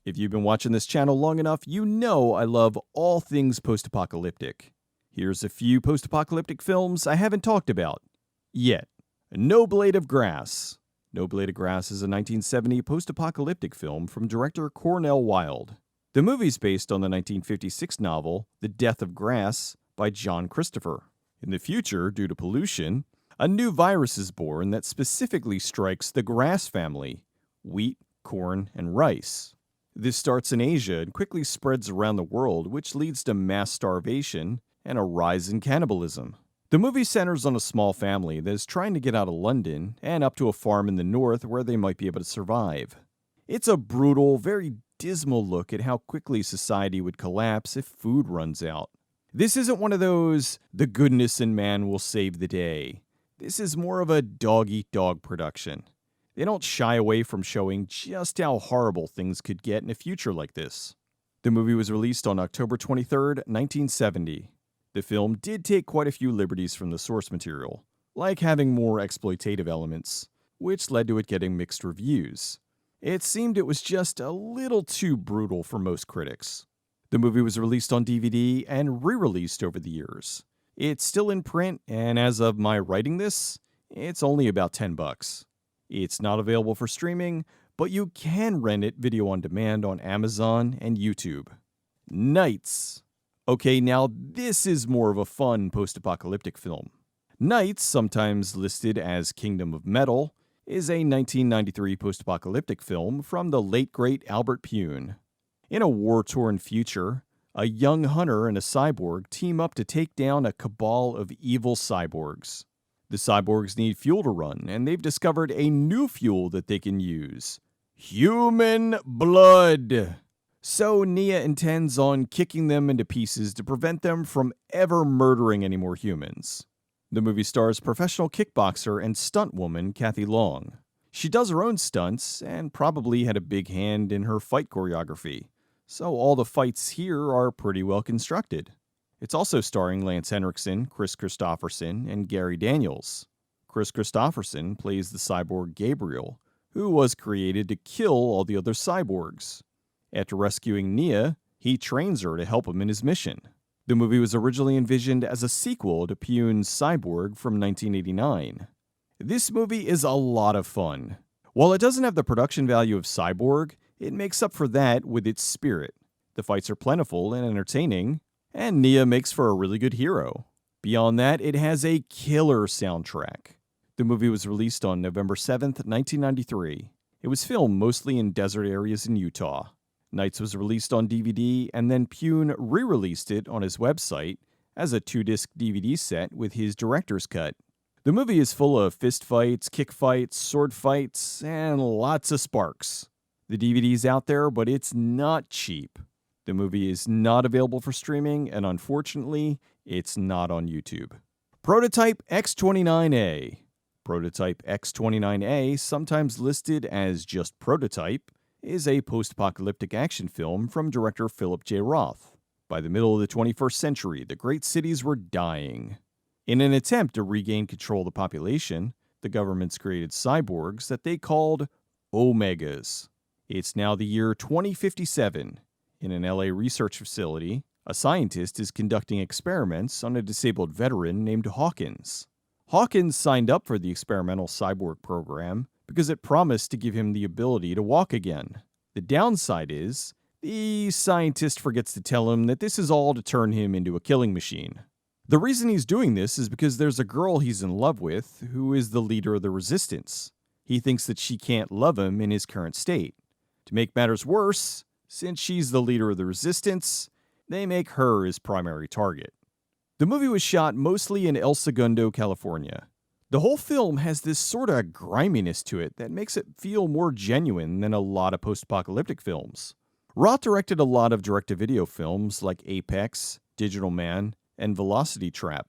If you've been watching this channel long enough, you know I love all things post-apocalyptic. Here's a few post-apocalyptic films I haven't talked about yet. No Blade of Grass. No Blade of Grass is a 1970 post-apocalyptic film from director Cornel Wilde. The movie's based on the 1956 novel The Death of Grass by John Christopher. In the future, due to pollution, a new virus is born that specifically strikes the grass family, wheat, corn, and rice. This starts in Asia and quickly spreads around the world, which leads to mass starvation and a rise in cannibalism. The movie centers on a small family that is trying to get out of London and up to a farm in the north where they might be able to survive. It's a brutal, very dismal look at how quickly society would collapse if food runs out. This isn't one of those, the goodness in man will save the day. This is more of a dog-eat-dog production. They don't shy away from showing just how horrible things could get in a future like this. The movie was released on October 23rd, 1970. The film did take quite a few liberties from the source material, like having more exploitative elements, which led to it getting mixed reviews. It seemed it was just a little too brutal for most critics. The movie was released on DVD and re-released over the years. It's still in print, and as of my writing this, it's only about $10. It's not available for streaming, but you can rent it video on demand on Amazon and YouTube. Nights. Okay, now this is more of a fun post-apocalyptic film. Nights, sometimes listed as Kingdom of Metal, is a 1993 post-apocalyptic film from the late great Albert Pyun. In a war-torn future, a young hunter and a cyborg team up to take down a cabal of evil cyborgs. The cyborgs need fuel to run, and they've discovered a new fuel that they can use. Human blood! So Nia intends on kicking them into pieces to prevent them from ever murdering any more humans. The movie stars professional kickboxer and stunt woman Kathy Long. She does her own stunts and probably had a big hand in her fight choreography, so all the fights here are pretty well constructed. It's also starring Lance Henriksen, Chris Christopherson, and Gary Daniels. Chris Christopherson plays the cyborg Gabriel, who was created to kill all the other cyborgs. After rescuing Nia, he trains her to help him in his mission. The movie was originally envisioned as a sequel to Pyun's Cyborg from 1989. This movie is a lot of fun. While it doesn't have the production value of Cyborg, it makes up for that with its spirit. The fights are plentiful and entertaining, and Nia makes for a really good hero. Beyond that, it has a killer soundtrack. The movie was released on November 7th, 1993. It was filmed mostly in desert areas in Utah. Nights was released on DVD, and then Pyun re-released it on his website as a 2-disc DVD set with his director's cut. The movie is full of fist fights, kick fights, sword fights, and lots of sparks. The DVD's out there, but it's not cheap. The movie is not available for streaming, and unfortunately, it's not on YouTube. Prototype X-29A. Prototype X-29A, sometimes listed as just Prototype, is a post-apocalyptic action film from director Philip J. Roth. By the middle of the 21st century, the great cities were dying. In an attempt to regain control of the population, the government's created cyborgs that they called Omegas. It's now the year 2057. In an LA research facility, a scientist is conducting experiments on a disabled veteran named Hawkins. Hawkins signed up for the experimental cyborg program because it promised to give him the ability to walk again. The downside is The scientist forgets to tell him that this is all to turn him into a killing machine. The reason he's doing this is because there's a girl he's in love with who is the leader of the resistance. He thinks that she can't love him in his current state. To make matters worse, since she's the leader of the resistance, they make her his primary target. The movie was shot mostly in El Segundo, California. The whole film has this sort of griminess to it that makes it feel more genuine than a lot of post-apocalyptic films. Roth directed a lot of direct-to-video films like Apex, Digital Man, and Velocity Trap.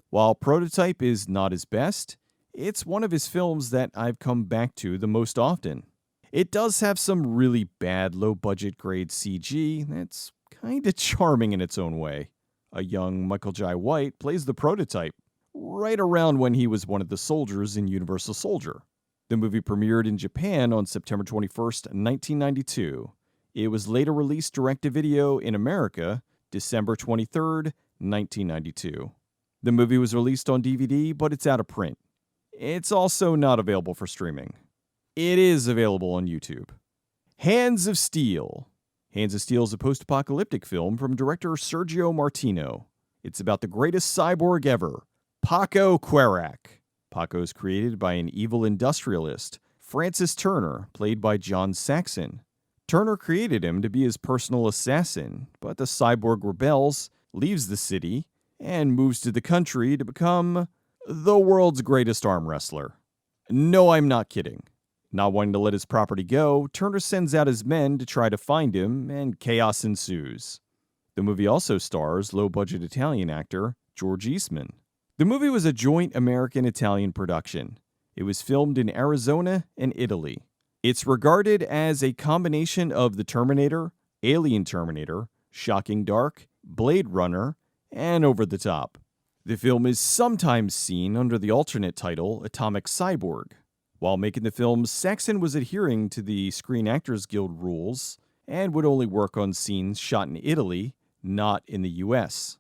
While Prototype is not his best, it's one of his films that I've come back to the most often. It does have some really bad low-budget grade CG that's kinda charming in its own way. A young Michael Jai White plays the Prototype, right around when he was one of the soldiers in Universal Soldier. The movie premiered in Japan on September 21st, 1992. It was later released direct-to-video in America, December 23rd, 1992. The movie was released on DVD, but it's out of print. It's also not available for streaming. It is available on YouTube. Hands of Steel. Hands of Steel is a post-apocalyptic film from director Sergio Martino. It's about the greatest cyborg ever, Paco Querac. Paco is created by an evil industrialist, Francis Turner, played by John Saxon. Turner created him to be his personal assassin, but the cyborg rebels, leaves the city, and moves to the country to become the world's greatest arm wrestler. No, I'm not kidding. Not wanting to let his property go, Turner sends out his men to try to find him, and chaos ensues. The movie also stars low-budget Italian actor George Eastman. The movie was a joint American-Italian production. It was filmed in Arizona and Italy. It's regarded as a combination of The Terminator, Alien Terminator, Shocking Dark, Blade Runner, and Over the Top. The film is sometimes seen under the alternate title Atomic Cyborg. While making the film, Saxon was adhering to the Screen Actors Guild rules and would only work on scenes shot in Italy, not in the US.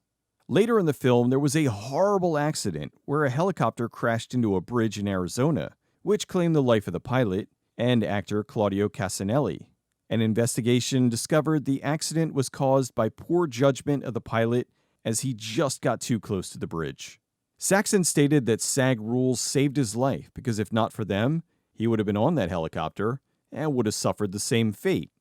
Later in the film, there was a horrible accident where a helicopter crashed into a bridge in Arizona, which claimed the life of the pilot and actor Claudio Casanelli. An investigation discovered the accident was caused by poor judgment of the pilot as he just got too close to the bridge. Saxon stated that SAG rules saved his life because if not for them, he would have been on that helicopter and would have suffered the same fate.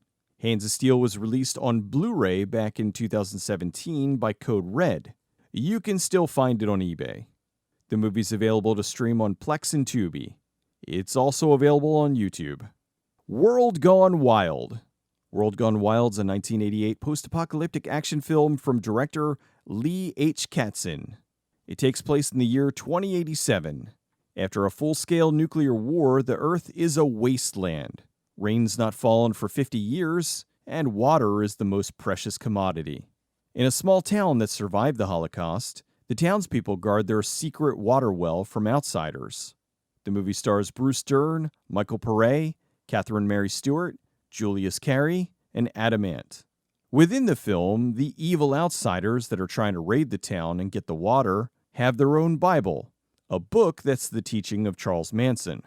Hands of Steel was released on Blu-ray back in 2017 by Code Red. You can still find it on eBay. The movie's available to stream on Plex and Tubi. It's also available on YouTube. World Gone Wild. World Gone Wild is a 1988 post-apocalyptic action film from director Lee H. Katzin. It takes place in the year 2087. After a full-scale nuclear war, the Earth is a wasteland. Rain's not fallen for 50 years, and water is the most precious commodity. In a small town that survived the Holocaust, the townspeople guard their secret water well from outsiders. The movie stars Bruce Dern, Michael Pare, Catherine Mary Stewart, Julius Carey, and Adam Ant. Within the film, the evil outsiders that are trying to raid the town and get the water have their own Bible, a book that's the teaching of Charles Manson.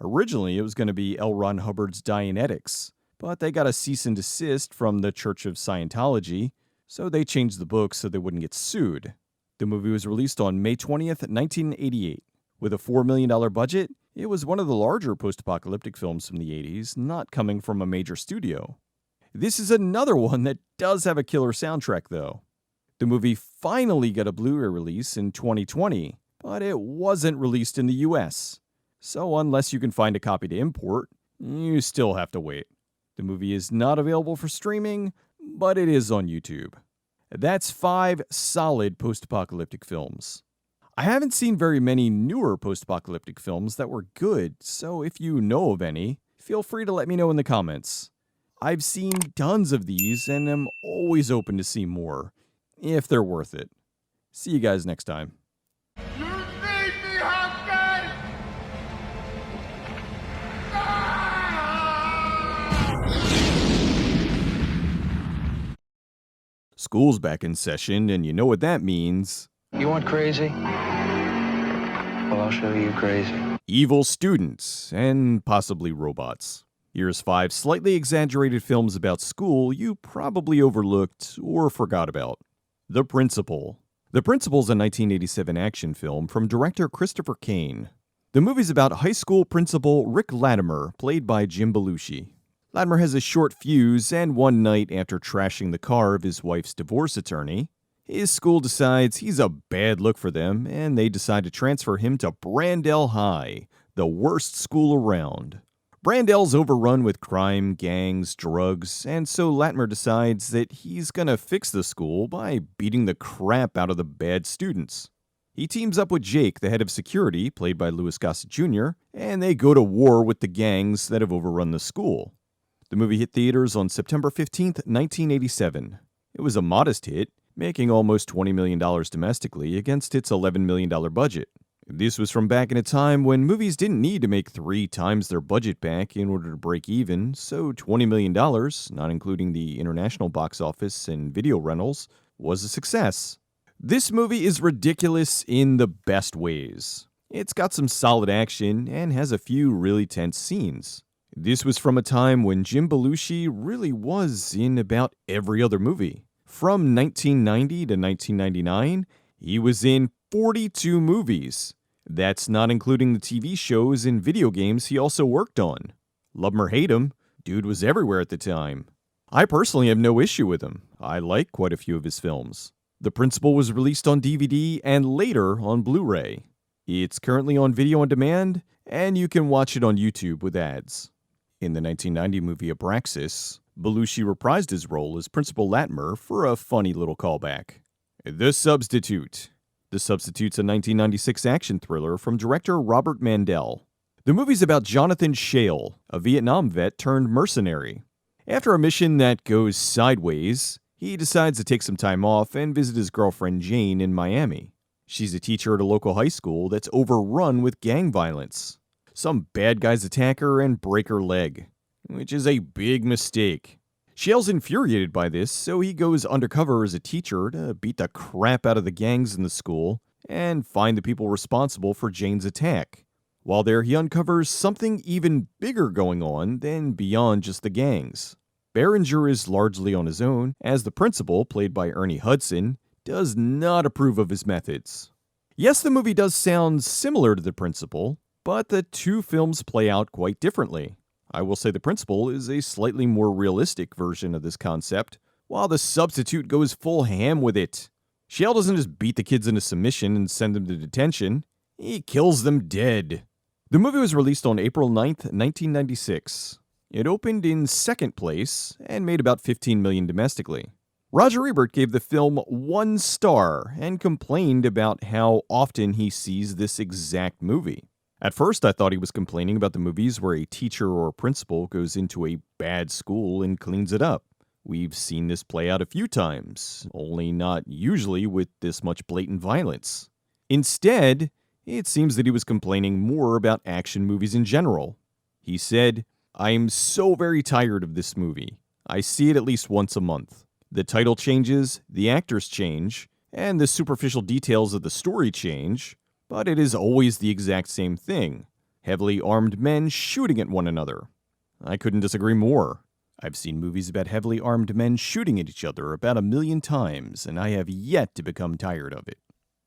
Originally, it was going to be L. Ron Hubbard's Dianetics, but they got a cease and desist from the Church of Scientology, so they changed the book so they wouldn't get sued. The movie was released on May 20th, 1988. With a $4 million budget, it was one of the larger post-apocalyptic films from the 80s, not coming from a major studio. This is another one that does have a killer soundtrack, though. The movie finally got a Blu-ray release in 2020, but it wasn't released in the US. So unless you can find a copy to import, you still have to wait. The movie is not available for streaming, but it is on YouTube. That's 5 solid post-apocalyptic films. I haven't seen very many newer post-apocalyptic films that were good, so if you know of any, feel free to let me know in the comments. I've seen tons of these and am always open to see more, if they're worth it. See you guys next time. School's back in session, and you know what that means. You want crazy? Well, I'll show you crazy. Evil students, and possibly robots. Here's 5 slightly exaggerated films about school you probably overlooked or forgot about. The Principal. The Principal is a 1987 action film from director Christopher Kane. The movie's about high school principal Rick Latimer, played by Jim Belushi. Latimer has a short fuse, and one night after trashing the car of his wife's divorce attorney, his school decides he's a bad look for them, and they decide to transfer him to Brandell High, the worst school around. Brandell's overrun with crime, gangs, drugs, and so Latimer decides that he's gonna fix the school by beating the crap out of the bad students. He teams up with Jake, the head of security, played by Louis Gossett Jr., and they go to war with the gangs that have overrun the school. The movie hit theaters on September 15th, 1987. It was a modest hit, making almost $20 million domestically against its $11 million budget. This was from back in a time when movies didn't need to make 3 times their budget back in order to break even, so $20 million, not including the international box office and video rentals, was a success. This movie is ridiculous in the best ways. It's got some solid action and has a few really tense scenes. This was from a time when Jim Belushi really was in about every other movie. From 1990 to 1999, he was in 42 movies. That's not including the TV shows and video games he also worked on. Love him or hate him, dude was everywhere at the time. I personally have no issue with him. I like quite a few of his films. The Principal was released on DVD and later on Blu-ray. It's currently on video on demand, and you can watch it on YouTube with ads. In the 1990 movie Abraxas, Belushi reprised his role as Principal Latimer for a funny little callback. The Substitute. The Substitute's a 1996 action thriller from director Robert Mandel. The movie's about Jonathan Shale, a Vietnam vet turned mercenary. After a mission that goes sideways, he decides to take some time off and visit his girlfriend Jane in Miami. She's a teacher at a local high school that's overrun with gang violence. Some bad guys attack her and break her leg, which is a big mistake. Shale's infuriated by this, so he goes undercover as a teacher to beat the crap out of the gangs in the school and find the people responsible for Jane's attack. While there, he uncovers something even bigger going on than beyond just the gangs. Berenger is largely on his own, as the principal, played by Ernie Hudson, does not approve of his methods. Yes, the movie does sound similar to The Principal, but the two films play out quite differently. I will say The Principal is a slightly more realistic version of this concept, while The Substitute goes full ham with it. Shale doesn't just beat the kids into submission and send them to detention, he kills them dead. The movie was released on April 9th, 1996. It opened in second place and made about $15 million domestically. Roger Ebert gave the film 1 star and complained about how often he sees this exact movie. At first, I thought he was complaining about the movies where a teacher or principal goes into a bad school and cleans it up. We've seen this play out a few times, only not usually with this much blatant violence. Instead, it seems that he was complaining more about action movies in general. He said, "I'm so very tired of this movie. I see it at least once a month. The title changes, the actors change, and the superficial details of the story change, but it is always the exact same thing. Heavily armed men shooting at one another." I couldn't disagree more. I've seen movies about heavily armed men shooting at each other about 1 million times, and I have yet to become tired of it.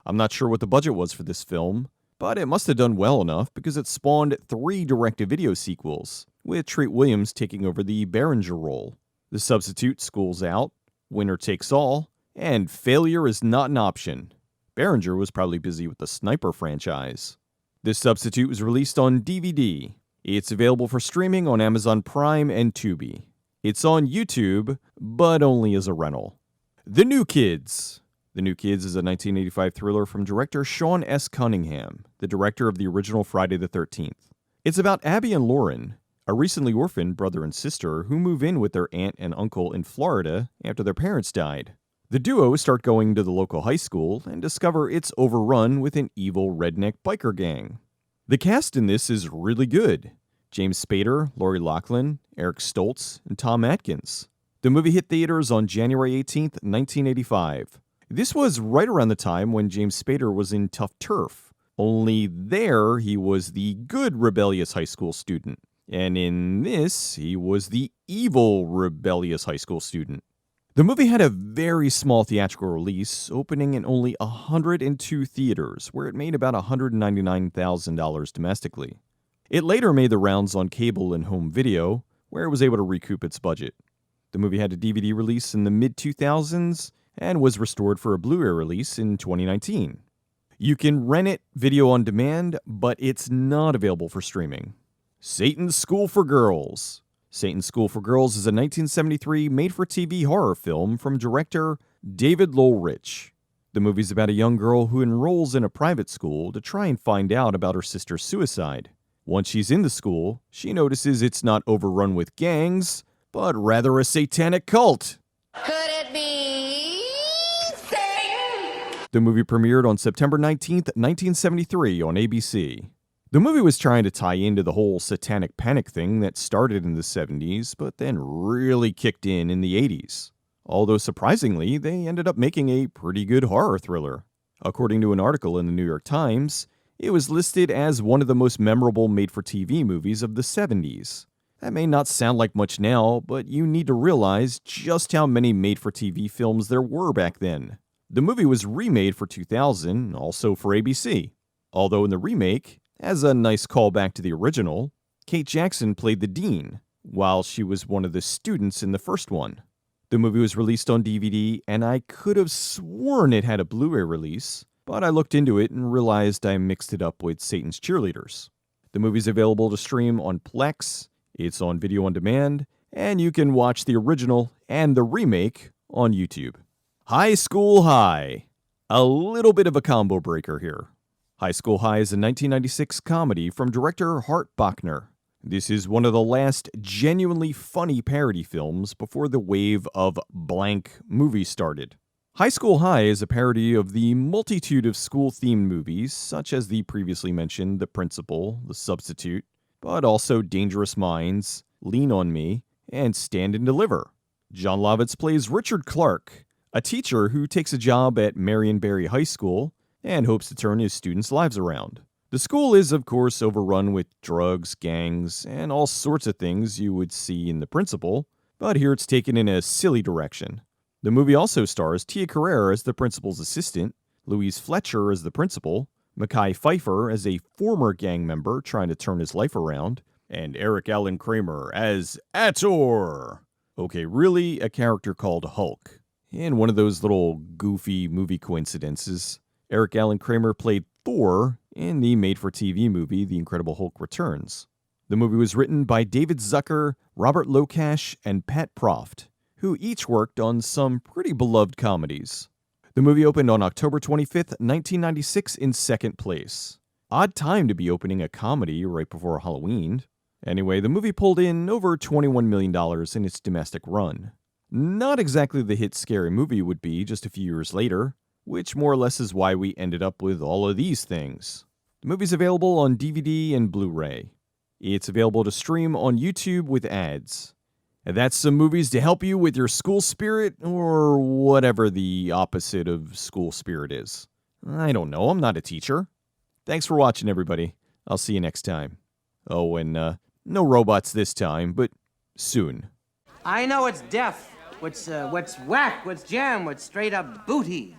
I'm not sure what the budget was for this film, but it must have done well enough because it spawned 3 direct-to-video sequels, with Treat Williams taking over the Berenger role. The Substitute, School's Out, Winner Takes All, and Failure is Not an Option. Berenger was probably busy with the Sniper franchise. The Substitute was released on DVD. It's available for streaming on Amazon Prime and Tubi. It's on YouTube, but only as a rental. The New Kids. The New Kids is a 1985 thriller from director Sean S. Cunningham, the director of the original Friday the 13th. It's about Abby and Lauren, a recently orphaned brother and sister who move in with their aunt and uncle in Florida after their parents died. The duo start going to the local high school and discover it's overrun with an evil redneck biker gang. The cast in this is really good. James Spader, Lori Loughlin, Eric Stoltz, and Tom Atkins. The movie hit theaters on January 18th, 1985. This was right around the time when James Spader was in Tough Turf, only there he was the good rebellious high school student. And in this, he was the evil, rebellious high school student. The movie had a very small theatrical release, opening in only 102 theaters, where it made about $199,000 domestically. It later made the rounds on cable and home video, where it was able to recoup its budget. The movie had a DVD release in the mid-2000s and was restored for a Blu-ray release in 2019. You can rent it video on demand, but it's not available for streaming. Satan's School for Girls. Satan's School for Girls is a 1973 made-for-TV horror film from director David Lowell Rich. The movie's about a young girl who enrolls in a private school to try and find out about her sister's suicide. Once she's in the school, she notices it's not overrun with gangs, but rather a satanic cult. Could it be Satan? The movie premiered on September 19th, 1973 on ABC. The movie was trying to tie into the whole satanic panic thing that started in the 70s, but then really kicked in the 80s. Although surprisingly, they ended up making a pretty good horror thriller. According to an article in the New York Times, it was listed as one of the most memorable made-for-TV movies of the 70s. That may not sound like much now, but you need to realize just how many made-for-TV films there were back then. The movie was remade for 2000, also for ABC. Although in the remake, as a nice callback to the original, Kate Jackson played the dean, while she was one of the students in the first one. The movie was released on DVD, and I could have sworn it had a Blu-ray release, but I looked into it and realized I mixed it up with Satan's Cheerleaders. The movie's available to stream on Plex, it's on video on demand, and you can watch the original and the remake on YouTube. High School High. A little bit of a combo breaker here. High School High is a 1996 comedy from director Hart Bochner. This is one of the last genuinely funny parody films before the wave of blank movies started. High School High is a parody of the multitude of school-themed movies, such as the previously mentioned The Principal, The Substitute, but also Dangerous Minds, Lean on Me, and Stand and Deliver. John Lovitz plays Richard Clark, a teacher who takes a job at Marionberry High School and hopes to turn his students' lives around. The school is, of course, overrun with drugs, gangs, and all sorts of things you would see in The Principal, but here it's taken in a silly direction. The movie also stars Tia Carrere as the principal's assistant, Louise Fletcher as the principal, Mekhi Phifer as a former gang member trying to turn his life around, and Eric Allen Kramer as Ator. Okay, really, a character called Hulk. In one of those little goofy movie coincidences, Eric Allen Kramer played Thor in the made-for-TV movie The Incredible Hulk Returns. The movie was written by David Zucker, Robert Lokash, and Pat Proft, who each worked on some pretty beloved comedies. The movie opened on October 25th, 1996 in second place. Odd time to be opening a comedy right before Halloween. Anyway, the movie pulled in over $21 million in its domestic run. Not exactly the hit Scary Movie would be just a few years later, which more or less is why we ended up with all of these things. The movie's available on DVD and Blu-ray. It's available to stream on YouTube with ads. And that's some movies to help you with your school spirit, or whatever the opposite of school spirit is. I don't know, I'm not a teacher. Thanks for watching, everybody. I'll see you next time. Oh, and no robots this time, but soon. I know it's deaf. What's whack, what's jam, what's straight up booty.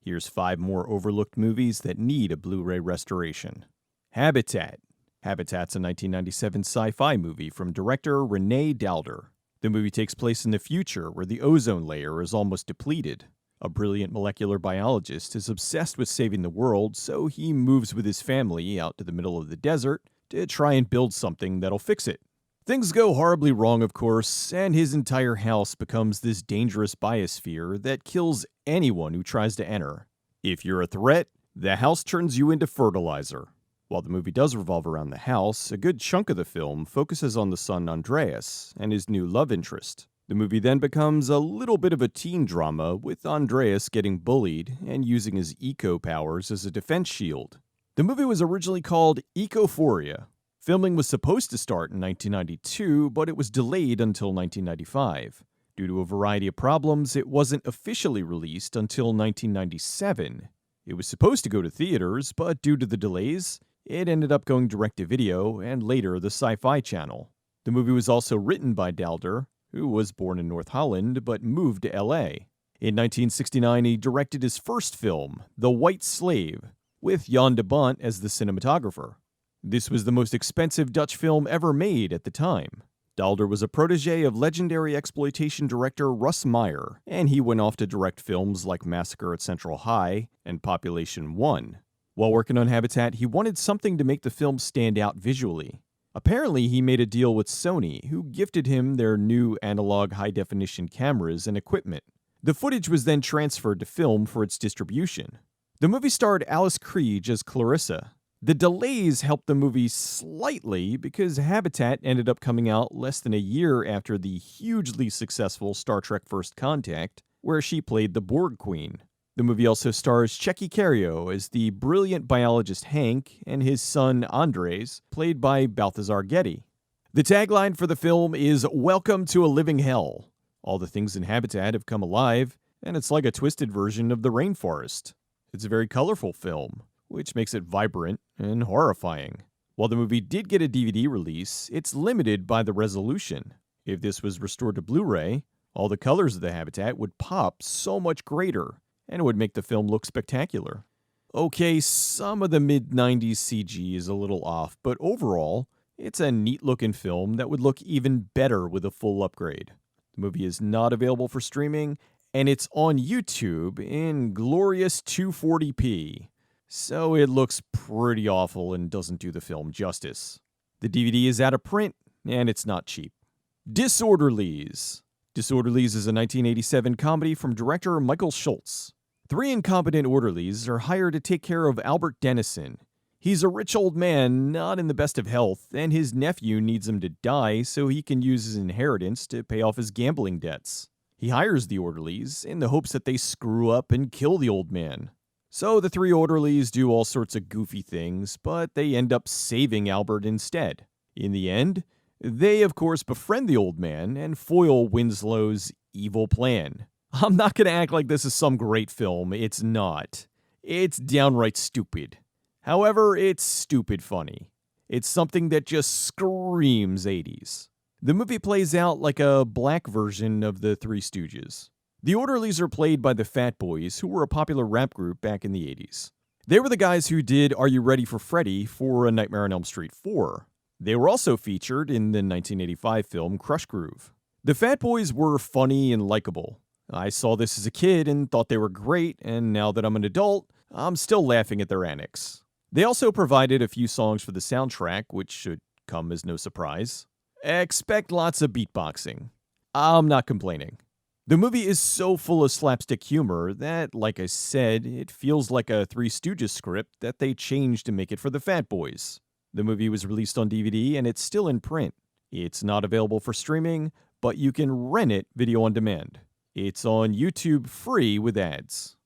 Here's 5 more overlooked movies that need a Blu-ray restoration. Habitat. Habitat's a 1997 sci-fi movie from director Renee Dowder. The movie takes place in the future where the ozone layer is almost depleted. A brilliant molecular biologist is obsessed with saving the world, so he moves with his family out to the middle of the desert to try and build something that'll fix it. Things go horribly wrong, of course, and his entire house becomes this dangerous biosphere that kills anyone who tries to enter. If you're a threat, the house turns you into fertilizer. While the movie does revolve around the house, a good chunk of the film focuses on the son Andreas and his new love interest. The movie then becomes a little bit of a teen drama, with Andreas getting bullied and using his eco powers as a defense shield. The movie was originally called Ecophoria. Filming was supposed to start in 1992, but it was delayed until 1995. Due to a variety of problems, it wasn't officially released until 1997. It was supposed to go to theaters, but due to the delays, It ended up going direct-to-video and later the Sci-Fi Channel. The movie was also written by Daalder, who was born in North Holland but moved to L.A. In 1969, he directed his first film, The White Slave, with Jan de Bont as the cinematographer. This was the most expensive Dutch film ever made at the time. Daalder was a protege of legendary exploitation director Russ Meyer, and he went off to direct films like Massacre at Central High and Population 1. While working on Habitat, he wanted something to make the film stand out visually. Apparently, he made a deal with Sony, who gifted him their new analog high-definition cameras and equipment. The footage was then transferred to film for its distribution. The movie starred Alice Krige as Clarissa. The delays helped the movie slightly because Habitat ended up coming out less than a year after the hugely successful Star Trek First Contact, where she played the Borg Queen. The movie also stars Checky Cario as the brilliant biologist Hank and his son Andres, played by Balthazar Getty. The tagline for the film is "Welcome to a Living Hell." All the things in Habitat have come alive, and it's like a twisted version of the rainforest. It's a very colorful film, which makes it vibrant and horrifying. While the movie did get a DVD release, it's limited by the resolution. If this was restored to Blu-ray, all the colors of the Habitat would pop so much greater, and it would make the film look spectacular. Okay, some of the mid-90s CG is a little off, but overall, it's a neat-looking film that would look even better with a full upgrade. The movie is not available for streaming, and it's on YouTube in glorious 240p. So it looks pretty awful and doesn't do the film justice. The DVD is out of print, and it's not cheap. Disorderlies. Disorderlies is a 1987 comedy from director Michael Schultz. 3 incompetent orderlies are hired to take care of Albert Dennison. He's a rich old man, not in the best of health, and his nephew needs him to die so he can use his inheritance to pay off his gambling debts. He hires the orderlies in the hopes that they screw up and kill the old man. So the 3 orderlies do all sorts of goofy things, but they end up saving Albert instead. In the end, they of course befriend the old man and foil Winslow's evil plan. I'm not going to act like this is some great film, it's not. It's downright stupid. However, it's stupid funny. It's something that just screams 80s. The movie plays out like a black version of the Three Stooges. The orderlies are played by the Fat Boys, who were a popular rap group back in the 80s. They were the guys who did Are You Ready for Freddy for A Nightmare on Elm Street 4. They were also featured in the 1985 film Crush Groove. The Fat Boys were funny and likable. I saw this as a kid and thought they were great, and now that I'm an adult, I'm still laughing at their antics. They also provided a few songs for the soundtrack, which should come as no surprise. Expect lots of beatboxing. I'm not complaining. The movie is so full of slapstick humor that, like I said, it feels like a Three Stooges script that they changed to make it for the Fat Boys. The movie was released on DVD and it's still in print. It's not available for streaming, but you can rent it video on demand. It's on YouTube free with ads.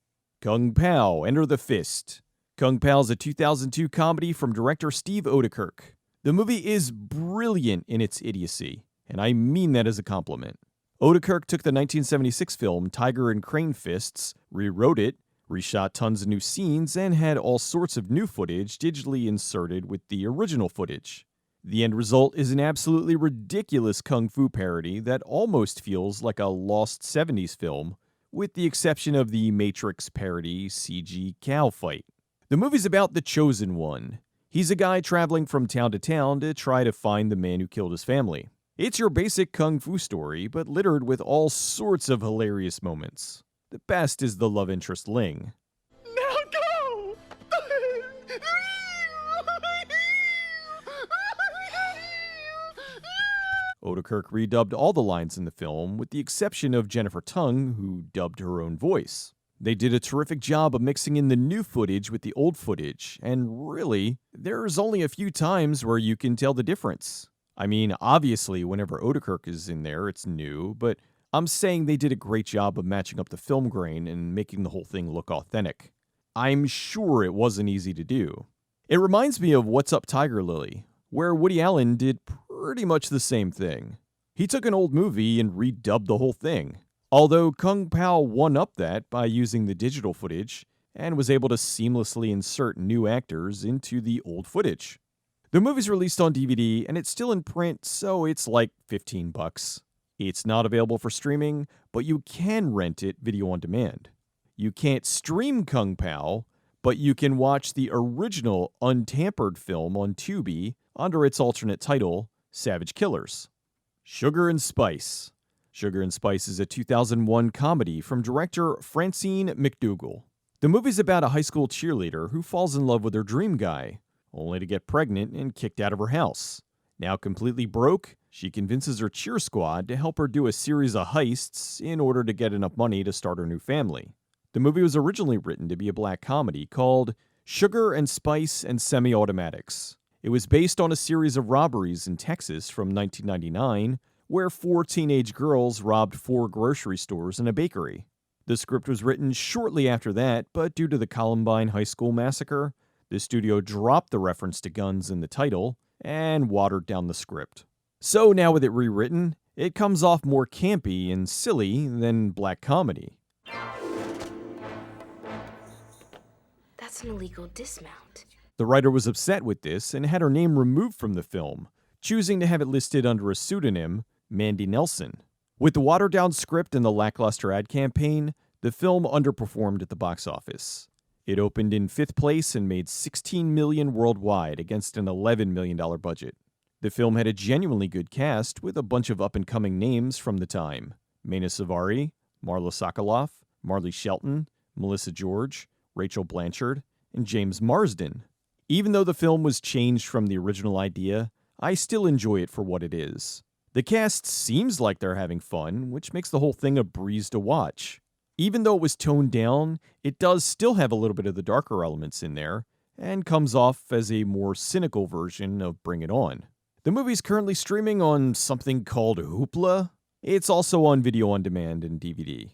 Kung Pao, Enter the Fist. Kung Pao is a 2002 comedy from director Steve Odekirk. The movie is brilliant in its idiocy, and I mean that as a compliment. Odekirk took the 1976 film Tiger and Crane Fists, rewrote it, reshot tons of new scenes, and had all sorts of new footage digitally inserted with the original footage. The end result is an absolutely ridiculous kung fu parody that almost feels like a lost 70s film, with the exception of the Matrix parody CG cow fight. The movie's about the Chosen One. He's a guy traveling from town to town to try to find the man who killed his family. It's your basic kung fu story, but littered with all sorts of hilarious moments. The best is the love interest Ling. Now go! Odekirk redubbed all the lines in the film, with the exception of Jennifer Tung, who dubbed her own voice. They did a terrific job of mixing in the new footage with the old footage, and really, there's only a few times where you can tell the difference. I mean, obviously, whenever Odekirk is in there, it's new, but I'm saying they did a great job of matching up the film grain and making the whole thing look authentic. I'm sure it wasn't easy to do. It reminds me of What's Up Tiger Lily, where Woody Allen did pretty much the same thing. He took an old movie and redubbed the whole thing. Although Kung Pao one-upped that by using the digital footage and was able to seamlessly insert new actors into the old footage. The movie's released on DVD and it's still in print, so it's like $15. It's not available for streaming, but you can rent it video on demand. You can't stream Kung Pao, but you can watch the original untampered film on Tubi under its alternate title, Savage Killers. Sugar and Spice. Sugar and Spice is a 2001 comedy from director Francine McDougall. The movie's about a high school cheerleader who falls in love with her dream guy, only to get pregnant and kicked out of her house. Now completely broke, she convinces her cheer squad to help her do a series of heists in order to get enough money to start her new family. The movie was originally written to be a black comedy called Sugar and Spice and Semi-Automatics. It was based on a series of robberies in Texas from 1999, where 4 teenage girls robbed 4 grocery stores and a bakery. The script was written shortly after that, but due to the Columbine High School massacre, the studio dropped the reference to guns in the title and watered down the script. So now with it rewritten, it comes off more campy and silly than black comedy. That's an illegal dismount. The writer was upset with this and had her name removed from the film, choosing to have it listed under a pseudonym, Mandy Nelson. With the watered-down script and the lackluster ad campaign, the film underperformed at the box office. It opened in 5th place and made $16 million worldwide against an $11 million budget. The film had a genuinely good cast with a bunch of up-and-coming names from the time. Mena Suvari, Marla Sokoloff, Marley Shelton, Melissa George, Rachel Blanchard, and James Marsden. Even though the film was changed from the original idea, I still enjoy it for what it is. The cast seems like they're having fun, which makes the whole thing a breeze to watch. Even though it was toned down, it does still have a little bit of the darker elements in there, and comes off as a more cynical version of Bring It On. The movie's currently streaming on something called Hoopla. It's also on video on demand and DVD.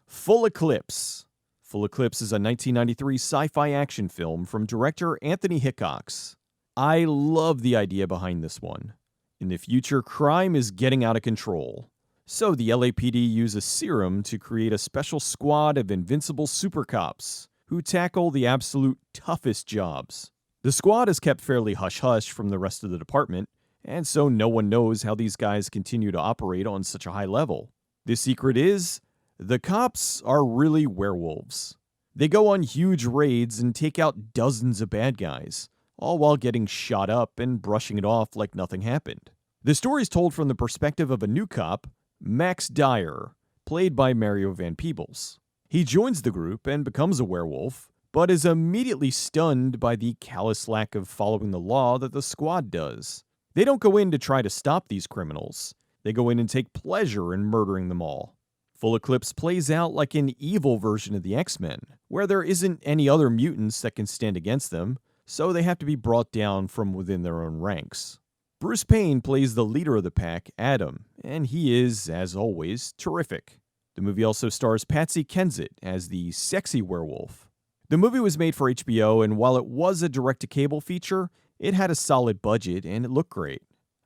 Full Eclipse. Full Eclipse is a 1993 sci-fi action film from director Anthony Hickox. I love the idea behind this one. In the future, crime is getting out of control. So the LAPD use a serum to create a special squad of invincible super cops who tackle the absolute toughest jobs. The squad is kept fairly hush-hush from the rest of the department, and so no one knows how these guys continue to operate on such a high level. The secret is, the cops are really werewolves. They go on huge raids and take out dozens of bad guys, all while getting shot up and brushing it off like nothing happened. The story's told from the perspective of a new cop, Max Dyer, played by Mario Van Peebles. He joins the group and becomes a werewolf, but is immediately stunned by the callous lack of following the law that the squad does. They don't go in to try to stop these criminals. They go in and take pleasure in murdering them all. Full Eclipse plays out like an evil version of the X-Men, where there isn't any other mutants that can stand against them, so they have to be brought down from within their own ranks. Bruce Payne plays the leader of the pack, Adam, and he is, as always, terrific. The movie also stars Patsy Kensit as the sexy werewolf. The movie was made for HBO, and while it was a direct-to-cable feature, it had a solid budget and it looked great.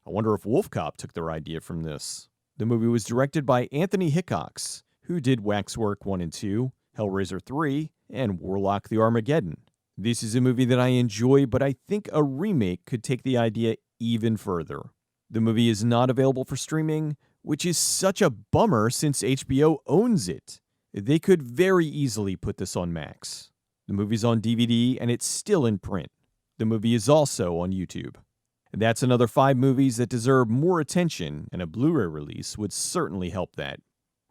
I wonder if Wolf Cop took their idea from this. The movie was directed by Anthony Hickox, who did Waxwork 1 and 2, Hellraiser 3, and Warlock the Armageddon. This is a movie that I enjoy, but I think a remake could take the idea even further. The movie is not available for streaming, which is such a bummer since HBO owns it. They could very easily put this on Max. The movie's on DVD and it's still in print. The movie is also on YouTube. And that's another 5 movies that deserve more attention, and a Blu-ray release would certainly help that.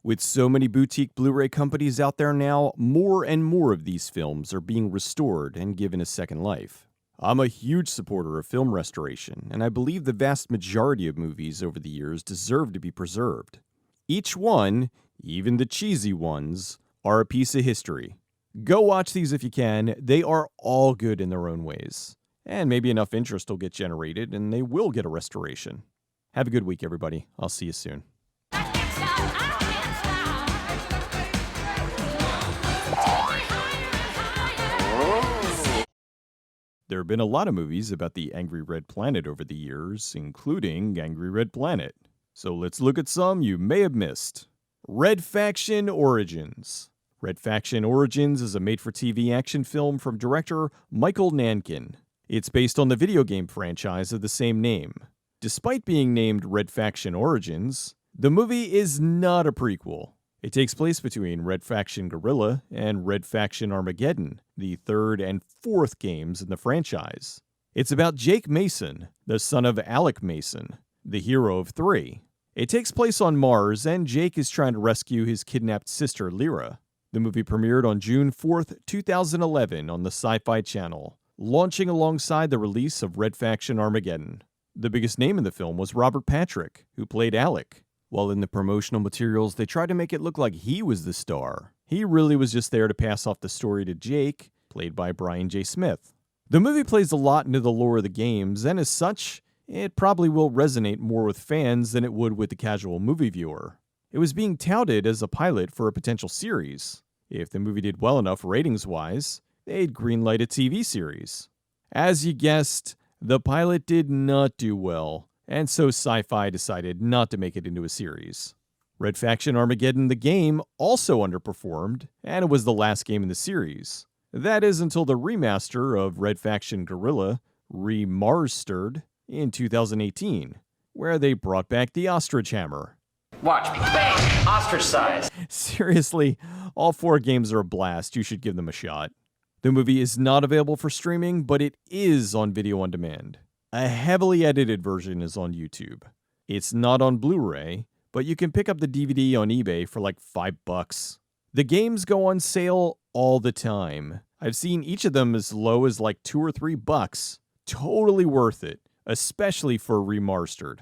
With so many boutique Blu-ray companies out there now, more and more of these films are being restored and given a second life. I'm a huge supporter of film restoration, and I believe the vast majority of movies over the years deserve to be preserved. Each one, even the cheesy ones, are a piece of history. Go watch these if you can. They are all good in their own ways. And maybe enough interest will get generated and they will get a restoration. Have a good week, everybody. I'll see you soon. There have been a lot of movies about the Angry Red Planet over the years, including Angry Red Planet. So let's look at some you may have missed. Red Faction Origins. Red Faction Origins is a made-for-TV action film from director Michael Nankin. It's based on the video game franchise of the same name. Despite being named Red Faction Origins, the movie is not a prequel. It takes place between Red Faction Guerrilla and Red Faction Armageddon, the third and fourth games in the franchise. It's about Jake Mason, the son of Alec Mason, the hero of 3. It takes place on Mars, and Jake is trying to rescue his kidnapped sister, Lyra. The movie premiered on June 4th, 2011 on the Sci-Fi Channel, launching alongside the release of Red Faction Armageddon. The biggest name in the film was Robert Patrick, who played Alec. While in the promotional materials, they tried to make it look like he was the star. He really was just there to pass off the story to Jake, played by Brian J. Smith. The movie plays a lot into the lore of the games, and as such, it probably will resonate more with fans than it would with the casual movie viewer. It was being touted as a pilot for a potential series. If the movie did well enough ratings-wise, they'd greenlight a TV series. As you guessed, the pilot did not do well, and so Sci-Fi decided not to make it into a series. Red Faction Armageddon the game also underperformed, and it was the last game in the series. That is until the remaster of Red Faction Guerrilla, Remastered, in 2018, where they brought back the ostrich hammer. Watch me. Bang! Ostrich size. Seriously, all 4 games are a blast. You should give them a shot. The movie is not available for streaming, but it is on video on demand. A heavily edited version is on YouTube. It's not on Blu-ray, but you can pick up the DVD on eBay for like $5. The games go on sale all the time. I've seen each of them as low as like $2 or $3. Totally worth it, especially for Remastered.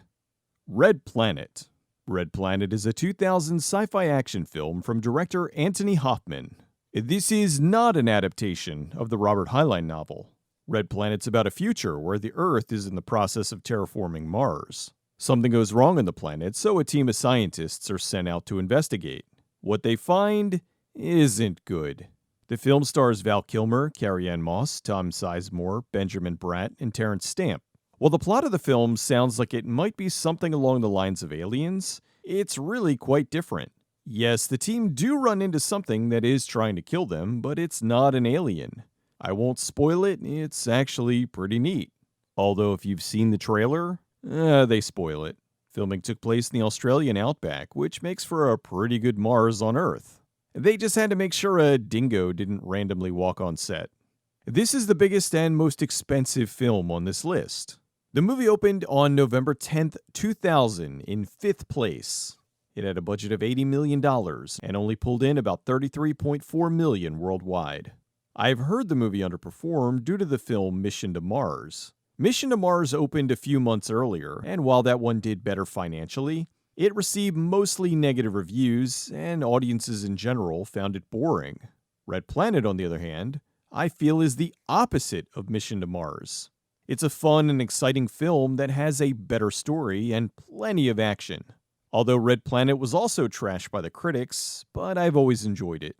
Red Planet. Red Planet is a 2000 sci-fi action film from director Anthony Hoffman. This is not an adaptation of the Robert Heinlein novel. Red Planet's about a future where the Earth is in the process of terraforming Mars. Something goes wrong on the planet, so a team of scientists are sent out to investigate. What they find isn't good. The film stars Val Kilmer, Carrie-Anne Moss, Tom Sizemore, Benjamin Bratt, and Terrence Stamp. While the plot of the film sounds like it might be something along the lines of Aliens, it's really quite different. Yes, the team do run into something that is trying to kill them, but it's not an alien. I won't spoil it, it's actually pretty neat. Although if you've seen the trailer, they spoil it. Filming took place in the Australian outback, which makes for a pretty good Mars on Earth. They just had to make sure a dingo didn't randomly walk on set. This is the biggest and most expensive film on this list. The movie opened on November 10th, 2000 in 5th place. It had a budget of $80 million and only pulled in about $33.4 million worldwide. I've heard the movie underperformed due to the film Mission to Mars. Mission to Mars opened a few months earlier, and while that one did better financially, it received mostly negative reviews, and audiences in general found it boring. Red Planet, on the other hand, I feel is the opposite of Mission to Mars. It's a fun and exciting film that has a better story and plenty of action. Although Red Planet was also trashed by the critics, but I've always enjoyed it.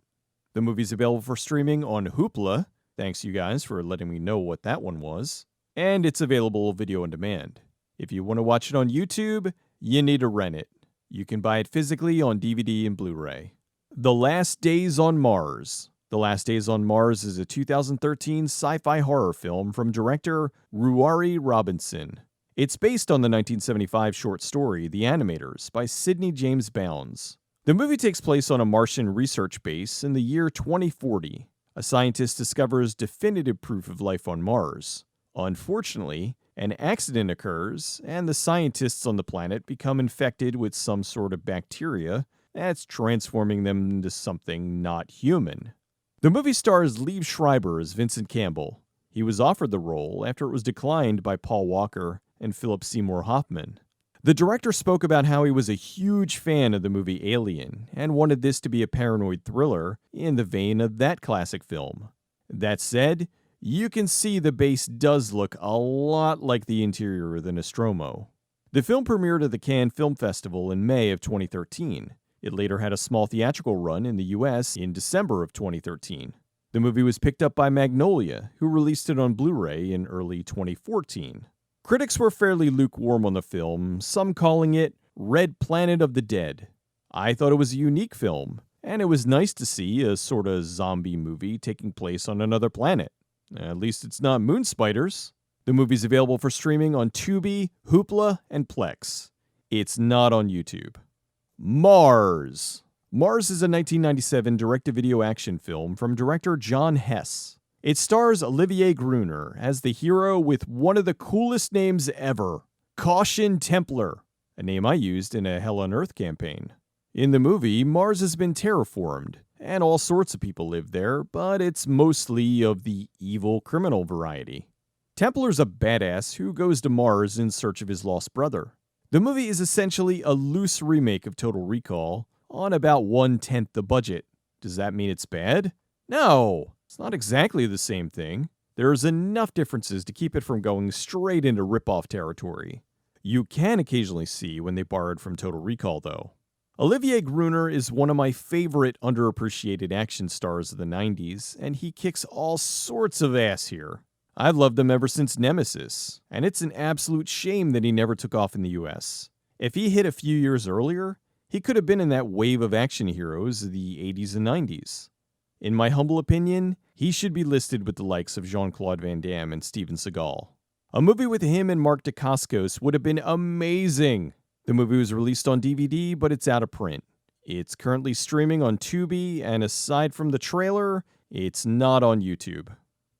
The movie's available for streaming on Hoopla, thanks you guys for letting me know what that one was, and it's available video on demand. If you want to watch it on YouTube, you need to rent it. You can buy it physically on DVD and Blu-ray. The Last Days on Mars. The Last Days on Mars is a 2013 sci-fi horror film from director Ruari Robinson. It's based on the 1975 short story The Animators by Sidney James Bounds. The movie takes place on a Martian research base in the year 2040. A scientist discovers definitive proof of life on Mars. Unfortunately, an accident occurs, and the scientists on the planet become infected with some sort of bacteria that's transforming them into something not human. The movie stars Liev Schreiber as Vincent Campbell. He was offered the role after it was declined by Paul Walker and Philip Seymour Hoffman. The director spoke about how he was a huge fan of the movie Alien and wanted this to be a paranoid thriller in the vein of that classic film. That said, you can see the base does look a lot like the interior of the Nostromo. The film premiered at the Cannes Film Festival in May of 2013. It later had a small theatrical run in the US in December of 2013. The movie was picked up by Magnolia, who released it on Blu-ray in early 2014. Critics were fairly lukewarm on the film, some calling it Red Planet of the Dead. I thought it was a unique film, and it was nice to see a sort of zombie movie taking place on another planet. At least it's not moon spiders. The movie's available for streaming on Tubi, Hoopla, and Plex. It's not on YouTube. Mars. Mars is a 1997 direct-to-video action film from director John Hess. It stars Olivier Gruner as the hero with one of the coolest names ever, Caution Templar, a name I used in a Hell on Earth campaign. In the movie, Mars has been terraformed, and all sorts of people live there, but it's mostly of the evil criminal variety. Templar's a badass who goes to Mars in search of his lost brother. The movie is essentially a loose remake of Total Recall on about 1/10 the budget. Does that mean it's bad? No, it's not exactly the same thing. There's enough differences to keep it from going straight into rip-off territory. You can occasionally see when they borrowed from Total Recall, though. Olivier Gruner is one of my favorite underappreciated action stars of the 90s, and he kicks all sorts of ass here. I've loved him ever since Nemesis, and it's an absolute shame that he never took off in the US. If he hit a few years earlier, he could have been in that wave of action heroes of the 80s and 90s. In my humble opinion, he should be listed with the likes of Jean-Claude Van Damme and Steven Seagal. A movie with him and Mark Dacascos would have been amazing. The movie was released on DVD, but it's out of print. It's currently streaming on Tubi, and aside from the trailer, it's not on YouTube.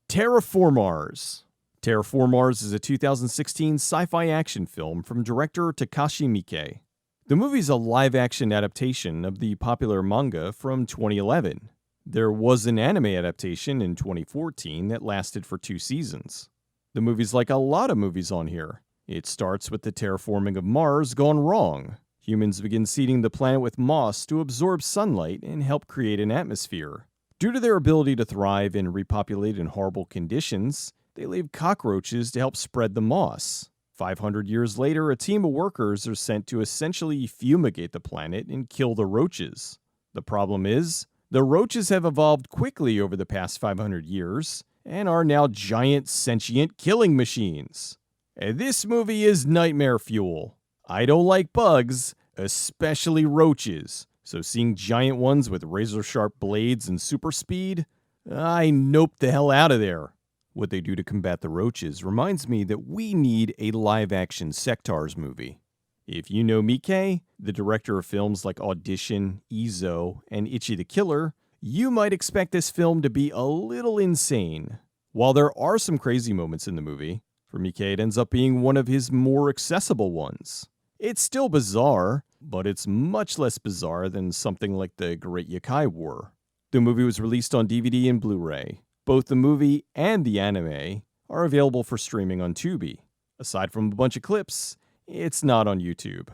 Terraformars. Terraformars is a 2016 sci-fi action film from director Takashi Miike. The movie's a live-action adaptation of the popular manga from 2011. There was an anime adaptation in 2014 that lasted for 2 seasons. The movie's like a lot of movies on here. It starts with the terraforming of Mars gone wrong. Humans begin seeding the planet with moss to absorb sunlight and help create an atmosphere. Due to their ability to thrive and repopulate in horrible conditions, they leave cockroaches to help spread the moss. 500 years later, a team of workers are sent to essentially fumigate the planet and kill the roaches. The problem is, the roaches have evolved quickly over the past 500 years and are now giant sentient killing machines. And this movie is nightmare fuel. I don't like bugs, especially roaches, so seeing giant ones with razor-sharp blades and super speed, I nope the hell out of there. What they do to combat the roaches reminds me that we need a live-action Sectars movie. If you know Miike, the director of films like Audition, Ezo, and Ichi the Killer, you might expect this film to be a little insane. While there are some crazy moments in the movie, for Miike it ends up being one of his more accessible ones. It's still bizarre, but it's much less bizarre than something like the Great Yokai War. The movie was released on DVD and Blu-ray. Both the movie and the anime are available for streaming on Tubi. Aside from a bunch of clips, it's not on YouTube.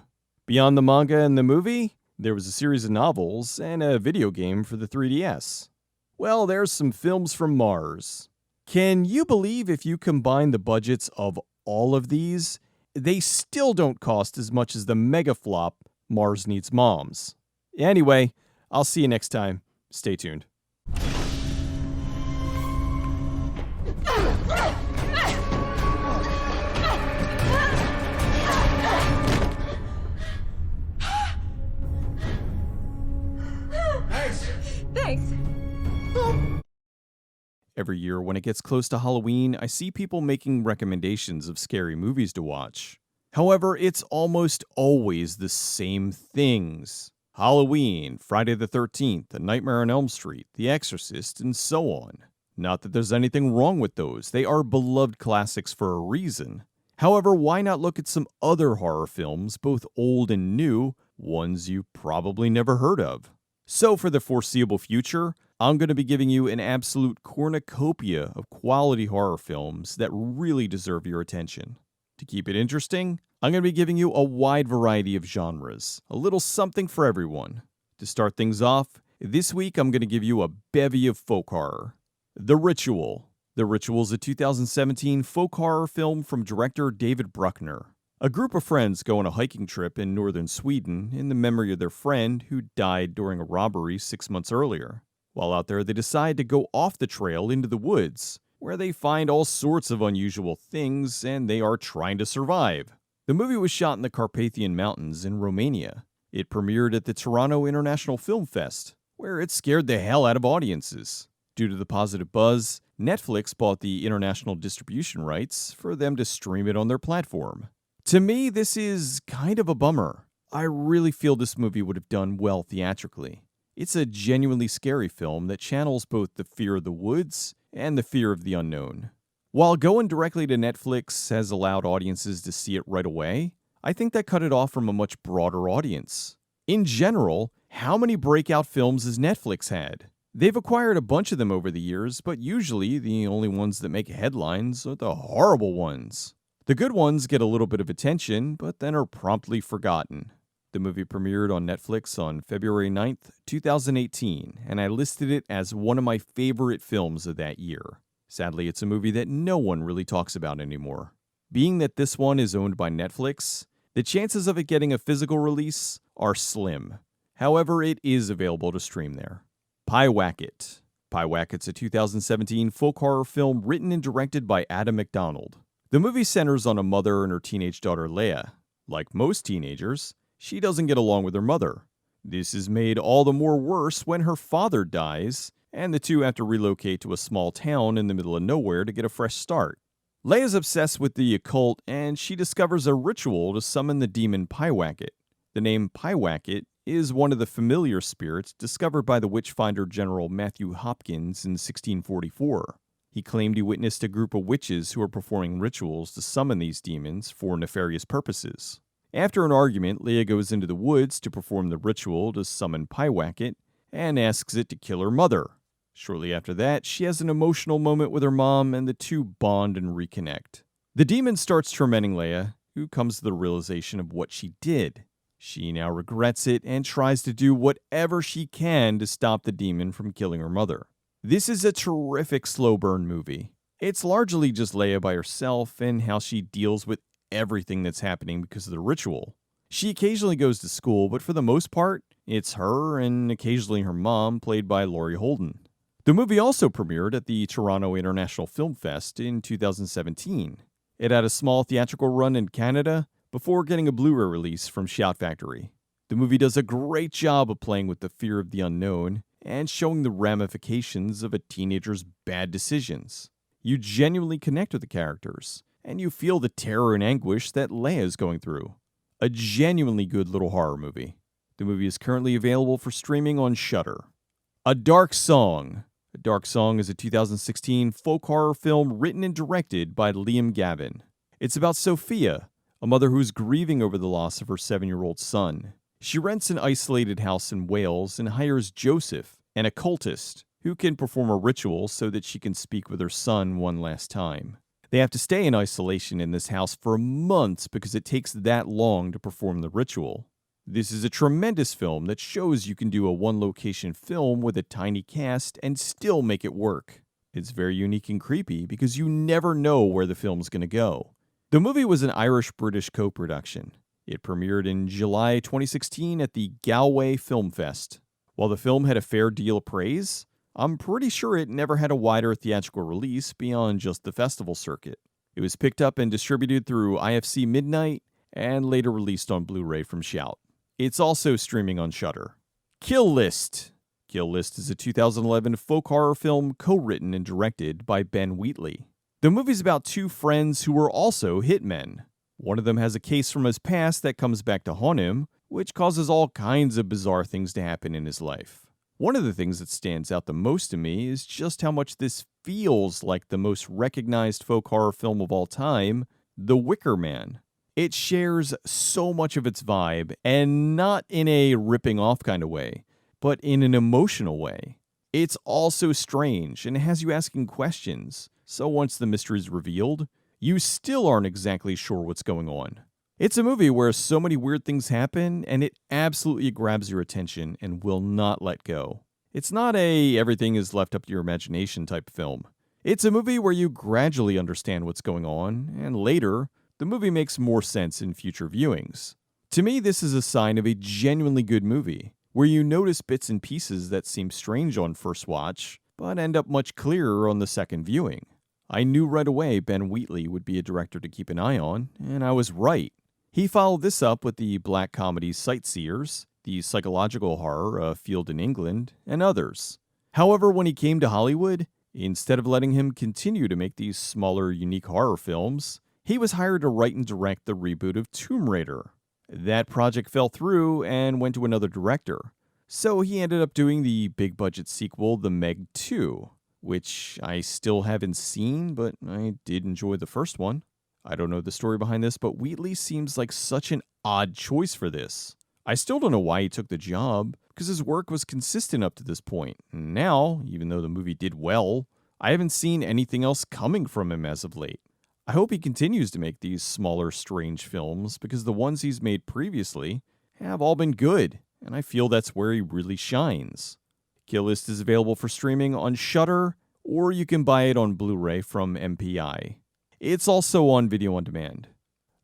Beyond the manga and the movie, there was a series of novels and a video game for the 3DS. Well, there's some films from Mars. Can you believe if you combine the budgets of all of these, they still don't cost as much as the mega flop Mars Needs Moms? Anyway, I'll see you next time. Stay tuned. Thanks. Every year when it gets close to Halloween, I see people making recommendations of scary movies to watch. However, it's almost always the same things. Halloween, Friday the 13th, A Nightmare on Elm Street, The Exorcist, and so on. Not that there's anything wrong with those, they are beloved classics for a reason. However, why not look at some other horror films, both old and new, ones you probably never heard of? So for the foreseeable future, I'm going to be giving you an absolute cornucopia of quality horror films that really deserve your attention. To keep it interesting, I'm going to be giving you a wide variety of genres, a little something for everyone. To start things off, this week I'm going to give you a bevy of folk horror. The Ritual. The Ritual is a 2017 folk horror film from director David Bruckner. A group of friends go on a hiking trip in northern Sweden in the memory of their friend who died during a robbery 6 months earlier. While out there, they decide to go off the trail into the woods, where they find all sorts of unusual things and they are trying to survive. The movie was shot in the Carpathian Mountains in Romania. It premiered at the Toronto International Film Fest, where it scared the hell out of audiences. Due to the positive buzz, Netflix bought the international distribution rights for them to stream it on their platform. To me, this is kind of a bummer. I really feel this movie would have done well theatrically. It's a genuinely scary film that channels both the fear of the woods and the fear of the unknown. While going directly to Netflix has allowed audiences to see it right away, I think that cut it off from a much broader audience. In general, how many breakout films has Netflix had? They've acquired a bunch of them over the years, but usually the only ones that make headlines are the horrible ones. The good ones get a little bit of attention, but then are promptly forgotten. The movie premiered on Netflix on February 9th, 2018, and I listed it as one of my favorite films of that year. Sadly, it's a movie that no one really talks about anymore. Being that this one is owned by Netflix, the chances of it getting a physical release are slim. However, it is available to stream there. Pyewacket. Pyewacket's a 2017 folk horror film written and directed by Adam McDonald. The movie centers on a mother and her teenage daughter Leia. Like most teenagers, she doesn't get along with her mother. This is made all the more worse when her father dies, and the two have to relocate to a small town in the middle of nowhere to get a fresh start. Leia's obsessed with the occult, and she discovers a ritual to summon the demon Pyewacket. The name Pyewacket is one of the familiar spirits discovered by the witchfinder General Matthew Hopkins in 1644. He claimed he witnessed a group of witches who were performing rituals to summon these demons for nefarious purposes. After an argument, Leia goes into the woods to perform the ritual to summon Pyewacket and asks it to kill her mother. Shortly after that, she has an emotional moment with her mom, and the two bond and reconnect. The demon starts tormenting Leia, who comes to the realization of what she did. She now regrets it and tries to do whatever she can to stop the demon from killing her mother. This is a terrific slow burn movie. It's largely just Leia by herself and how she deals with everything that's happening because of the ritual. She occasionally goes to school, but for the most part, it's her and occasionally her mom, played by Laurie Holden. The movie also premiered at the Toronto International Film Fest in 2017. It had a small theatrical run in Canada before getting a Blu-ray release from Shout Factory. The movie does a great job of playing with the fear of the unknown and showing the ramifications of a teenager's bad decisions. You genuinely connect with the characters, and you feel the terror and anguish that Leia is going through. A genuinely good little horror movie. The movie is currently available for streaming on Shudder. A Dark Song. A Dark Song is a 2016 folk horror film written and directed by Liam Gavin. It's about Sophia, a mother who's grieving over the loss of her 7-year-old son. She rents an isolated house in Wales and hires Joseph, an occultist, who can perform a ritual so that she can speak with her son one last time. They have to stay in isolation in this house for months because it takes that long to perform the ritual. This is a tremendous film that shows you can do a one-location film with a tiny cast and still make it work. It's very unique and creepy because you never know where the film's going to go. The movie was an Irish-British co-production. It premiered in July 2016 at the Galway Film Fest. While the film had a fair deal of praise, I'm pretty sure it never had a wider theatrical release beyond just the festival circuit. It was picked up and distributed through IFC Midnight and later released on Blu-ray from Shout. It's also streaming on Shudder. Kill List. Kill List is a 2011 folk horror film co-written and directed by Ben Wheatley. The movie's about two friends who are also hitmen. One of them has a case from his past that comes back to haunt him, which causes all kinds of bizarre things to happen in his life. One of the things that stands out the most to me is just how much this feels like the most recognized folk horror film of all time, The Wicker Man. It shares so much of its vibe, and not in a ripping off kind of way, but in an emotional way. It's also strange and has you asking questions, so once the mystery is revealed, you still aren't exactly sure what's going on. It's a movie where so many weird things happen, and it absolutely grabs your attention and will not let go. It's not a everything is left up to your imagination type film. It's a movie where you gradually understand what's going on, and later, the movie makes more sense in future viewings. To me, this is a sign of a genuinely good movie, where you notice bits and pieces that seem strange on first watch, but end up much clearer on the second viewing. I knew right away Ben Wheatley would be a director to keep an eye on, and I was right. He followed this up with the black comedy Sightseers, the psychological horror A Field in England, and others. However, when he came to Hollywood, instead of letting him continue to make these smaller, unique horror films, he was hired to write and direct the reboot of Tomb Raider. That project fell through and went to another director, so he ended up doing the big-budget sequel, The Meg 2, which I still haven't seen, but I did enjoy the first one. I don't know the story behind this, but Wheatley seems like such an odd choice for this. I still don't know why he took the job, because his work was consistent up to this point. And now, even though the movie did well, I haven't seen anything else coming from him as of late. I hope he continues to make these smaller, strange films, because the ones he's made previously have all been good, and I feel that's where he really shines. Kill List is available for streaming on Shudder, or you can buy it on Blu-ray from MPI. It's also on video on demand.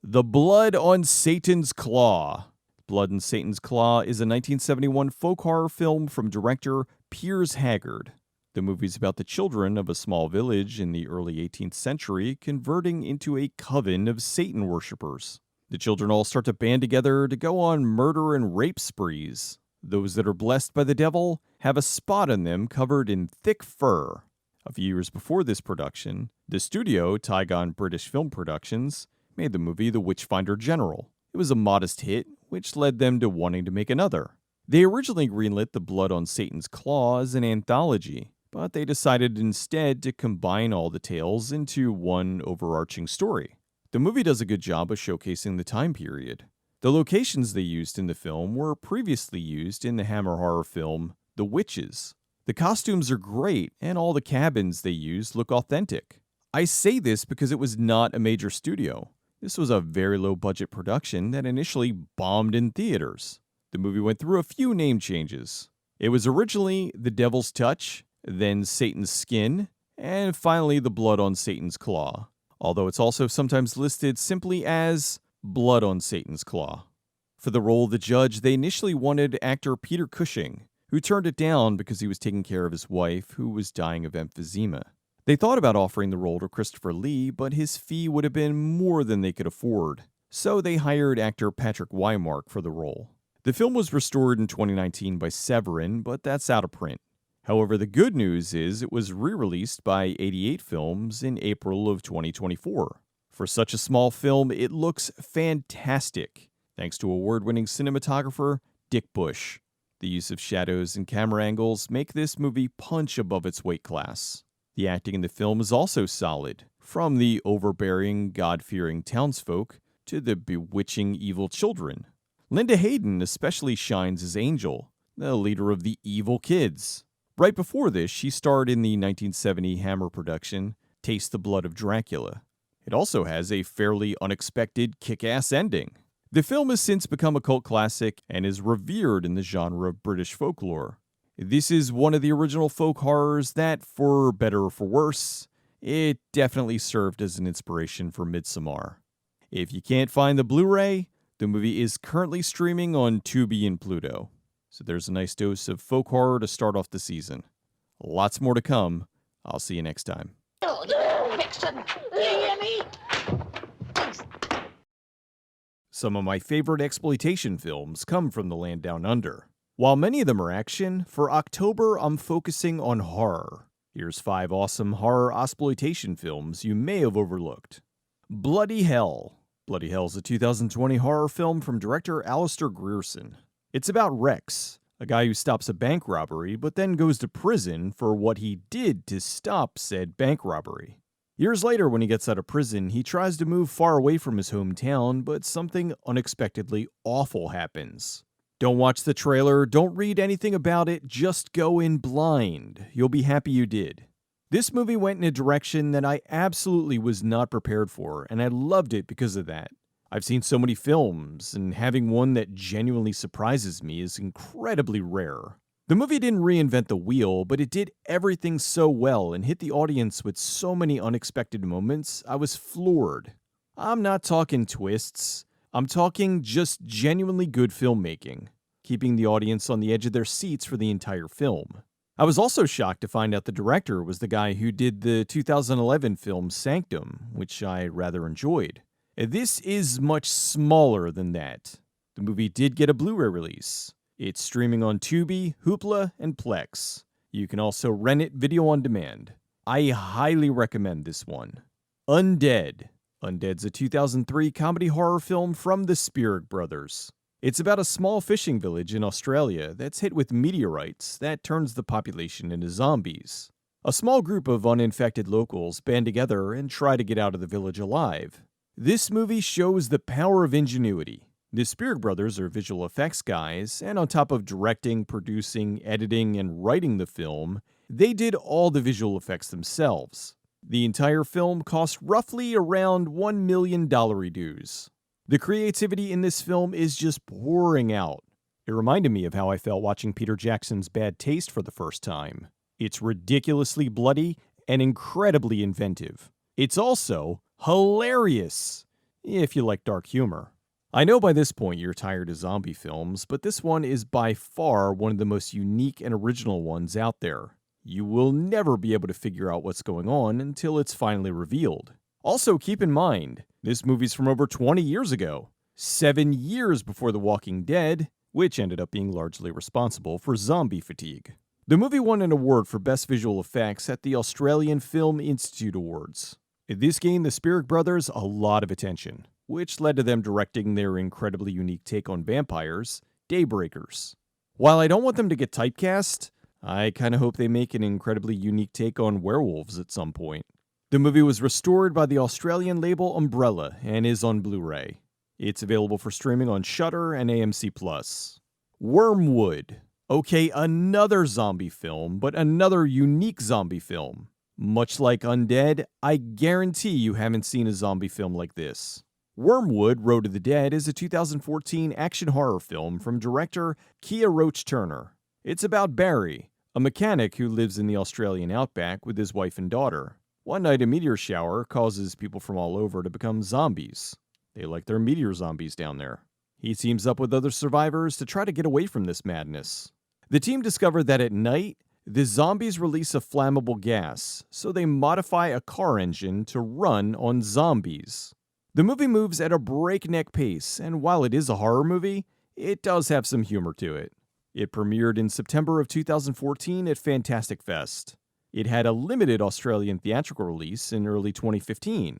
The Blood on Satan's Claw. Blood on Satan's Claw is a 1971 folk horror film from director Piers Haggard. The movie's about the children of a small village in the early 18th century converting into a coven of Satan worshippers. The children all start to band together to go on murder and rape sprees. Those that are blessed by the devil have a spot on them covered in thick fur. A few years before this production, the studio, Tygon British Film Productions, made the movie The Witchfinder General. It was a modest hit, which led them to wanting to make another. They originally greenlit The Blood on Satan's Claw as an anthology, but they decided instead to combine all the tales into one overarching story. The movie does a good job of showcasing the time period. The locations they used in the film were previously used in the Hammer horror film The Witches. The costumes are great, and all the cabins they used look authentic. I say this because it was not a major studio. This was a very low-budget production that initially bombed in theaters. The movie went through a few name changes. It was originally The Devil's Touch, then Satan's Skin, and finally The Blood on Satan's Claw, although it's also sometimes listed simply as Blood on Satan's Claw. For the role of the judge, they initially wanted actor Peter Cushing, who turned it down because he was taking care of his wife, who was dying of emphysema. They thought about offering the role to Christopher Lee, but his fee would have been more than they could afford, so they hired actor Patrick Wymark for the role. The film was restored in 2019 by Severin, but that's out of print. However, the good news is it was re-released by 88 Films in April of 2024. For such a small film, it looks fantastic, thanks to award-winning cinematographer Dick Bush. The use of shadows and camera angles make this movie punch above its weight class. The acting in the film is also solid, from the overbearing, God-fearing townsfolk to the bewitching evil children. Linda Hayden especially shines as Angel, the leader of the evil kids. Right before this, she starred in the 1970 Hammer production, Taste the Blood of Dracula. It also has a fairly unexpected kick-ass ending. The film has since become a cult classic and is revered in the genre of British folklore. This is one of the original folk horrors that, for better or for worse, it definitely served as an inspiration for Midsommar. If you can't find the Blu-ray, the movie is currently streaming on Tubi and Pluto. So there's a nice dose of folk horror to start off the season. Lots more to come. I'll see you next time. Some of my favorite exploitation films come from the land down under. While many of them are action, for October I'm focusing on horror. Here's 5 awesome horror exploitation films you may have overlooked. Bloody Hell. Bloody Hell is a 2020 horror film from director Alistair Grierson. It's about Rex, a guy who stops a bank robbery but then goes to prison for what he did to stop said bank robbery. Years later, when he gets out of prison, he tries to move far away from his hometown, but something unexpectedly awful happens. Don't watch the trailer, don't read anything about it, just go in blind. You'll be happy you did. This movie went in a direction that I absolutely was not prepared for, and I loved it because of that. I've seen so many films, and having one that genuinely surprises me is incredibly rare. The movie didn't reinvent the wheel, but it did everything so well and hit the audience with so many unexpected moments, I was floored. I'm not talking twists. I'm talking just genuinely good filmmaking, keeping the audience on the edge of their seats for the entire film. I was also shocked to find out the director was the guy who did the 2011 film Sanctum, which I rather enjoyed. This is much smaller than that. The movie did get a Blu-ray release. It's streaming on Tubi, Hoopla, and Plex. You can also rent it video on demand. I highly recommend this one. Undead. Undead's a 2003 comedy horror film from the Spirig brothers. It's about a small fishing village in Australia that's hit with meteorites that turns the population into zombies. A small group of uninfected locals band together and try to get out of the village alive. This movie shows the power of ingenuity. The Spirig brothers are visual effects guys, and on top of directing, producing, editing, and writing the film, they did all the visual effects themselves. The entire film cost roughly around $1 million dues. The creativity in this film is just pouring out. It reminded me of how I felt watching Peter Jackson's Bad Taste for the first time. It's ridiculously bloody and incredibly inventive. It's also hilarious, if you like dark humor. I know by this point you're tired of zombie films, but this one is by far one of the most unique and original ones out there. You will never be able to figure out what's going on until it's finally revealed. Also, keep in mind, this movie's from over 20 years ago, 7 years before The Walking Dead, which ended up being largely responsible for zombie fatigue. The movie won an award for Best Visual Effects at the Australian Film Institute Awards. This gained the Spirig brothers a lot of attention, which led to them directing their incredibly unique take on vampires, Daybreakers. While I don't want them to get typecast, I kind of hope they make an incredibly unique take on werewolves at some point. The movie was restored by the Australian label Umbrella and is on Blu-ray. It's available for streaming on Shudder and AMC+. Wormwood. Okay, another zombie film, but another unique zombie film. Much like Undead, I guarantee you haven't seen a zombie film like this. Wormwood, Road to the Dead is a 2014 action horror film from director Kia Roach-Turner. It's about Barry, a mechanic who lives in the Australian outback with his wife and daughter. One night, a meteor shower causes people from all over to become zombies. They like their meteor zombies down there. He teams up with other survivors to try to get away from this madness. The team discovered that at night, the zombies release a flammable gas, so they modify a car engine to run on zombies. The movie moves at a breakneck pace, and while it is a horror movie, it does have some humor to it. It premiered in September of 2014 at Fantastic Fest. It had a limited Australian theatrical release in early 2015.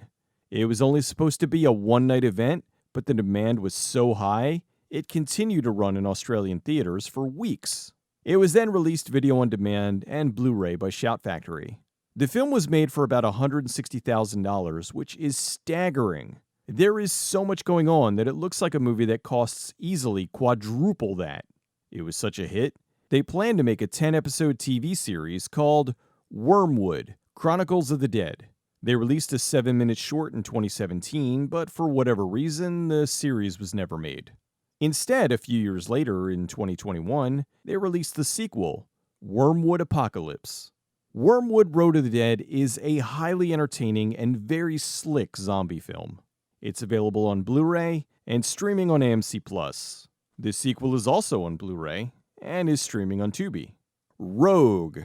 It was only supposed to be a one-night event, but the demand was so high, it continued to run in Australian theaters for weeks. It was then released video on demand and Blu-ray by Shout Factory. The film was made for about $160,000, which is staggering. There is so much going on that it looks like a movie that costs easily quadruple that. It was such a hit, they planned to make a 10-episode TV series called Wormwood, Chronicles of the Dead. They released a 7-minute short in 2017, but for whatever reason, the series was never made. Instead, a few years later, in 2021, they released the sequel, Wormwood Apocalypse. Wormwood Road to the Dead is a highly entertaining and very slick zombie film. It's available on Blu-ray and streaming on AMC+. The sequel is also on Blu-ray and is streaming on Tubi. Rogue.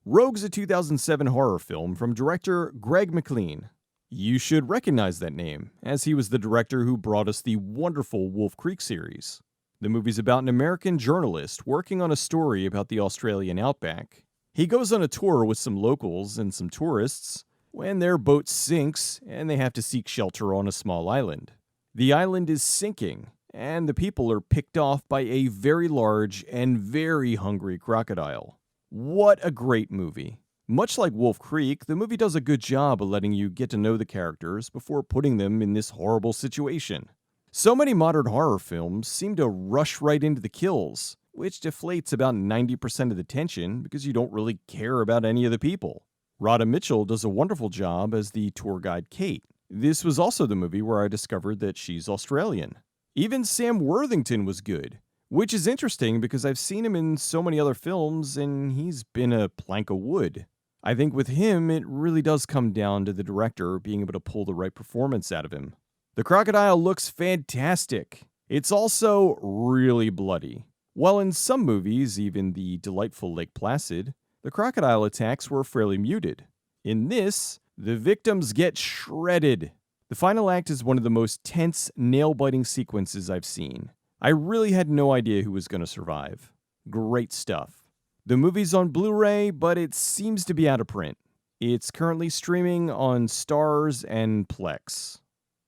Rogue's a 2007 horror film from director Greg McLean. You should recognize that name, as he was the director who brought us the wonderful Wolf Creek series. The movie's about an American journalist working on a story about the Australian outback. He goes on a tour with some locals and some tourists when their boat sinks and they have to seek shelter on a small island. The island is sinking, and the people are picked off by a very large and very hungry crocodile. What a great movie. Much like Wolf Creek, the movie does a good job of letting you get to know the characters before putting them in this horrible situation. So many modern horror films seem to rush right into the kills, which deflates about 90% of the tension because you don't really care about any of the people. Rhoda Mitchell does a wonderful job as the tour guide Kate. This was also the movie where I discovered that she's Australian. Even Sam Worthington was good, which is interesting because I've seen him in so many other films and he's been a plank of wood. I think with him, it really does come down to the director being able to pull the right performance out of him. The crocodile looks fantastic. It's also really bloody. While in some movies, even the delightful Lake Placid, the crocodile attacks were fairly muted. In this, the victims get shredded. The final act is one of the most tense, nail-biting sequences I've seen. I really had no idea who was going to survive. Great stuff. The movie's on Blu-ray, but it seems to be out of print. It's currently streaming on Starz and Plex.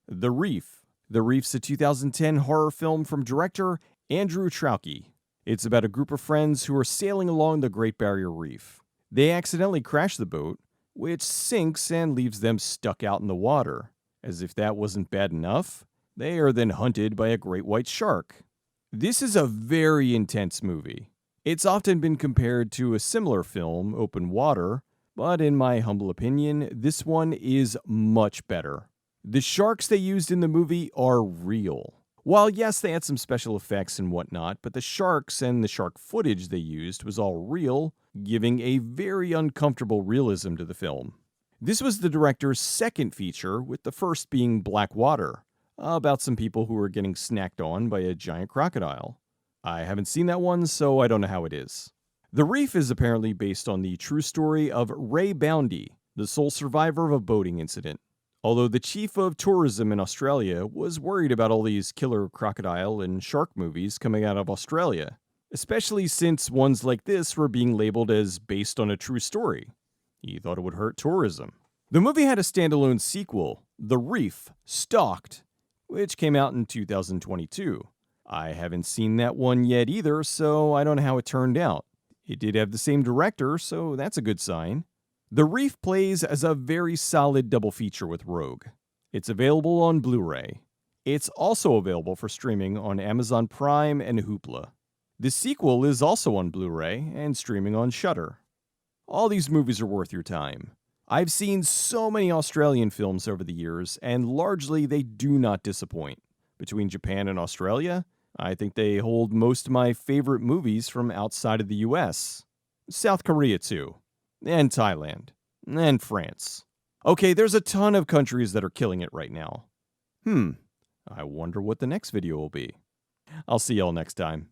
The Reef. The Reef's a 2010 horror film from director Andrew Traucki. It's about a group of friends who are sailing along the Great Barrier Reef. They accidentally crash the boat, which sinks and leaves them stuck out in the water. As if that wasn't bad enough, they are then hunted by a great white shark. This is a very intense movie. It's often been compared to a similar film, Open Water, but in my humble opinion, this one is much better. The sharks they used in the movie are real. While yes, they had some special effects and whatnot, but the sharks and the shark footage they used was all real, giving a very uncomfortable realism to the film. This was the director's second feature, with the first being Black Water, about some people who were getting snacked on by a giant crocodile. I haven't seen that one, so I don't know how it is. The Reef is apparently based on the true story of Ray Boundy, the sole survivor of a boating incident. Although the chief of tourism in Australia was worried about all these killer crocodile and shark movies coming out of Australia, especially since ones like this were being labeled as based on a true story. He thought it would hurt tourism. The movie had a standalone sequel, The Reef, Stalked, which came out in 2022. I haven't seen that one yet either, so I don't know how it turned out. It did have the same director, so that's a good sign. The Reef plays as a very solid double feature with Rogue. It's available on Blu-ray. It's also available for streaming on Amazon Prime and Hoopla. The sequel is also on Blu-ray and streaming on Shudder. All these movies are worth your time. I've seen so many Australian films over the years, and largely they do not disappoint. Between Japan and Australia, I think they hold most of my favorite movies from outside of the US. South Korea too. And Thailand. And France. Okay, there's a ton of countries that are killing it right now. I wonder what the next video will be. I'll see y'all next time.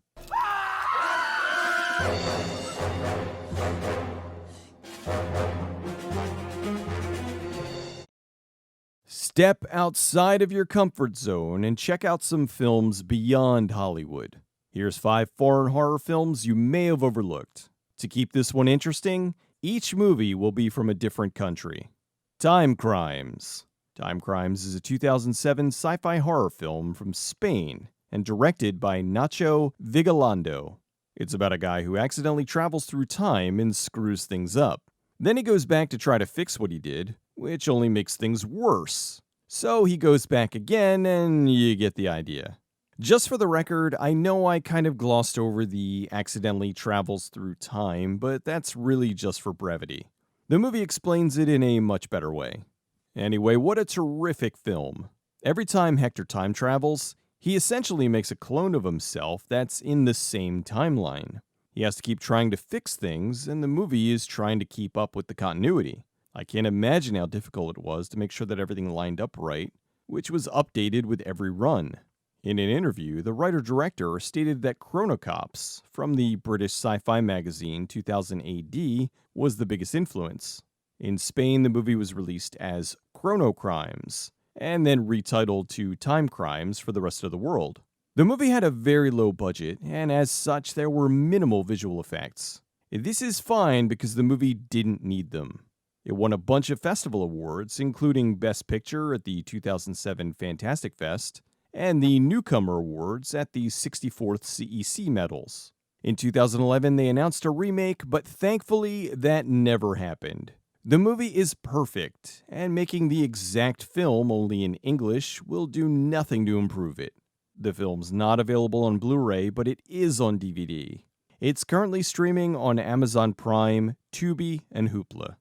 Step outside of your comfort zone and check out some films beyond Hollywood. Here's 5 foreign horror films you may have overlooked. To keep this one interesting, each movie will be from a different country. Time Crimes. Time Crimes is a 2007 sci-fi horror film from Spain and directed by Nacho Vigalondo. It's about a guy who accidentally travels through time and screws things up. Then he goes back to try to fix what he did, which only makes things worse. So he goes back again, and you get the idea. Just for the record, I know I kind of glossed over the accidentally travels through time, but that's really just for brevity. The movie explains it in a much better way. Anyway, what a terrific film. Every time Hector time travels, he essentially makes a clone of himself that's in the same timeline. He has to keep trying to fix things, and the movie is trying to keep up with the continuity. I can't imagine how difficult it was to make sure that everything lined up right, which was updated with every run. In an interview, the writer-director stated that Chronocops, from the British sci-fi magazine 2000 AD, was the biggest influence. In Spain, the movie was released as Chrono Crimes, and then retitled to Time Crimes for the rest of the world. The movie had a very low budget, and as such, there were minimal visual effects. This is fine because the movie didn't need them. It won a bunch of festival awards, including Best Picture at the 2007 Fantastic Fest, and the Newcomer Awards at the 64th CEC Medals. In 2011, they announced a remake, but thankfully, that never happened. The movie is perfect, and making the exact film only in English will do nothing to improve it. The film's not available on Blu-ray, but it is on DVD. It's currently streaming on Amazon Prime, Tubi, and Hoopla.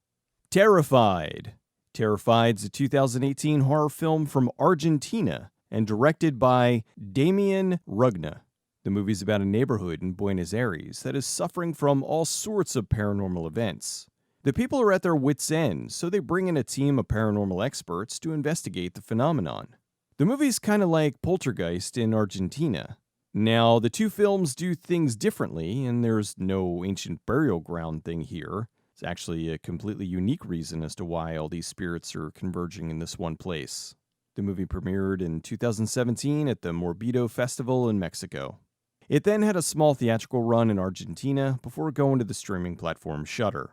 Terrified. Terrified's a 2018 horror film from Argentina and directed by Damien Rugna. The movie's about a neighborhood in Buenos Aires that is suffering from all sorts of paranormal events. The people are at their wits' end, so they bring in a team of paranormal experts to investigate the phenomenon. The movie's kind of like Poltergeist in Argentina. Now, the two films do things differently, and there's no ancient burial ground thing here. It's actually a completely unique reason as to why all these spirits are converging in this one place. The The movie premiered in 2017 at the Morbido Festival in Mexico. It then had a small theatrical run in Argentina before going to the streaming platform Shudder.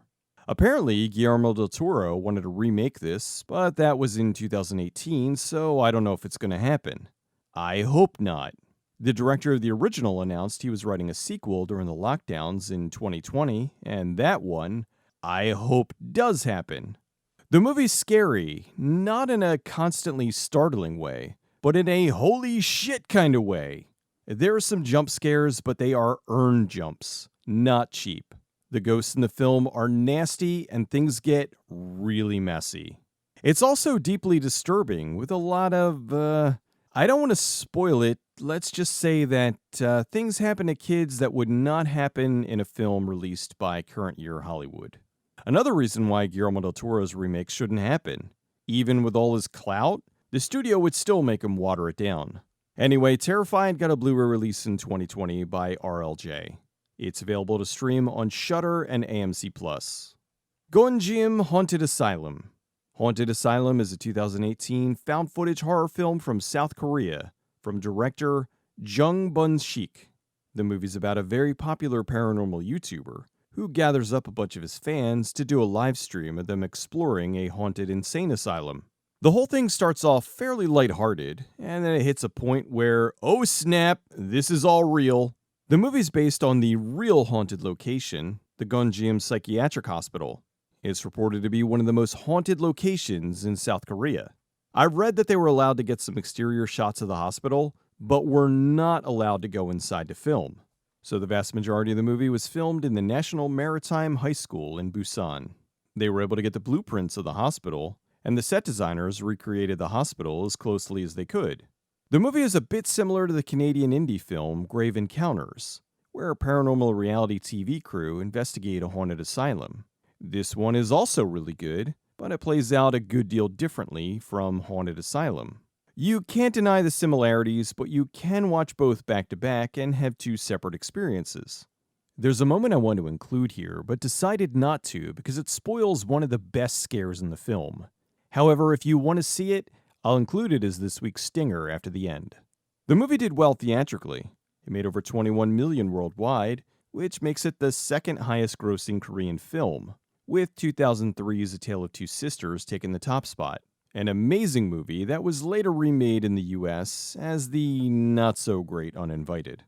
Apparently, Guillermo del Toro wanted to remake this, but that was in 2018, so I don't know if it's going to happen. I hope not. The director of the original announced he was writing a sequel during the lockdowns in 2020, and that one, I hope, does happen. The movie's scary, not in a constantly startling way, but in a holy shit kind of way. There are some jump scares, but they are earned jumps, not cheap. The ghosts in the film are nasty, and things get really messy. It's also deeply disturbing, with a lot of, I don't want to spoil it, let's just say that things happen to kids that would not happen in a film released by current year Hollywood. Another reason why Guillermo del Toro's remake shouldn't happen. Even with all his clout, the studio would still make him water it down. Anyway, Terrified got a Blu-ray release in 2020 by RLJ. It's available to stream on Shudder and AMC+. Gonjiam Haunted Asylum. Haunted Asylum is a 2018 found-footage horror film from South Korea from director Jung Bun-sik. The movie's about a very popular paranormal YouTuber who gathers up a bunch of his fans to do a live stream of them exploring a haunted insane asylum. The whole thing starts off fairly lighthearted, and then it hits a point where, oh snap, this is all real. The movie's based on the real haunted location, the Gonjiam Psychiatric Hospital. It's reported to be one of the most haunted locations in South Korea. I read that they were allowed to get some exterior shots of the hospital, but were not allowed to go inside to film. So the vast majority of the movie was filmed in the National Maritime High School in Busan. They were able to get the blueprints of the hospital, and the set designers recreated the hospital as closely as they could. The movie is a bit similar to the Canadian indie film Grave Encounters, where a paranormal reality TV crew investigate a haunted asylum. This one is also really good, but it plays out a good deal differently from Haunted Asylum. You can't deny the similarities, but you can watch both back-to-back and have two separate experiences. There's a moment I want to include here, but decided not to because it spoils one of the best scares in the film. However, if you want to see it, I'll include it as this week's stinger after the end. The movie did well theatrically. It made over $21 million worldwide, which makes it the second highest grossing Korean film, with 2003's A Tale of Two Sisters taking the top spot. An amazing movie that was later remade in the US as the not-so-great Uninvited.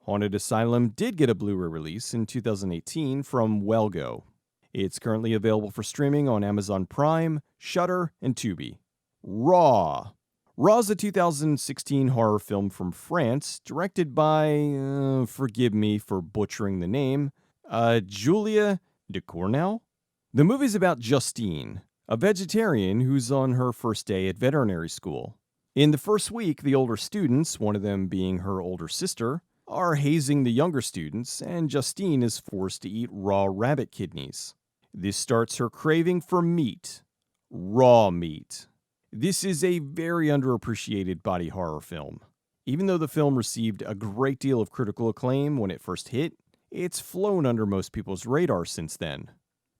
Haunted Asylum did get a Blu-ray release in 2018 from Wellgo. It's currently available for streaming on Amazon Prime, Shudder, and Tubi. Raw. Raw is a 2016 horror film from France, directed by, forgive me for butchering the name, Julia Ducournau? The movie's about Justine, a vegetarian who's on her first day at veterinary school. In the first week, the older students, one of them being her older sister, are hazing the younger students, and Justine is forced to eat raw rabbit kidneys. This starts her craving for meat. Raw meat. This is a very underappreciated body horror film. Even though the film received a great deal of critical acclaim when it first hit, it's flown under most people's radar since then.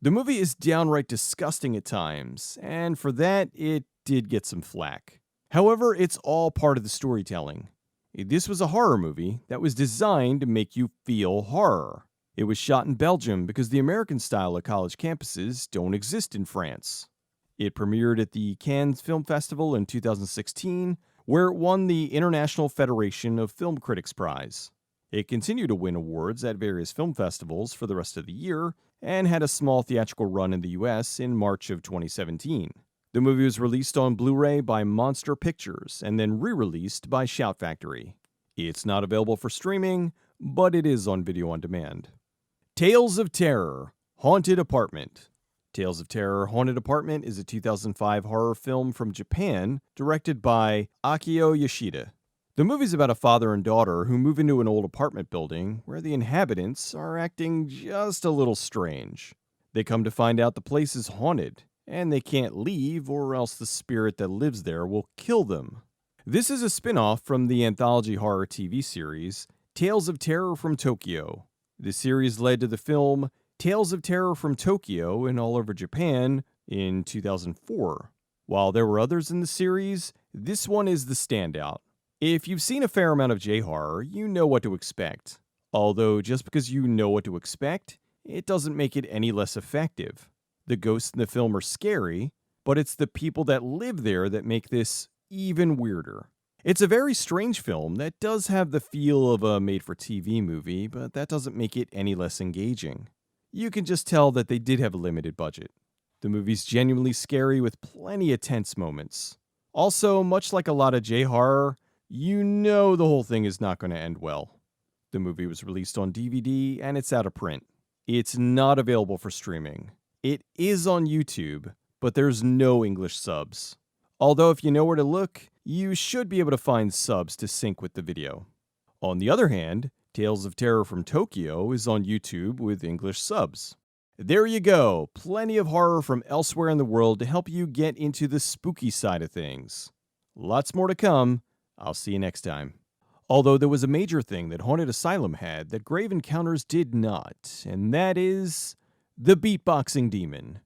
The movie is downright disgusting at times, and for that, it did get some flack. However, it's all part of the storytelling. This was a horror movie that was designed to make you feel horror. It was shot in Belgium because the American style of college campuses don't exist in France. It premiered at the Cannes Film Festival in 2016, where it won the International Federation of Film Critics Prize. It continued to win awards at various film festivals for the rest of the year, and had a small theatrical run in the US in March of 2017. The movie was released on Blu-ray by Monster Pictures, and then re-released by Shout Factory. It's not available for streaming, but it is on video on demand. Tales of Terror, Haunted Apartment. Tales of Terror, Haunted Apartment is a 2005 horror film from Japan, directed by Akio Yoshida. The movie's about a father and daughter who move into an old apartment building where the inhabitants are acting just a little strange. They come to find out the place is haunted, and they can't leave or else the spirit that lives there will kill them. This is a spin-off from the anthology horror TV series Tales of Terror from Tokyo. The series led to the film Tales of Terror from Tokyo and All Over Japan in 2004. While there were others in the series, This one is the standout. If you've seen a fair amount of J-horror, you know what to expect. Although, just because you know what to expect, it doesn't make it any less effective. The ghosts in the film are scary, but it's the people that live there that make this even weirder. It's a very strange film that does have the feel of a made-for-TV movie, but that doesn't make it any less engaging. You can just tell that they did have a limited budget. The movie's genuinely scary with plenty of tense moments. Also, much like a lot of J-horror, you know the whole thing is not going to end well. The movie was released on DVD and it's out of print. It's not available for streaming. It is on YouTube, but there's no English subs. Although if you know where to look, you should be able to find subs to sync with the video. On the other hand, Tales of Terror from Tokyo is on YouTube with English subs. There you go, plenty of horror from elsewhere in the world to help you get into the spooky side of things. Lots more to come. I'll see you next time. Although there was a major thing that Haunted Asylum had that Grave Encounters did not, and that is the beatboxing demon.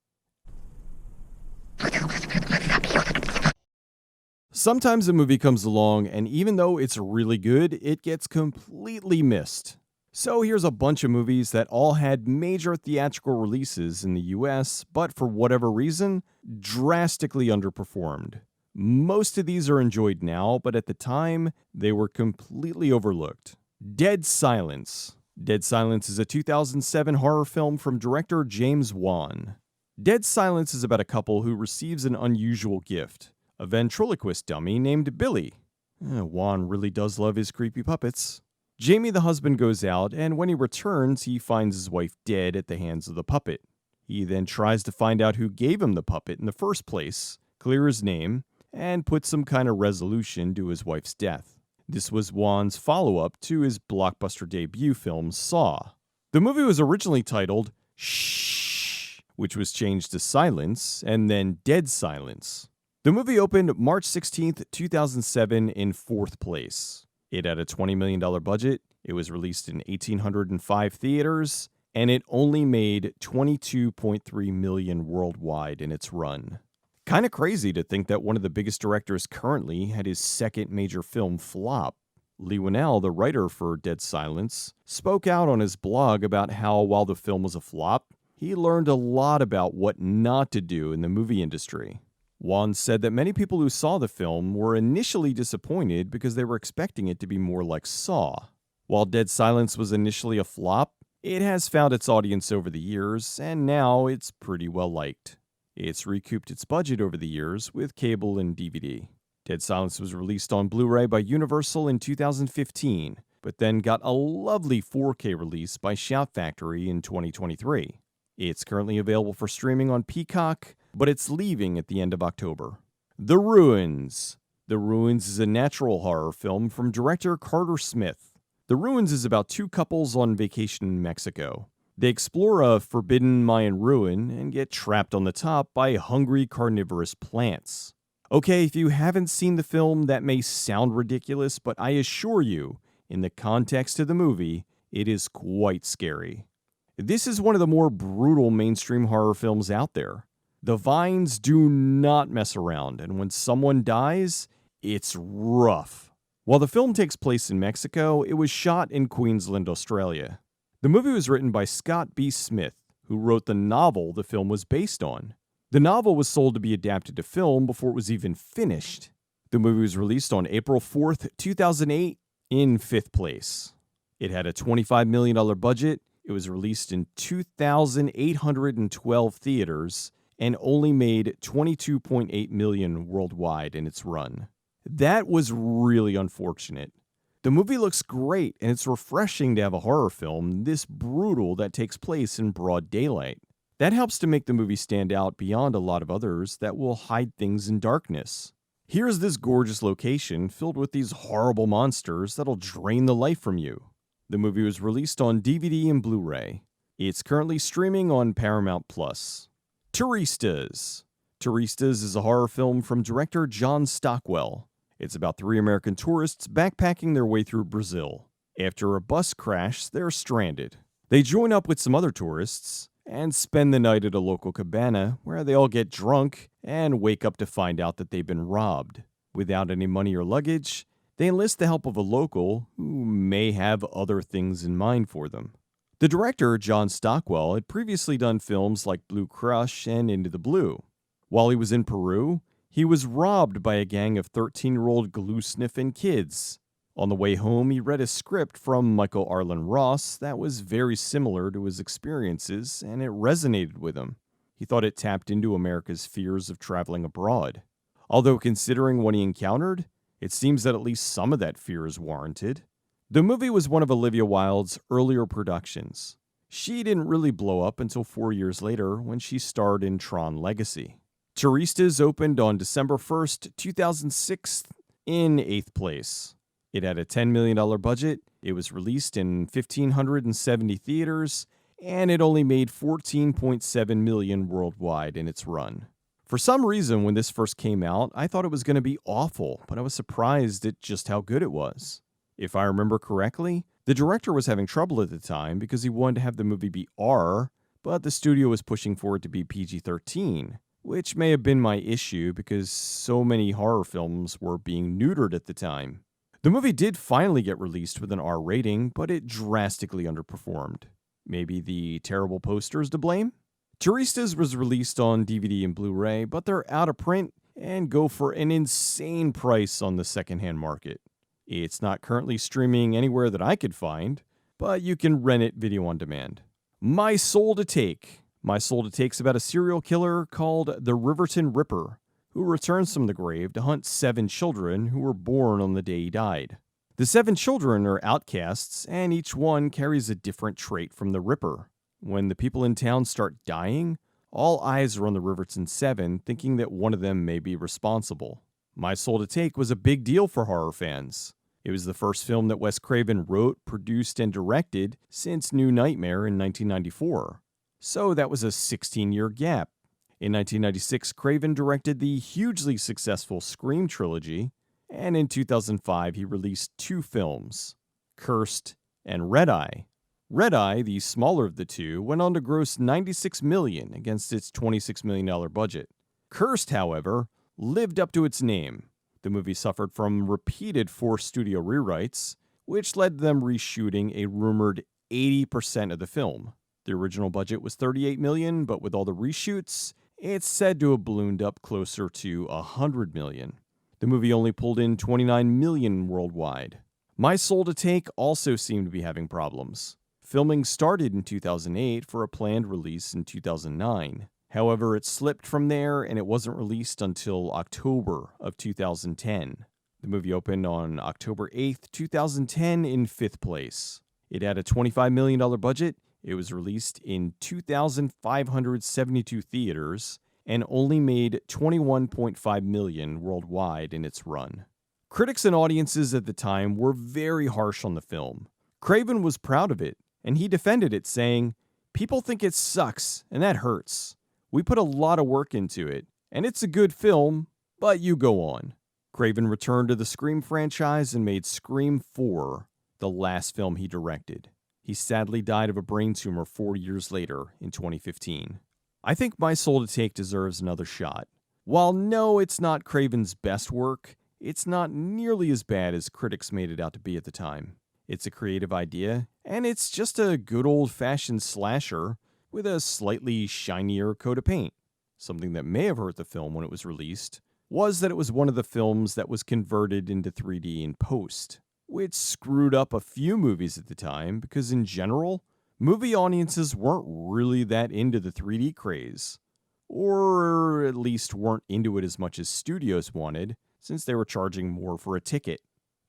Sometimes a movie comes along, and even though it's really good, it gets completely missed. So here's a bunch of movies that all had major theatrical releases in the US, but for whatever reason, drastically underperformed. Most of these are enjoyed now, but at the time, they were completely overlooked. Dead Silence. Dead Silence is a 2007 horror film from director James Wan. Dead Silence is about a couple who receives an unusual gift, a ventriloquist dummy named Billy. Wan really does love his creepy puppets. Jamie the husband goes out, and when he returns, he finds his wife dead at the hands of the puppet. He then tries to find out who gave him the puppet in the first place, clear his name, and put some kind of resolution to his wife's death. This was Wan's follow-up to his blockbuster debut film, Saw. The movie was originally titled Shh, which was changed to Silence, and then Dead Silence. The movie opened March 16th, 2007 in 4th place. It had a $20 million budget, it was released in 1,805 theaters, and it only made $22.3 million worldwide in its run. Kinda crazy to think that one of the biggest directors currently had his second major film flop. Lee Winnell, the writer for Dead Silence, spoke out on his blog about how while the film was a flop, he learned a lot about what not to do in the movie industry. Wan said that many people who saw the film were initially disappointed because they were expecting it to be more like Saw. While Dead Silence was initially a flop, it has found its audience over the years, and now it's pretty well liked. It's recouped its budget over the years with cable and DVD. Dead Silence was released on Blu-ray by Universal in 2015, but then got a lovely 4K release by Shout Factory in 2023. It's currently available for streaming on Peacock, but it's leaving at the end of October. The Ruins. The Ruins is a natural horror film from director Carter Smith. The Ruins is about two couples on vacation in Mexico. They explore a forbidden Mayan ruin and get trapped on the top by hungry carnivorous plants. Okay, if you haven't seen the film, that may sound ridiculous, but I assure you, in the context of the movie, it is quite scary. This is one of the more brutal mainstream horror films out there. The vines do not mess around, and when someone dies, it's rough. While the film takes place in Mexico, it was shot in Queensland, Australia. The movie was written by Scott B. Smith, who wrote the novel the film was based on. The novel was sold to be adapted to film before it was even finished. The movie was released on April 4th, 2008, in 5th place. It had a $25 million budget, it was released in 2,812 theaters, and only made $22.8 million worldwide in its run. That was really unfortunate. The movie looks great, and it's refreshing to have a horror film this brutal that takes place in broad daylight. That helps to make the movie stand out beyond a lot of others that will hide things in darkness. Here's this gorgeous location filled with these horrible monsters that'll drain the life from you. The movie was released on DVD and Blu-ray. It's currently streaming on Paramount+. Turistas. Turistas is a horror film from director John Stockwell. It's about 3 American tourists backpacking their way through Brazil. After a bus crash, they're stranded. They join up with some other tourists and spend the night at a local cabana where they all get drunk and wake up to find out that they've been robbed. Without any money or luggage, they enlist the help of a local who may have other things in mind for them. The director, John Stockwell, had previously done films like Blue Crush and Into the Blue. While he was in Peru, he was robbed by a gang of 13-year-old glue-sniffing kids. On the way home, he read a script from Michael Arlen Ross that was very similar to his experiences, and it resonated with him. He thought it tapped into America's fears of traveling abroad. Although considering what he encountered, it seems that at least some of that fear is warranted. The movie was one of Olivia Wilde's earlier productions. She didn't really blow up until 4 years later when she starred in Tron Legacy. Turistas opened on December 1st, 2006 in 8th place. It had a $10 million budget, it was released in 1,570 theaters, and it only made $14.7 million worldwide in its run. For some reason, when this first came out, I thought it was going to be awful, but I was surprised at just how good it was. If I remember correctly, the director was having trouble at the time because he wanted to have the movie be R, but the studio was pushing for it to be PG-13, which may have been my issue because so many horror films were being neutered at the time. The movie did finally get released with an R rating, but it drastically underperformed. Maybe the terrible posters to blame? Turistas was released on DVD and Blu-ray, but they're out of print and go for an insane price on the secondhand market. It's not currently streaming anywhere that I could find, but you can rent it video on demand. My Soul to Take. My Soul to Take's about a serial killer called the Riverton Ripper, who returns from the grave to hunt 7 children who were born on the day he died. The 7 children are outcasts, and each one carries a different trait from the Ripper. When the people in town start dying, all eyes are on the Riverton 7, thinking that one of them may be responsible. My Soul to Take was a big deal for horror fans. It was the first film that Wes Craven wrote, produced, and directed since New Nightmare in 1994. So that was a 16-year gap. In 1996, Craven directed the hugely successful Scream trilogy, and in 2005 he released 2 films, Cursed and Red Eye. Red Eye, the smaller of the two, went on to gross $96 million against its $26 million budget. Cursed, however, lived up to its name. The movie suffered from repeated forced studio rewrites, which led to them reshooting a rumored 80% of the film. The original budget was $38 million, but with all the reshoots, it's said to have ballooned up closer to $100 million. The movie only pulled in $29 million worldwide. My Soul to Take also seemed to be having problems. Filming started in 2008 for a planned release in 2009. However, it slipped from there and it wasn't released until October of 2010. The movie opened on October 8th, 2010 in 5th place. It had a $25 million budget. It was released in 2,572 theaters and only made $21.5 million worldwide in its run. Critics and audiences at the time were very harsh on the film. Craven was proud of it, and he defended it, saying, "People think it sucks, and that hurts. We put a lot of work into it, and it's a good film, but you go on." Craven returned to the Scream franchise and made Scream 4, the last film he directed. He sadly died of a brain tumor 4 years later in 2015. I think My Soul to Take deserves another shot. While no, it's not Craven's best work, it's not nearly as bad as critics made it out to be at the time. It's a creative idea, and it's just a good old-fashioned slasher with a slightly shinier coat of paint. Something that may have hurt the film when it was released was that it was one of the films that was converted into 3D in post, which screwed up a few movies at the time because in general, movie audiences weren't really that into the 3D craze, or at least weren't into it as much as studios wanted since they were charging more for a ticket.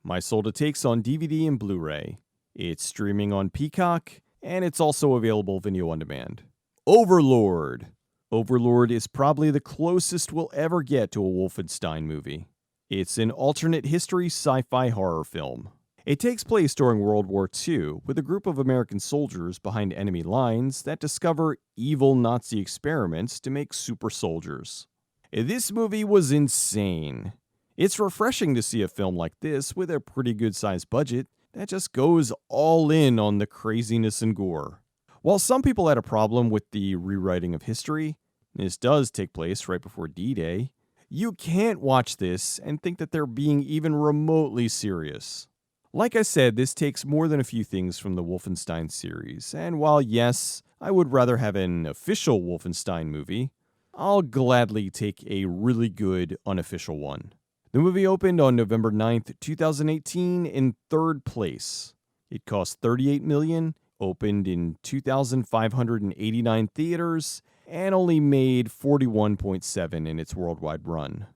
My Soul to Take's on DVD and Blu-ray. It's streaming on Peacock, and it's also available video on demand. Overlord. Overlord is probably the closest we'll ever get to a Wolfenstein movie. It's an alternate history sci-fi horror film. It takes place during World War II with a group of American soldiers behind enemy lines that discover evil Nazi experiments to make super soldiers. This movie was insane. It's refreshing to see a film like this with a pretty good-sized budget that just goes all in on the craziness and gore. While some people had a problem with the rewriting of history, this does take place right before D-Day, You can't watch this and think that they're being even remotely serious. Like I said, this takes more than a few things from the Wolfenstein series, and while yes, I would rather have an official Wolfenstein movie, I'll gladly take a really good unofficial one. The movie opened on November 9th, 2018 in 3rd place. It cost $38 million, opened in 2,589 theaters, and only made $41.7 in its worldwide run.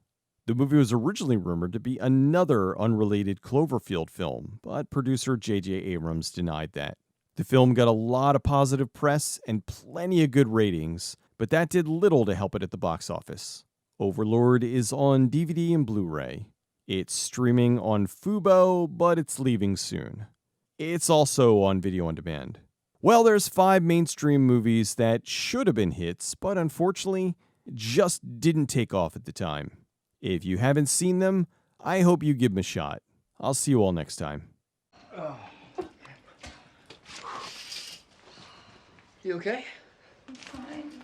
The movie was originally rumored to be another unrelated Cloverfield film, but producer J.J. Abrams denied that. The film got a lot of positive press and plenty of good ratings, but that did little to help it at the box office. Overlord is on DVD and Blu-ray. It's streaming on Fubo, but it's leaving soon. It's also on video on demand. Well, there's 5 mainstream movies that should have been hits, but unfortunately, just didn't take off at the time. If you haven't seen them, I hope you give them a shot. I'll see you all next time. You okay? I'm fine.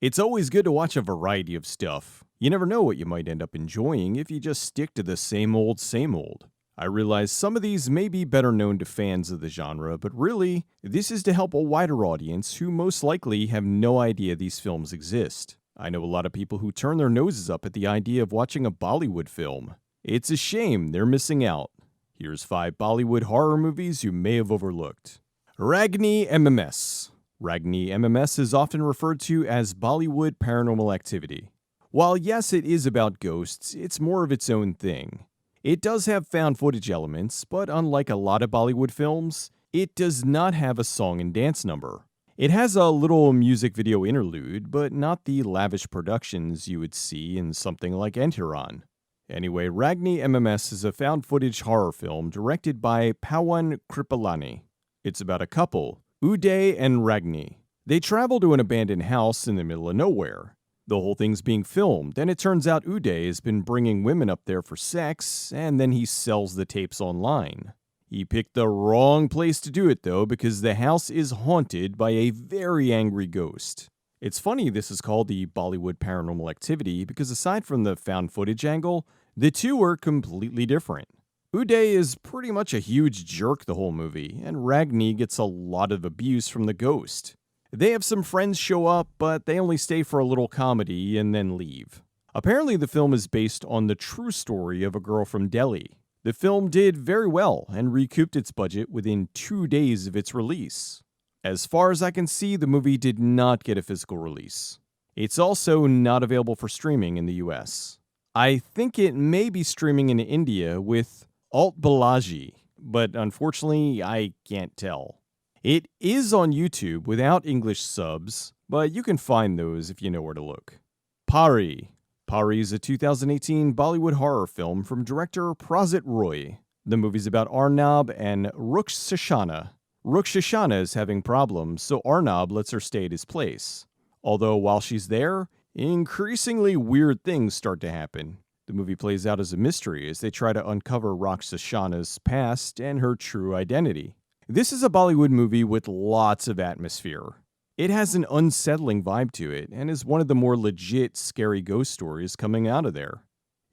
It's always good to watch a variety of stuff. You never know what you might end up enjoying if you just stick to the same old, same old. I realize some of these may be better known to fans of the genre, but really, this is to help a wider audience who most likely have no idea these films exist. I know a lot of people who turn their noses up at the idea of watching a Bollywood film. It's a shame they're missing out. Here's 5 Bollywood horror movies you may have overlooked. Ragni MMS. Ragni MMS is often referred to as Bollywood Paranormal Activity. While yes, it is about ghosts, it's more of its own thing. It does have found footage elements, but unlike a lot of Bollywood films, it does not have a song and dance number. It has a little music video interlude, but not the lavish productions you would see in something like Entiran. Anyway, Ragni MMS is a found footage horror film directed by Pawan Kripalani. It's about a couple, Uday and Ragni. They travel to an abandoned house in the middle of nowhere. The whole thing's being filmed, and it turns out Uday has been bringing women up there for sex, and then he sells the tapes online. He picked the wrong place to do it, though, because the house is haunted by a very angry ghost. It's funny this is called the Bollywood Paranormal Activity, because aside from the found footage angle, the two are completely different. Uday is pretty much a huge jerk the whole movie, and Ragni gets a lot of abuse from the ghost. They have some friends show up, but they only stay for a little comedy and then leave. Apparently the film is based on the true story of a girl from Delhi. The film did very well and recouped its budget within 2 days of its release. As far as I can see, the movie did not get a physical release. It's also not available for streaming in the US. I think it may be streaming in India with Alt Balaji, but unfortunately I can't tell. It is on YouTube without English subs, but you can find those if you know where to look. Pari. Pari is a 2018 Bollywood horror film from director Prasit Roy. The movie's about Arnab and Rukshashana. Rukshashana is having problems, so Arnab lets her stay at his place. Although while she's there, increasingly weird things start to happen. The movie plays out as a mystery as they try to uncover Rukshashana's past and her true identity. This is a Bollywood movie with lots of atmosphere. It has an unsettling vibe to it and is one of the more legit scary ghost stories coming out of there.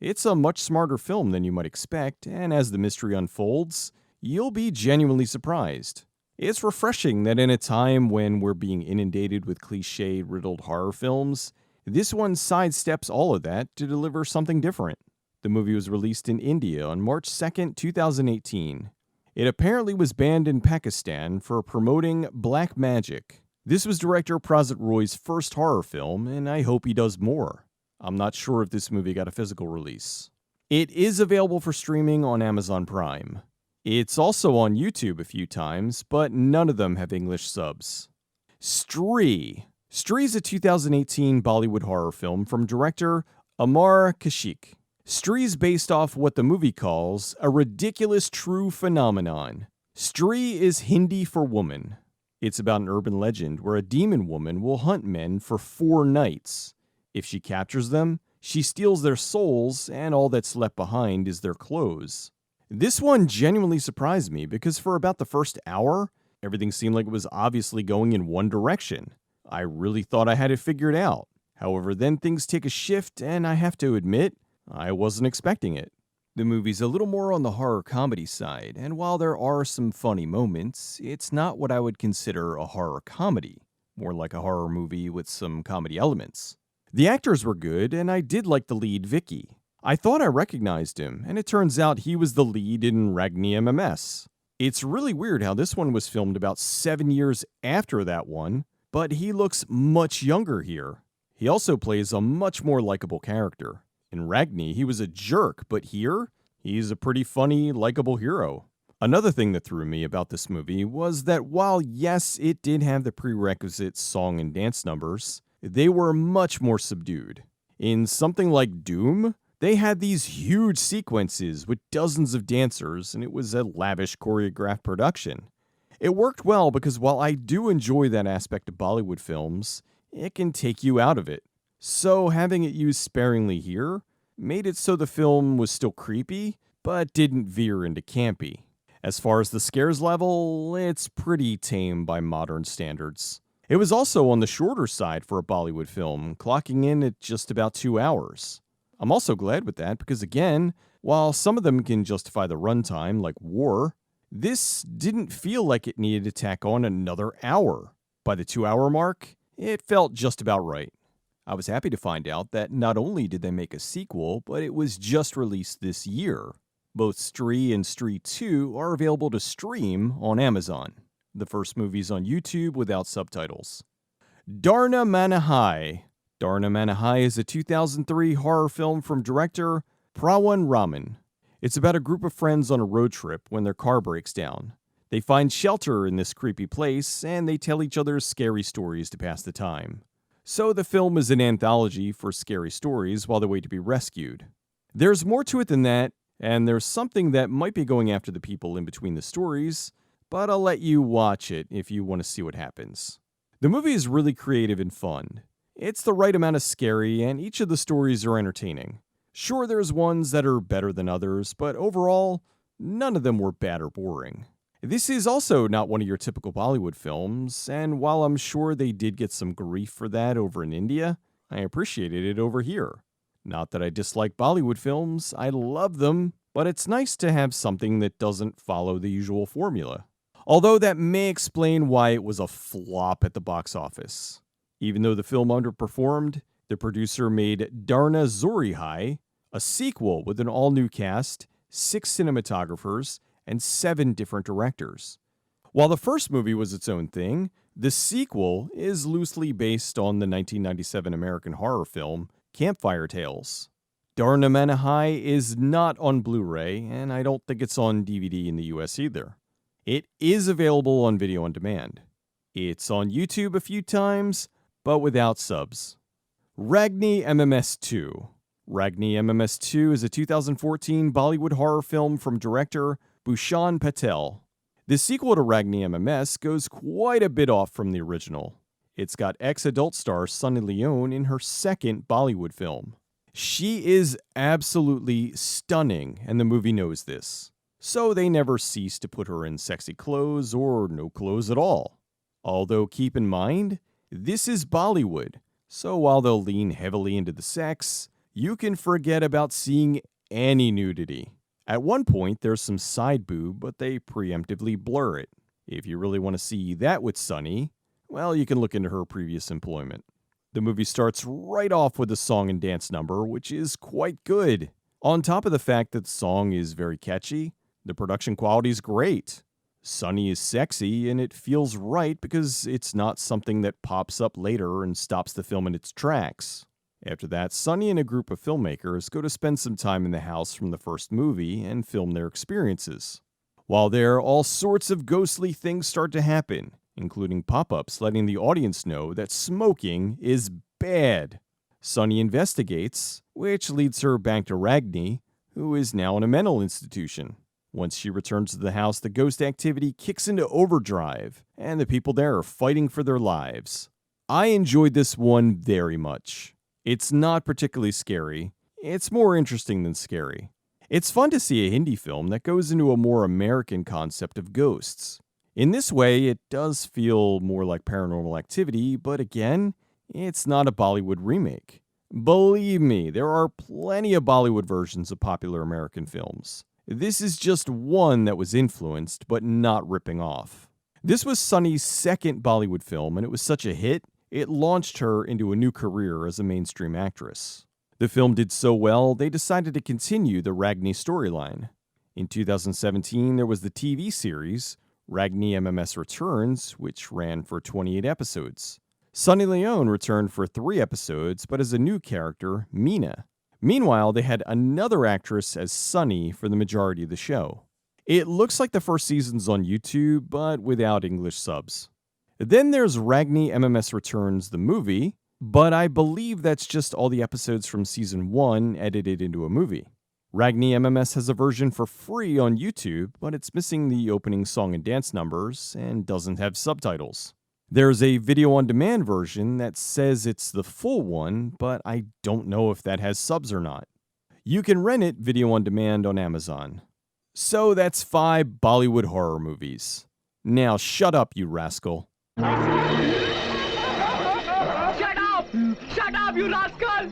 It's a much smarter film than you might expect, and as the mystery unfolds, you'll be genuinely surprised. It's refreshing that in a time when we're being inundated with cliché-riddled horror films, this one sidesteps all of that to deliver something different. The movie was released in India on March 2nd, 2018. It apparently was banned in Pakistan for promoting black magic. This was director Prasit Roy's first horror film, and I hope he does more. I'm not sure if this movie got a physical release. It is available for streaming on Amazon Prime. It's also on YouTube a few times, but none of them have English subs. Stree. Stree is a 2018 Bollywood horror film from director Amar Kashik. Stree is based off what the movie calls a ridiculous true phenomenon. Stree is Hindi for woman. It's about an urban legend where a demon woman will hunt men for 4 nights. If she captures them, she steals their souls, and all that's left behind is their clothes. This one genuinely surprised me because for about the first hour, everything seemed like it was obviously going in one direction. I really thought I had it figured out. However, then things take a shift, and I have to admit, I wasn't expecting it. The movie's a little more on the horror comedy side, and while there are some funny moments, it's not what I would consider a horror comedy, more like a horror movie with some comedy elements. The actors were good, and I did like the lead, Vicky. I thought I recognized him, and it turns out he was the lead in Ragni MMS. It's really weird how this one was filmed about 7 years after that one, but he looks much younger here. He also plays a much more likable character. In Ragni, he was a jerk, but here, he's a pretty funny, likable hero. Another thing that threw me about this movie was that while, yes, it did have the prerequisite song and dance numbers, they were much more subdued. In something like Doom, they had these huge sequences with dozens of dancers, and it was a lavish choreographed production. It worked well because while I do enjoy that aspect of Bollywood films, it can take you out of it. So having it used sparingly here made it so the film was still creepy, but didn't veer into campy. As far as the scares level, it's pretty tame by modern standards. It was also on the shorter side for a Bollywood film, clocking in at just about 2 hours. I'm also glad with that because, again, while some of them can justify the runtime, like War, this didn't feel like it needed to tack on another hour. By the 2-hour mark, it felt just about right. I was happy to find out that not only did they make a sequel, but it was just released this year. Both Stree and Stree 2 are available to stream on Amazon. The first movie's on YouTube without subtitles. Darna Manahai. Darna Manahai is a 2003 horror film from director Prawan Raman. It's about a group of friends on a road trip when their car breaks down. They find shelter in this creepy place, and they tell each other scary stories to pass the time. So the film is an anthology for scary stories while they wait to be rescued. There's more to it than that, and there's something that might be going after the people in between the stories, but I'll let you watch it if you want to see what happens. The movie is really creative and fun. It's the right amount of scary, and each of the stories are entertaining. Sure, there's ones that are better than others, but overall, none of them were bad or boring. This is also not one of your typical Bollywood films, and while I'm sure they did get some grief for that over in India, I appreciated it over here. Not that I dislike Bollywood films, I love them, but it's nice to have something that doesn't follow the usual formula. Although that may explain why it was a flop at the box office. Even though the film underperformed, the producer made Darna Zorihai, a sequel with an all-new cast, 6 cinematographers, and 7 different directors. While the first movie was its own thing, the sequel is loosely based on the 1997 American horror film Campfire Tales. Darna Manahai is not on Blu-ray, and I don't think it's on DVD in the US either. It is available on video on demand. It's on YouTube a few times, but without subs. Ragni MMS 2. Ragni MMS 2 is a 2014 Bollywood horror film from director Bhushan Patel. The sequel to Ragni MMS goes quite a bit off from the original. It's got ex-adult star Sunny Leone in her second Bollywood film. She is absolutely stunning, and the movie knows this. So they never cease to put her in sexy clothes or no clothes at all. Although keep in mind, this is Bollywood, so while they'll lean heavily into the sex, you can forget about seeing any nudity. At one point, there's some side boob, but they preemptively blur it. If you really want to see that with Sunny, well, you can look into her previous employment. The movie starts right off with a song and dance number, which is quite good. On top of the fact that the song is very catchy, the production quality is great. Sunny is sexy, and it feels right because it's not something that pops up later and stops the film in its tracks. After that, Sunny and a group of filmmakers go to spend some time in the house from the first movie and film their experiences. While there, all sorts of ghostly things start to happen, including pop-ups letting the audience know that smoking is bad. Sunny investigates, which leads her back to Ragni, who is now in a mental institution. Once she returns to the house, the ghost activity kicks into overdrive, and the people there are fighting for their lives. I enjoyed this one very much. It's not particularly scary. It's more interesting than scary. It's fun to see a Hindi film that goes into a more American concept of ghosts. In this way, it does feel more like Paranormal Activity, but again, it's not a Bollywood remake. Believe me, there are plenty of Bollywood versions of popular American films. This is just one that was influenced, but not ripping off. This was Sunny's second Bollywood film, and it was such a hit, it launched her into a new career as a mainstream actress. The film did so well, they decided to continue the Ragni storyline. In 2017, there was the TV series, Ragni MMS Returns, which ran for 28 episodes. Sunny Leone returned for 3 episodes, but as a new character, Meena. Meanwhile, they had another actress as Sunny for the majority of the show. It looks like the first season's on YouTube, but without English subs. Then there's Ragni MMS Returns, the movie, but I believe that's just all the episodes from Season 1 edited into a movie. Ragni MMS has a version for free on YouTube, but it's missing the opening song and dance numbers and doesn't have subtitles. There's a video-on-demand version that says it's the full one, but I don't know if that has subs or not. You can rent it video-on-demand on Amazon. So that's 5 Bollywood horror movies. Now shut up, you rascal. Shut up! Shut up, you rascal!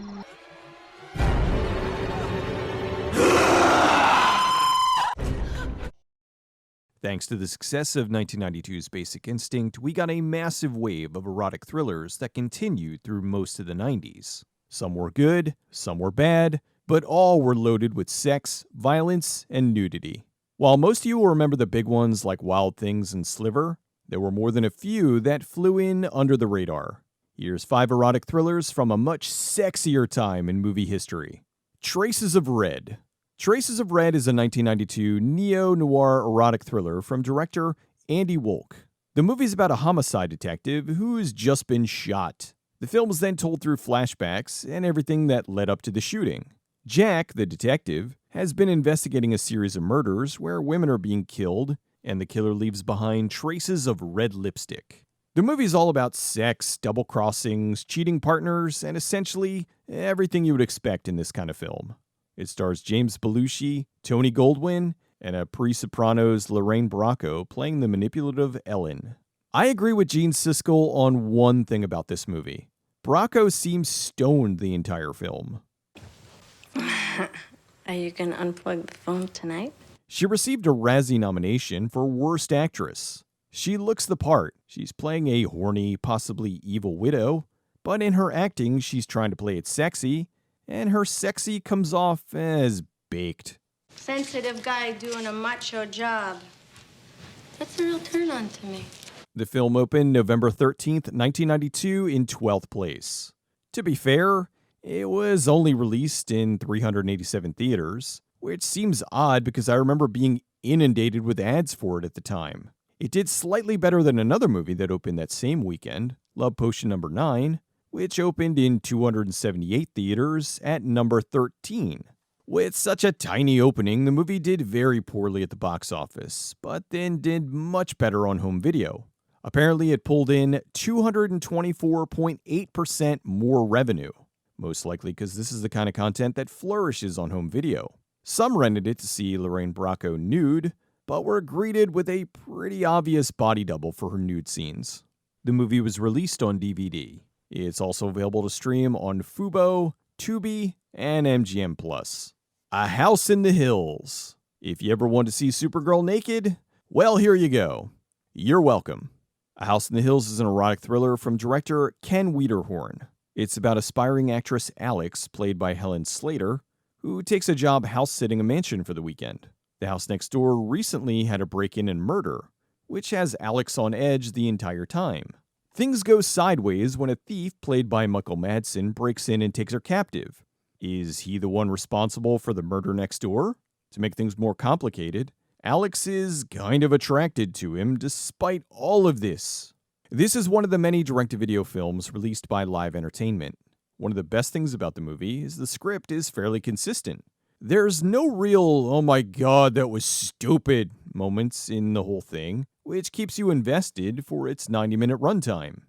Thanks to the success of 1992's Basic Instinct, we got a massive wave of erotic thrillers that continued through most of the 90s. Some were good, some were bad, but all were loaded with sex, violence, and nudity. While most of you will remember the big ones like Wild Things and Sliver, there were more than a few that flew in under the radar. Here's 5 erotic thrillers from a much sexier time in movie history. Traces of Red. Traces of Red is a 1992 neo-noir erotic thriller from director Andy Wolk. The movie's about a homicide detective who's just been shot. The film is then told through flashbacks and everything that led up to the shooting. Jack, the detective, has been investigating a series of murders where women are being killed, and the killer leaves behind traces of red lipstick. The movie's all about sex, double crossings, cheating partners, and essentially everything you would expect in this kind of film. It stars James Belushi, Tony Goldwyn, and a pre-Sopranos Lorraine Bracco playing the manipulative Ellen. I agree with Gene Siskel on one thing about this movie. Bracco seems stoned the entire film. Are you gonna unplug the phone tonight? She received a Razzie nomination for Worst Actress. She looks the part. She's playing a horny, possibly evil widow, but in her acting, she's trying to play it sexy, and her sexy comes off as baked. Sensitive guy doing a macho job. That's a real turn on to me. The film opened November 13th, 1992 in 12th place. To be fair, it was only released in 387 theaters, which seems odd because I remember being inundated with ads for it at the time. It did slightly better than another movie that opened that same weekend, Love Potion No. 9, which opened in 278 theaters at number 13. With such a tiny opening, the movie did very poorly at the box office, but then did much better on home video. Apparently, it pulled in 224.8% more revenue, most likely because this is the kind of content that flourishes on home video. Some rented it to see Lorraine Bracco nude, but were greeted with a pretty obvious body double for her nude scenes. The movie was released on DVD. It's also available to stream on Fubo, Tubi, and MGM+. A House in the Hills. If you ever want to see Supergirl naked, well, here you go. You're welcome. A House in the Hills is an erotic thriller from director Ken Wiederhorn. It's about aspiring actress Alex, played by Helen Slater, who takes a job house-sitting a mansion for the weekend. The house next door recently had a break-in and murder, which has Alex on edge the entire time. Things go sideways when a thief, played by Michael Madsen, breaks in and takes her captive. Is he the one responsible for the murder next door? To make things more complicated, Alex is kind of attracted to him despite all of this. This is one of the many direct-to-video films released by Live Entertainment. One of the best things about the movie is the script is fairly consistent. There's no real, oh my god, that was stupid moments in the whole thing, which keeps you invested for its 90-minute runtime.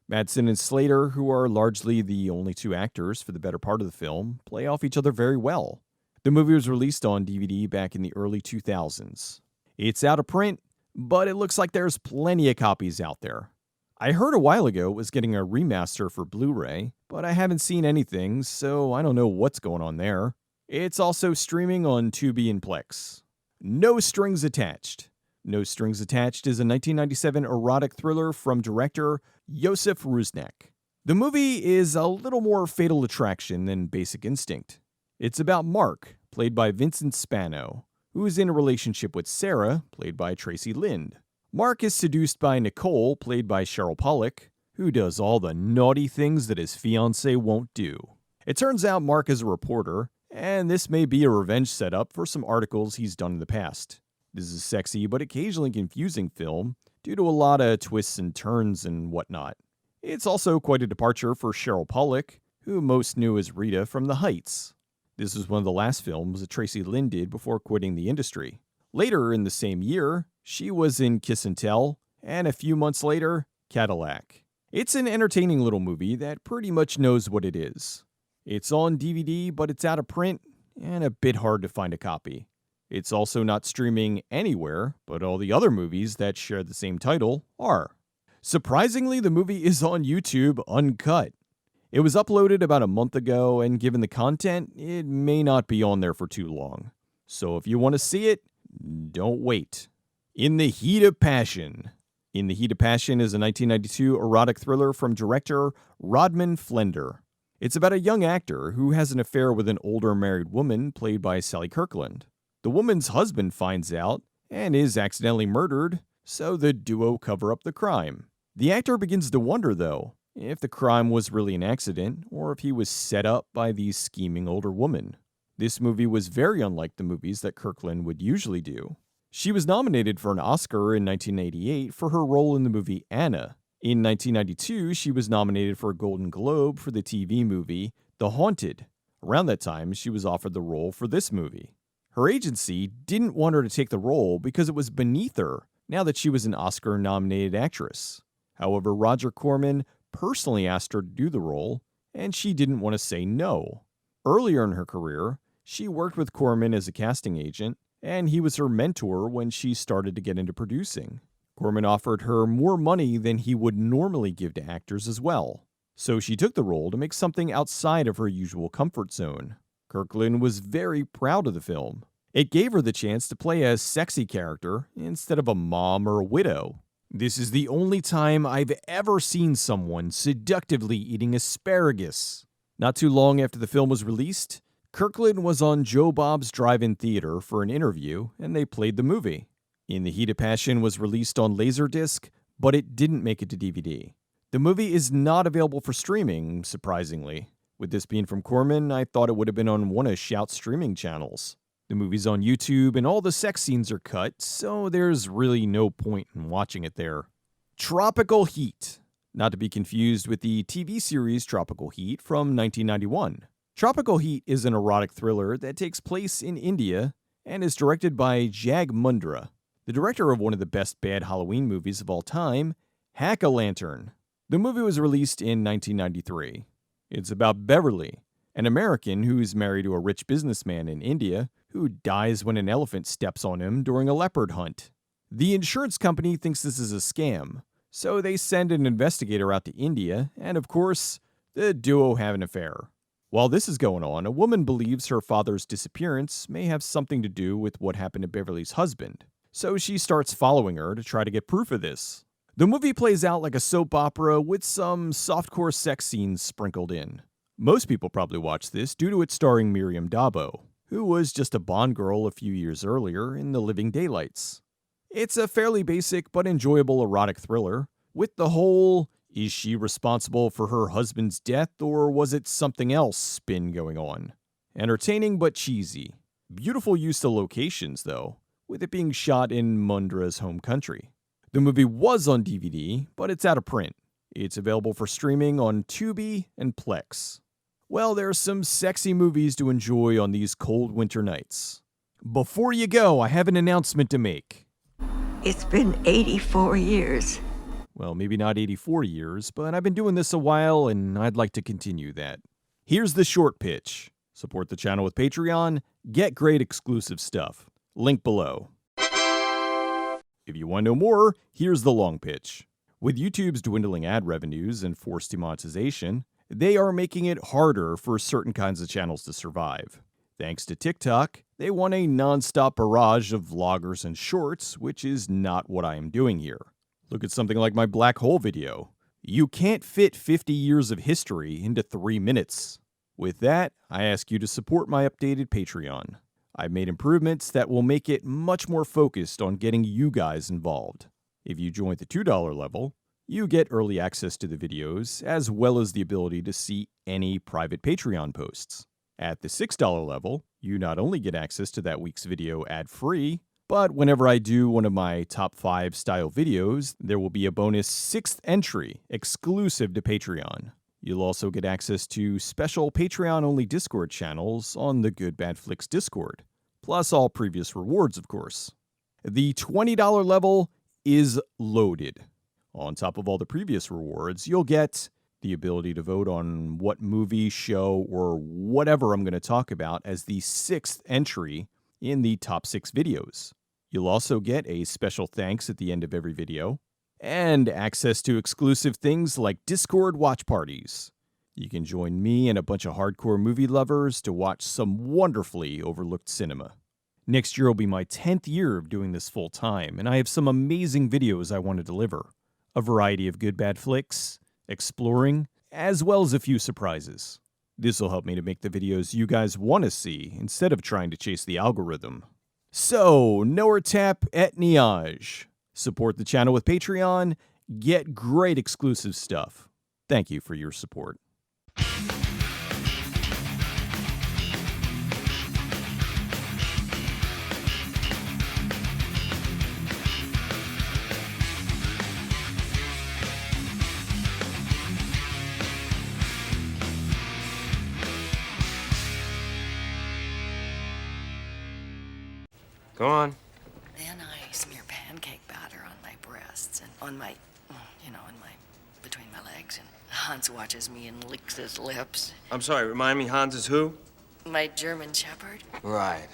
Madsen and Slater, who are largely the only 2 actors for the better part of the film, play off each other very well. The movie was released on DVD back in the early 2000s. It's out of print, but it looks like there's plenty of copies out there. I heard a while ago it was getting a remaster for Blu-ray, but I haven't seen anything, so I don't know what's going on there. It's also streaming on Tubi and Plex. No Strings Attached. No Strings Attached is a 1997 erotic thriller from director Josef Rusnak. The movie is a little more Fatal Attraction than Basic Instinct. It's about Mark, played by Vincent Spano, who is in a relationship with Sarah, played by Tracy Lind. Mark is seduced by Nicole, played by Cheryl Pollack, who does all the naughty things that his fiancée won't do. It turns out Mark is a reporter, and this may be a revenge setup for some articles he's done in the past. This is a sexy but occasionally confusing film due to a lot of twists and turns and whatnot. It's also quite a departure for Cheryl Pollack, who most knew as Rita from The Heights. This was one of the last films that Tracy Lind did before quitting the industry. Later in the same year, she was in Kiss and Tell, and a few months later, Cadillac. It's an entertaining little movie that pretty much knows what it is. It's on DVD, but it's out of print and a bit hard to find a copy. It's also not streaming anywhere, but all the other movies that share the same title are. Surprisingly, the movie is on YouTube uncut. It was uploaded about a month ago, and given the content, it may not be on there for too long. So if you want to see it, don't wait. In the Heat of Passion. In the Heat of Passion is a 1992 erotic thriller from director Rodman Flender. It's about a young actor who has an affair with an older married woman played by Sally Kirkland. The woman's husband finds out and is accidentally murdered, so the duo cover up the crime. The actor begins to wonder, though, if the crime was really an accident or if he was set up by the scheming older woman. This movie was very unlike the movies that Kirkland would usually do. She was nominated for an Oscar in 1988 for her role in the movie Anna. In 1992, she was nominated for a Golden Globe for the TV movie The Haunted. Around that time, she was offered the role for this movie. Her agency didn't want her to take the role because it was beneath her now that she was an Oscar-nominated actress. However, Roger Corman personally asked her to do the role, and she didn't want to say no. Earlier in her career, she worked with Corman as a casting agent, and he was her mentor when she started to get into producing. Corman offered her more money than he would normally give to actors as well. So she took the role to make something outside of her usual comfort zone. Kirkland was very proud of the film. It gave her the chance to play a sexy character instead of a mom or a widow. This is the only time I've ever seen someone seductively eating asparagus. Not too long after the film was released, Kirkland was on Joe Bob's Drive-In Theater for an interview, and they played the movie. In the Heat of Passion was released on Laserdisc, but it didn't make it to DVD. The movie is not available for streaming, surprisingly. With this being from Corman, I thought it would have been on one of Shout's streaming channels. The movie's on YouTube, and all the sex scenes are cut, so there's really no point in watching it there. Tropical Heat. Not to be confused with the TV series Tropical Heat from 1991. Tropical Heat is an erotic thriller that takes place in India and is directed by Jag Mundra, the director of one of the best bad Halloween movies of all time, Hack-A-Lantern. The movie was released in 1993. It's about Beverly, an American who's married to a rich businessman in India who dies when an elephant steps on him during a leopard hunt. The insurance company thinks this is a scam, so they send an investigator out to India, and of course, the duo have an affair. While this is going on, a woman believes her father's disappearance may have something to do with what happened to Beverly's husband, so she starts following her to try to get proof of this. The movie plays out like a soap opera with some softcore sex scenes sprinkled in. Most people probably watch this due to it starring Miriam Dabo, who was just a Bond girl a few years earlier in The Living Daylights. It's a fairly basic but enjoyable erotic thriller, with the whole "is she responsible for her husband's death or was it something else" spin going on. Entertaining but cheesy. Beautiful use of locations though, with it being shot in Mundra's home country. The movie was on DVD, but it's out of print. It's available for streaming on Tubi and Plex. Well, there's some sexy movies to enjoy on these cold winter nights. Before you go, I have an announcement to make. It's been 84 years. Well, maybe not 84 years, but I've been doing this a while and I'd like to continue that. Here's the short pitch. Support the channel with Patreon, get great exclusive stuff. Link below. If you want to know more, here's the long pitch. With YouTube's dwindling ad revenues and forced demonetization, they are making it harder for certain kinds of channels to survive. Thanks to TikTok, they want a non-stop barrage of vloggers and shorts, which is not what I am doing here. Look at something like my black hole video. You can't fit 50 years of history into 3 minutes. With that, I ask you to support my updated Patreon. I've made improvements that will make it much more focused on getting you guys involved. If you join the $2 level, you get early access to the videos, as well as the ability to see any private Patreon posts. At the $6 level, you not only get access to that week's video ad-free, but whenever I do one of my top 5 style videos, there will be a bonus 6th entry exclusive to Patreon. You'll also get access to special Patreon-only Discord channels on the GoodBadFlicks Discord, plus all previous rewards, of course. The $20 level is loaded. On top of all the previous rewards, you'll get the ability to vote on what movie, show, or whatever I'm going to talk about as the 6th entry in the top 6 videos. You'll also get a special thanks at the end of every video, and access to exclusive things like Discord watch parties. You can join me and a bunch of hardcore movie lovers to watch some wonderfully overlooked cinema. Next year will be my 10th year of doing this full time, and I have some amazing videos I want to deliver. A variety of good bad flicks, exploring, as well as a few surprises. This will help me to make the videos you guys want to see instead of trying to chase the algorithm. So, Noer Tap et Niage. Support the channel with Patreon, get great exclusive stuff. Thank you for your support. Go on. Then I smear pancake batter on my breasts and on my, between my legs. And Hans watches me and licks his lips. I'm sorry, remind me, Hans is who? My German Shepherd. Right.